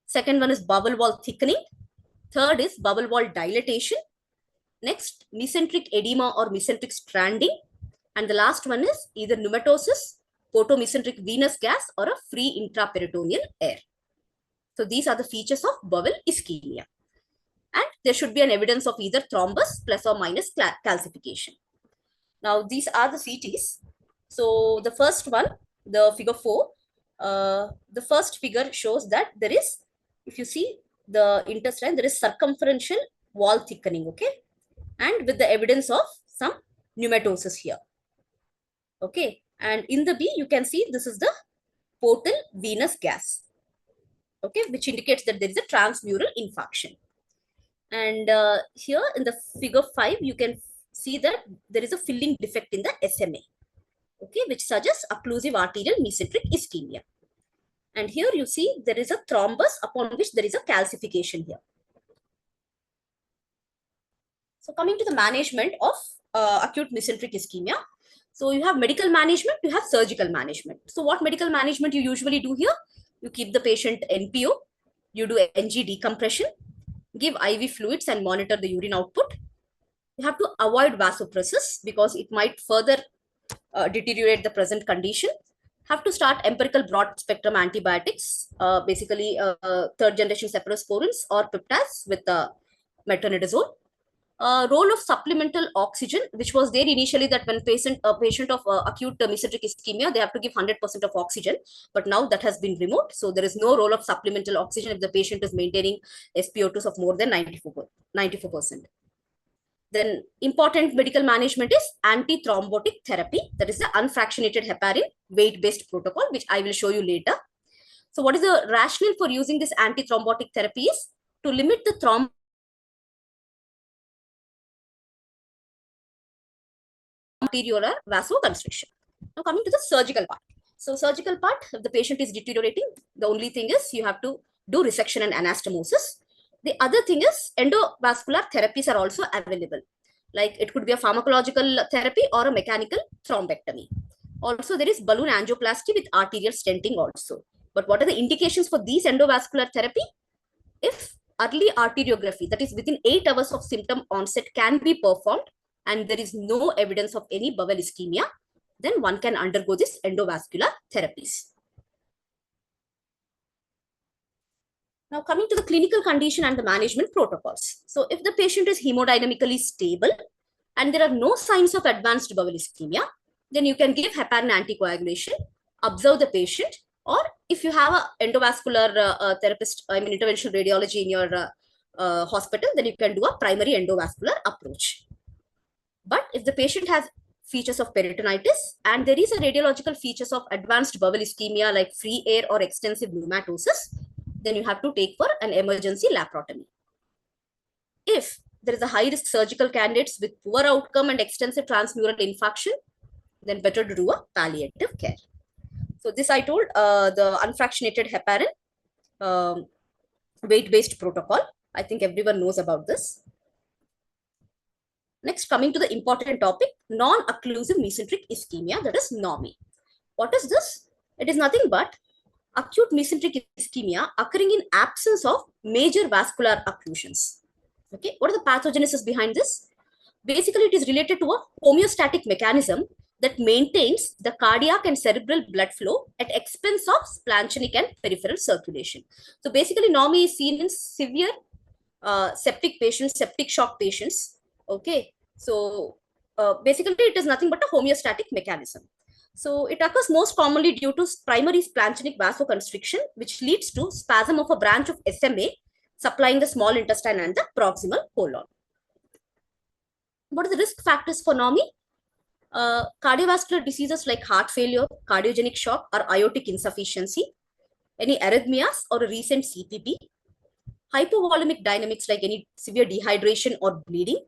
Second one is bowel wall thickening. Third is bowel wall dilatation. Next, mesenteric edema or mesenteric stranding. And the last one is either pneumatosis, portomesenteric venous gas, or a free intraperitoneal air. So these are the features of bowel ischemia. And there should be an evidence of either thrombus plus or minus calcification. Now, these are the CTs. So the first one, the figure 4, the first figure shows that there is, if you see the intestine, there is circumferential wall thickening, okay? And with the evidence of some pneumatosis here. Okay, and in the B, you can see this is the portal venous gas, okay, which indicates that there is a transmural infarction. And here in the figure 5, you can see that there is a filling defect in the SMA, okay, which suggests occlusive arterial mesenteric ischemia. And here you see there is a thrombus upon which there is a calcification here. So coming to the management of acute mesenteric ischemia. So you have medical management, you have surgical management. So what medical management you usually do here? You keep the patient NPO, you do NG decompression, give IV fluids and monitor the urine output. You have to avoid vasopressus because it might further deteriorate the present condition. Have to start empirical broad spectrum antibiotics, basically third generation cephalosporins or peptides with metronidazole. Role of supplemental oxygen, which was there initially that when a patient of acute mesenteric ischemia, they have to give 100% of oxygen, but now that has been removed. So there is no role of supplemental oxygen if the patient is maintaining SpO2s of more than 94%. Then important medical management is antithrombotic therapy, that is the unfractionated heparin weight-based protocol, which I will show you later. So what is the rationale for using this antithrombotic therapy is to limit the arteriolar vasoconstriction. Now coming to the surgical part. So surgical part, if the patient is deteriorating, the only thing is you have to do resection and anastomosis. The other thing is endovascular therapies are also available. Like it could be a pharmacological therapy or a mechanical thrombectomy. Also, there is balloon angioplasty with arterial stenting also. But what are the indications for these endovascular therapy? If early arteriography, that is within 8 hours of symptom onset, can be performed and there is no evidence of any bowel ischemia, then one can undergo this endovascular therapies. Now coming to the clinical condition and the management protocols. So if the patient is hemodynamically stable and there are no signs of advanced bowel ischemia, then you can give heparin anticoagulation, observe the patient, or if you have an endovascular therapist, interventional radiology in your hospital, then you can do a primary endovascular approach. But if the patient has features of peritonitis and there is a radiological features of advanced bowel ischemia like free air or extensive pneumatosis, then you have to take for an emergency laparotomy. If there is a high risk surgical candidates with poor outcome and extensive transmural infarction, then better to do a palliative care. So this I told the unfractionated heparin weight-based protocol. I think everyone knows about this. Next, coming to the important topic, non-occlusive mesenteric ischemia, that is NOMI. What is this? It is nothing but acute mesenteric ischemia occurring in absence of major vascular occlusions. Okay, what are the pathogenesis behind this? Basically, it is related to a homeostatic mechanism that maintains the cardiac and cerebral blood flow at expense of splanchnic and peripheral circulation. So basically, NOMI is seen in severe septic patients, septic shock patients. Okay, so basically, it is nothing but a homeostatic mechanism. So it occurs most commonly due to primary splanchnic vasoconstriction, which leads to spasm of a branch of SMA supplying the small intestine and the proximal colon. What are the risk factors for NOMI? Cardiovascular diseases like heart failure, cardiogenic shock, or aortic insufficiency, any arrhythmias or a recent CPP, hypovolemic dynamics like any severe dehydration or bleeding,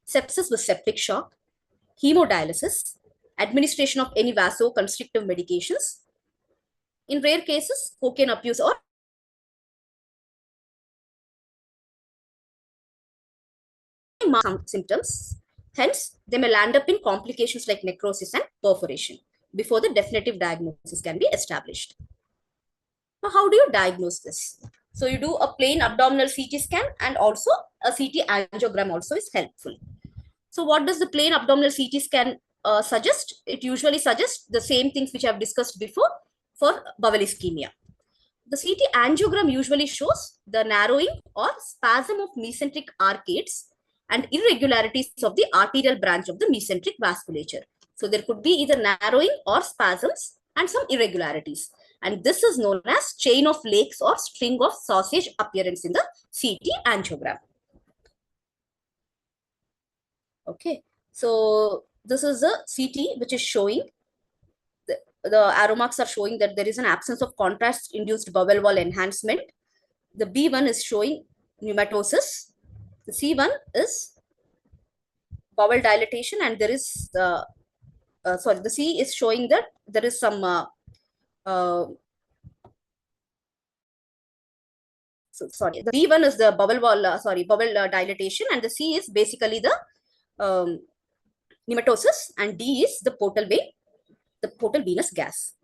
sepsis with septic shock, hemodialysis, administration of any vasoconstrictive medications, in rare cases, cocaine abuse or symptoms. Hence, they may land up in complications like necrosis and perforation before the definitive diagnosis can be established. Now, how do you diagnose this? So you do a plain abdominal CT scan and also a CT angiogram also is helpful. So what does the plain abdominal CT scan suggest? It usually suggests the same things which I have discussed before for bowel ischemia. The CT angiogram usually shows the narrowing or spasm of mesenteric arcades and irregularities of the arterial branch of the mesenteric vasculature. So there could be either narrowing or spasms and some irregularities. And this is known as chain of lakes or string of sausage appearance in the CT angiogram. Okay, so this is a CT which is showing, the arrow marks are showing that there is an absence of contrast-induced bowel wall enhancement. The B1 is showing pneumatosis. The C1 is bowel dilatation, and there is the C is showing that there is some the B1 is the bowel wall, bowel dilatation, and the C is basically the pneumatosis, and D is the portal vein, the portal venous gas.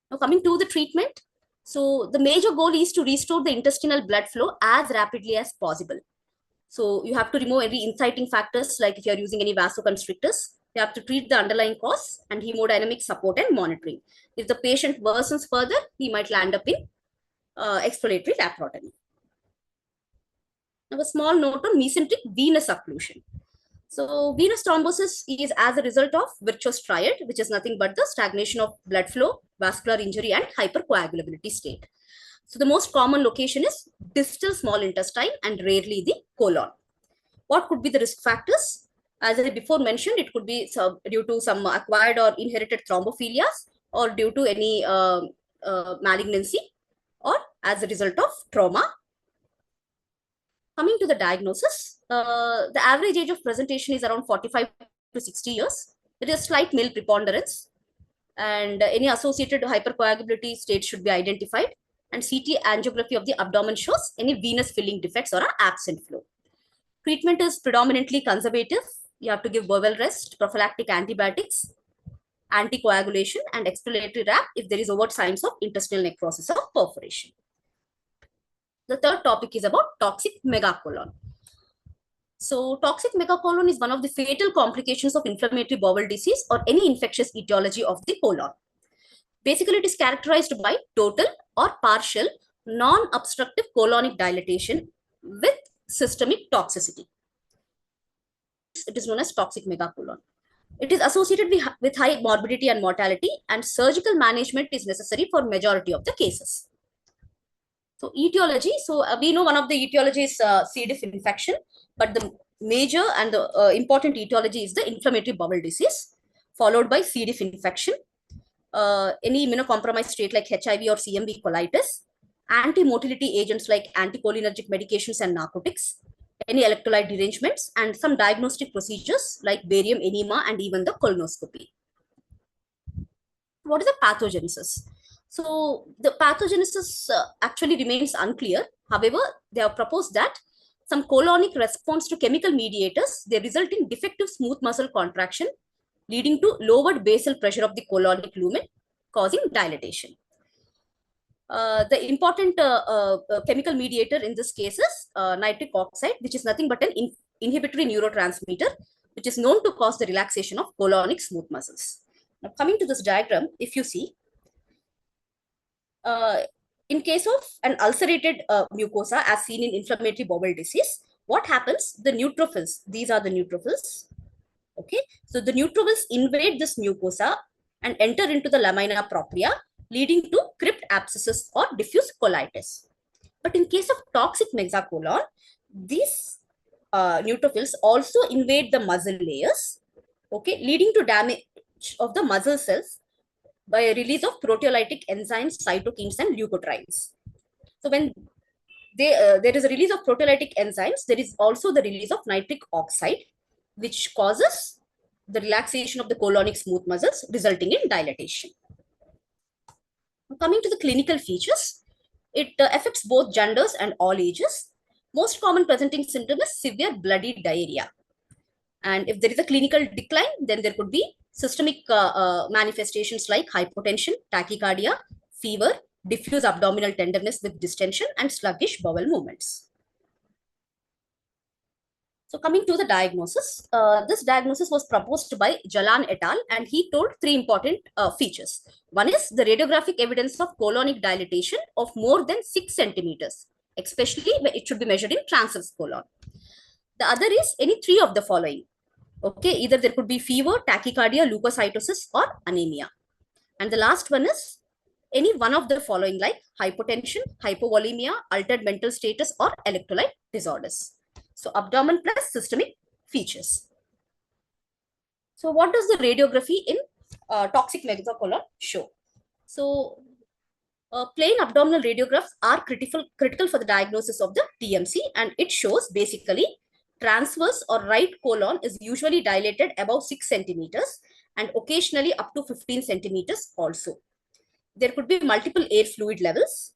Now coming to the treatment. So the major goal is to restore the intestinal blood flow as rapidly as possible. So you have to remove any inciting factors, like if you are using any vasoconstrictors, you have to treat the underlying cause and hemodynamic support and monitoring. If the patient worsens further, he might land up in exploratory laparotomy. Now a small note on mesenteric venous occlusion. So venous thrombosis is as a result of virtuous triad, which is nothing but the stagnation of blood flow, vascular injury, and hypercoagulability state. So the most common location is distal small intestine and rarely the colon. What could be the risk factors? As I before mentioned, it could be due to some acquired or inherited thrombophilias, or due to any malignancy or as a result of trauma. Coming to the diagnosis, the average age of presentation is around 45 to 60 years. There is a slight male preponderance, and any associated hypercoagulability state should be identified. And CT angiography of the abdomen shows any venous filling defects or absent flow. Treatment is predominantly conservative. You have to give bowel rest, prophylactic antibiotics, anticoagulation, and exploratory RAP if there is overt signs of intestinal necrosis or perforation. The third topic is about toxic megacolon. So toxic megacolon is one of the fatal complications of inflammatory bowel disease or any infectious etiology of the colon. Basically, it is characterized by total or partial non-obstructive colonic dilatation with systemic toxicity. It is known as toxic megacolon. It is associated with high morbidity and mortality, and surgical management is necessary for majority of the cases. So etiology, we know one of the etiology is C. diff infection, but the major and the important etiology is the inflammatory bowel disease, followed by C. diff infection, any immunocompromised state like HIV or CMV colitis, anti-motility agents like anticholinergic medications and narcotics, any electrolyte derangements, and some diagnostic procedures like barium enema and even the colonoscopy. What is the pathogenesis? So the pathogenesis actually remains unclear. However, they have proposed that some colonic response to chemical mediators, they result in defective smooth muscle contraction, leading to lowered basal pressure of the colonic lumen, causing dilatation. The important chemical mediator in this case is nitric oxide, which is nothing but an inhibitory neurotransmitter, which is known to cause the relaxation of colonic smooth muscles. Now, coming to this diagram, if you see, in case of an ulcerated mucosa as seen in inflammatory bowel disease, what happens? The neutrophils, these are the neutrophils. Okay, so the neutrophils invade this mucosa and enter into the lamina propria, leading to crypt abscesses or diffuse colitis. But in case of toxic megacolon, these neutrophils also invade the muscle layers, okay, leading to damage of the muscle cells by a release of proteolytic enzymes, cytokines, and leukotrienes. So when there is a release of proteolytic enzymes, there is also the release of nitric oxide, which causes the relaxation of the colonic smooth muscles, resulting in dilatation. Coming to the clinical features, it affects both genders and all ages. Most common presenting symptom is severe bloody diarrhea. And if there is a clinical decline, then there could be systemic manifestations like hypotension, tachycardia, fever, diffuse abdominal tenderness with distension, and sluggish bowel movements. So coming to the diagnosis, this diagnosis was proposed by Jalan et al. And he told three important features. One is the radiographic evidence of colonic dilatation of more than 6 centimeters, especially when it should be measured in transverse colon. The other is any three of the following. Okay, either there could be fever, tachycardia, leukocytosis, or anemia. And the last one is any one of the following like hypotension, hypovolemia, altered mental status, or electrolyte disorders. So abdomen plus systemic features. So what does the radiography in toxic megacolon show? So plain abdominal radiographs are critical for the diagnosis of the TMC, and it shows basically transverse or right colon is usually dilated above 6 centimeters and occasionally up to 15 centimeters also. There could be multiple air fluid levels,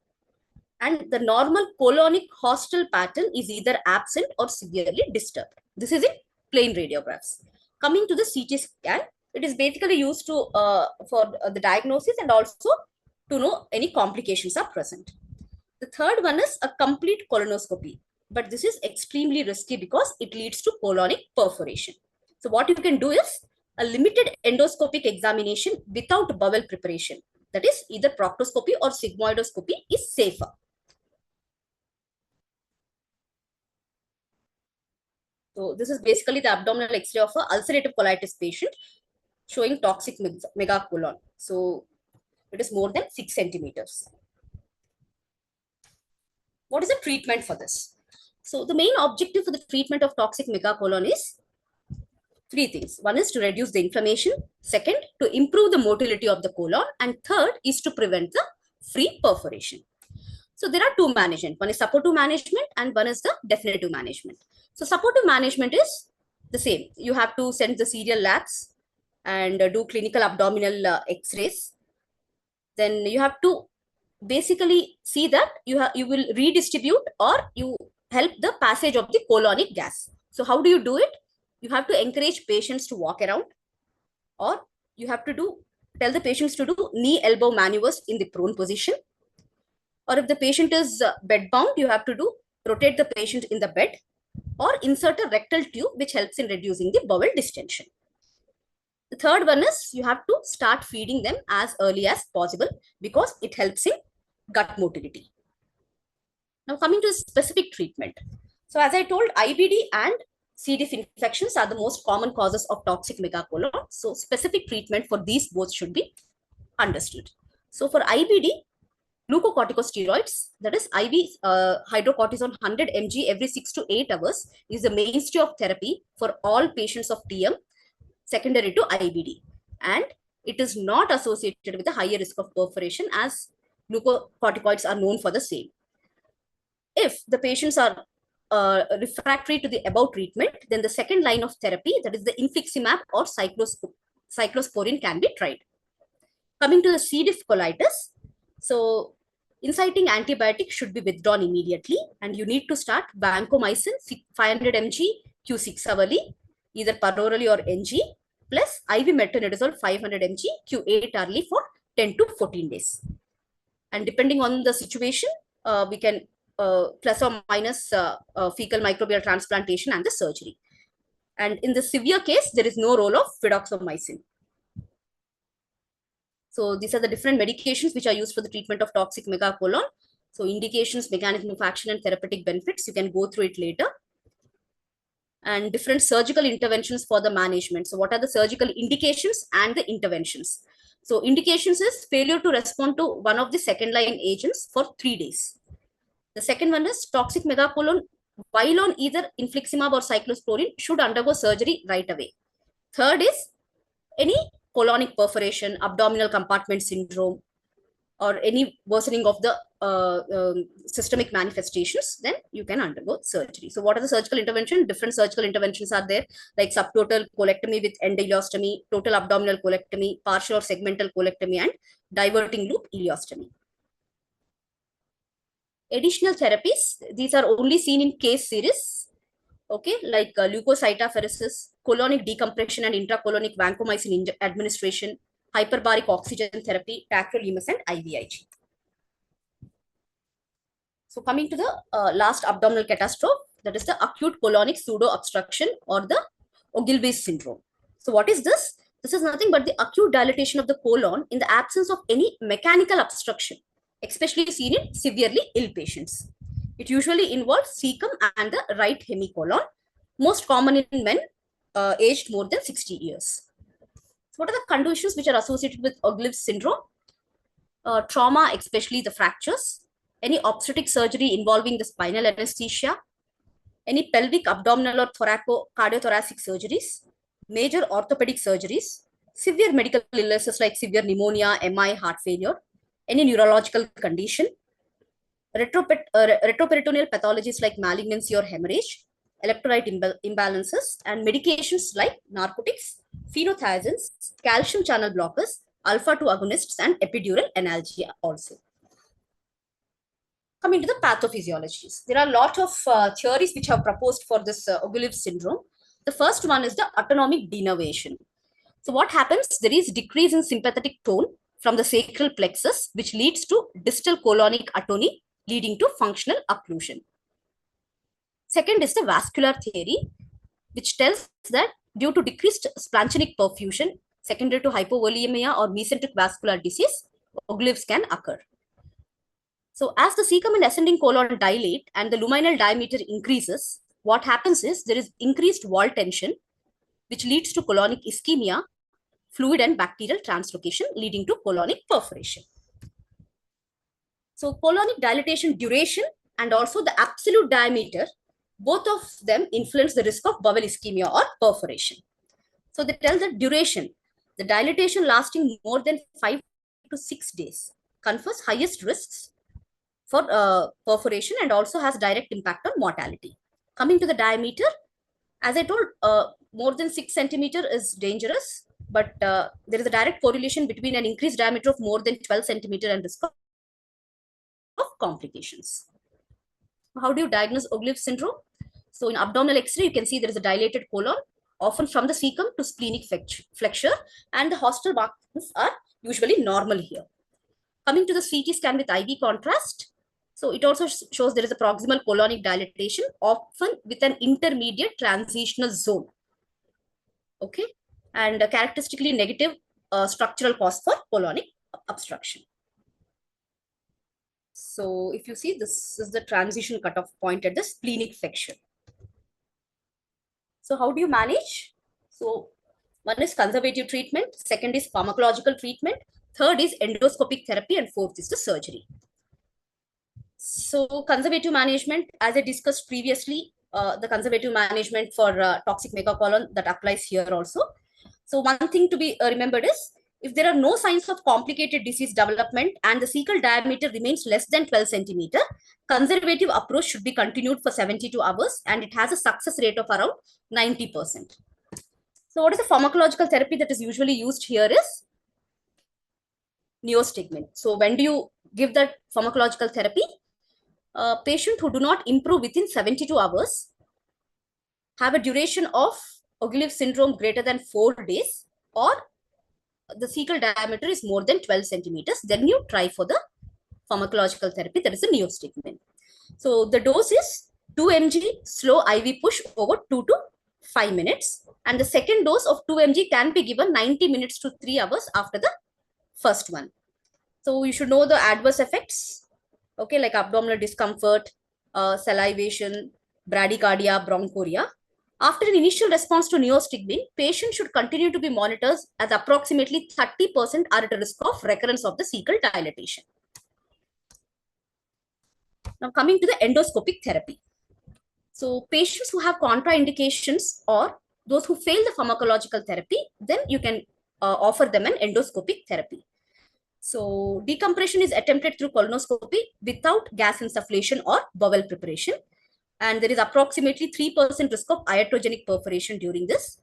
and the normal colonic hostel pattern is either absent or severely disturbed. This is in plain radiographs. Coming to the CT scan, it is basically used to for the diagnosis and also to know any complications are present. The third one is a complete colonoscopy, but this is extremely risky because it leads to colonic perforation. So what you can do is a limited endoscopic examination without bowel preparation. That is either proctoscopy or sigmoidoscopy is safer. So this is basically the abdominal X-ray of an ulcerative colitis patient showing toxic megacolon. So it is more than 6 centimeters. What is the treatment for this? So the main objective for the treatment of toxic megacolon is three things. One is to reduce the inflammation. Second, to improve the motility of the colon. And third is to prevent the free perforation. So there are two management. One is supportive management and one is the definitive management. So supportive management is the same. You have to send the serial labs and do clinical abdominal X-rays. Then you have to basically see that you will redistribute or you help the passage of the colonic gas. So how do you do it? You have to encourage patients to walk around, or you have to tell the patients to do knee elbow maneuvers in the prone position. Or if the patient is bed bound, you have to rotate the patient in the bed or insert a rectal tube, which helps in reducing the bowel distension. The third one is you have to start feeding them as early as possible because it helps in gut motility. Now coming to specific treatment. So as I told, IBD and C. diff infections are the most common causes of toxic megacolon. So specific treatment for these both should be understood. So for IBD, glucocorticosteroids, that is IV hydrocortisone 100 mg every 6 to 8 hours is the mainstay of therapy for all patients of TM secondary to IBD. And it is not associated with a higher risk of perforation as glucocorticoids are known for the same. If the patients are refractory to the above treatment, then the second line of therapy, that is the infliximab or cyclosporine, can be tried. Coming to the C. diff colitis, so inciting antibiotic should be withdrawn immediately, and you need to start vancomycin 500 mg Q6 hourly, either perorally or NG, plus IV metronidazole 500 mg Q8 hourly for 10 to 14 days. And depending on the situation, we can plus or minus fecal microbial transplantation and the surgery. And in the severe case, there is no role of fidaxomicin. So these are the different medications which are used for the treatment of toxic megacolon. So indications, mechanism of action, and therapeutic benefits, you can go through it later. And different surgical interventions for the management. So what are the surgical indications and the interventions? So indications is failure to respond to one of the second line agents for 3 days. The second one is toxic megacolon while on either infliximab or cyclosporine should undergo surgery right away. Third is any colonic perforation, abdominal compartment syndrome, or any worsening of the systemic manifestations, then you can undergo surgery. So what are the surgical interventions? Different surgical interventions are there, like subtotal colectomy with endoileostomy, total abdominal colectomy, partial or segmental colectomy, and diverting loop ileostomy. Additional therapies, these are only seen in case series, okay, like leukocytopheresis, colonic decompression and intracolonic vancomycin administration, hyperbaric oxygen therapy, tacrolimus, and IVIG. So coming to the last abdominal catastrophe, that is the acute colonic pseudo-obstruction or the Ogilvie's syndrome. So what is this? This is nothing but the acute dilatation of the colon in the absence of any mechanical obstruction, especially seen in severely ill patients. It usually involves cecum and the right hemicolon, most common in men aged more than 60 years. So what are the conditions which are associated with Ogilvie's syndrome? Trauma, especially the fractures, any obstetric surgery involving the spinal anesthesia, any pelvic, abdominal, or cardiothoracic surgeries, major orthopedic surgeries, severe medical illnesses like severe pneumonia, MI, heart failure, any neurological condition, retroperitoneal pathologies like malignancy or hemorrhage, electrolyte imbalances, and medications like narcotics, phenothiazines, calcium channel blockers, alpha-2 agonists, and epidural analgesia also. Coming to the pathophysiologies, there are a lot of theories which have proposed for this Ogilvie syndrome. The first one is the autonomic denervation. So what happens? There is decrease in sympathetic tone from the sacral plexus, which leads to distal colonic atony, leading to functional occlusion. Second is the vascular theory, which tells that due to decreased splanchnic perfusion, secondary to hypovolemia or mesenteric vascular disease, Ogilvie's can occur. So as the cecum and ascending colon dilate and the luminal diameter increases, what happens is there is increased wall tension, which leads to colonic ischemia, fluid and bacterial translocation, leading to colonic perforation. So colonic dilatation duration and also the absolute diameter, both of them influence the risk of bowel ischemia or perforation. So they tell the duration, the dilatation lasting more than 5 to 6 days, confers highest risks for perforation and also has direct impact on mortality. Coming to the diameter, as I told, more than 6 centimeter is dangerous, but there is a direct correlation between an increased diameter of more than 12 centimeter and risk of complications. How do you diagnose Ogilev syndrome? So in abdominal X-ray, you can see there is a dilated colon, often from the cecum to splenic flexure, and the Hostel markings are usually normal here. Coming to the CT scan with IV contrast, so it also shows there is a proximal colonic dilatation, often with an intermediate transitional zone. Okay, and characteristically negative structural cause for colonic obstruction. So if you see, this is the transition cutoff point at the splenic flexure. So how do you manage? So one is conservative treatment, second is pharmacological treatment, third is endoscopic therapy, and fourth is the surgery. So conservative management, as I discussed previously, the conservative management for toxic megacolon that applies here also. So one thing to be remembered is, if there are no signs of complicated disease development and the cecal diameter remains less than 12 centimeter, conservative approach should be continued for 72 hours, and it has a success rate of around 90%. So what is the pharmacological therapy that is usually used here is neostigmine. So when do you give that pharmacological therapy? Patients who do not improve within 72 hours, have a duration of Ogilev syndrome greater than 4 days, or the cecal diameter is more than 12 centimeters, then you try for the pharmacological therapy, that is the neostigmine. So the dose is 2 mg slow IV push over 2 to 5 minutes. And the second dose of 2 mg can be given 90 minutes to 3 hours after the first one. So you should know the adverse effects, okay, like abdominal discomfort, salivation, bradycardia, bronchoria. After an initial response to neostigmine, patients should continue to be monitored, as approximately 30% are at a risk of recurrence of the cecal dilatation. Now coming to the endoscopic therapy. So patients who have contraindications or those who fail the pharmacological therapy, then you can offer them an endoscopic therapy. So decompression is attempted through colonoscopy without gas insufflation or bowel preparation. And there is approximately 3% risk of iatrogenic perforation during this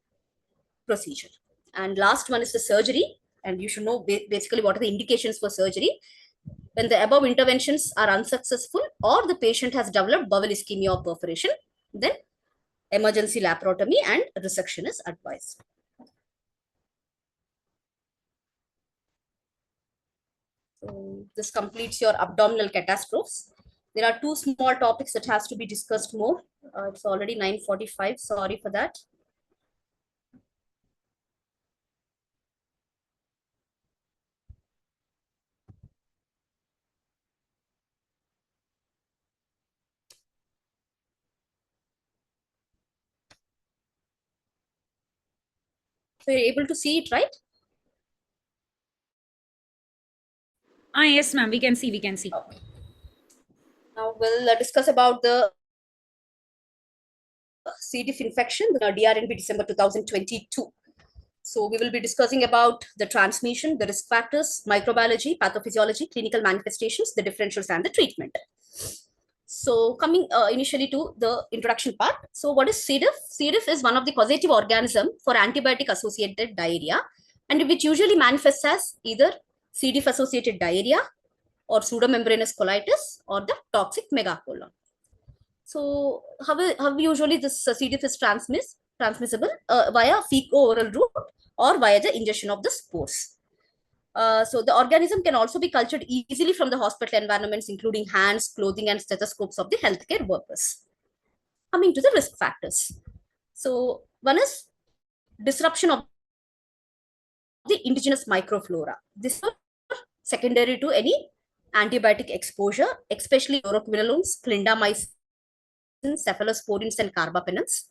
procedure. And last one is the surgery. And you should know basically what are the indications for surgery. When the above interventions are unsuccessful or the patient has developed bowel ischemia or perforation, then emergency laparotomy and resection is advised. So this completes your abdominal catastrophes. There are 2 small topics that has to be discussed more. It's already 9:45. Sorry for that. So you're able to see it, right? Yes, ma'am. We can see. We can see. Okay. Now we'll discuss about the C. diff infection, the DRNP December 2022. So we will be discussing about the transmission, the risk factors, microbiology, pathophysiology, clinical manifestations, the differentials, and the treatment. So coming initially to the introduction part. So what is C. diff? C. diff is one of the causative organism for antibiotic-associated diarrhea, and which usually manifests as either C. diff-associated diarrhea or pseudomembranous colitis or the toxic megacolon. So how usually this C. diff is transmissible via fecal-oral route or via the ingestion of the spores. So the organism can also be cultured easily from the hospital environments, including hands, clothing, and stethoscopes of the healthcare workers. Coming to the risk factors. So one is disruption of the indigenous microflora. This is secondary to any antibiotic exposure, especially fluoroquinolones, clindamycin, cephalosporins, and carbapenems,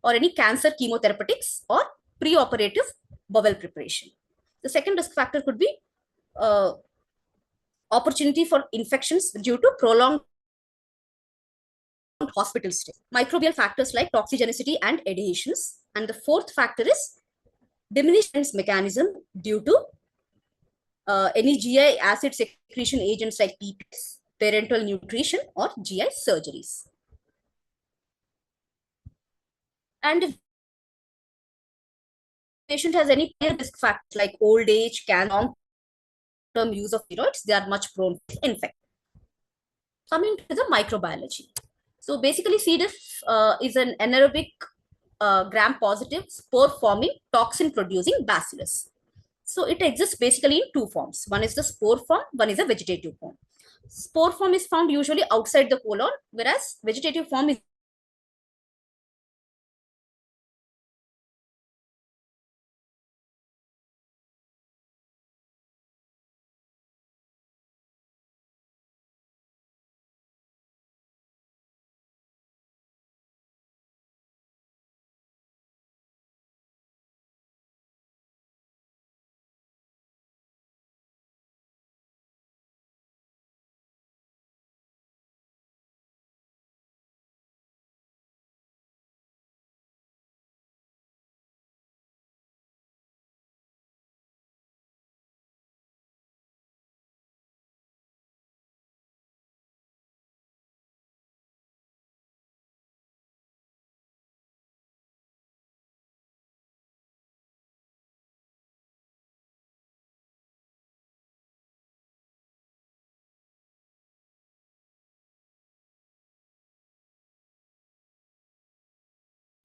or any cancer chemotherapeutics or preoperative bowel preparation. The second risk factor could be opportunity for infections due to prolonged hospital stay. Microbial factors like toxigenicity and adhesions. And the fourth factor is diminished mechanism due to any GI acid secretion agents like PPS, parenteral nutrition, or GI surgeries. And if patient has any risk factors like old age, long-term use of steroids, they are much prone to infection. Coming to the microbiology. So basically, C. diff is an anaerobic gram-positive spore-forming toxin-producing bacillus. So it exists basically in two forms. One is the spore form, one is a vegetative form. Spore form is found usually outside the colon, whereas vegetative form is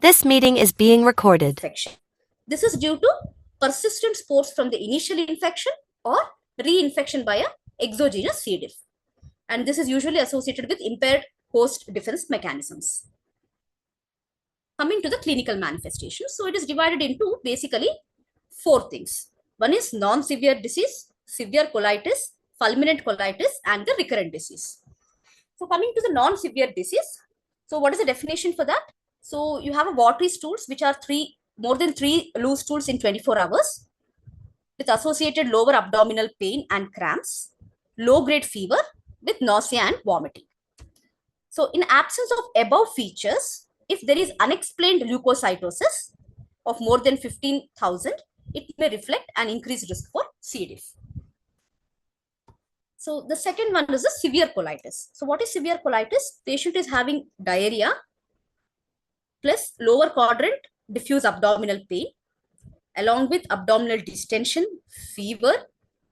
This meeting is being recorded. infection. This is due to persistent spores from the initial infection or reinfection by an exogenous C. diff. And this is usually associated with impaired host defense mechanisms. Coming to the clinical manifestation. So it is divided into basically 4 things. One is non-severe disease, severe colitis, fulminant colitis, and the recurrent disease. So coming to the non-severe disease. So what is the definition for that? So you have a watery stools, which are more than 3 loose stools in 24 hours with associated lower abdominal pain and cramps, low-grade fever with nausea and vomiting. So in absence of above features, if there is unexplained leukocytosis of more than 15,000, it may reflect an increased risk for C. diff. So the second one is the severe colitis. So what is severe colitis? Patient is having diarrhea plus lower quadrant diffuse abdominal pain along with abdominal distension, fever,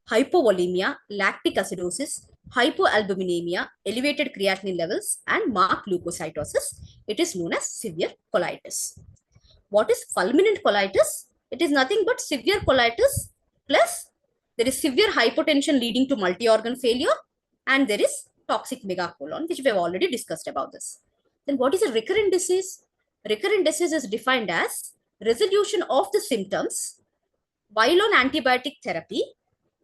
hypovolemia, lactic acidosis, hypoalbuminemia, elevated creatinine levels, and marked leukocytosis. It is known as severe colitis. What is fulminant colitis? It is nothing but severe colitis plus there is severe hypotension leading to multi-organ failure, and there is toxic megacolon, which we have already discussed about this. Then what is a recurrent disease? Recurrent disease is defined as resolution of the symptoms while on antibiotic therapy,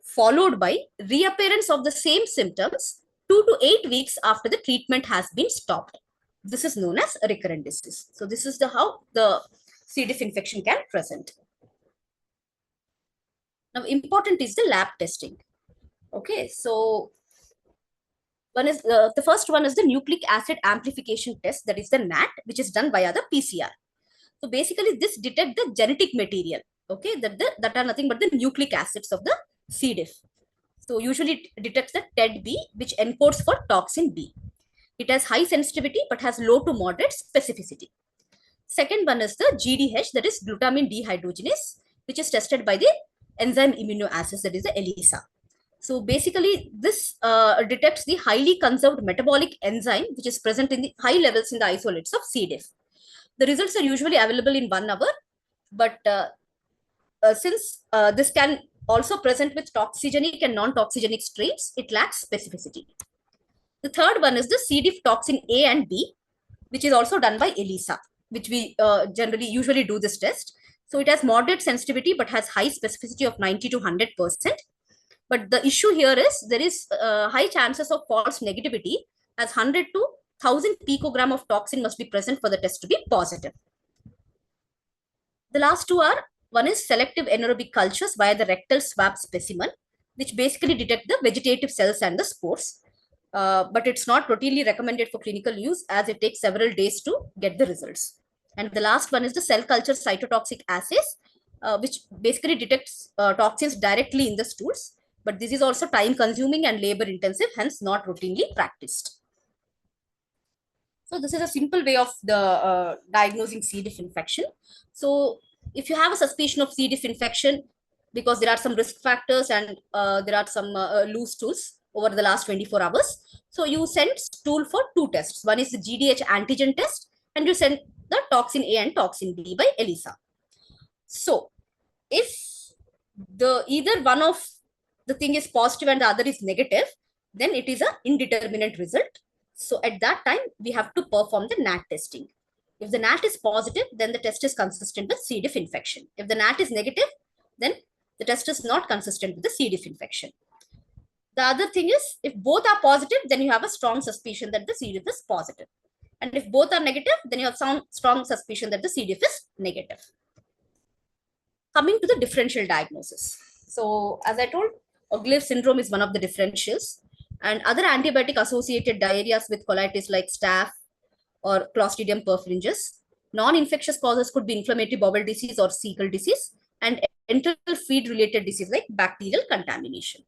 followed by reappearance of the same symptoms 2 to 8 weeks after the treatment has been stopped. This is known as a recurrent disease. So this is how the C. diff infection can present. Now, important is the lab testing. Okay, so one is the first one is the nucleic acid amplification test, that is the NAT, which is done via the PCR. So basically, this detects the genetic material, okay, that are nothing but the nucleic acids of the C. diff. So usually it detects the TED-B, which encodes for toxin B. It has high sensitivity but has low to moderate specificity. Second one is the GDH, that is glutamine dehydrogenase, which is tested by the enzyme immunoassays, that is the ELISA. So basically, this detects the highly conserved metabolic enzyme, which is present in the high levels in the isolates of C. diff. The results are usually available in 1 hour, but since this can also present with toxigenic and non-toxigenic strains, it lacks specificity. The third one is the C. diff toxin A and B, which is also done by ELISA, which we usually do this test. So it has moderate sensitivity but has high specificity of 90 to 100%. But the issue here is there is high chances of false negativity, as 100 to 1000 picogram of toxin must be present for the test to be positive. The last two are, one is selective anaerobic cultures via the rectal swab specimen, which basically detect the vegetative cells and the spores. But it's not routinely recommended for clinical use as it takes several days to get the results. And the last one is the cell culture cytotoxic assays, which basically detects toxins directly in the stools. But this is also time consuming and labor intensive, hence not routinely practiced. So this is a simple way of the diagnosing C. diff infection. So if you have a suspicion of C. diff infection, because there are some risk factors and there are some loose stools over the last 24 hours. So you send stool for 2 tests. One is the GDH antigen test, and you send the toxin A and toxin B by ELISA. So if either one of the thing is positive and the other is negative, then it is an indeterminate result. So at that time, we have to perform the NAT testing. If the NAT is positive, then the test is consistent with C. diff infection. If the NAT is negative, then the test is not consistent with the C. diff infection. The other thing is, if both are positive, then you have a strong suspicion that the C. diff is positive. And if both are negative, then you have some strong suspicion that the C. diff is negative. Coming to the differential diagnosis. So as I told, Ogilev syndrome is one of the differentials, and other antibiotic associated diarrheas with colitis like staph or Clostridium perfringens. Non-infectious causes could be inflammatory bowel disease or cecal disease, and enteral feed related disease like bacterial contamination.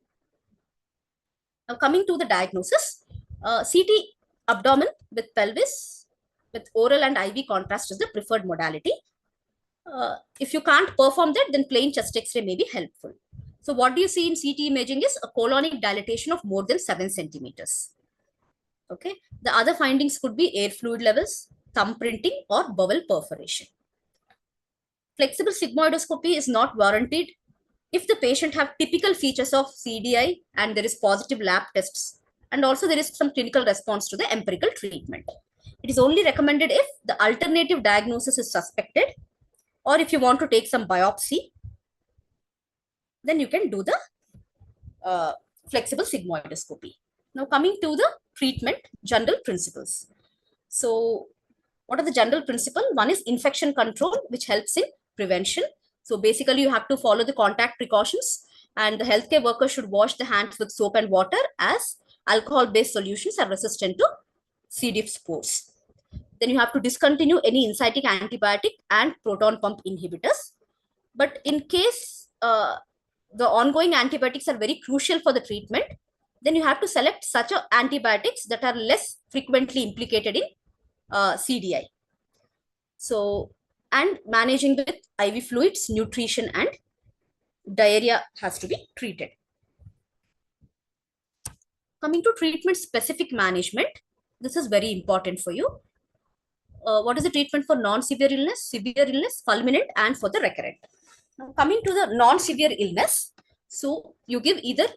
Now coming to the diagnosis, CT abdomen with pelvis with oral and IV contrast is the preferred modality. If you can't perform that, then plain chest X-ray may be helpful. So what do you see in CT imaging is a colonic dilatation of more than 7 centimeters. Okay. The other findings could be air fluid levels, thumb printing, or bowel perforation. Flexible sigmoidoscopy is not warranted if the patient have typical features of CDI and there is positive lab tests, and also there is some clinical response to the empirical treatment. It is only recommended if the alternative diagnosis is suspected, or if you want to take some biopsy, then you can do the flexible sigmoidoscopy. Now coming to the treatment general principles. So what are the general principles? One is infection control, which helps in prevention. So basically you have to follow the contact precautions, and the healthcare worker should wash the hands with soap and water, as alcohol-based solutions are resistant to C. diff spores. Then you have to discontinue any inciting antibiotic and proton pump inhibitors. But in case the ongoing antibiotics are very crucial for the treatment, then you have to select such antibiotics that are less frequently implicated in CDI. So, and managing with IV fluids, nutrition, and diarrhea has to be treated. Coming to treatment specific management, this is very important for you. What is the treatment for non-severe illness, severe illness, fulminant, and for the recurrent? Now, coming to the non-severe illness, so you give either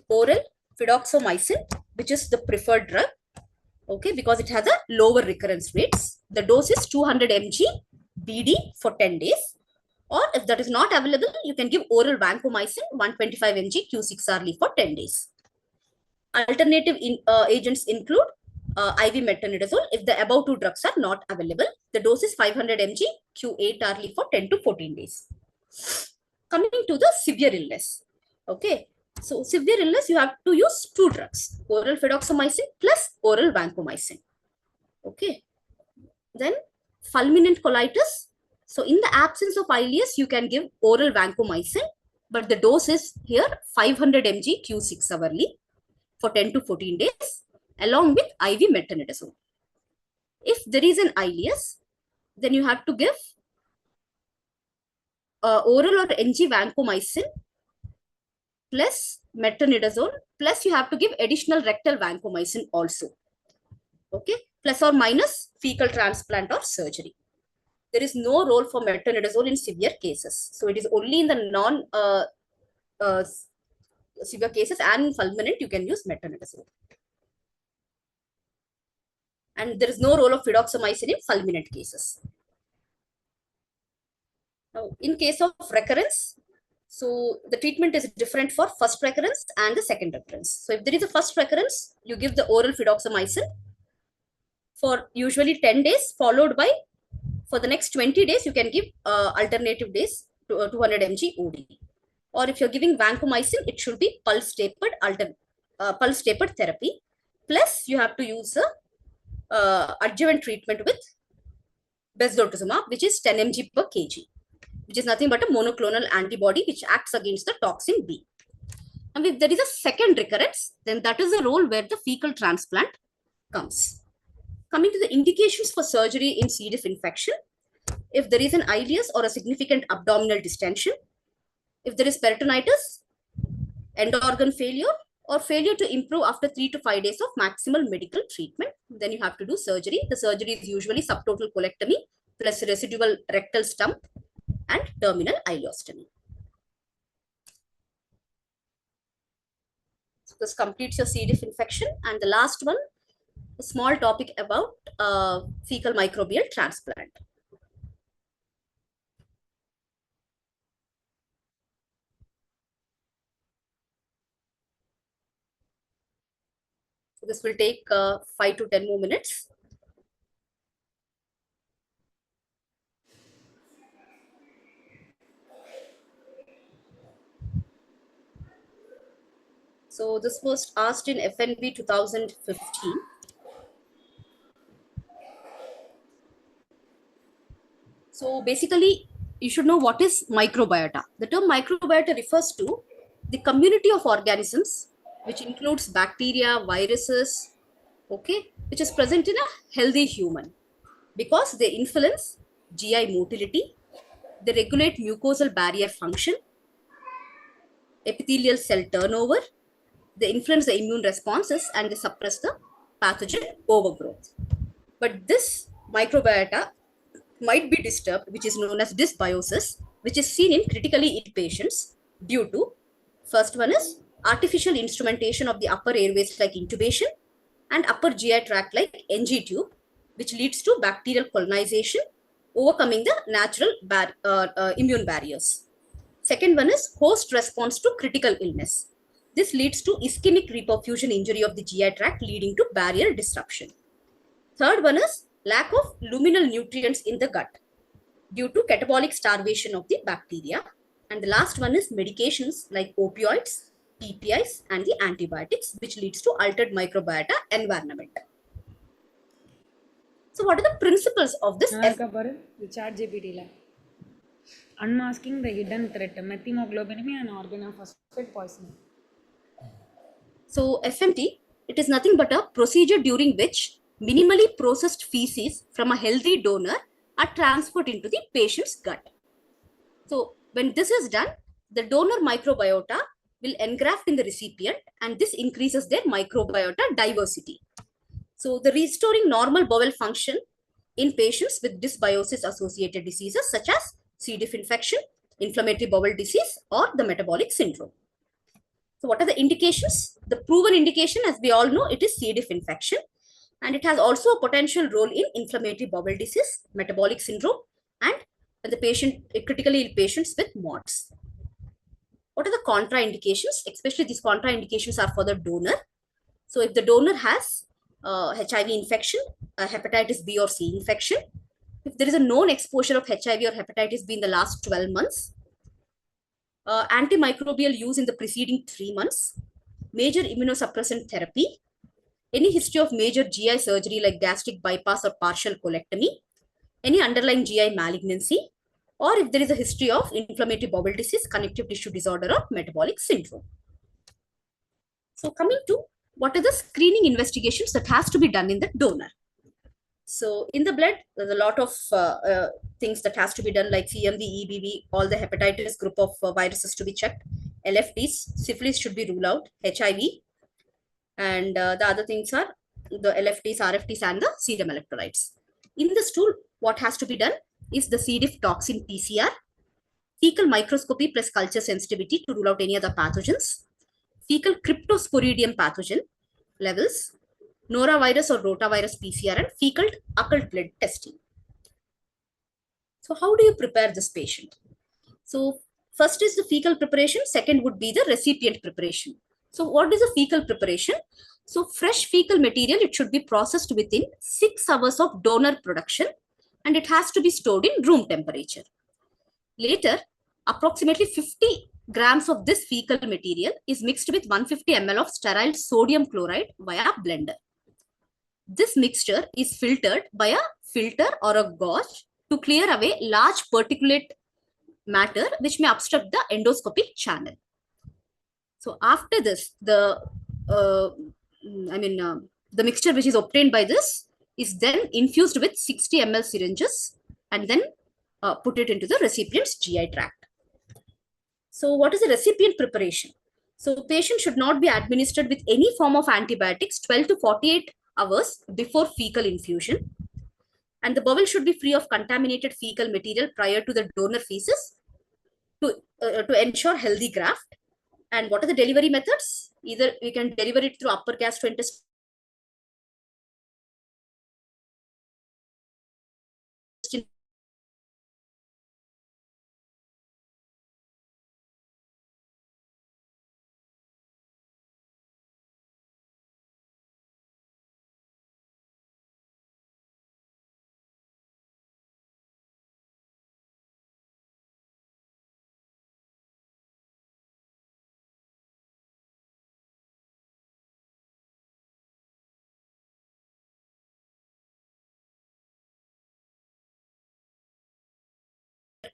oral fidaxomicin, which is the preferred drug, okay, because it has a lower recurrence rates. The dose is 200 mg BD for 10 days. Or if that is not available, you can give oral vancomycin 125 mg Q6 hourly for 10 days. Alternative agents include IV metronidazole if the above 2 drugs are not available. The dose is 500 mg Q8 hourly for 10 to 14 days. Coming to the severe illness. Okay. So severe illness, you have to use 2 drugs, oral fidaxomicin plus oral vancomycin. Okay. Then fulminant colitis. So in the absence of ileus, you can give oral vancomycin, but the dose is here 500 mg Q6 hourly for 10 to 14 days, along with IV metronidazole. If there is an ileus, then you have to give oral or NG vancomycin plus metronidazole, plus you have to give additional rectal vancomycin also. Okay, plus or minus fecal transplant or surgery. There is no role for metronidazole in severe cases. So it is only in the non-severe cases, and in fulminant you can use metronidazole. And there is no role of fidaxomicin in fulminant cases. Now, in case of recurrence, so the treatment is different for first recurrence and the second recurrence. So if there is a first recurrence, you give the oral fidaxomicin for usually 10 days, followed by, for the next 20 days, you can give alternative days to 200 mg OD. Or if you're giving vancomycin, it should be pulse tapered therapy. Plus, you have to use a adjuvant treatment with bezlotusumab, which is 10 mg per kg, which is nothing but a monoclonal antibody which acts against the toxin B. And if there is a second recurrence, then that is the role where the fecal transplant comes. Coming to the indications for surgery in C. diff infection, if there is an ileus or a significant abdominal distension, if there is peritonitis, end organ failure, or failure to improve after 3 to 5 days of maximal medical treatment, then you have to do surgery. The surgery is usually subtotal colectomy plus residual rectal stump and terminal ileostomy. So this completes your C. diff infection. And the last one, a small topic about fecal microbial transplant. So this will take 5 to 10 more minutes. So this was asked in FNB 2015. So basically, you should know what is microbiota. The term microbiota refers to the community of organisms, which includes bacteria, viruses, okay, which is present in a healthy human, because they influence GI motility, they regulate mucosal barrier function, epithelial cell turnover, they influence the immune responses, and they suppress the pathogen overgrowth. But this microbiota might be disturbed, which is known as dysbiosis, which is seen in critically ill patients due to, first one is artificial instrumentation of the upper airways like intubation and upper GI tract like NG tube, which leads to bacterial colonization, overcoming the natural immune barriers. Second one is host response to critical illness. This leads to ischemic reperfusion injury of the GI tract, leading to barrier disruption. Third one is lack of luminal nutrients in the gut due to catabolic starvation of the bacteria. And the last one is medications like opioids, PPIs, and the antibiotics, which leads to altered microbiota environment. So what are the principles of this? The chat GPT. Unmasking the hidden threat, methemoglobinemia and organophosphate poisoning. So FMT, it is nothing but a procedure during which minimally processed feces from a healthy donor are transferred into the patient's gut. So when this is done, the donor microbiota will engraft in the recipient, and this increases their microbiota diversity. So the restoring normal bowel function in patients with dysbiosis associated diseases such as C. diff infection, inflammatory bowel disease, or the metabolic syndrome. So what are the indications? The proven indication, as we all know, it is C. diff infection, and it has also a potential role in inflammatory bowel disease, metabolic syndrome, and the patient, critically ill patients with MODS. What are the contraindications? Especially these contraindications are for the donor. So if the donor has HIV infection, hepatitis B or C infection, if there is a known exposure of HIV or hepatitis B in the last 12 months, antimicrobial use in the preceding 3 months, major immunosuppressant therapy, any history of major GI surgery like gastric bypass or partial colectomy, any underlying GI malignancy, or if there is a history of inflammatory bowel disease, connective tissue disorder, or metabolic syndrome. So coming to what are the screening investigations that has to be done in the donor. So in the blood, there's a lot of things that has to be done like CMV, EBV, all the hepatitis group of viruses to be checked, LFTs, syphilis should be ruled out, HIV, and the other things are the LFTs, RFTs, and the serum electrolytes. In the stool, what has to be done is the C. diff toxin PCR, fecal microscopy plus culture sensitivity to rule out any other pathogens, fecal cryptosporidium pathogen levels, norovirus or rotavirus PCR, and fecal occult blood testing. So how do you prepare this patient? So first is the fecal preparation, second would be the recipient preparation. So what is a fecal preparation? So fresh fecal material, it should be processed within 6 hours of donor production, and it has to be stored in room temperature. Later, approximately 50 grams of this fecal material is mixed with 150 ml of sterile sodium chloride via blender. This mixture is filtered by a filter or a gauze to clear away large particulate matter which may obstruct the endoscopic channel. So after this, the the mixture which is obtained by this is then infused with 60 ml syringes and then put it into the recipient's GI tract. So what is the recipient preparation? So patient should not be administered with any form of antibiotics 12 to 48 hours before fecal infusion. And the bowel should be free of contaminated fecal material prior to the donor feces to ensure healthy graft. And what are the delivery methods? Either we can deliver it through upper gastrointestinal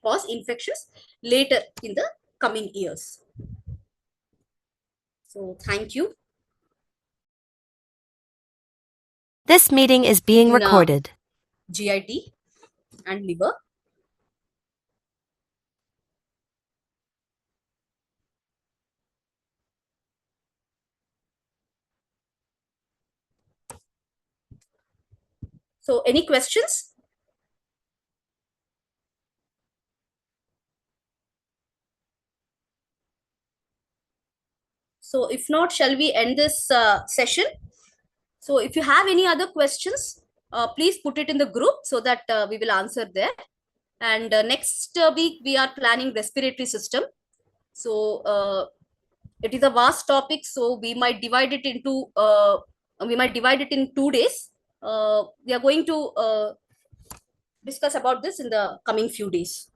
cause infections later in the coming years. So thank you. This meeting is being In, recorded. GIT and liver. So any questions? So if not, shall we end this session? So if you have any other questions, please put it in the group so that we will answer there. And next week, we are planning respiratory system. So it is a vast topic, so we might divide it into in 2 days. We are going to discuss about this in the coming few days.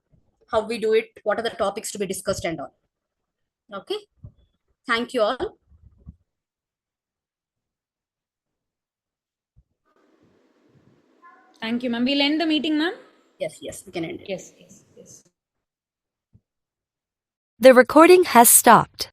How we do it, what are the topics to be discussed and all. Okay. Thank you all. Thank you, ma'am. We'll end the meeting, ma'am. Yes, we can end it. Yes. The recording has stopped.